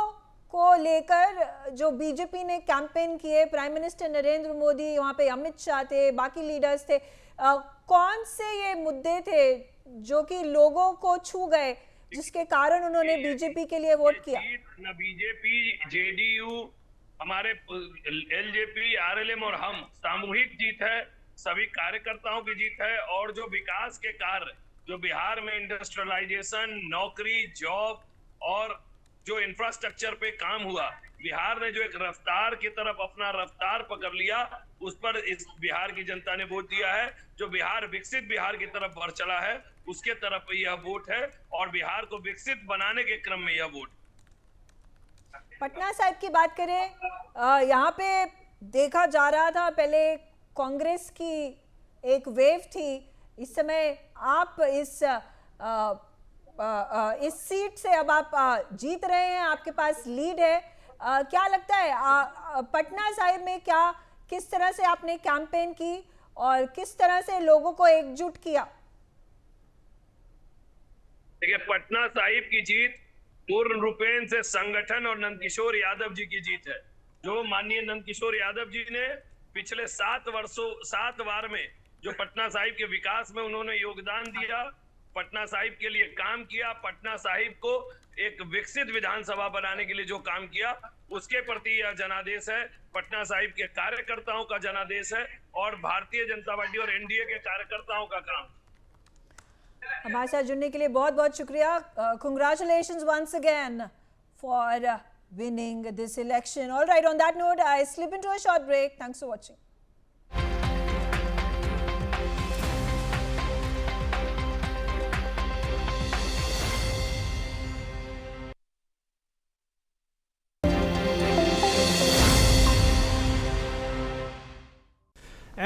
को लेकर जो बीजेपी ने कैंपेन किए, प्राइम मिनिस्टर नरेंद्र मोदी, वहाँ पे अमित शाह थे, बाकी लीडर्स थे, कौन से ये मुद्दे थे जो कि लोगों को छू गए, जिसके कारण उन्होंने बीजेपी के लिए वोट किया? न बीजेपी, जेडीयू, हमारे एलजेपी, आरएलएम और हम सामूहिक जीत है, सभी कार्यकर्ताओं की जीत है। और जो विकास के कार्य जो बिहार में इंडस्ट्रियलाइजेशन, नौकरी, जॉब और जो इंफ्रास्ट्रक्चर पे काम हुआ, बिहार ने जो एक रफ्तार की तरफ अपना रफ्तार पकड़ लिया, उस पर इस बिहार की जनता ने वोट दिया है। जो बिहार विकसित बिहार की तरफ बढ़ चला है, उसके तरफ यह वोट है, और बिहार को विकसित बनाने के क्रम में यह वोट। पटना साहिब की बात करें, यहाँ पे देखा जा रहा था पहले कांग्रेस की एक वेव थी, इस समय आप इस सीट से अब आप जीत रहे हैं, आपके पास लीड है। क्या लगता है पटना साहिब में किस तरह से आपने कैंपेन की और किस तरह से लोगों को एकजुट किया? देखिए, पटना साहिब की जीत पूर्ण रूपेण से संगठन और नंदकिशोर यादव जी की जीत है। जो माननीय नंदकिशोर यादव जी ने पिछले 7 बार में जो पटना साहिब के विकास में उन्होंने योगदान दिया, पटना साहिब के लिए काम किया, पटना साहिब को एक विकसित विधानसभा बनाने के लिए जो काम किया, उसके प्रति यह जनादेश है। पटना साहिब के कार्यकर्ताओं का जनादेश है और भारतीय जनता पार्टी और एनडीए के कार्यकर्ताओं का काम। हमारे साथ जुड़ने के लिए बहुत बहुत शुक्रिया। Congratulations once again for winning this election. All right, on that note, I slip into a short break. Thanks for watching.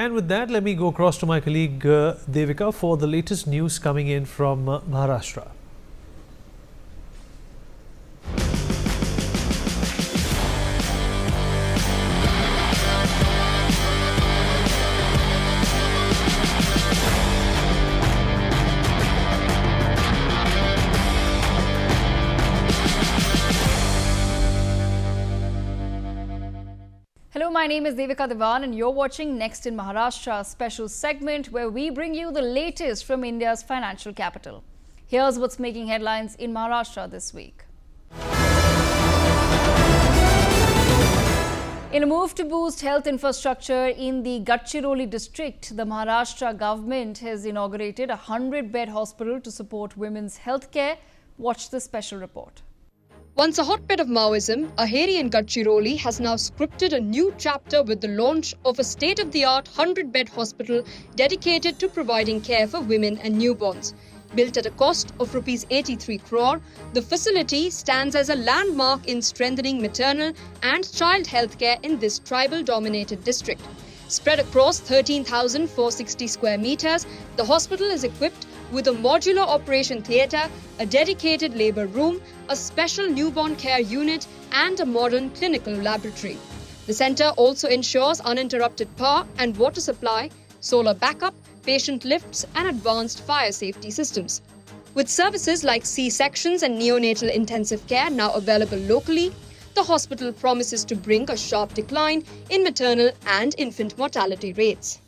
And with that, let me go across to my colleague Devika for the latest news coming in from Maharashtra. Hello, my name is Devika Devan and you're watching Next in Maharashtra, a special segment where we bring you the latest from India's financial capital. Here's what's making headlines in Maharashtra this week. In a move to boost health infrastructure in the Gadchiroli district, the Maharashtra government has inaugurated a 100-bed hospital to support women's health care. Watch this special report. Once a hotbed of Maoism, Aheri in Gadchiroli has now scripted a new chapter with the launch of a state-of-the-art 100-bed hospital dedicated to providing care for women and newborns. Built at a cost of Rs 83 crore, the facility stands as a landmark in strengthening maternal and child healthcare in this tribal-dominated district. Spread across 13,460 square meters, the hospital is equipped with a modular operation theatre, a dedicated labour room, a special newborn care unit and a modern clinical laboratory. The centre also ensures uninterrupted power and water supply, solar backup, patient lifts and advanced fire safety systems. With services like C-sections and neonatal intensive care now available locally, the hospital promises to bring a sharp decline in maternal and infant mortality rates.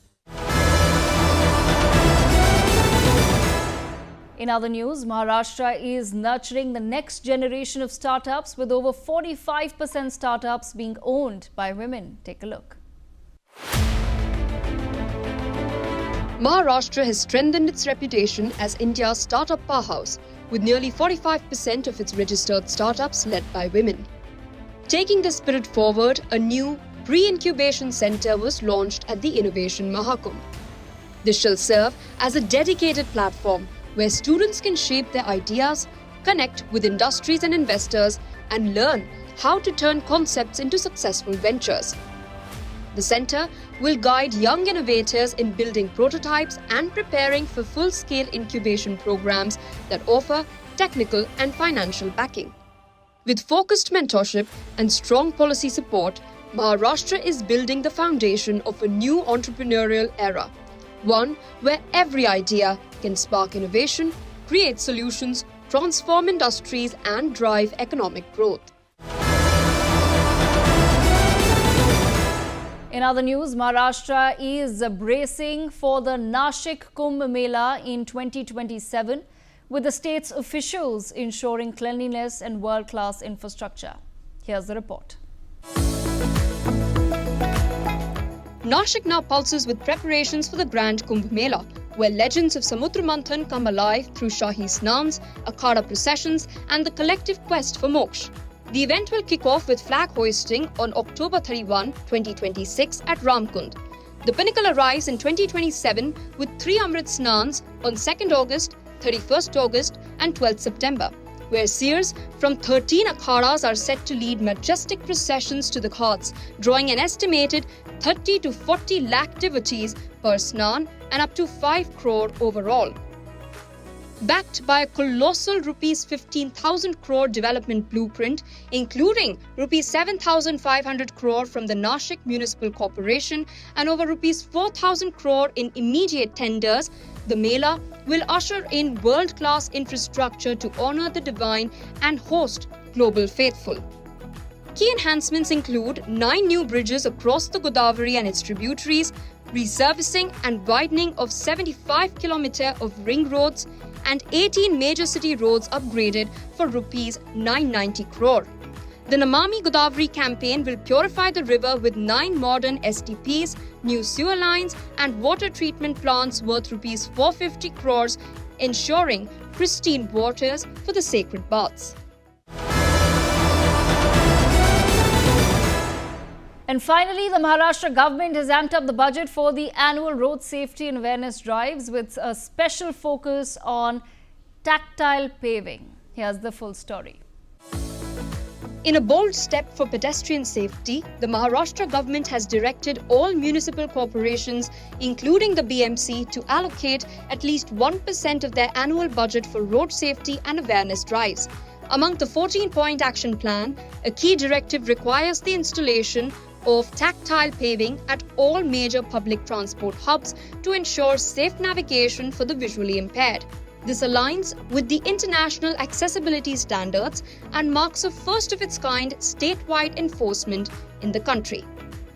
In other news, Maharashtra is nurturing the next generation of startups with over 45% startups being owned by women. Take a look. Maharashtra has strengthened its reputation as India's startup powerhouse, with nearly 45% of its registered startups led by women. Taking this spirit forward, a new pre-incubation centre was launched at the Innovation Mahakumbh. This shall serve as a dedicated platform where students can shape their ideas, connect with industries and investors, and learn how to turn concepts into successful ventures. The centre will guide young innovators in building prototypes and preparing for full-scale incubation programs that offer technical and financial backing. With focused mentorship and strong policy support, Maharashtra is building the foundation of a new entrepreneurial era, one where every idea can spark innovation, create solutions, transform industries and drive economic growth. In other news, Maharashtra is bracing for the Nashik Kumbh Mela in 2027, with the state's officials ensuring cleanliness and world-class infrastructure. Here's the report. Nashik now pulses with preparations for the Grand Kumbh Mela, where legends of Samudra Manthan come alive through Shahi Snans, Akhada processions and the collective quest for moksha. The event will kick off with flag hoisting on October 31, 2026 at Ramkund. The pinnacle arrives in 2027 with 3 Amrit Snans on 2nd August, 31st August and 12th September, where seers from 13 akhadas are set to lead majestic processions to the ghats, drawing an estimated 30 to 40 lakh devotees per snan and up to 5 crore overall. Backed by a colossal Rs 15,000 crore development blueprint, including Rs 7,500 crore from the Nashik Municipal Corporation and over Rs 4,000 crore in immediate tenders, the Mela will usher in world-class infrastructure to honor the divine and host global faithful. Key enhancements include 9 new bridges across the Godavari and its tributaries, resurfacing and widening of 75 km of ring roads, and 18 major city roads upgraded for Rs 990 crore. The Namami Godavari campaign will purify the river with 9 modern STPs, new sewer lines and water treatment plants worth Rs 450 crores, ensuring pristine waters for the sacred baths. And finally, the Maharashtra government has amped up the budget for the annual road safety and awareness drives with a special focus on tactile paving. Here's the full story. In a bold step for pedestrian safety, the Maharashtra government has directed all municipal corporations, including the BMC, to allocate at least 1% of their annual budget for road safety and awareness drives. Among the 14-point action plan, a key directive requires the installation of tactile paving at all major public transport hubs to ensure safe navigation for the visually impaired. This aligns with the international accessibility standards and marks a first-of-its-kind statewide enforcement in the country.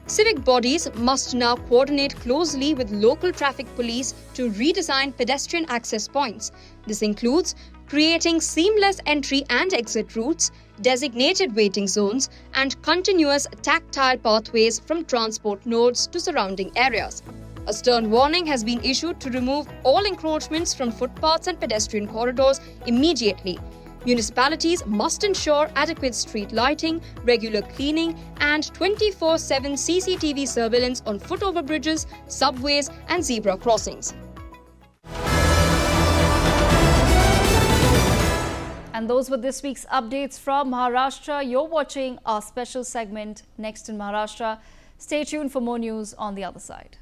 Civic bodies must now coordinate closely with local traffic police to redesign pedestrian access points. This includes creating seamless entry and exit routes, designated waiting zones, and continuous tactile pathways from transport nodes to surrounding areas. A stern warning has been issued to remove all encroachments from footpaths and pedestrian corridors immediately. Municipalities must ensure adequate street lighting, regular cleaning, and 24/7 CCTV surveillance on foot overbridges, subways, and zebra crossings. And those were this week's updates from Maharashtra. You're watching our special segment Next in Maharashtra. Stay tuned for more news on the other side.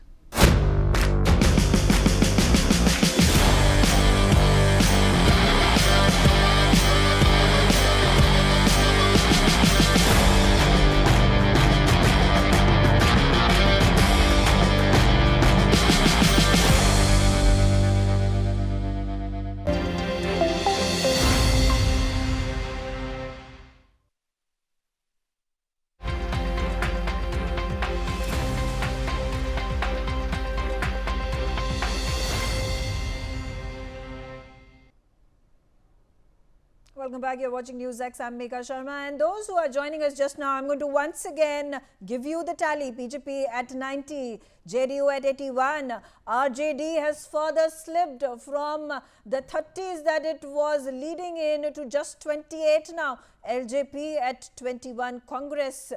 Welcome back. You're watching Newsx. I'm Megha Sharma. And those who are joining us just now, I'm going to once again give you the tally. BJP at 90, JDU at 81. RJD has further slipped from the 30s that it was leading in to just 28 now. LJP at 21. Congress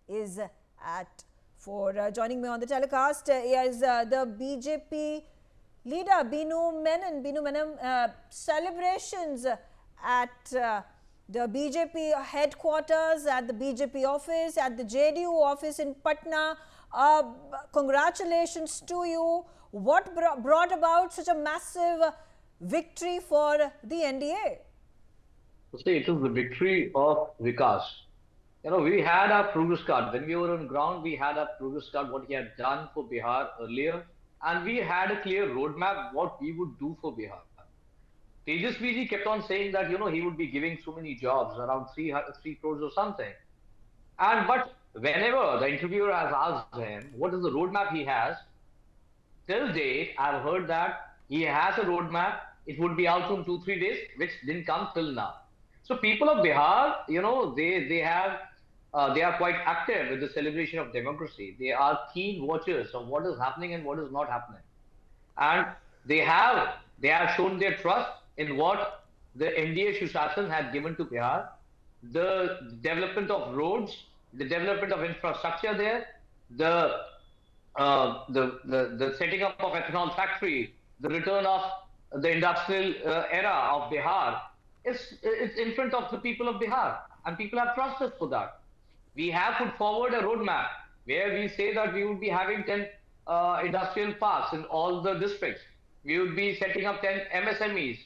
is at 4. Joining me on the telecast is the BJP leader, Binu Menon. Binu Menon, celebrations at the BJP headquarters, at the BJP office, at the JDU office in Patna. Congratulations to you. What brought about such a massive victory for the NDA? See, it is the victory of Vikas. You know, we had our progress card. When we were on ground, we had our progress card, what he had done for Bihar earlier. And we had a clear roadmap, what we would do for Bihar. Tejasvi ji kept on saying that, you know, he would be giving so many jobs, around 3 crores or something. But whenever the interviewer has asked him, what is the roadmap he has, till date, I've heard that he has a roadmap. It would be out in 2-3 days, which didn't come till now. So people of Bihar, you know, they are quite active with the celebration of democracy. They are keen watchers of what is happening and what is not happening. And they have shown their trust in what the NDA Shushasan had given to Bihar, the development of roads, the development of infrastructure there, the setting up of ethanol factory, the return of the industrial era of Bihar. It's in front of the people of Bihar, and people have trusted us for that. We have put forward a roadmap where we say that we would be having 10 industrial parks in all the districts. We would be setting up 100 MSMEs.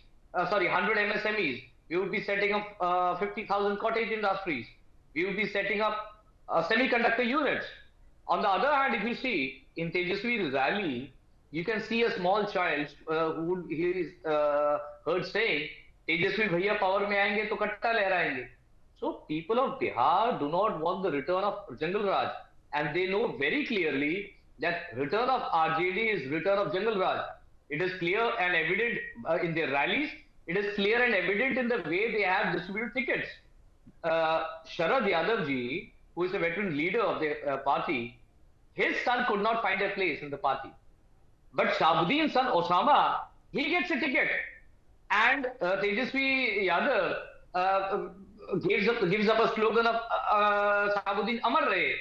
We would be setting up 50,000 cottage industries. We would be setting up semiconductor units. On the other hand, if you see in Tejasvi's rally, you can see a small child who is heard saying, Tejasvi bhaiya power mein aayenge to katta lehrayenge. So people of Bihar do not want the return of Jungle Raj, and they know very clearly that return of RJD is return of Jungle Raj. It is clear and evident in their rallies. It is clear and evident in the way they have distributed tickets. Sharad Yadav ji, who is a veteran leader of the party, his son could not find a place in the party. But Shahabuddin's son Osama, he gets a ticket. And Tejasvi Yadav gives up a slogan of Shahabuddin Amar Rahe.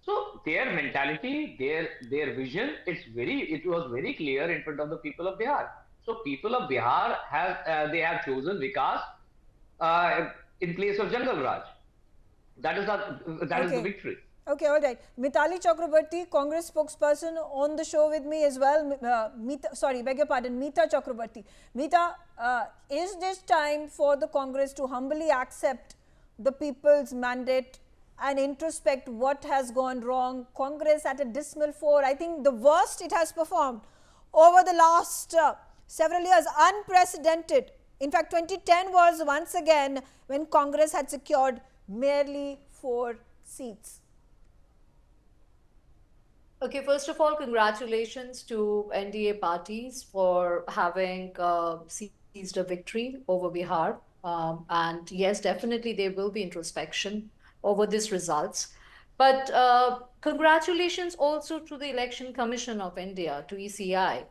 So their mentality, their vision, it was very clear in front of the people of Bihar. So people of Bihar have chosen Vikas in place of Jungle Raj. That is the victory. Okay, all right. Mitali Chakrabarti, Congress spokesperson, on the show with me as well. Beg your pardon, Meeta Chakrabarti. Meeta, is this time for the Congress to humbly accept the people's mandate and introspect what has gone wrong? Congress at a dismal 4, I think the worst it has performed over the last several years, unprecedented. In fact, 2010 was once again when Congress had secured merely 4 seats. Okay, first of all, congratulations to NDA parties for having seized a victory over Bihar. And yes, definitely there will be introspection over these results. But congratulations also to the Election Commission of India, to ECI.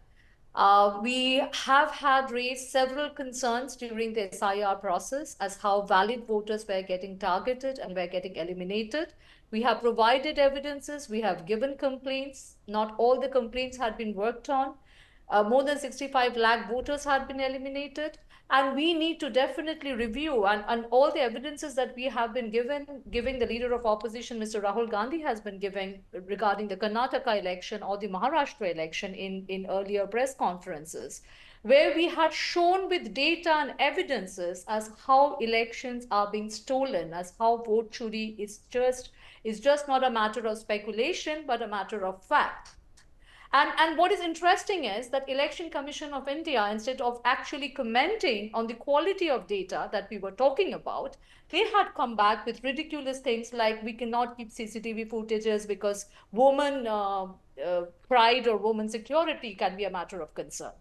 We have had raised several concerns during the SIR process as how valid voters were getting targeted and were getting eliminated. We have provided evidences, we have given complaints. Not all the complaints had been worked on. More than 65 lakh voters had been eliminated. And we need to definitely review and all the evidences that we have been giving the leader of opposition, Mr. Rahul Gandhi, has been giving regarding the Karnataka election or the Maharashtra election in earlier press conferences, where we had shown with data and evidences as how elections are being stolen, as how vote churi is just not a matter of speculation, but a matter of fact. And what is interesting is that Election Commission of India, instead of actually commenting on the quality of data that we were talking about, they had come back with ridiculous things like we cannot keep CCTV footages because woman pride or woman security can be a matter of concern.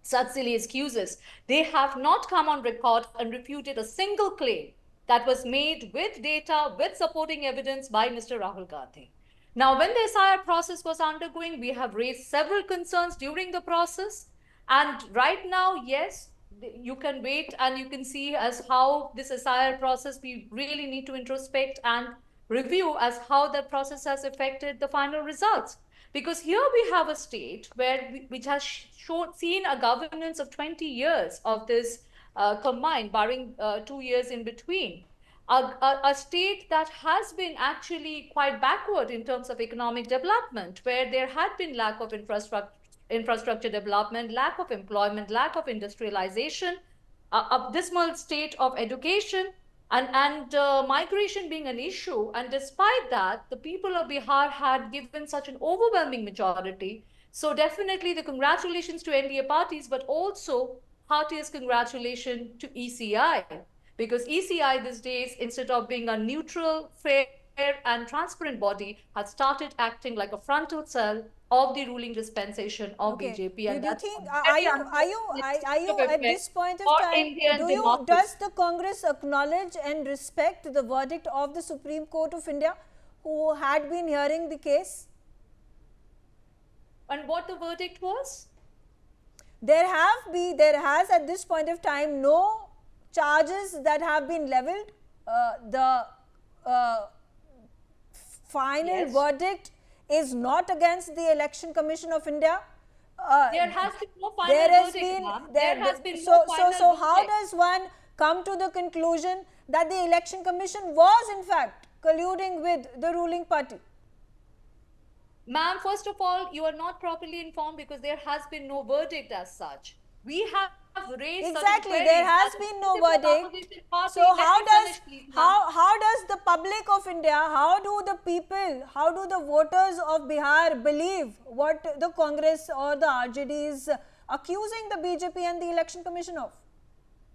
Such silly excuses. They have not come on record and refuted a single claim that was made with data, with supporting evidence by Mr. Rahul Gandhi. Now, when the SIR process was undergoing, we have raised several concerns during the process. And right now, yes, you can wait and you can see as how this SIR process, we really need to introspect and review as how that process has affected the final results. Because here we have a state which has seen a governance of 20 years of this combined, barring 2 years in between. A state that has been actually quite backward in terms of economic development, where there had been lack of infrastructure development, lack of employment, lack of industrialization, a dismal state of education, and migration being an issue. And despite that, the people of Bihar had given such an overwhelming majority. So definitely the congratulations to NDA parties, but also heartiest congratulations to ECI. Because ECI these days, instead of being a neutral, fair and transparent body, has started acting like a frontal cell of the ruling dispensation of BJP. And do you think, are you at this point of time, does the Congress acknowledge and respect the verdict of the Supreme Court of India, who had been hearing the case? And what the verdict was? There has at this point of time no charges that have been leveled. The final verdict is not against the Election Commission of India. There has been no final verdict. So how does one come to the conclusion that the Election Commission was in fact colluding with the ruling party? Ma'am, first of all, you are not properly informed because there has been no verdict as such. We have raised exactly, there has been no verdict. So how does the public of India, how do the people, how do the voters of Bihar believe what the Congress or the RJD is accusing the BJP and the Election Commission of?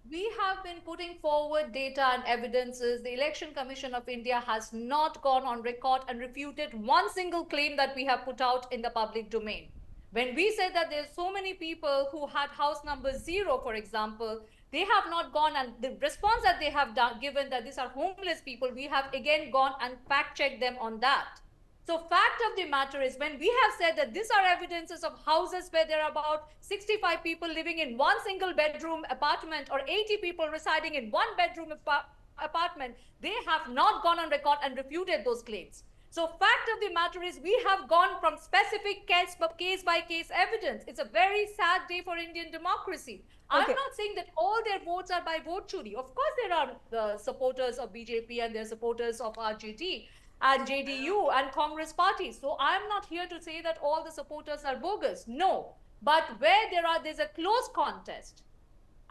We have been putting forward data and evidences. The Election Commission of India has not gone on record and refuted one single claim that we have put out in the public domain. When we said that there's so many people who had house number 0, for example, they have not gone, and the response that they have given that these are homeless people, we have again gone and fact-checked them on that. So fact of the matter is, when we have said that these are evidences of houses where there are about 65 people living in one single bedroom apartment or 80 people residing in one bedroom apartment, they have not gone on record and refuted those claims. So fact of the matter is we have gone from specific case by case evidence. It's a very sad day for Indian democracy. I'm not saying that all their votes are by vote churi. Of course, there are the supporters of BJP and their supporters of RJD and JDU and Congress parties. So I'm not here to say that all the supporters are bogus. No. But where there's a close contest,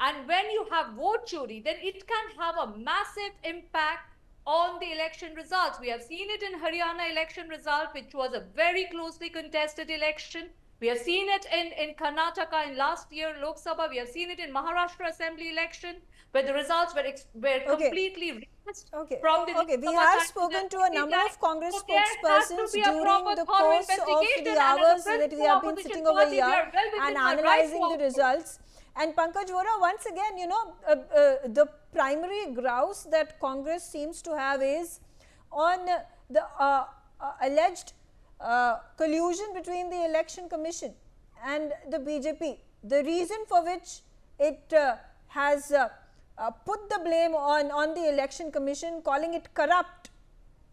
and when you have vote churi, then it can have a massive impact on the election results. We have seen it in Haryana election result, which was a very closely contested election. We have seen it in Karnataka in last year Lok Sabha. We have seen it in Maharashtra Assembly election, where the results were completely reversed from the we have spoken to a number of Congress spokespersons during the course of the hours that we have been sitting over here and analyzing the results. And Pankaj Vora, once again, the primary grouse that Congress seems to have is on the alleged collusion between the Election Commission and the BJP. The reason for which it has put the blame on the Election Commission, calling it corrupt,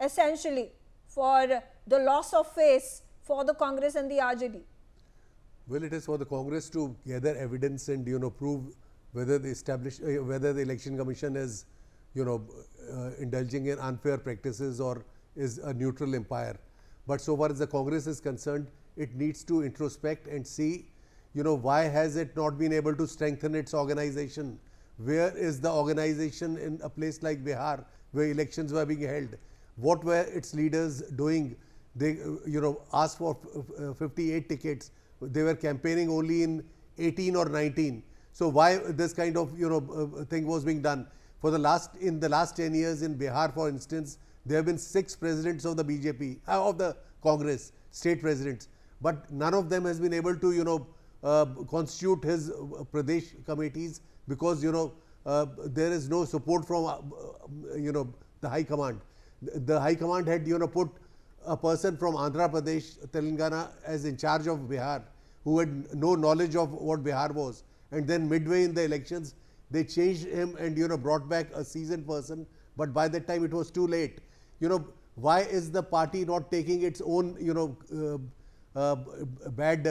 essentially, for the loss of face for the Congress and the RJD. Well, it is for the Congress to gather evidence and prove whether the Election Commission is indulging in unfair practices or is a neutral umpire. But so far as the Congress is concerned, it needs to introspect and see why has it not been able to strengthen its organization. Where is the organization in a place like Bihar where elections were being held? What were its leaders doing? They asked for 58 tickets. They were campaigning only in 18 or 19. So why this kind of thing was being done? In the last 10 years in Bihar, for instance, there have been 6 presidents of the BJP, of the Congress, state presidents, but none of them has been able to constitute his Pradesh committees because there is no support from the High Command. The High Command had put a person from Andhra Pradesh, Telangana as in charge of Bihar, who had no knowledge of what Bihar was, and then midway in the elections they changed him and brought back a seasoned person, but by that time it was too late. Why is the party not taking its own bad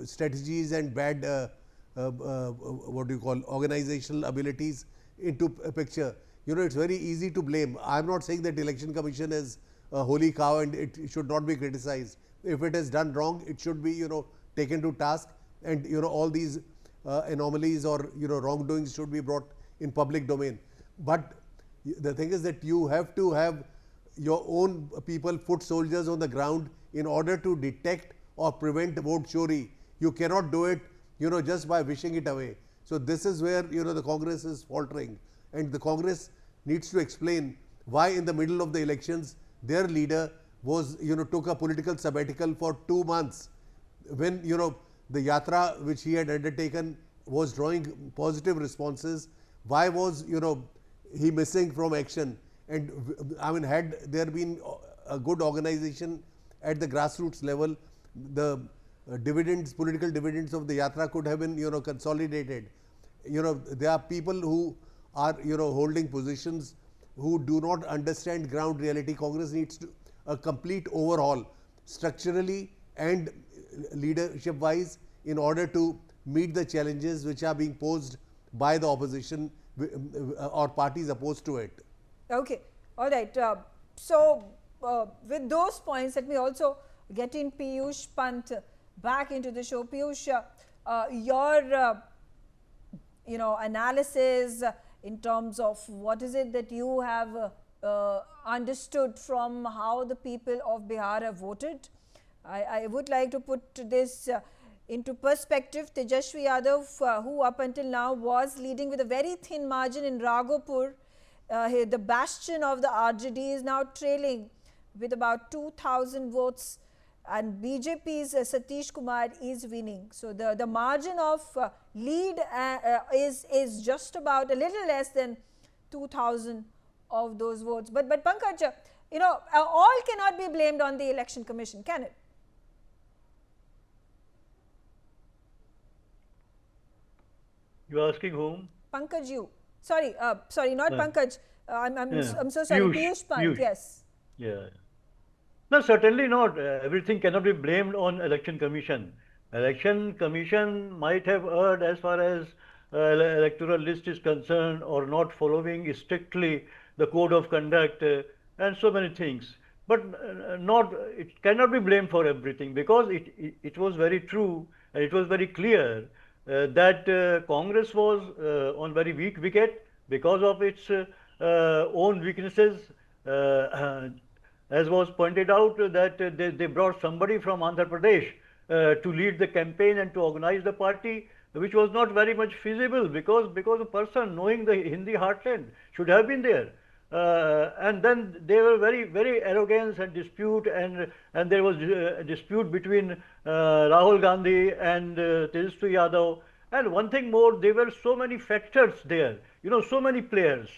strategies and bad organizational abilities into a picture? It's very easy to blame. I'm not saying that the Election Commission is a holy cow and it should not be criticized. If it is done wrong, it should be taken to task, and all these anomalies or wrongdoings should be brought in public domain. But the thing is that you have to have your own people, foot soldiers on the ground, in order to detect or prevent vote chori. You cannot do it just by wishing it away. So this is where the Congress is faltering, and the Congress needs to explain why in the middle of the elections their leader was took a political sabbatical for 2 months when the yatra which he had undertaken was drawing positive responses. Why was he missing from action? And I mean, had there been a good organization at the grassroots level, the political dividends of the yatra could have been consolidated. There are people who are holding positions who do not understand ground reality. Congress needs a complete overhaul structurally and leadership wise in order to meet the challenges which are being posed by the opposition or parties opposed to it. Okay, all right. So with those points, let me also get in Piyush Pant back into the show. Piyush, your analysis in terms of what is it that you have understood from how the people of Bihar have voted. I would like to put this into perspective. Tejashwi Yadav, who up until now was leading with a very thin margin in Raghopur, the bastion of the RJD, is now trailing with about 2,000 votes, and BJP's Satish Kumar is winning. So the margin of lead is just about a little less than 2,000 of those votes. But Pankaj, all cannot be blamed on the Election Commission, can it? You are asking whom? Pankaj, you. Sorry, not Pankaj. I'm so sorry. Piyush Pant, yes. Yeah. No, certainly not. Everything cannot be blamed on Election Commission. Election Commission might have erred as far as electoral list is concerned, or not following strictly the code of conduct, and so many things. But it cannot be blamed for everything, because it was very true and it was very clear that Congress was on very weak wicket because of its own weaknesses. As was pointed out, that they brought somebody from Andhra Pradesh to lead the campaign and to organize the party, which was not very much feasible, because a person knowing the Hindi heartland should have been there. And then there were very arrogance and dispute, and there was a dispute between Rahul Gandhi and Tejasvi Yadav. And one thing more, there were so many factors there, so many players.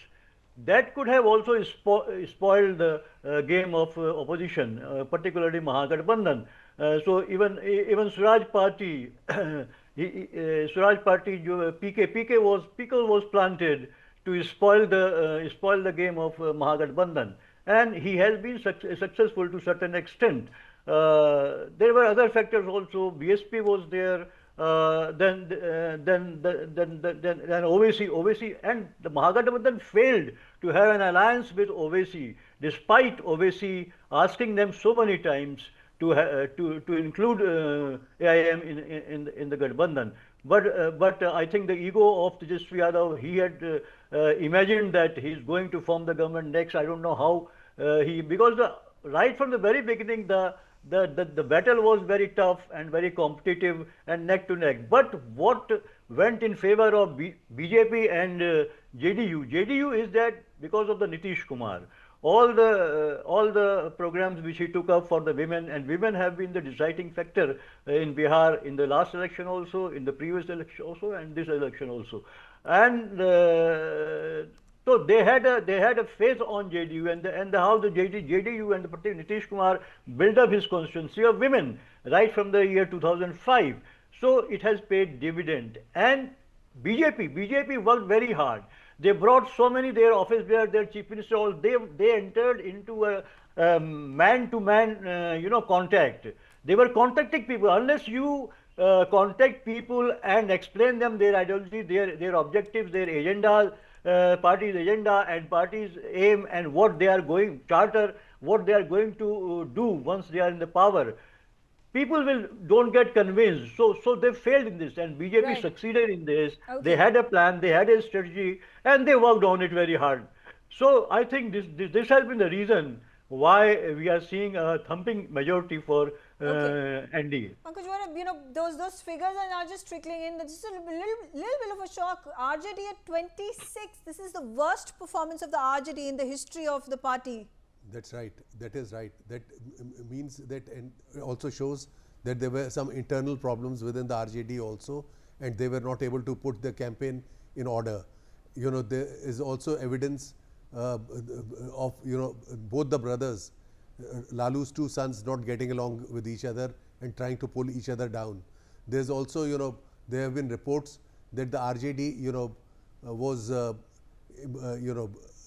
That could have also spoiled the game of opposition, particularly Mahagathbandhan. So even Swaraj Party, Swaraj Party, PK was planted to spoil the game of Mahagathbandhan, and he has been successful to a certain extent. There were other factors also. BSP was there. Then OVC, and the Mahagathbandhan failed to have an alliance with OVC, despite OVC asking them so many times to include AIM in the Gathbandhan. But I think the ego of Tejasvi Yadav, he had imagined that he's going to form the government next. I don't know how because right from the very beginning, the battle was very tough and very competitive and neck to neck. But what went in favor of BJP and JDU? JDU is that because of the Nitish Kumar, all the programs which he took up for the women, and women have been the deciding factor in Bihar in the last election also, in the previous election also, and this election also. And so they had a faith on JDU, and how the JDU and the particular Nitish Kumar built up his constituency of women right from the year 2005. So it has paid dividend. And BJP worked very hard. They brought so many, their office bearers, their chief minister, all they entered into a man-to-man contact. They were contacting people. Unless you contact people and explain them their ideology, their objectives, their agendas, party's agenda and party's aim, and what they are going what they are going to do once they are in the power, people don't get convinced. So they failed in this, and BJP succeeded in this. Okay. They had a plan, they had a strategy, and they worked on it very hard. So I think this has been the reason why we are seeing a thumping majority for NDA. Pankaj, those figures are now just trickling in. Just a little bit of a shock. RJD at 26. This is the worst performance of the RJD in the history of the party. That's right. That is right. That means that, and also shows that there were some internal problems within the RJD also, and they were not able to put the campaign in order. There is also evidence of both the brothers, Lalu's two sons, not getting along with each other and trying to pull each other down. There's also there have been reports that the RJD was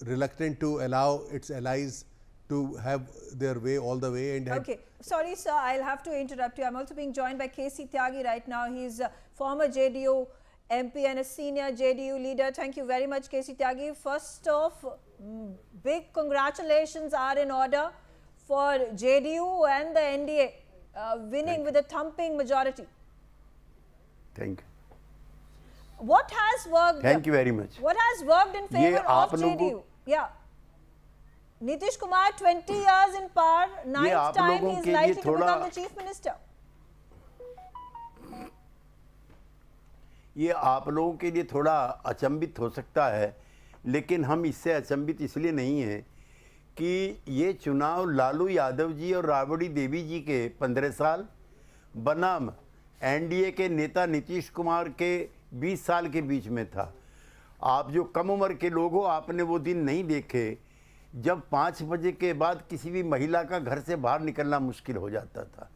reluctant to allow its allies to have their way all the way. And okay, sorry sir, I'll have to interrupt you. I'm also being joined by KC Tyagi right now. He's a former JDU MP and a senior JDU leader. Thank you very much, KC Tyagi. First off, big congratulations are in order for JDU and the NDA winning with a thumping majority. Thank you. What has worked? Thank you very much. What has worked in favor of JDU? Yeah. Nitish Kumar, 20 years in power, 9th time he is likely to become the chief minister. ये आप लोगों के लिए थोड़ा अचंभित हो सकता है, लेकिन हम इससे अचंभित इसलिए नहीं हैं कि ये चुनाव लालू यादव जी और राबड़ी देवी जी के 15 साल बनाम एनडीए के नेता नीतीश कुमार के 20 साल के बीच में था। आप जो कम उम्र के लोग हो, आपने वो दिन नहीं देखे जब 5 बजे के बाद किसी भी महिला का घर से बाहर निकलना मुश्किल हो जाता था।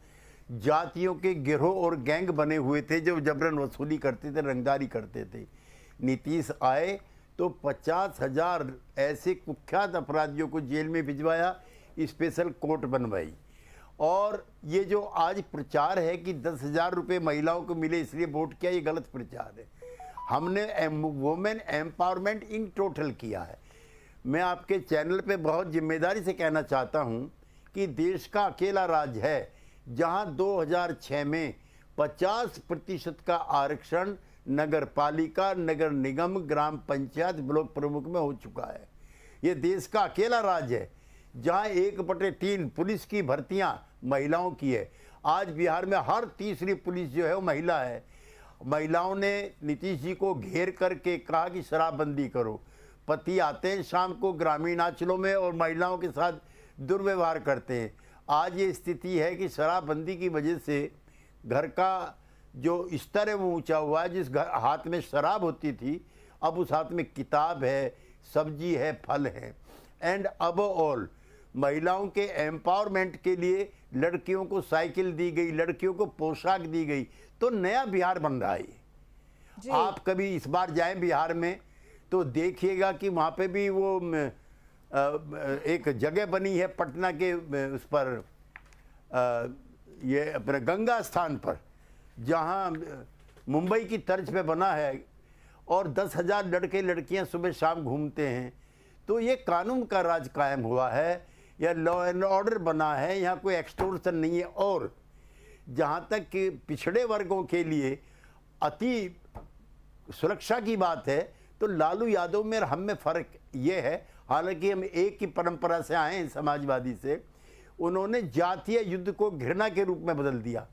जातियों के गिरोह और गैंग बने हुए थे जो जबरन वसूली करते थे, रंगदारी करते थे। नीतीश आए तो 50,000 ऐसे कुख्यात अपराधियों को जेल में भिजवाया, स्पेशल कोर्ट बनवाई। और ये जो आज प्रचार है कि 10,000 रुपये महिलाओं को मिले इसलिए वोट किया, ये गलत प्रचार है। हमने वुमेन एम्पावरमेंट इन टोटल किया है। मैं आपके चैनल पे बहुत जिम्मेदारी से कहना चाहता हूं कि देश का अकेला राज्य है जहां 2006 में 50% का आरक्षण नगर पालिका, नगर निगम, ग्राम पंचायत, ब्लॉक प्रमुख में हो चुका है। ये देश का अकेला राज्य है जहां 1/3 पुलिस की भर्तियां महिलाओं की है। आज बिहार में हर तीसरी पुलिस जो है वो महिला है। महिलाओं ने नीतीश जी को घेर करके कहा कि शराबबंदी करो। पति आते हैं शाम को ग्रामीण अंचलों में और महिलाओं के साथ दुर्व्यवहार करते हैं। आज ये स्थिति है कि शराबबंदी की वजह से घर का जो स्तर है वो ऊंचा हुआ है। जिस हाथ में शराब होती थी अब उस हाथ में किताब है, सब्जी है, फल है। एंड अब ऑल महिलाओं के एम्पावरमेंट के लिए लड़कियों को साइकिल दी गई, लड़कियों को पोशाक दी गई, तो नया बिहार बन रहा है। आप कभी इस बार जाएं बिहार में तो देखिएगा कि वहाँ पे भी वो एक जगह बनी है पटना के उस पर ये अपने गंगा स्थान पर, जहाँ मुंबई की तर्ज पे बना है और 10,000 लड़के लड़कियाँ सुबह शाम घूमते हैं। तो ये कानून का राज कायम हुआ है या लॉ एंड ऑर्डर बना है, यहाँ कोई एक्सटोर्शन नहीं है। और जहाँ तक कि पिछड़े वर्गों के लिए अति सुरक्षा की बात है तो लालू यादव में और हम में फ़र्क ये है, हालांकि हम एक ही परंपरा से आए हैं समाजवादी से, उन्होंने जातीय युद्ध को घृणा के रूप में बदल दिया।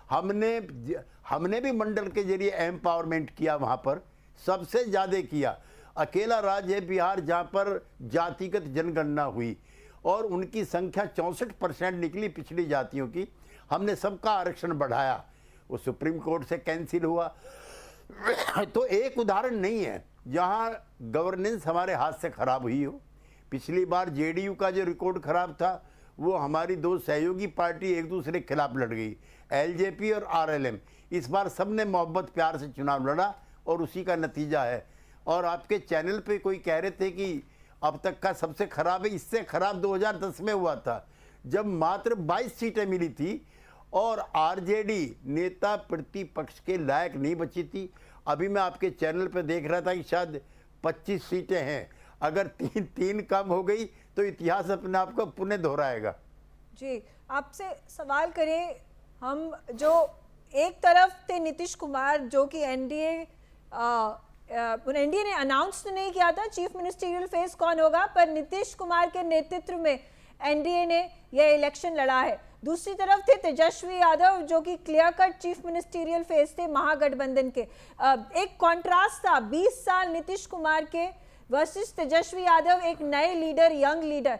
हमने भी मंडल के जरिए एम्पावरमेंट किया, वहाँ पर सबसे ज़्यादा किया। अकेला राज्य है बिहार जहाँ पर जातिगत जनगणना हुई और उनकी संख्या 64% निकली पिछड़ी जातियों की। हमने सबका आरक्षण बढ़ाया, वो सुप्रीम कोर्ट से कैंसिल हुआ। तो एक उदाहरण नहीं है जहां गवर्नेंस हमारे हाथ से खराब हुई हो। पिछली बार जेडीयू का जो रिकॉर्ड खराब था वो हमारी दो सहयोगी पार्टी एक दूसरे के खिलाफ लड़ गई, एलजेपी और आरएलएम। इस बार सबने मोहब्बत प्यार से चुनाव लड़ा और उसी का नतीजा है। और आपके चैनल पे कोई कह रहे थे कि अब तक का सबसे खराब है, इससे खराब 2010 में हुआ था जब मात्र 22 सीटें मिली थी और आरजेडी नेता प्रतिपक्ष के लायक नहीं बची थी। अभी मैं आपके चैनल पे देख रहा था कि शायद 25 सीटें हैं, अगर तीन कम हो गई तो इतिहास अपने आप को पुनः दोहराएगा। जी, आपसे सवाल करें हम, जो एक तरफ थे नीतीश कुमार जो कि एनडीए ने अनाउंस तो नहीं किया था चीफ मिनिस्टीरियल फेस कौन होगा, पर नीतीश कुमार के नेतृत्व में एनडीए ने यह इलेक्शन लड़ा है। दूसरी तरफ थे तेजस्वी यादव जो कि clear cut chief ministerial face थे महागठबंधन के। एक कॉन्ट्रास्ट था 20 साल नीतीश कुमार के वर्सेस तेजस्वी यादव, एक नए लीडर, यंग लीडर,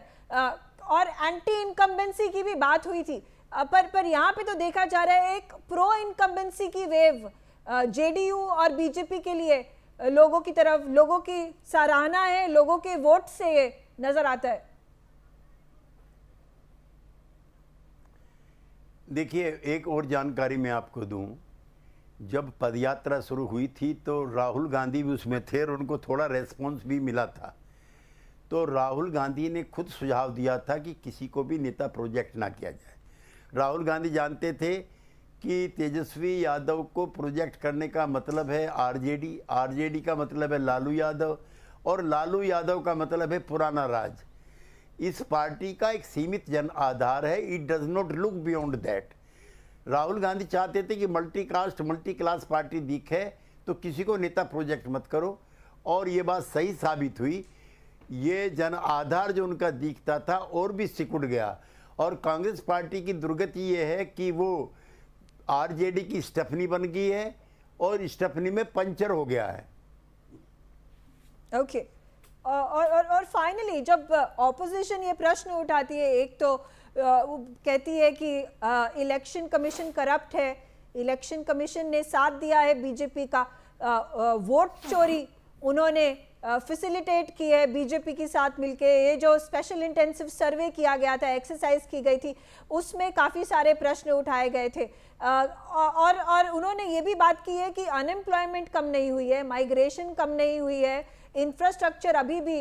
और एंटी इनकम्बेंसी की भी बात हुई थी। पर यहाँ पे तो देखा जा रहा है एक प्रो इनकम्बेंसी की वेव जेडीयू और बीजेपी के लिए लोगों की तरफ, लोगों की सराहना है, लोगों के वोट से ये नजर आता है। देखिए, एक और जानकारी मैं आपको दूं, जब पदयात्रा शुरू हुई थी तो राहुल गांधी भी उसमें थे और उनको थोड़ा रेस्पॉन्स भी मिला था। तो राहुल गांधी ने खुद सुझाव दिया था कि किसी को भी नेता प्रोजेक्ट ना किया जाए। राहुल गांधी जानते थे कि तेजस्वी यादव को प्रोजेक्ट करने का मतलब है आरजेडी, आरजेडी का मतलब है लालू यादव और लालू यादव का मतलब है पुराना राज। इस पार्टी का एक सीमित जन आधार है, it does not look beyond that. Rahul Gandhi चाहते थे कि multi caste multi class party दिखे तो किसी को नेता प्रोजेक्ट मत करो, और ये बात सही साबित हुई। ये जन आधार जो उनका दिखता था और भी सिकुड़ गया। और कांग्रेस पार्टी की दुर्गति ये है कि वो आरजेडी की स्टेफनी बन गई है और स्टेफनी में पंचर हो गया है। ओके, और फाइनली जब ऑपोजिशन ये प्रश्न उठाती है, एक तो वो कहती है कि इलेक्शन कमीशन करप्ट है, इलेक्शन कमीशन ने साथ दिया है बीजेपी का, वोट चोरी उन्होंने फैसिलिटेट की है बीजेपी के साथ मिलके। ये जो स्पेशल इंटेंसिव सर्वे किया गया था, एक्सरसाइज की गई थी, उसमें काफ़ी सारे प्रश्न उठाए गए थे। और उन्होंने ये भी बात की है कि अनएम्प्लॉयमेंट कम नहीं हुई है, माइग्रेशन कम नहीं हुई है, इंफ्रास्ट्रक्चर अभी भी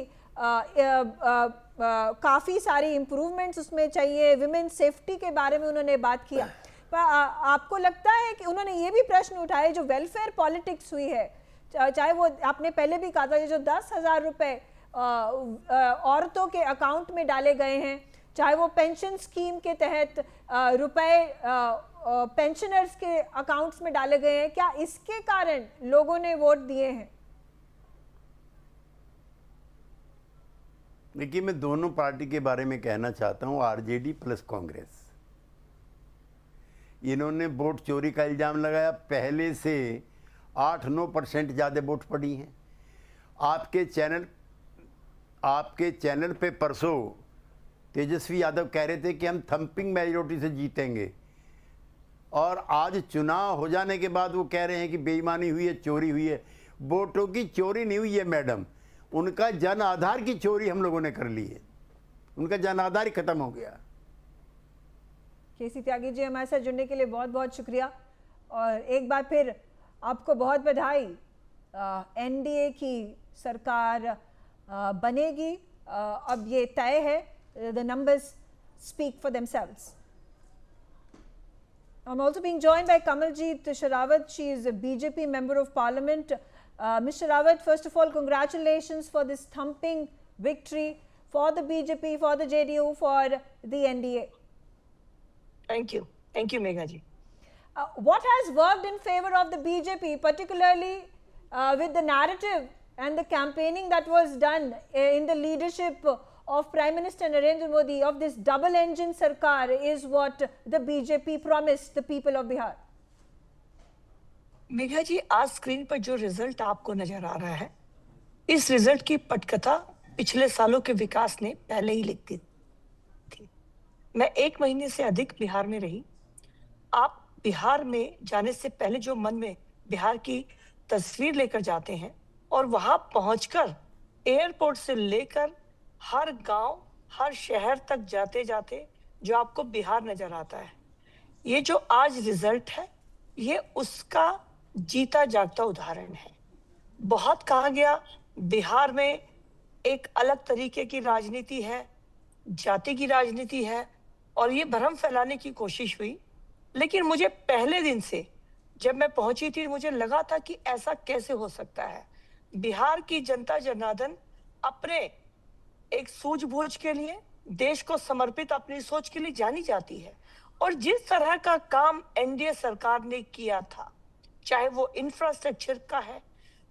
काफ़ी सारी इम्प्रूवमेंट्स उसमें चाहिए, विमेन सेफ्टी के बारे में उन्होंने बात किया। पर आपको लगता है कि उन्होंने ये भी प्रश्न उठाए जो वेलफेयर पॉलिटिक्स हुई है, चाहे वो आपने पहले भी कहा था जो 10,000 रुपये औरतों के अकाउंट में डाले गए हैं, चाहे वो पेंशन स्कीम के तहत रुपए पेंशनर्स के अकाउंट्स में डाले गए हैं, क्या इसके कारण लोगों ने वोट दिए हैं? देखिए, मैं दोनों पार्टी के बारे में कहना चाहता हूँ, आरजेडी प्लस कांग्रेस, इन्होंने वोट चोरी का इल्ज़ाम लगाया। पहले से 8-9% ज़्यादा वोट पड़ी हैं। आपके चैनल पे परसों तेजस्वी यादव कह रहे थे कि हम थंपिंग मेजॉरिटी से जीतेंगे, और आज चुनाव हो जाने के बाद वो कह रहे हैं कि बेईमानी हुई है, चोरी हुई है। वोटों की चोरी नहीं हुई है मैडम, उनका जन आधार की चोरी हम लोगों ने कर ली है, उनका जन आधार ही खत्म हो गया। केसी त्यागी जी, हमारे साथ जुड़ने के लिए बहुत बहुत शुक्रिया, और एक बार फिर आपको बहुत बधाई। एनडीए की सरकार बनेगी, अब ये तय है, the numbers speak for themselves. I'm also being joined by Kamaljeet Sherawat. She is a BJP member of Parliament. Ms. Sherawat, first of all, congratulations for this thumping victory for the BJP, for the JDU, for the NDA. Thank you. Thank you, Megha ji. What has worked in favor of the BJP, particularly with the narrative and the campaigning that was done in the leadership of Prime Minister Narendra Modi of this double engine sarkar, is what the BJP promised the people of Bihar? Megha ji, आज screen पर जो result आपको नजर आ रहा है, इस result की पटकथा पिछले सालों के विकास ने पहले ही लिख दी थी। मैं 1 महीने से अधिक बिहार में रही। आप बिहार में जाने से पहले जो मन में बिहार की तस्वीर लेकर जाते हैं, और वहां पहुंचकर एयरपोर्ट से लेकर हर गांव, हर शहर तक जाते जाते जो आपको बिहार नजर आता है, ये जो आज रिजल्ट है, ये उसका जीता जागता उदाहरण है। बहुत कहा गया बिहार में एक अलग तरीके की राजनीति है, जाति की राजनीति है, और ये भ्रम फैलाने की कोशिश हुई। लेकिन मुझे पहले दिन से जब मैं पहुंची थी, मुझे लगा था कि ऐसा कैसे हो सकता है। बिहार की जनता जनार्दन अपने एक सूझबूझ के लिए, देश को समर्पित अपनी सोच के लिए जानी जाती है, और जिस तरह का काम एनडीए सरकार ने किया था, चाहे वो इंफ्रास्ट्रक्चर का है,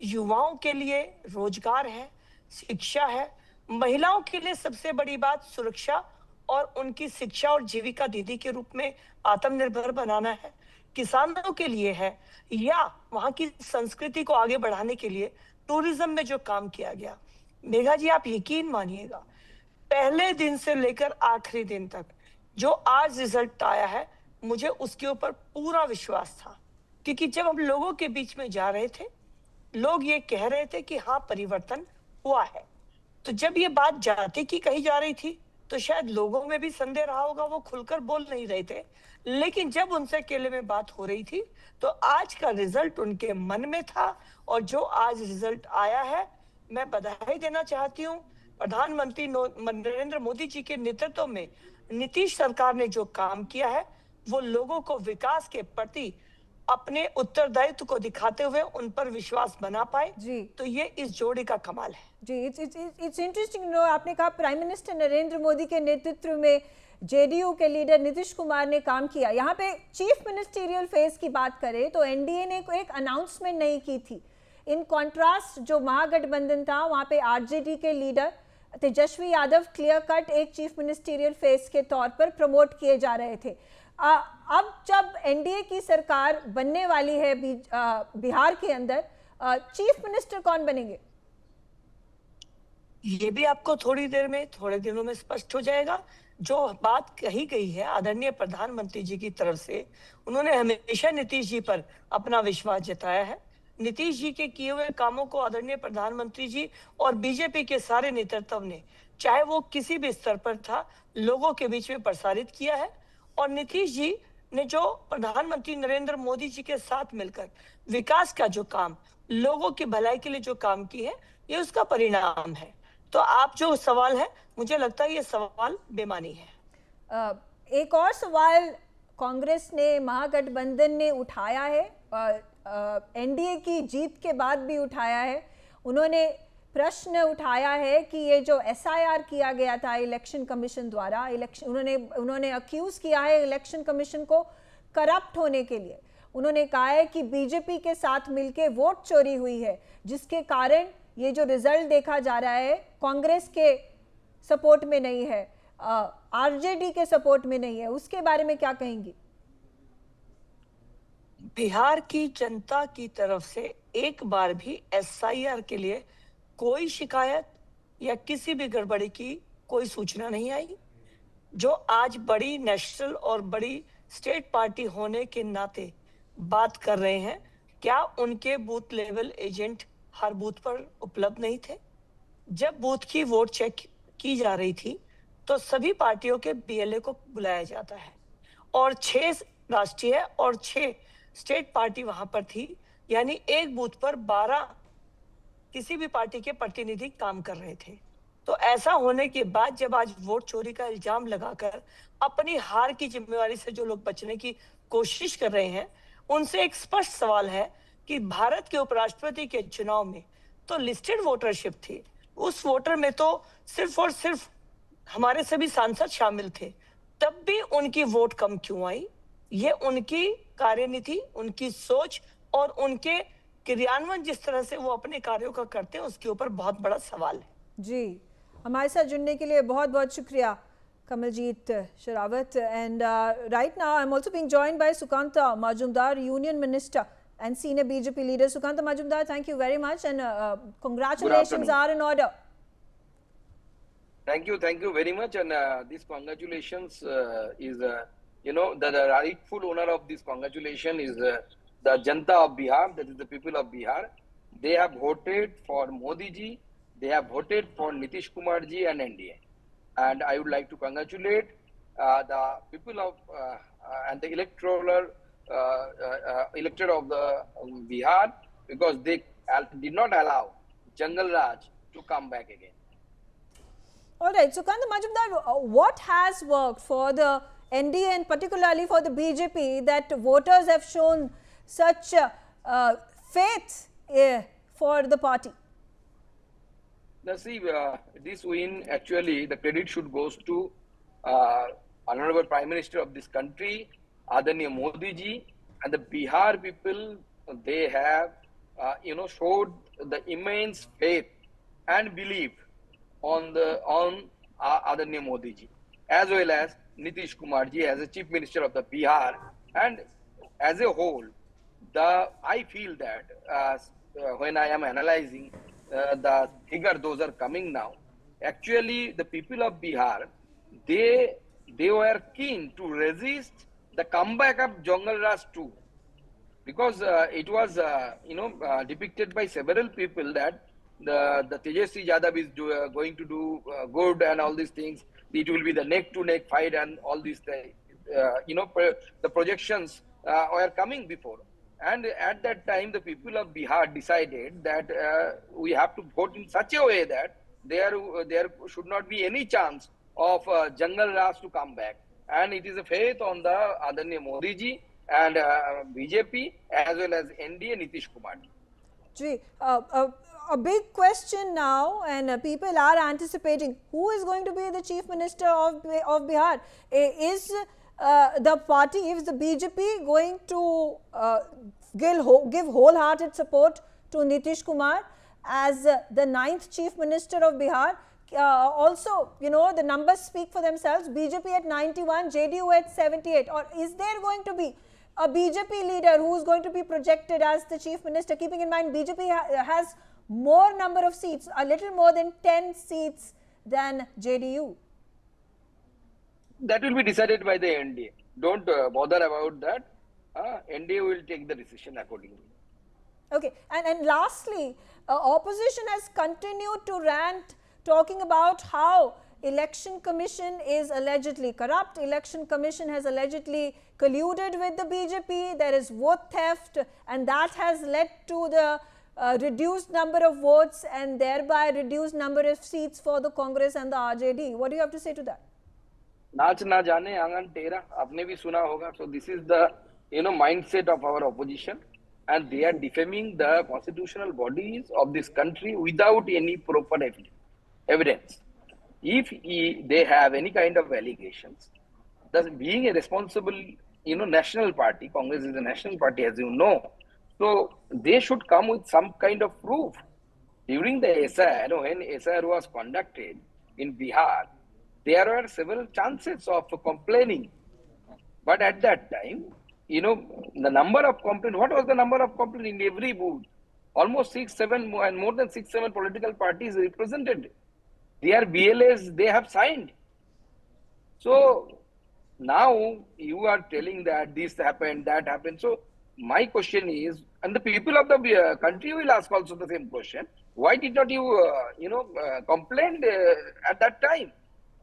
युवाओं के लिए रोजगार है, शिक्षा है, महिलाओं के लिए सबसे बड़ी बात सुरक्षा और उनकी शिक्षा और जीविका दीदी के रूप में आत्मनिर्भर बनाना है, किसानों के लिए है, या वहां की संस्कृति को आगे बढ़ाने के लिए टूरिज्म में जो काम किया गया। मेघा जी, आप यकीन मानिएगा, पहले दिन से लेकर आखिरी दिन तक जो आज रिजल्ट आया है, मुझे उसके ऊपर पूरा विश्वास था। क्योंकि जब हम लोगों के बीच में जा रहे थे, लोग ये कह रहे थे कि हाँ, परिवर्तन हुआ है। तो जब ये बात जाति की कही जा रही थी, तो शायद लोगों में भी संदेह रहा होगा, वो खुलकर बोल नहीं रहे थे। लेकिन जब उनसे अकेले में बात हो रही थी, तो आज का रिजल्ट उनके मन में था, और जो आज रिजल्ट आया है, मैं बधाई देना चाहती हूँ प्रधानमंत्री नरेंद्र मोदी जी के नेतृत्व में नीतीश सरकार ने जो काम किया है, वो लोगों को विकास के प्रति अपने उत्तरदायित्व को दिखाते हुए उन पर विश्वास बना पाए। तो ये इस जोड़ी का कमाल है। जी, इट्स इंटरेस्टिंग नो, आपने कहा प्राइम मिनिस्टर नरेंद्र मोदी के नेतृत्व में जेडीयू के लीडर नीतीश कुमार ने काम किया। यहाँ पे चीफ मिनिस्टीरियल फेज की बात करें तो एनडीए ने एक अनाउंसमेंट नहीं की थी। इन कॉन्ट्रास्ट जो महागठबंधन था, वहाँ पे आरजेडी के leader Tejashwi Yadav clear cut एक चीफ मिनिस्टीरियल फेस के तौर पर प्रमोट किए जा रहे थे। अब जब एनडीए की सरकार बनने वाली है बिहार के अंदर, चीफ मिनिस्टर कौन बनेंगे? ये भी आपको थोड़ी देर में, थोड़े दिनों में स्पष्ट हो जाएगा। जो बात कही गई है आदरणीय प्रधानमंत्री जी की तरफ से, उन्होंने हमेशा नीतीश जी पर अपना विश्वास जताया है। नीतीश जी के किए हुए कामों को आदरणीय प्रधानमंत्री जी और बीजेपी के सारे नेतृत्व ने, चाहे वो किसी भी स्तर पर था, लोगों के बीच में प्रसारित किया है। और नीतीश जी ने जो प्रधानमंत्री नरेंद्र मोदी जी के साथ मिलकर विकास का जो काम, लोगों की भलाई के लिए जो काम की है, ये उसका परिणाम है। तो आप जो सवाल है, मुझे लगता है ये सवाल बेमानी है। एक और सवाल कांग्रेस ने, महागठबंधन ने उठाया है, एनडीए की जीत के बाद भी उठाया है। उन्होंने प्रश्न उठाया है कि ये जो एसआईआर किया गया था इलेक्शन कमीशन द्वारा, उन्होंने अक्यूज किया है इलेक्शन कमीशन को करप्ट होने के लिए। उन्होंने कहा है कि बीजेपी के साथ मिलके वोट चोरी हुई है, जिसके कारण ये जो रिजल्ट देखा जा रहा है कांग्रेस के सपोर्ट में नहीं है, आरजेडी के सपोर्ट में नहीं है। उसके बारे में क्या कहेंगी? बिहार की जनता की तरफ से एक बार भी एसआईआर के लिए कोई शिकायत या किसी भी गड़बड़ी की कोई सूचना नहीं आई। जो आज बड़ी नेशनल और बड़ी स्टेट पार्टी होने के नाते बात कर रहे हैं, क्या उनके बूथ लेवल एजेंट हर बूथ पर उपलब्ध नहीं थे? जब बूथ की वोट चेक की जा रही थी तो सभी पार्टियों के बीएलए को बुलाया जाता है और 6 राष्ट्रीय और 6 स्टेट पार्टी वहां पर थी, यानी एक बूथ पर 12 किसी भी पार्टी के प्रतिनिधि काम कर रहे थे। तो ऐसा होने के बाद जब आज वोट चोरी का इल्जाम लगाकर अपनी हार की जिम्मेवारी से जो लोग बचने की कोशिश कर रहे हैं, उनसे एक स्पष्ट सवाल है कि भारत के उपराष्ट्रपति के चुनाव में तो लिस्टेड वोटरशिप थी, उस वोटर में तो सिर्फ और सिर्फ हमारे सभी सांसद शामिल थे, तब भी उनकी वोट कम क्यों आई? ये उनकी कार्यनीति, उनकी सोच और उनके क्रियान्वयन जिस तरह से वो अपने कार्यों का करते हैं, उसके ऊपर बहुत बड़ा सवाल है। जी, हमारे साथ जुड़ने के लिए बहुत बहुत शुक्रिया Kamaljeet Sherawat. And right now I am also being joined by Sukanta Majumdar, union minister and senior BJP leader. Sukanta Majumdar, thank you very much, and congratulations are in order. Thank you very much, and this congratulations is, the rightful owner of this congratulation is the Janta of Bihar, that is the people of Bihar. They have voted for Modi ji, they have voted for Nitish Kumar ji and NDA. And I would like to congratulate the people of and the elected of the Bihar, because they did not allow Jungle Raj to come back again. All right, Sukanta Majumdar, what has worked for the NDA and particularly for the BJP that voters have shown such faith for the party? Now see, this win, actually the credit should goes to Honorable Prime Minister of this country, Adaniya Modi ji, and the Bihar people. They have showed the immense faith and belief on Adaniya Modi ji, as well as Nitish Kumar ji as a Chief Minister of the Bihar. And as a whole, I feel that when I am analyzing the figure those are coming now, actually the people of Bihar, they were keen to resist the comeback of Jungle Raj too, because it was depicted by several people that the Tejasvi Yadav is going to do good and all these things. It will be the neck-to-neck fight and all these things. The projections were coming before. And at that time, the people of Bihar decided that we have to vote in such a way that there should not be any chance of Jungle Raj to come back. And it is a faith on the Adaniya Modi ji and BJP as well as NDA Nitish Kumar ji. A big question now, and people are anticipating who is going to be the Chief Minister of Bihar. Is the party, is the BJP going to give wholehearted support to Nitish Kumar as the 9th Chief Minister of Bihar? Also, the numbers speak for themselves. BJP at 91, JDU at 78. Or is there going to be a BJP leader who is going to be projected as the Chief Minister, keeping in mind BJP has more number of seats, a little more than 10 seats than JDU? That will be decided by the NDA. Don't bother about that. NDA will take the decision accordingly. Okay, and lastly, opposition has continued to rant, talking about how Election Commission is allegedly corrupt. Election Commission has allegedly colluded with the BJP. There is vote theft, and that has led to the reduced number of votes and thereby reduced number of seats for the Congress and the RJD. What do you have to say to that? नाच ना जाने आंगन टेरा, आपने भी सुना होगा. So this is the mindset of our opposition, and they are defaming the constitutional bodies of this country without any proper evidence. If they have any kind of allegations, thus being a responsible national party, Congress is a national party, as you know, so they should come with some kind of proof. During the SIR, when SIR was conducted in Bihar, there were several chances of complaining, but at that time, the number of complaints, what was the number of complaints in every booth? Almost 6, 7, and more than 6, 7 political parties represented. Their BLAs, they have signed. So now you are telling that this happened, that happened. So my question is, and the people of the country will ask also the same question, why did not you, complain at that time?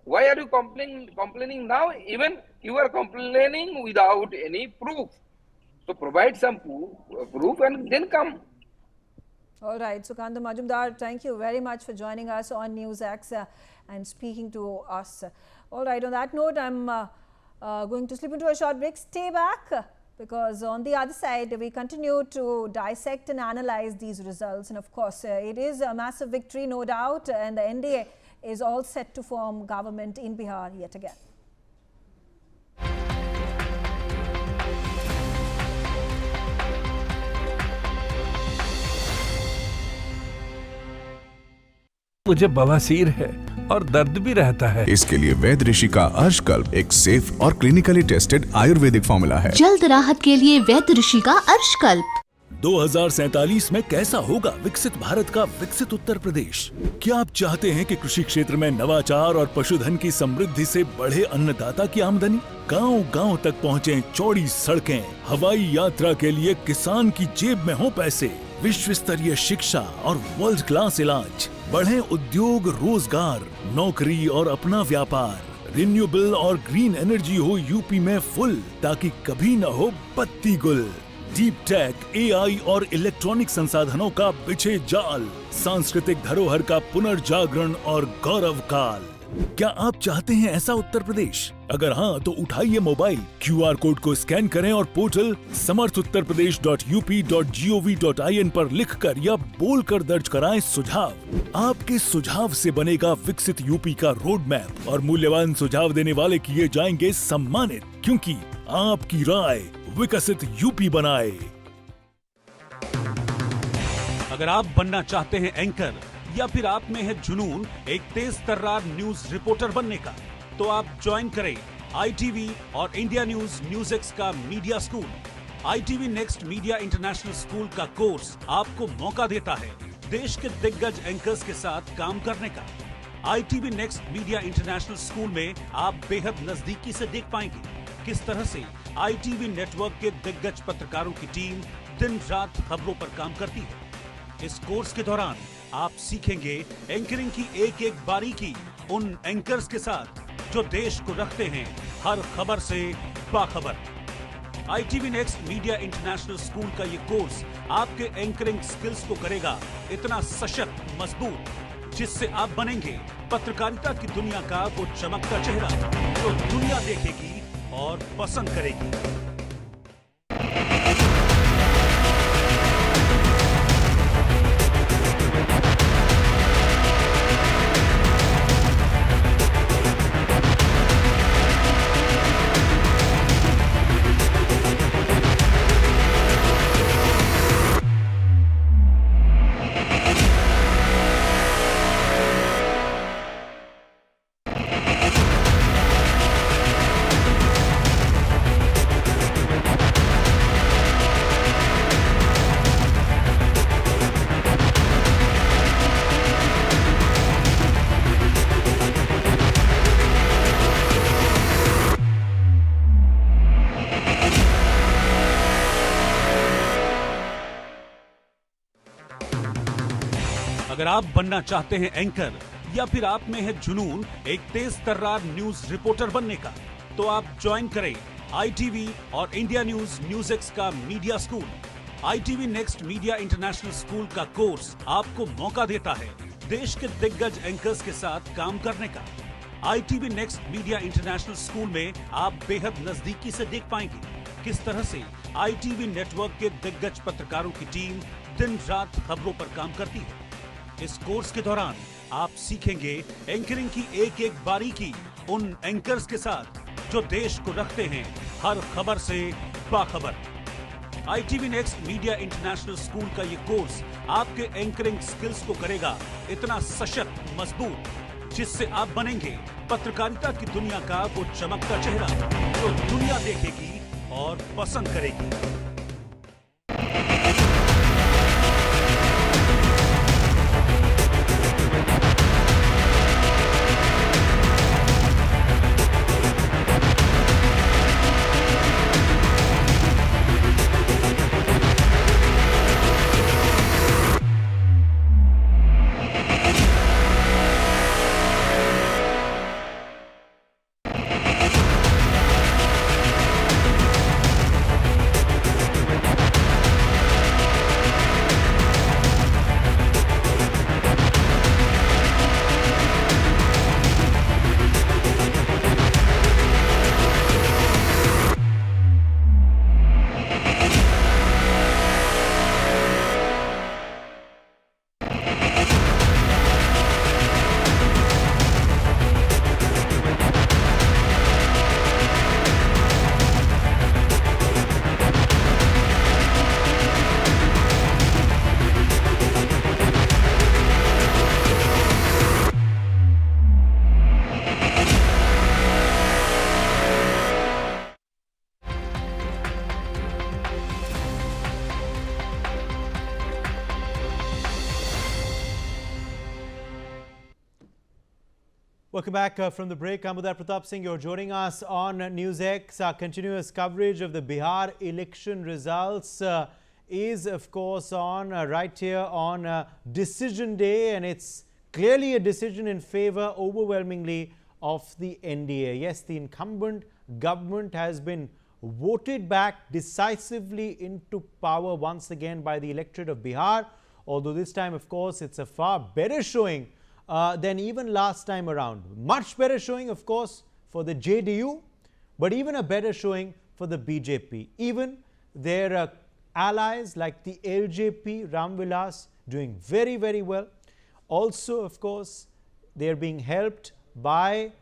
Why are you complaining now? Even you are complaining without any proof. So provide some proof and then come. All right, Sukanta Majumdar, thank you very much for joining us on Newsx and speaking to us. All right, on that note, I'm going to slip into a short break. Stay back, because on the other side, we continue to dissect and analyze these results. And of course, it is a massive victory, no doubt, and the NDA is all set to form government in Bihar yet again. मुझे बवासीर है और दर्द भी रहता है। इसके लिए वैद्य ऋषि का अर्शकल्प एक सेफ और क्लिनिकली टेस्टेड आयुर्वेदिक फॉर्मूला है। जल्द राहत के लिए वैद्य ऋषि का अर्शकल्प। 2047 में कैसा होगा विकसित भारत का विकसित उत्तर प्रदेश? क्या आप चाहते हैं कि कृषि क्षेत्र में नवाचार और पशुधन की समृद्धि से बढ़े अन्नदाता की आमदनी? गांव-गांव तक पहुंचे चौड़ी सड़कें, हवाई यात्रा के लिए किसान की जेब में हो पैसे, विश्व स्तरीय शिक्षा और वर्ल्ड क्लास इलाज, बढ़े उद्योग, रोजगार, नौकरी और अपना व्यापार, रिन्यूएबल और ग्रीन एनर्जी हो यूपी में फुल, ताकि कभी न हो बत्ती गुल। डीप टेक, एआई और इलेक्ट्रॉनिक संसाधनों का बिछे जाल, सांस्कृतिक धरोहर का पुनर्जागरण और गौरव काल। क्या आप चाहते हैं ऐसा उत्तर प्रदेश? अगर हाँ, तो उठाइए मोबाइल, क्यूआर कोड को स्कैन करें और पोर्टल samarthuttarpradesh.up.gov.in पर लिखकर या बोलकर दर्ज कराएं सुझाव। आपके सुझाव से बनेगा विकसित यूपी का रोड मैप और मूल्यवान सुझाव देने वाले किए जाएंगे सम्मानित, क्योंकि आपकी राय विकसित यूपी बनाए। अगर आप बनना चाहते हैं एंकर या फिर आप में है जुनून एक तेज तर्रार न्यूज रिपोर्टर बनने का, तो आप ज्वाइन करें ITV और इंडिया न्यूज Newsx का media school. ITV next media international school का कोर्स आपको मौका देता है देश के दिग्गज एंकर्स के साथ काम करने का। ITV next media international school में आप बेहद नजदीकी से देख पाएंगे किस तरह से ITV नेटवर्क के दिग्गज पत्रकारों की टीम दिन रात खबरों पर काम करती है। इस कोर्स के दौरान आप सीखेंगे एंकरिंग की एक एक बारीकी उन एंकर्स के साथ जो देश को रखते हैं हर खबर से बाखबर। ITV next media international school का ये कोर्स आपके एंकरिंग स्किल्स को करेगा इतना सशक्त, मजबूत, जिससे आप बनेंगे पत्रकारिता की दुनिया का वो चमकता चेहरा जो दुनिया देखेगी और पसंद करेगी। अगर आप बनना चाहते हैं एंकर या फिर आप में है जुनून एक तेज तर्रार न्यूज रिपोर्टर बनने का, तो आप ज्वाइन करें ITV और इंडिया न्यूज Newsx का media school. ITV next media international school का कोर्स आपको मौका देता है देश के दिग्गज एंकर्स के साथ काम करने का। ITV next media international school में आप बेहद नजदीकी से देख पाएंगे किस तरह से ITV नेटवर्क के दिग्गज पत्रकारों की टीम दिन रात खबरों पर काम करती है। इस कोर्स के दौरान आप सीखेंगे एंकरिंग की एक एक बारीकी उन एंकर्स के साथ जो देश को रखते हैं हर खबर से बाखबर। ITV next media international school का ये कोर्स आपके एंकरिंग स्किल्स को करेगा इतना सशक्त मजबूत जिससे आप बनेंगे पत्रकारिता की दुनिया का वो चमकता चेहरा जो दुनिया देखेगी और पसंद करेगी। Welcome back from the break. I'm Uday Pratap Singh. You're joining us on Newsx. Our continuous coverage of the Bihar election results is, of course, on right here on decision day, and it's clearly a decision in favor overwhelmingly of the NDA. Yes, the incumbent government has been voted back decisively into power once again by the electorate of Bihar, although this time, of course, it's a far better showing than even last time around. Much better showing, of course, for the JDU, but even a better showing for the BJP. Even their allies like the LJP, Ram Vilas, doing very, very well. Also, of course, they are being helped by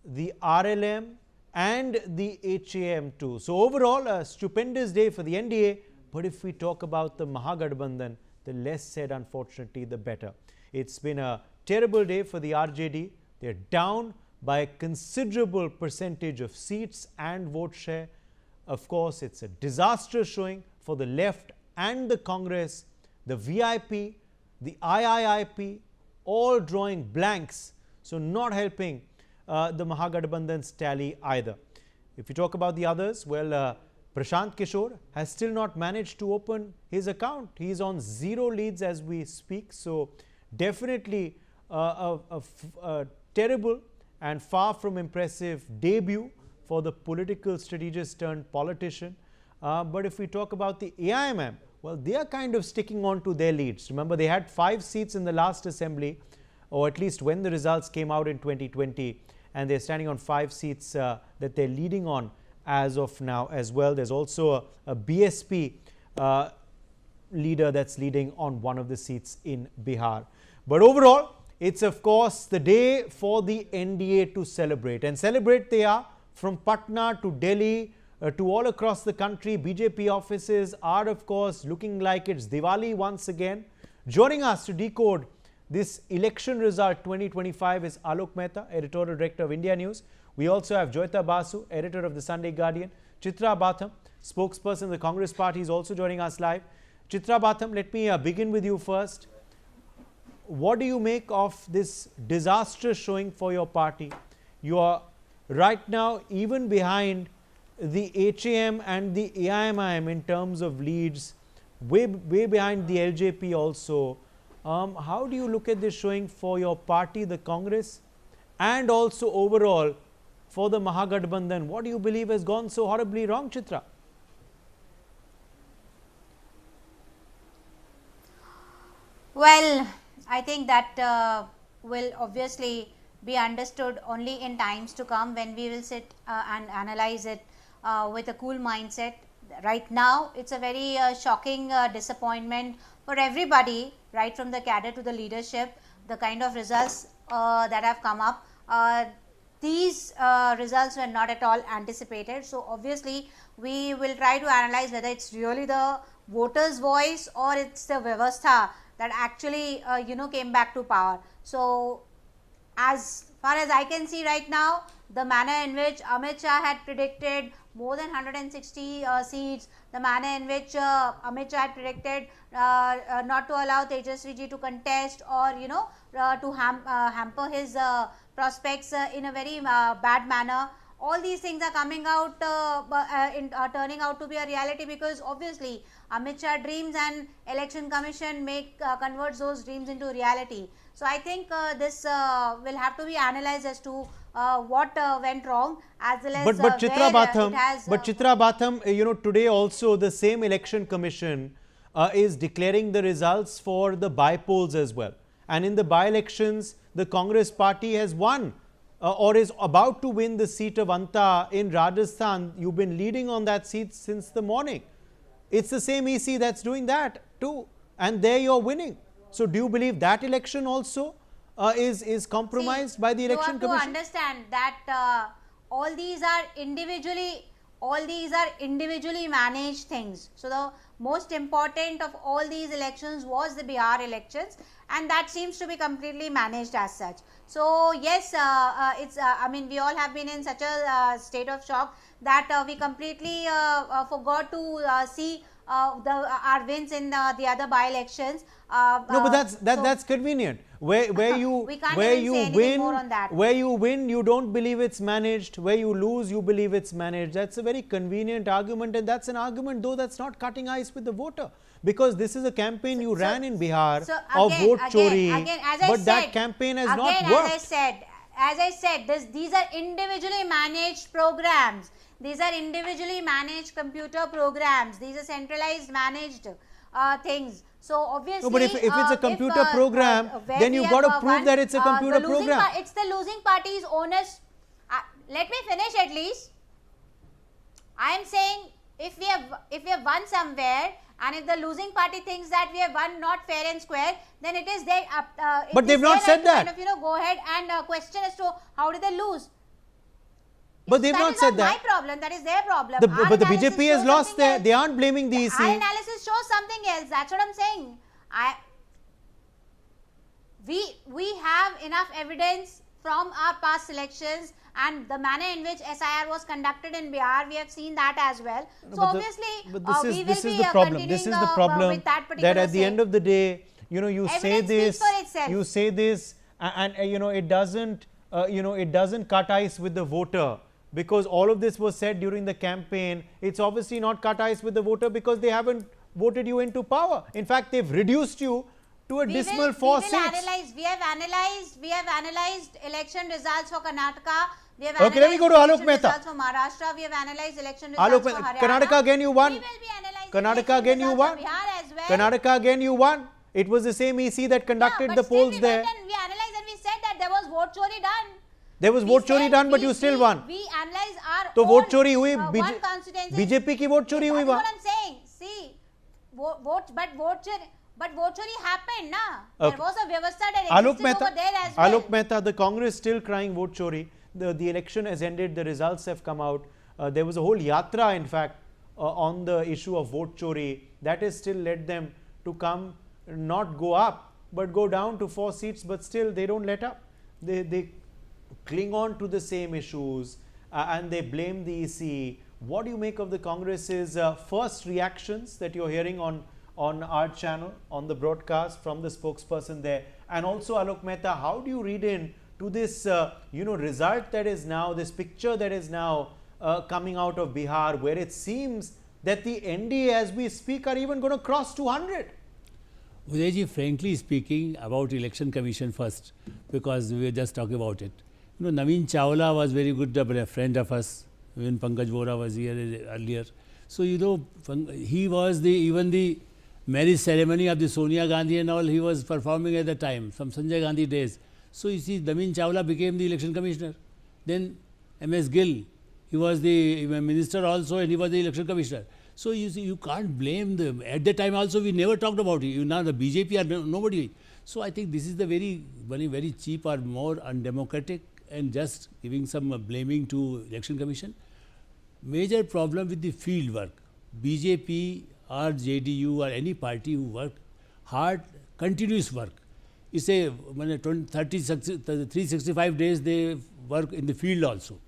the RLM and the HAM too. So overall, a stupendous day for the NDA. But if we talk about the Mahagathbandhan, the less said, unfortunately, the better. It's been a terrible day for the RJD. They're down by a considerable percentage of seats and vote share. Of course, it's a disastrous showing for the left and the Congress, the VIP, the IIIP, all drawing blanks. So not helping the Mahagathbandhan's tally either. If you talk about the others, well, Prashant Kishore has still not managed to open his account. He's on 0 leads as we speak. So definitely a terrible and far from impressive debut for the political strategist turned politician. But if we talk about the AIMM, well, they are kind of sticking on to their leads. Remember, they had 5 seats in the last assembly, or at least when the results came out in 2020, and they're standing on 5 seats that they're leading on as of now as well. There's also a BSP leader that's leading on one of the seats in Bihar. But overall, it's of course the day for the NDA to celebrate, and celebrate they are from Patna to Delhi to all across the country. BJP offices are of course looking like it's Diwali once again. Joining us to decode this election result 2025 is Alok Mehta, editorial director of India News. We also have Joyita Basu, editor of the Sunday Guardian. Chitra Batham, spokesperson of the Congress Party, is also joining us live. Chitra Batham, let me begin with you first. What do you make of this disastrous showing for your party? You are right now even behind the HAM and the AIMIM in terms of leads, way behind the LJP also. How do you look at this showing for your party, the Congress, and also overall for the Mahagathbandhan? What do you believe has gone so horribly wrong, Chitra? Well, I think that will obviously be understood only in times to come when we will sit and analyze it with a cool mindset. Right now, it's a very shocking disappointment for everybody, right from the cadre to the leadership, the kind of results that have come up. These results were not at all anticipated. So, obviously, we will try to analyze whether it's really the voters' voice or it's the Vyavastha that actually came back to power. So, as far as I can see right now, the manner in which Amit Shah had predicted more than 160 seats, the manner in which Amit Shah had predicted not to allow Tejaswi ji to contest or to hamper his prospects in a very bad manner. All these things are coming out turning out to be a reality, because obviously Amit Shah dreams and Election Commission converts those dreams into reality. So I think this will have to be analyzed as to what went wrong, as well as but Chitra Batham, it has, Chitra Batham, today also the same Election Commission is declaring the results for the by-polls as well. And in the by-elections, the Congress party has won or is about to win the seat of Anta in Rajasthan. You've been leading on that seat since the morning. It's the same EC that's doing that too, and there you're winning. So do you believe that election also is compromised by the Election Commission? You have to understand that all these are individually managed things. So the most important of all these elections was the Bihar elections, and that seems to be completely managed as such. So yes, it's I mean, we all have been in such a state of shock that we completely forgot to see our wins in the other by-elections. No, but that's convenient. Where you win, you don't believe it's managed. Where you lose, you believe it's managed. That's a very convenient argument, and that's an argument though that's not cutting ice with the voter, because this is a campaign you ran in Bihar of vote chori, but that campaign has not worked. As I said, these are individually managed programs. These are individually managed computer programs. These are centralized managed things. So obviously, no, but if it's a computer program, then you've got to prove that it's a computer program. It's the losing party's onus. Let me finish at least. I am saying if we have won somewhere, and if the losing party thinks that we have won not fair and square, then it is their but they've not said that. Kind of, go ahead and question as to how did they lose. But they've not said that. That is not my problem. That is their problem. But the BJP has lost there. They aren't blaming the EC. Our analysis shows something else. That's what I'm saying. We have enough evidence from our past elections and the manner in which SIR was conducted in Bihar. We have seen that as well. So obviously, this is the problem. This is the problem that at the end of the day, you say this, and it doesn't cut ice with the voter. Because all of this was said during the campaign, it's obviously not cut ice with the voter because they haven't voted you into power. In fact, they've reduced you to a dismal 4 seats. We have analyzed election results for Karnataka. We have okay, let me go to Alok Mehta. Results for Maharashtra. We have analyzed election results for Haryana. Karnataka again you won. We will be analyzing Karnataka again you won. Bihar as well. Karnataka again you won. It was the same EC that conducted the polls there. We analyzed and we said that there was vote chori done. There was vote chori done, but you still won. We analyze our तो vote चोरी हुई, BJP की vote चोरी हुई वहाँ. That's what I'm saying. See, but vote chori happened, na? There was a vyavastha that existed over there as well. Alok Mehta, the Congress still crying vote chori. The election has ended. The results have come out. There was a whole yatra, in fact, on the issue of vote chori. That has still led them to come, not go up, but go down to 4 seats. But still, they don't let up. They cling on to the same issues and they blame the EC. What do you make of the Congress's first reactions that you're hearing on our channel, on the broadcast from the spokesperson there? And also, Alok Mehta, how do you read in to this result that is now, this picture that is now coming out of Bihar, where it seems that the NDA as we speak are even going to cross 200? Udayji, frankly speaking, about Election Commission first, because we were just talking about it. Naveen Chawla was very good, a friend of us when Pankaj Vora was here earlier. So, he was even the marriage ceremony of the Sonia Gandhi and all, he was performing at the time, from Sanjay Gandhi days. So you see, Naveen Chawla became the election commissioner. Then MS Gill, he was the minister also, and he was the election commissioner. So you see, you can't blame them. At that time also, we never talked about it. Now the BJP are nobody. So I think this is the very cheap or more undemocratic, and just giving some blaming to election commission. Major problem with the field work. BJP or JDU or any party who work hard, continuous work. You say 365 days they work in the field also.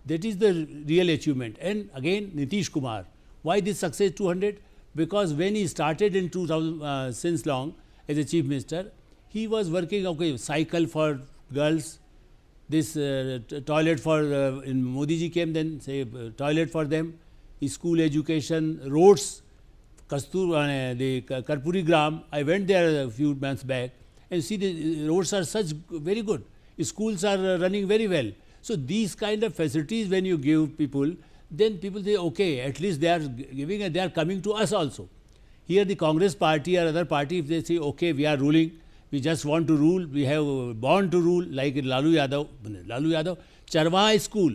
That is the real achievement. And again, Nitish Kumar. Why this success 200? Because when he started in 2000, since long as a chief minister, he was working, okay, cycle for girls, this toilet for, in Modi ji came, then say toilet for them, school education, roads, the Karpuri Gram, I went there a few months back, and see the roads are such very good, schools are running very well. So these kind of facilities when you give people, then people say, okay, at least they are giving and they are coming to us also. Here the Congress party or other party, if they say, okay, we are ruling, we just want to rule, we have born to rule, like Lalu Yadav, Charwah school,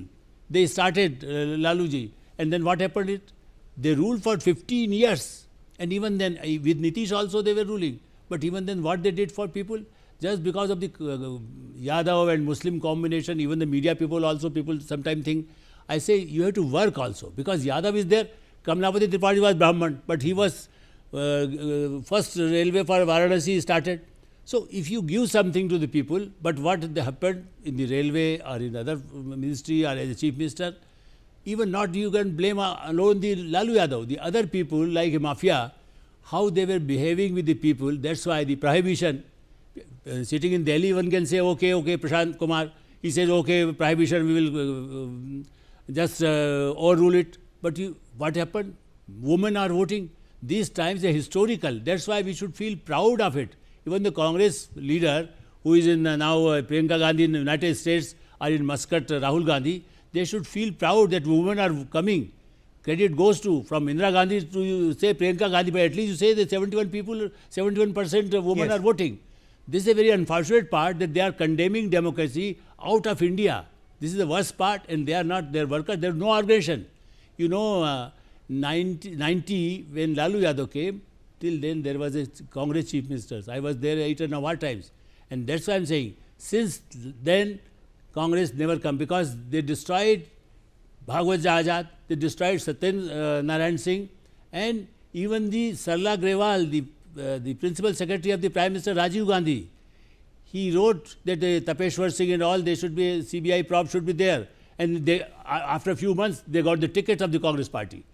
they started Lalu ji, and then what happened? They ruled for 15 years, and even then, with Nitish also they were ruling, but even then what they did for people, just because of the Yadav and Muslim combination, even the media people also, people sometimes think, I say you have to work also, because Yadav is there, Kamlapati Tripathi was Brahman, but he was first railway for Varanasi started. So if you give something to the people, but what happened in the railway or in other ministry or as a chief minister, even not you can blame alone the Lalu Yadav, the other people like a mafia, how they were behaving with the people. That's why the prohibition, sitting in Delhi, one can say, okay, Prashant Kumar, he says, okay, prohibition, we will just overrule it. But what happened? Women are voting. These times are historical. That's why we should feel proud of it. Even the Congress leader, who is in now Priyanka Gandhi in the United States or in Muscat, Rahul Gandhi, they should feel proud that women are coming. Credit goes to, from Indira Gandhi to say Priyanka Gandhi, but at least you say that 71% of women are voting. This is a very unfortunate part, that they are condemning democracy out of India. This is the worst part, and they are not their workers. There is no organization. You know, 90 when Lalu Yadav came, till then there was a Congress chief minister. I was there 8 and a half times. And that's why I am saying, since then, Congress never come, because they destroyed Bhagwat Azad, they destroyed Satyen Narayan Singh, and even the Sarla Grewal, the principal secretary of the Prime Minister Rajiv Gandhi, he wrote that Tapeshwar Singh and all, they should be, CBI probe should be there. And they, after a few months, they got the ticket of the Congress party.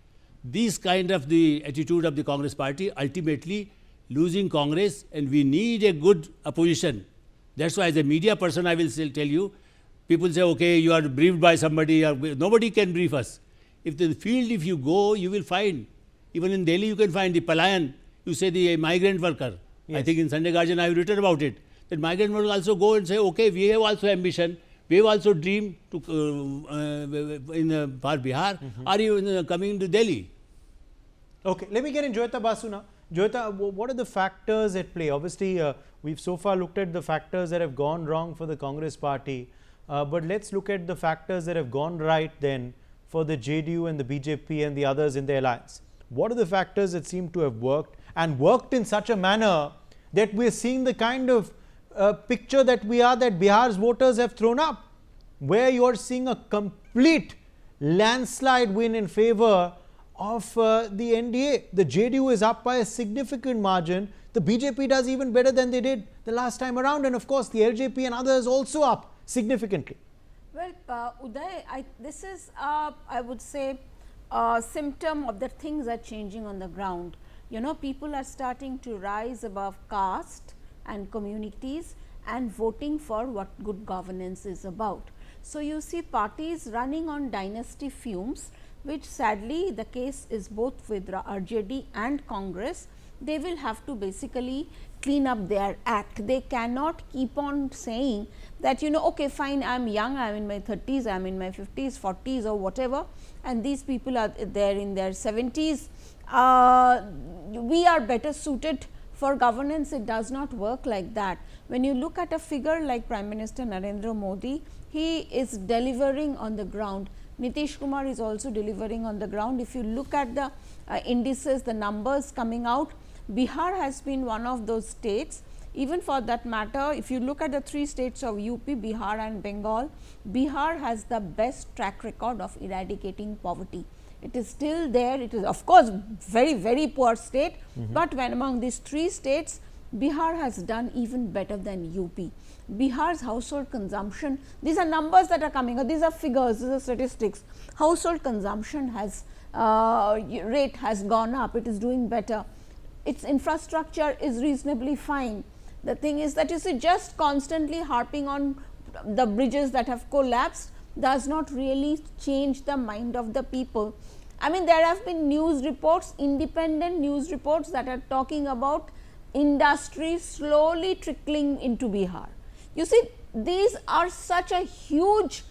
These kind of the attitude of the Congress party, ultimately losing Congress, and we need a good opposition. That's why as a media person, I will still tell you, people say, okay, you are briefed by somebody, or nobody can brief us. If the field, if you go, you will find, even in Delhi you can find the Palayan, you say the migrant worker. Yes. I think in Sunday Guardian I have written about it. That migrant worker also go and say, okay, we have also ambition, we have also dream to for Bihar, are you coming to Delhi? Okay, let me get in Joyita Basu now. Joyita, what are the factors at play? Obviously, we've so far looked at the factors that have gone wrong for the Congress party, but let's look at the factors that have gone right then for the JDU and the BJP and the others in the alliance. What are the factors that seem to have worked, and worked in such a manner that we're seeing the kind of picture that that Bihar's voters have thrown up, where you're seeing a complete landslide win in favor of the NDA. The JDU is up by a significant margin. The BJP does even better than they did the last time around, and of course the LJP and others also up significantly. Well, Uday, this is, I would say, a symptom of that things are changing on the ground. You know, people are starting to rise above caste and communities and voting for what good governance is about. So you see parties running on dynasty fumes, which sadly the case is both with RJD and Congress, they will have to basically clean up their act. They cannot keep on saying that, you know, okay, fine, I am young, I am in my 30s, I am in my 50s, 40s or whatever, and these people are there in their 70s. We are better suited for governance. It does not work like that. When you look at a figure like Prime Minister Narendra Modi, he is delivering on the ground. Nitish Kumar is also delivering on the ground. If you look at the indices, the numbers coming out, Bihar has been one of those states. Even for that matter, if you look at the 3 states of UP, Bihar and Bengal, Bihar has the best track record of eradicating poverty. It is still there. It is of course very, very poor state, but when among these 3 states, Bihar has done even better than UP. Bihar's household consumption, these are numbers that are coming out, these are figures, these are statistics. Household consumption has rate has gone up, it is doing better. Its infrastructure is reasonably fine. The thing is that, you see, just constantly harping on the bridges that have collapsed does not really change the mind of the people. I mean, there have been news reports, independent news reports that are talking about industry slowly trickling into Bihar. You see, these are such a huge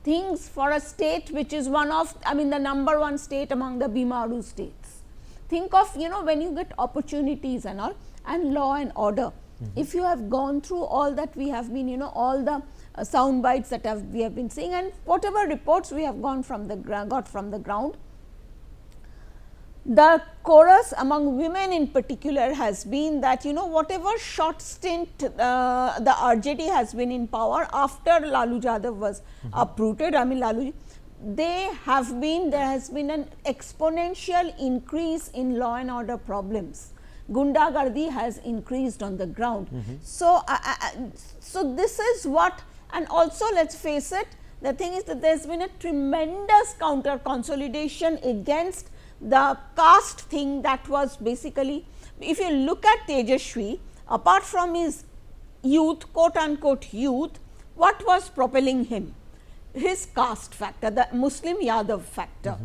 things for a state which is one of, I mean, the number 1 state among the Bimaru states. Think of, you know, when you get opportunities and all, and law and order. If you have gone through all that we have been, you know, all the sound bites that we have been seeing, and whatever reports we have got from the ground, the chorus among women in particular has been that, you know, whatever short stint the RJD has been in power after Lalu Yadav was uprooted, I mean there has been an exponential increase in law and order problems. Gundagardi has increased on the ground. So, so this is what, and also let us face it, the thing is that there has been a tremendous counter consolidation against the caste thing that was basically, if you look at Tejashwi, apart from his youth, quote unquote youth, what was propelling him? His caste factor, the Muslim Yadav factor.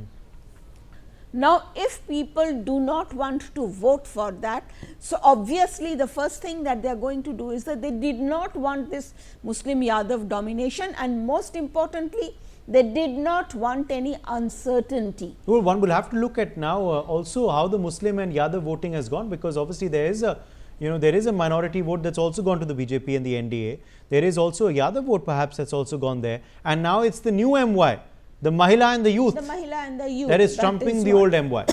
Now, if people do not want to vote for that, so obviously the first thing that they are going to do is that they did not want this Muslim Yadav domination, and most importantly, they did not want any uncertainty. Well, one will have to look at now also how the Muslim and Yadav voting has gone, because obviously there is a, you know, there is a minority vote that's also gone to the BJP and the NDA. There is also a Yadav vote perhaps that's also gone there, and now it's the new MY, the Mahila and the youth. The Mahila and the youth. That is trumping the old MY.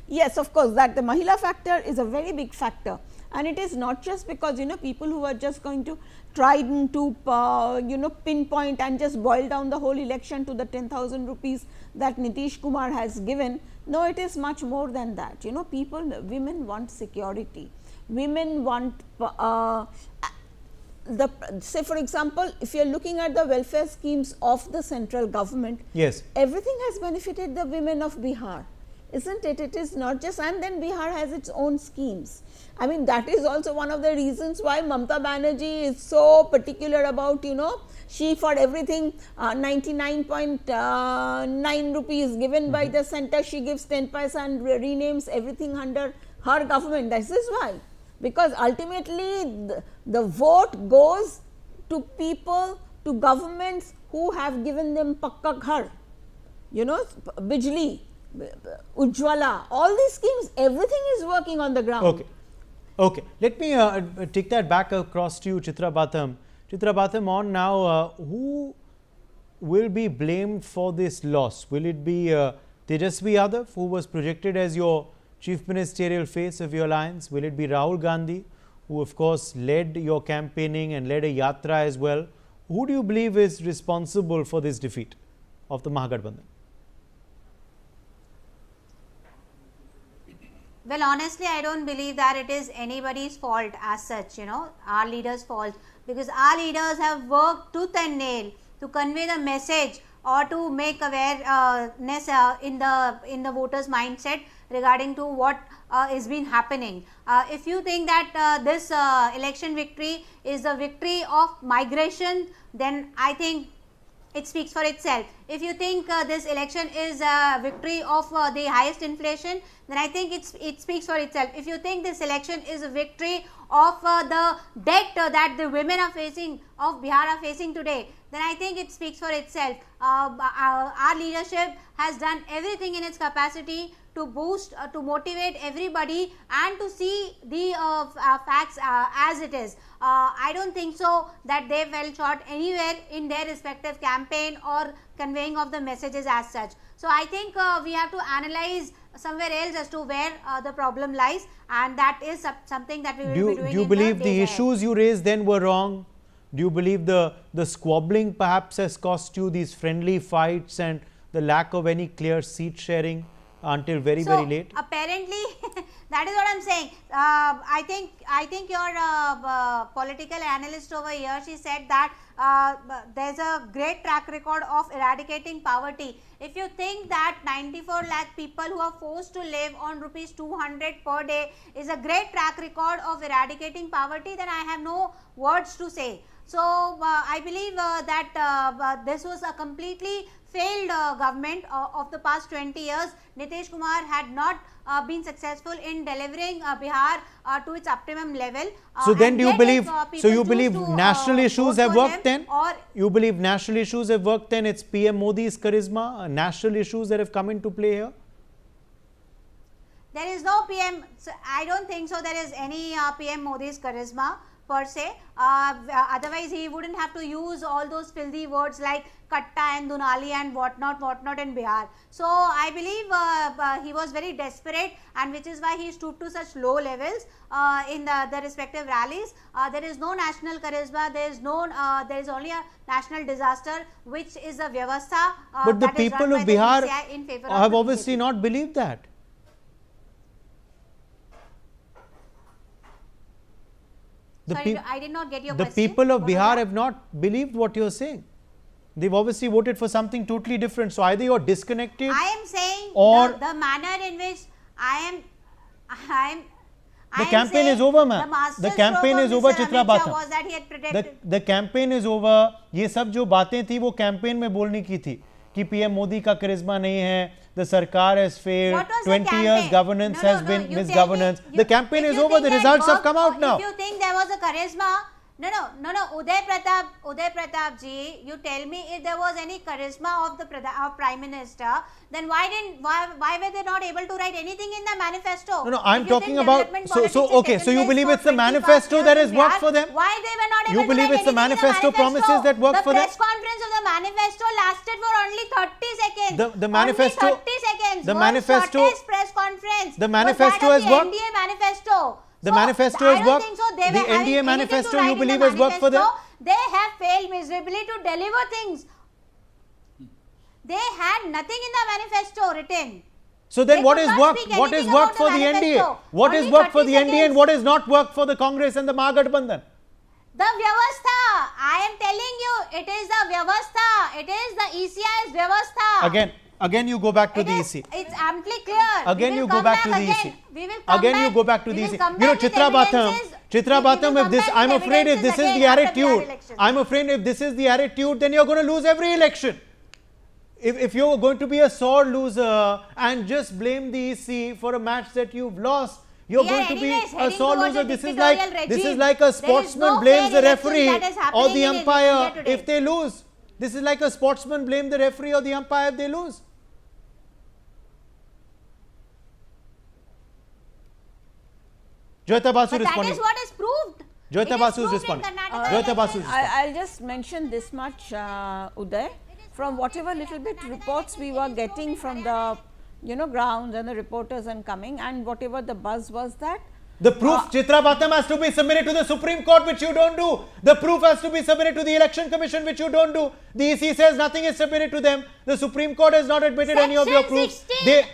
Yes, of course, that the Mahila factor is a very big factor, and it is not just because, you know, people who are just going to try to you know, pinpoint and just boil down the whole election to the 10,000 rupees that Nitish Kumar has given. No, it is much more than that. You know, people, women want security, women want say for example, if you are looking at the welfare schemes of the central government, yes, everything has benefited the women of Bihar, isn't it? It is not just, and then Bihar has its own schemes. I mean, that is also one of the reasons why Mamata Banerjee is so particular about, you know, she for everything 99.9 rupees given by the center, she gives 10 paisa and renames everything under her government. This is why, because ultimately the vote goes to people, to governments who have given them pakka ghar, you know, Bijli, Ujjwala, all these schemes, everything is working on the ground. Okay. Okay, let me take that back across to you, Chitra Batham. Chitra Batham, on now, who will be blamed for this loss? Will it be Tejaswi Yadav, who was projected as your chief ministerial face of your alliance? Will it be Rahul Gandhi, who of course led your campaigning and led a yatra as well? Who do you believe is responsible for this defeat of the Mahagathbandhan? Well, honestly, I don't believe that it is anybody's fault as such, you know, our leaders' fault, because our leaders have worked tooth and nail to convey the message or to make awareness in the voters' mindset regarding to what is been happening. If you think that this election victory is a victory of migration, then I think it speaks for itself. If you think this election is a victory of the highest inflation, then I think it speaks for itself. If you think this election is a victory of the debt that the women are facing, of Bihar are facing today, then I think it speaks for itself. Our leadership has done everything in its capacity to boost, to motivate everybody and to see the facts as it is. I don't think so that they fell short anywhere in their respective campaign or conveying of the messages as such. So I think we have to analyze somewhere else as to where the problem lies, and that is something that we will be doing. Do you believe the issues you raised then were wrong? Do you believe the squabbling perhaps has cost you these friendly fights and the lack of any clear seat sharing until very late? Apparently, that is what I'm saying. I think your political analyst over here, she said that there's a great track record of eradicating poverty. If you think that 94 lakh people who are forced to live on rupees 200 per day is a great track record of eradicating poverty, then I have no words to say. So I believe that this was a completely failed government of the past 20 years. Nitish Kumar had not been successful in delivering Bihar to its optimum level. So then do you believe, national issues have worked then? Or you believe national issues have worked then? It's PM Modi's charisma, national issues that have come into play here? There is no PM, I don't think so there is any PM Modi's charisma per se. Otherwise he wouldn't have to use all those filthy words like Katta and Dunali and whatnot in Bihar. So I believe he was very desperate, and which is why he stooped to such low levels in the respective rallies. There is no national charisma, there is only a national disaster, which is a vyavastha. But the people of Bihar have obviously not believed that. Sorry, I did not get your question. The people of Bihar have not believed what you are saying. They've obviously voted for something totally different. So either you're disconnected. I am saying or the manner in which the campaign is over, ma'am. The campaign is over, Chitra Batham. The campaign is over. ये सब जो बातें थी वो campaign में बोलने की थी कि पीएम मोदी का करिश्मा नहीं है. The Sarkar has failed. 20 years governance has been misgovernance. The campaign is over. The results have come out now. If you think there was a charisma, no, Uday Pratap ji, you tell me if there was any charisma of the Prime Minister, then why were they not able to write anything in the manifesto? No, I'm talking about, so you believe it's the manifesto that has worked for them? Why they were not able to write anything? You believe it's the manifesto promises that worked for them? The press conference of the manifesto lasted for only 30 seconds. The manifesto, only 30 seconds. The manifesto, shortest press conference. The manifesto has worked. The NDA manifesto. The manifesto has worked. The NDA manifesto you believe has worked for them? They have failed miserably to deliver things. They had nothing in the manifesto written. So then what is worked? What is worked for the NDA? What is worked for the NDA and what is not worked for the Congress and the Mahagathbandhan? The vyavastha. I am telling you, it is the vyavastha. It is the ECI's vyavastha. Again you go back to the EC. It's amply clear. Again you go back to the EC. Again you go back to the EC. You know, Chitra Batham, if this, I'm afraid if this is the attitude, then you're going to lose every election. If you're going to be a sore loser and just blame the EC for a match that you've lost, you're going to be a sore loser. This is like a sportsman blames the referee or the umpire if they lose. This is like a sportsman blame the referee or the umpire if they lose. Joyita Basu responding. That is what is proved. Joyita Basu is responding. I'll just mention this much, Uday. From whatever little bit reports we were getting from the grounds and the reporters and coming, and whatever the buzz was that the proof, Chitra Batham, has to be submitted to the Supreme Court, which you don't do. The proof has to be submitted to the Election Commission, which you don't do. The EC says nothing is submitted to them. The Supreme Court has not admitted any of your proofs. They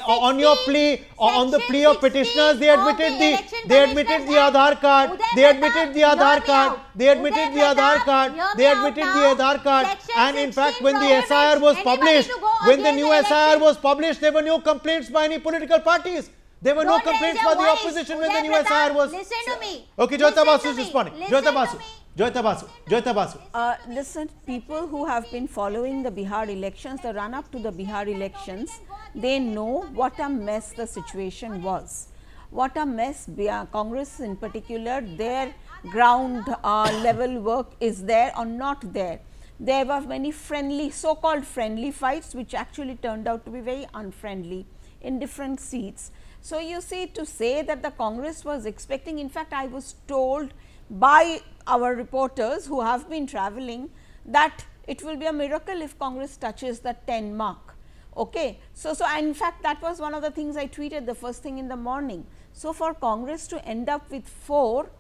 on your plea, on the plea of petitioners, they admitted the Aadhaar card. They admitted the Aadhaar card. They admitted the Aadhaar card. They admitted the Aadhaar card. And in fact, when the SIR was published, when the new SIR was published, there were no complaints by any political parties. There were no complaints by the opposition when the new SIR was. Listen to me. Okay, Joyita Basu is responding. Joyita Basu. Joyita Basu. Listen, people who have been following the Bihar elections, the run up to the Bihar elections, they know what a mess the situation was. What a mess Congress in particular, their ground level work is there or not there. There were many friendly, so-called friendly fights which actually turned out to be very unfriendly in different seats. So, you see, to say that the Congress was expecting, in fact, I was told by our reporters who have been travelling that it will be a miracle if Congress touches the 10 mark. Okay. So, in fact, that was one of the things I tweeted the first thing in the morning. So, for Congress to end up with 4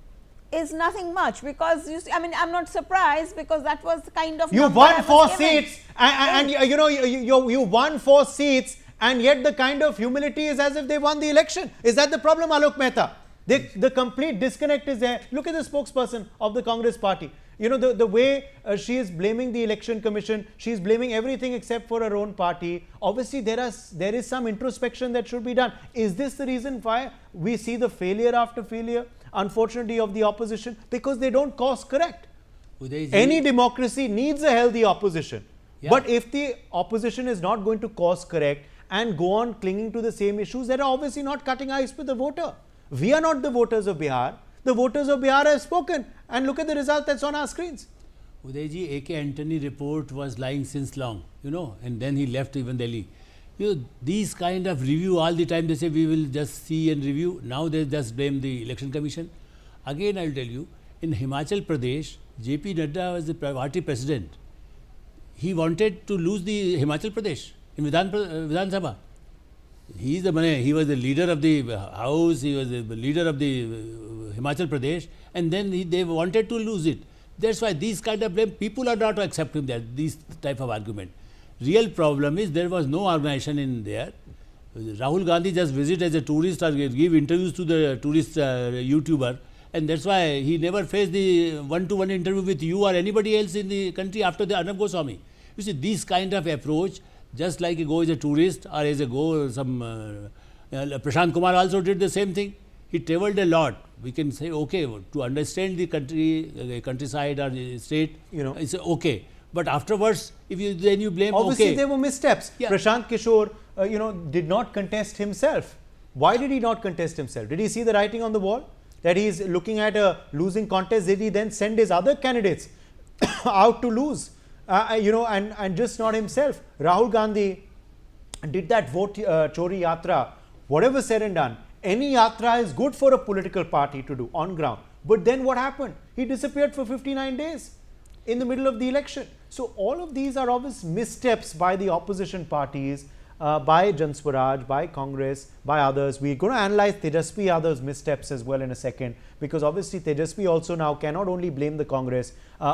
is nothing much, because you see, I mean, I am not surprised, because that was the kind of you won 4 seats and you know you won 4 seats, and yet the kind of humility is as if they won the election. Is that the problem, Alok Mehta? The complete disconnect is there. Look at the spokesperson of the Congress party. You know, the way she is blaming the election commission, she is blaming everything except for her own party. Obviously, there is some introspection that should be done. Is this the reason why we see the failure after failure, unfortunately, of the opposition? Because they don't course correct. Any democracy needs a healthy opposition. Yeah. But if the opposition is not going to course correct and go on clinging to the same issues, that are obviously not cutting ice with the voter. We are not the voters of Bihar. The voters of Bihar have spoken, and look at the result that's on our screens. Udayji, A.K. Antony report was lying since long, you know, and then he left even Delhi. You know, these kind of review all the time, they say we will just see and review. Now they just blame the election commission. Again, I will tell you, in Himachal Pradesh, J.P. Nadda was the party president. He wanted to lose the Himachal Pradesh in Vidhan Sabha. He was the leader of the house, he was the leader of the Himachal Pradesh, and then they wanted to lose it. That's why these kind of blame, people are not accepting that, these type of argument. Real problem is there was no organization in there. Rahul Gandhi just visit as a tourist or give interviews to the tourist YouTuber, and that's why he never faced the one-to-one interview with you or anybody else in the country after the Arnab Goswami. You see, this kind of approach, just like you go as a tourist or as a Prashant Kumar also did the same thing. He travelled a lot. We can say, okay, to understand the country, countryside or the state, you know, it's okay. But afterwards, then you blame. Obviously, there were missteps. Yeah. Prashant Kishore, did not contest himself. Why did he not contest himself? Did he see the writing on the wall that he is looking at a losing contest? Did he then send his other candidates out to lose? And just not himself. Rahul Gandhi did that vote chori yatra. Whatever said and done, any yatra is good for a political party to do on ground. But then what happened? He disappeared for 59 days in the middle of the election. So all of these are obvious missteps by the opposition parties, by Jan Swaraj, by Congress, by others. We're going to analyze Tejasvi Yadav's missteps as well in a second, because obviously Tejasvi also now cannot only blame the Congress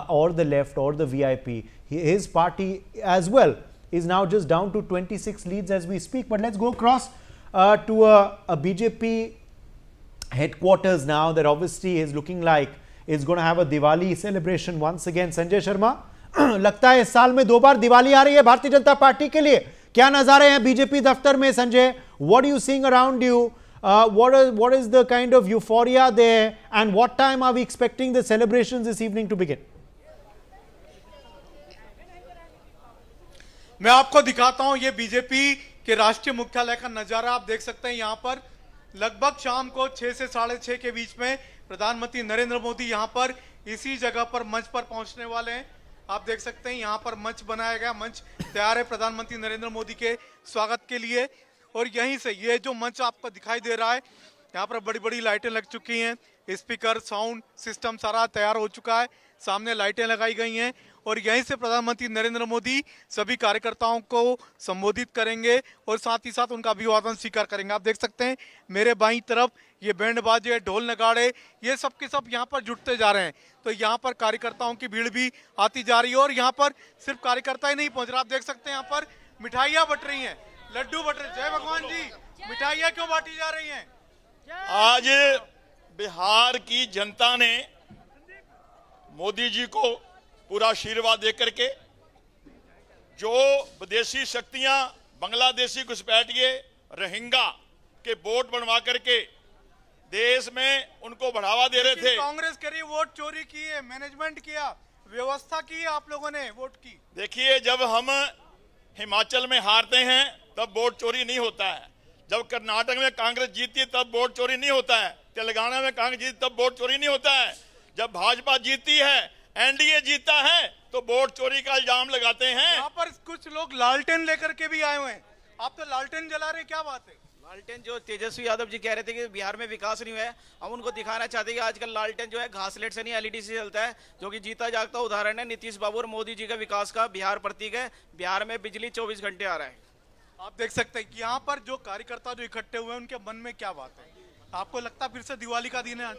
or the left or the VIP. His party as well is now just down to 26 leads as we speak. But let's go across to a BJP headquarters now that obviously is looking like it's going to have a Diwali celebration once again. Sanjay Sharma, लगता है इस साल में 2 बार दिवाली आ रही है Bharatiya Janata party के लिए. क्या नज़ारे हैं बीजेपी दफ्तर में Sanjay? What are you seeing around you? What is the kind of euphoria there, and what time are we expecting the celebrations this evening to begin? मैं आपको दिखाता हूं ये बीजेपी के राष्ट्रीय मुख्यालय का नजारा. आप देख सकते हैं यहां पर लगभग शाम को 6 से 6:30 के बीच में प्रधानमंत्री नरेंद्र मोदी यहां पर इसी जगह पर मंच पर पहुंचने वाले हैं. आप देख सकते हैं यहां पर मंच बनाया गया, मंच तैयार है प्रधानमंत्री नरेंद्र मोदी के स्वागत के लिए. और यहीं से ये जो मंच आपको दिखाई दे रहा है, यहाँ पर बड़ी बड़ी लाइटें लग चुकी हैं, स्पीकर साउंड सिस्टम सारा तैयार हो चुका है, सामने लाइटें लगाई गई हैं और यहीं से प्रधानमंत्री नरेंद्र मोदी सभी कार्यकर्ताओं को संबोधित करेंगे और साथ ही साथ उनका अभिवादन स्वीकार करेंगे. आप देख सकते हैं मेरे बाईं तरफ ये बैंड बाजे, ढोल नगाड़े, ये सब के सब यहाँ पर जुटते जा रहे हैं. तो यहाँ पर कार्यकर्ताओं की भीड़ भी आती जा रही है और यहाँ पर सिर्फ कार्यकर्ता ही नहीं पहुंच रहा. आप देख सकते हैं यहाँ पर मिठाइयाँ बट रही हैं, लड्डू बट रहे. जय भगवान जी, मिठाइयाँ क्यों बांटी जा रही हैं? आज बिहार की जनता ने मोदी जी को पूरा आशीर्वाद देकर के जो विदेशी शक्तियां बांग्लादेशी घुसपैठिए रोहिंग्या के बोट बनवा करके देश में उनको बढ़ावा दे रहे थे। कांग्रेस करी वोट चोरी की है, मैनेजमेंट किया, व्यवस्था की है, आप लोगों ने वोट की। देखिए, जब हम हिमाचल में हारते हैं तब वोट चोरी नहीं होता है, जब कर्नाटक में कांग्रेस जीती तब वोट चोरी नहीं होता है, तेलंगाना में कांग्रेस जीती तब वोट चोरी नहीं होता है, जब भाजपा जीती है, एनडीए जीता है तो वोट चोरी का इल्जाम लगाते हैं। यहाँ पर कुछ लोग लालटेन लेकर के भी आए हुए हैं, आप तो लालटेन जला रहे, क्या बात है? लालटेन जो तेजस्वी यादव जी कह रहे थे कि बिहार में विकास नहीं हुआ है, हम उनको दिखाना चाहते हैं कि आजकल लालटेन जो है घासलेट से नहीं एलईडी से चलता है, जो कि जीता जागता उदाहरण है नीतीश बाबू और मोदी जी का विकास का बिहार प्रतीक है। बिहार में बिजली 24 घंटे आ रहा है। आप देख सकते हैं कि यहाँ पर जो कार्यकर्ता जो इकट्ठे हुए हैं उनके मन में क्या बात है। आपको लगता है फिर से दिवाली का दिन है आज?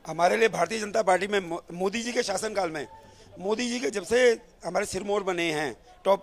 हमारे लिए भारतीय जनता पार्टी में मोदी जी के शासनकाल में, मोदी जी के जब से हमारे सिरमौर बने हैं टॉप पर,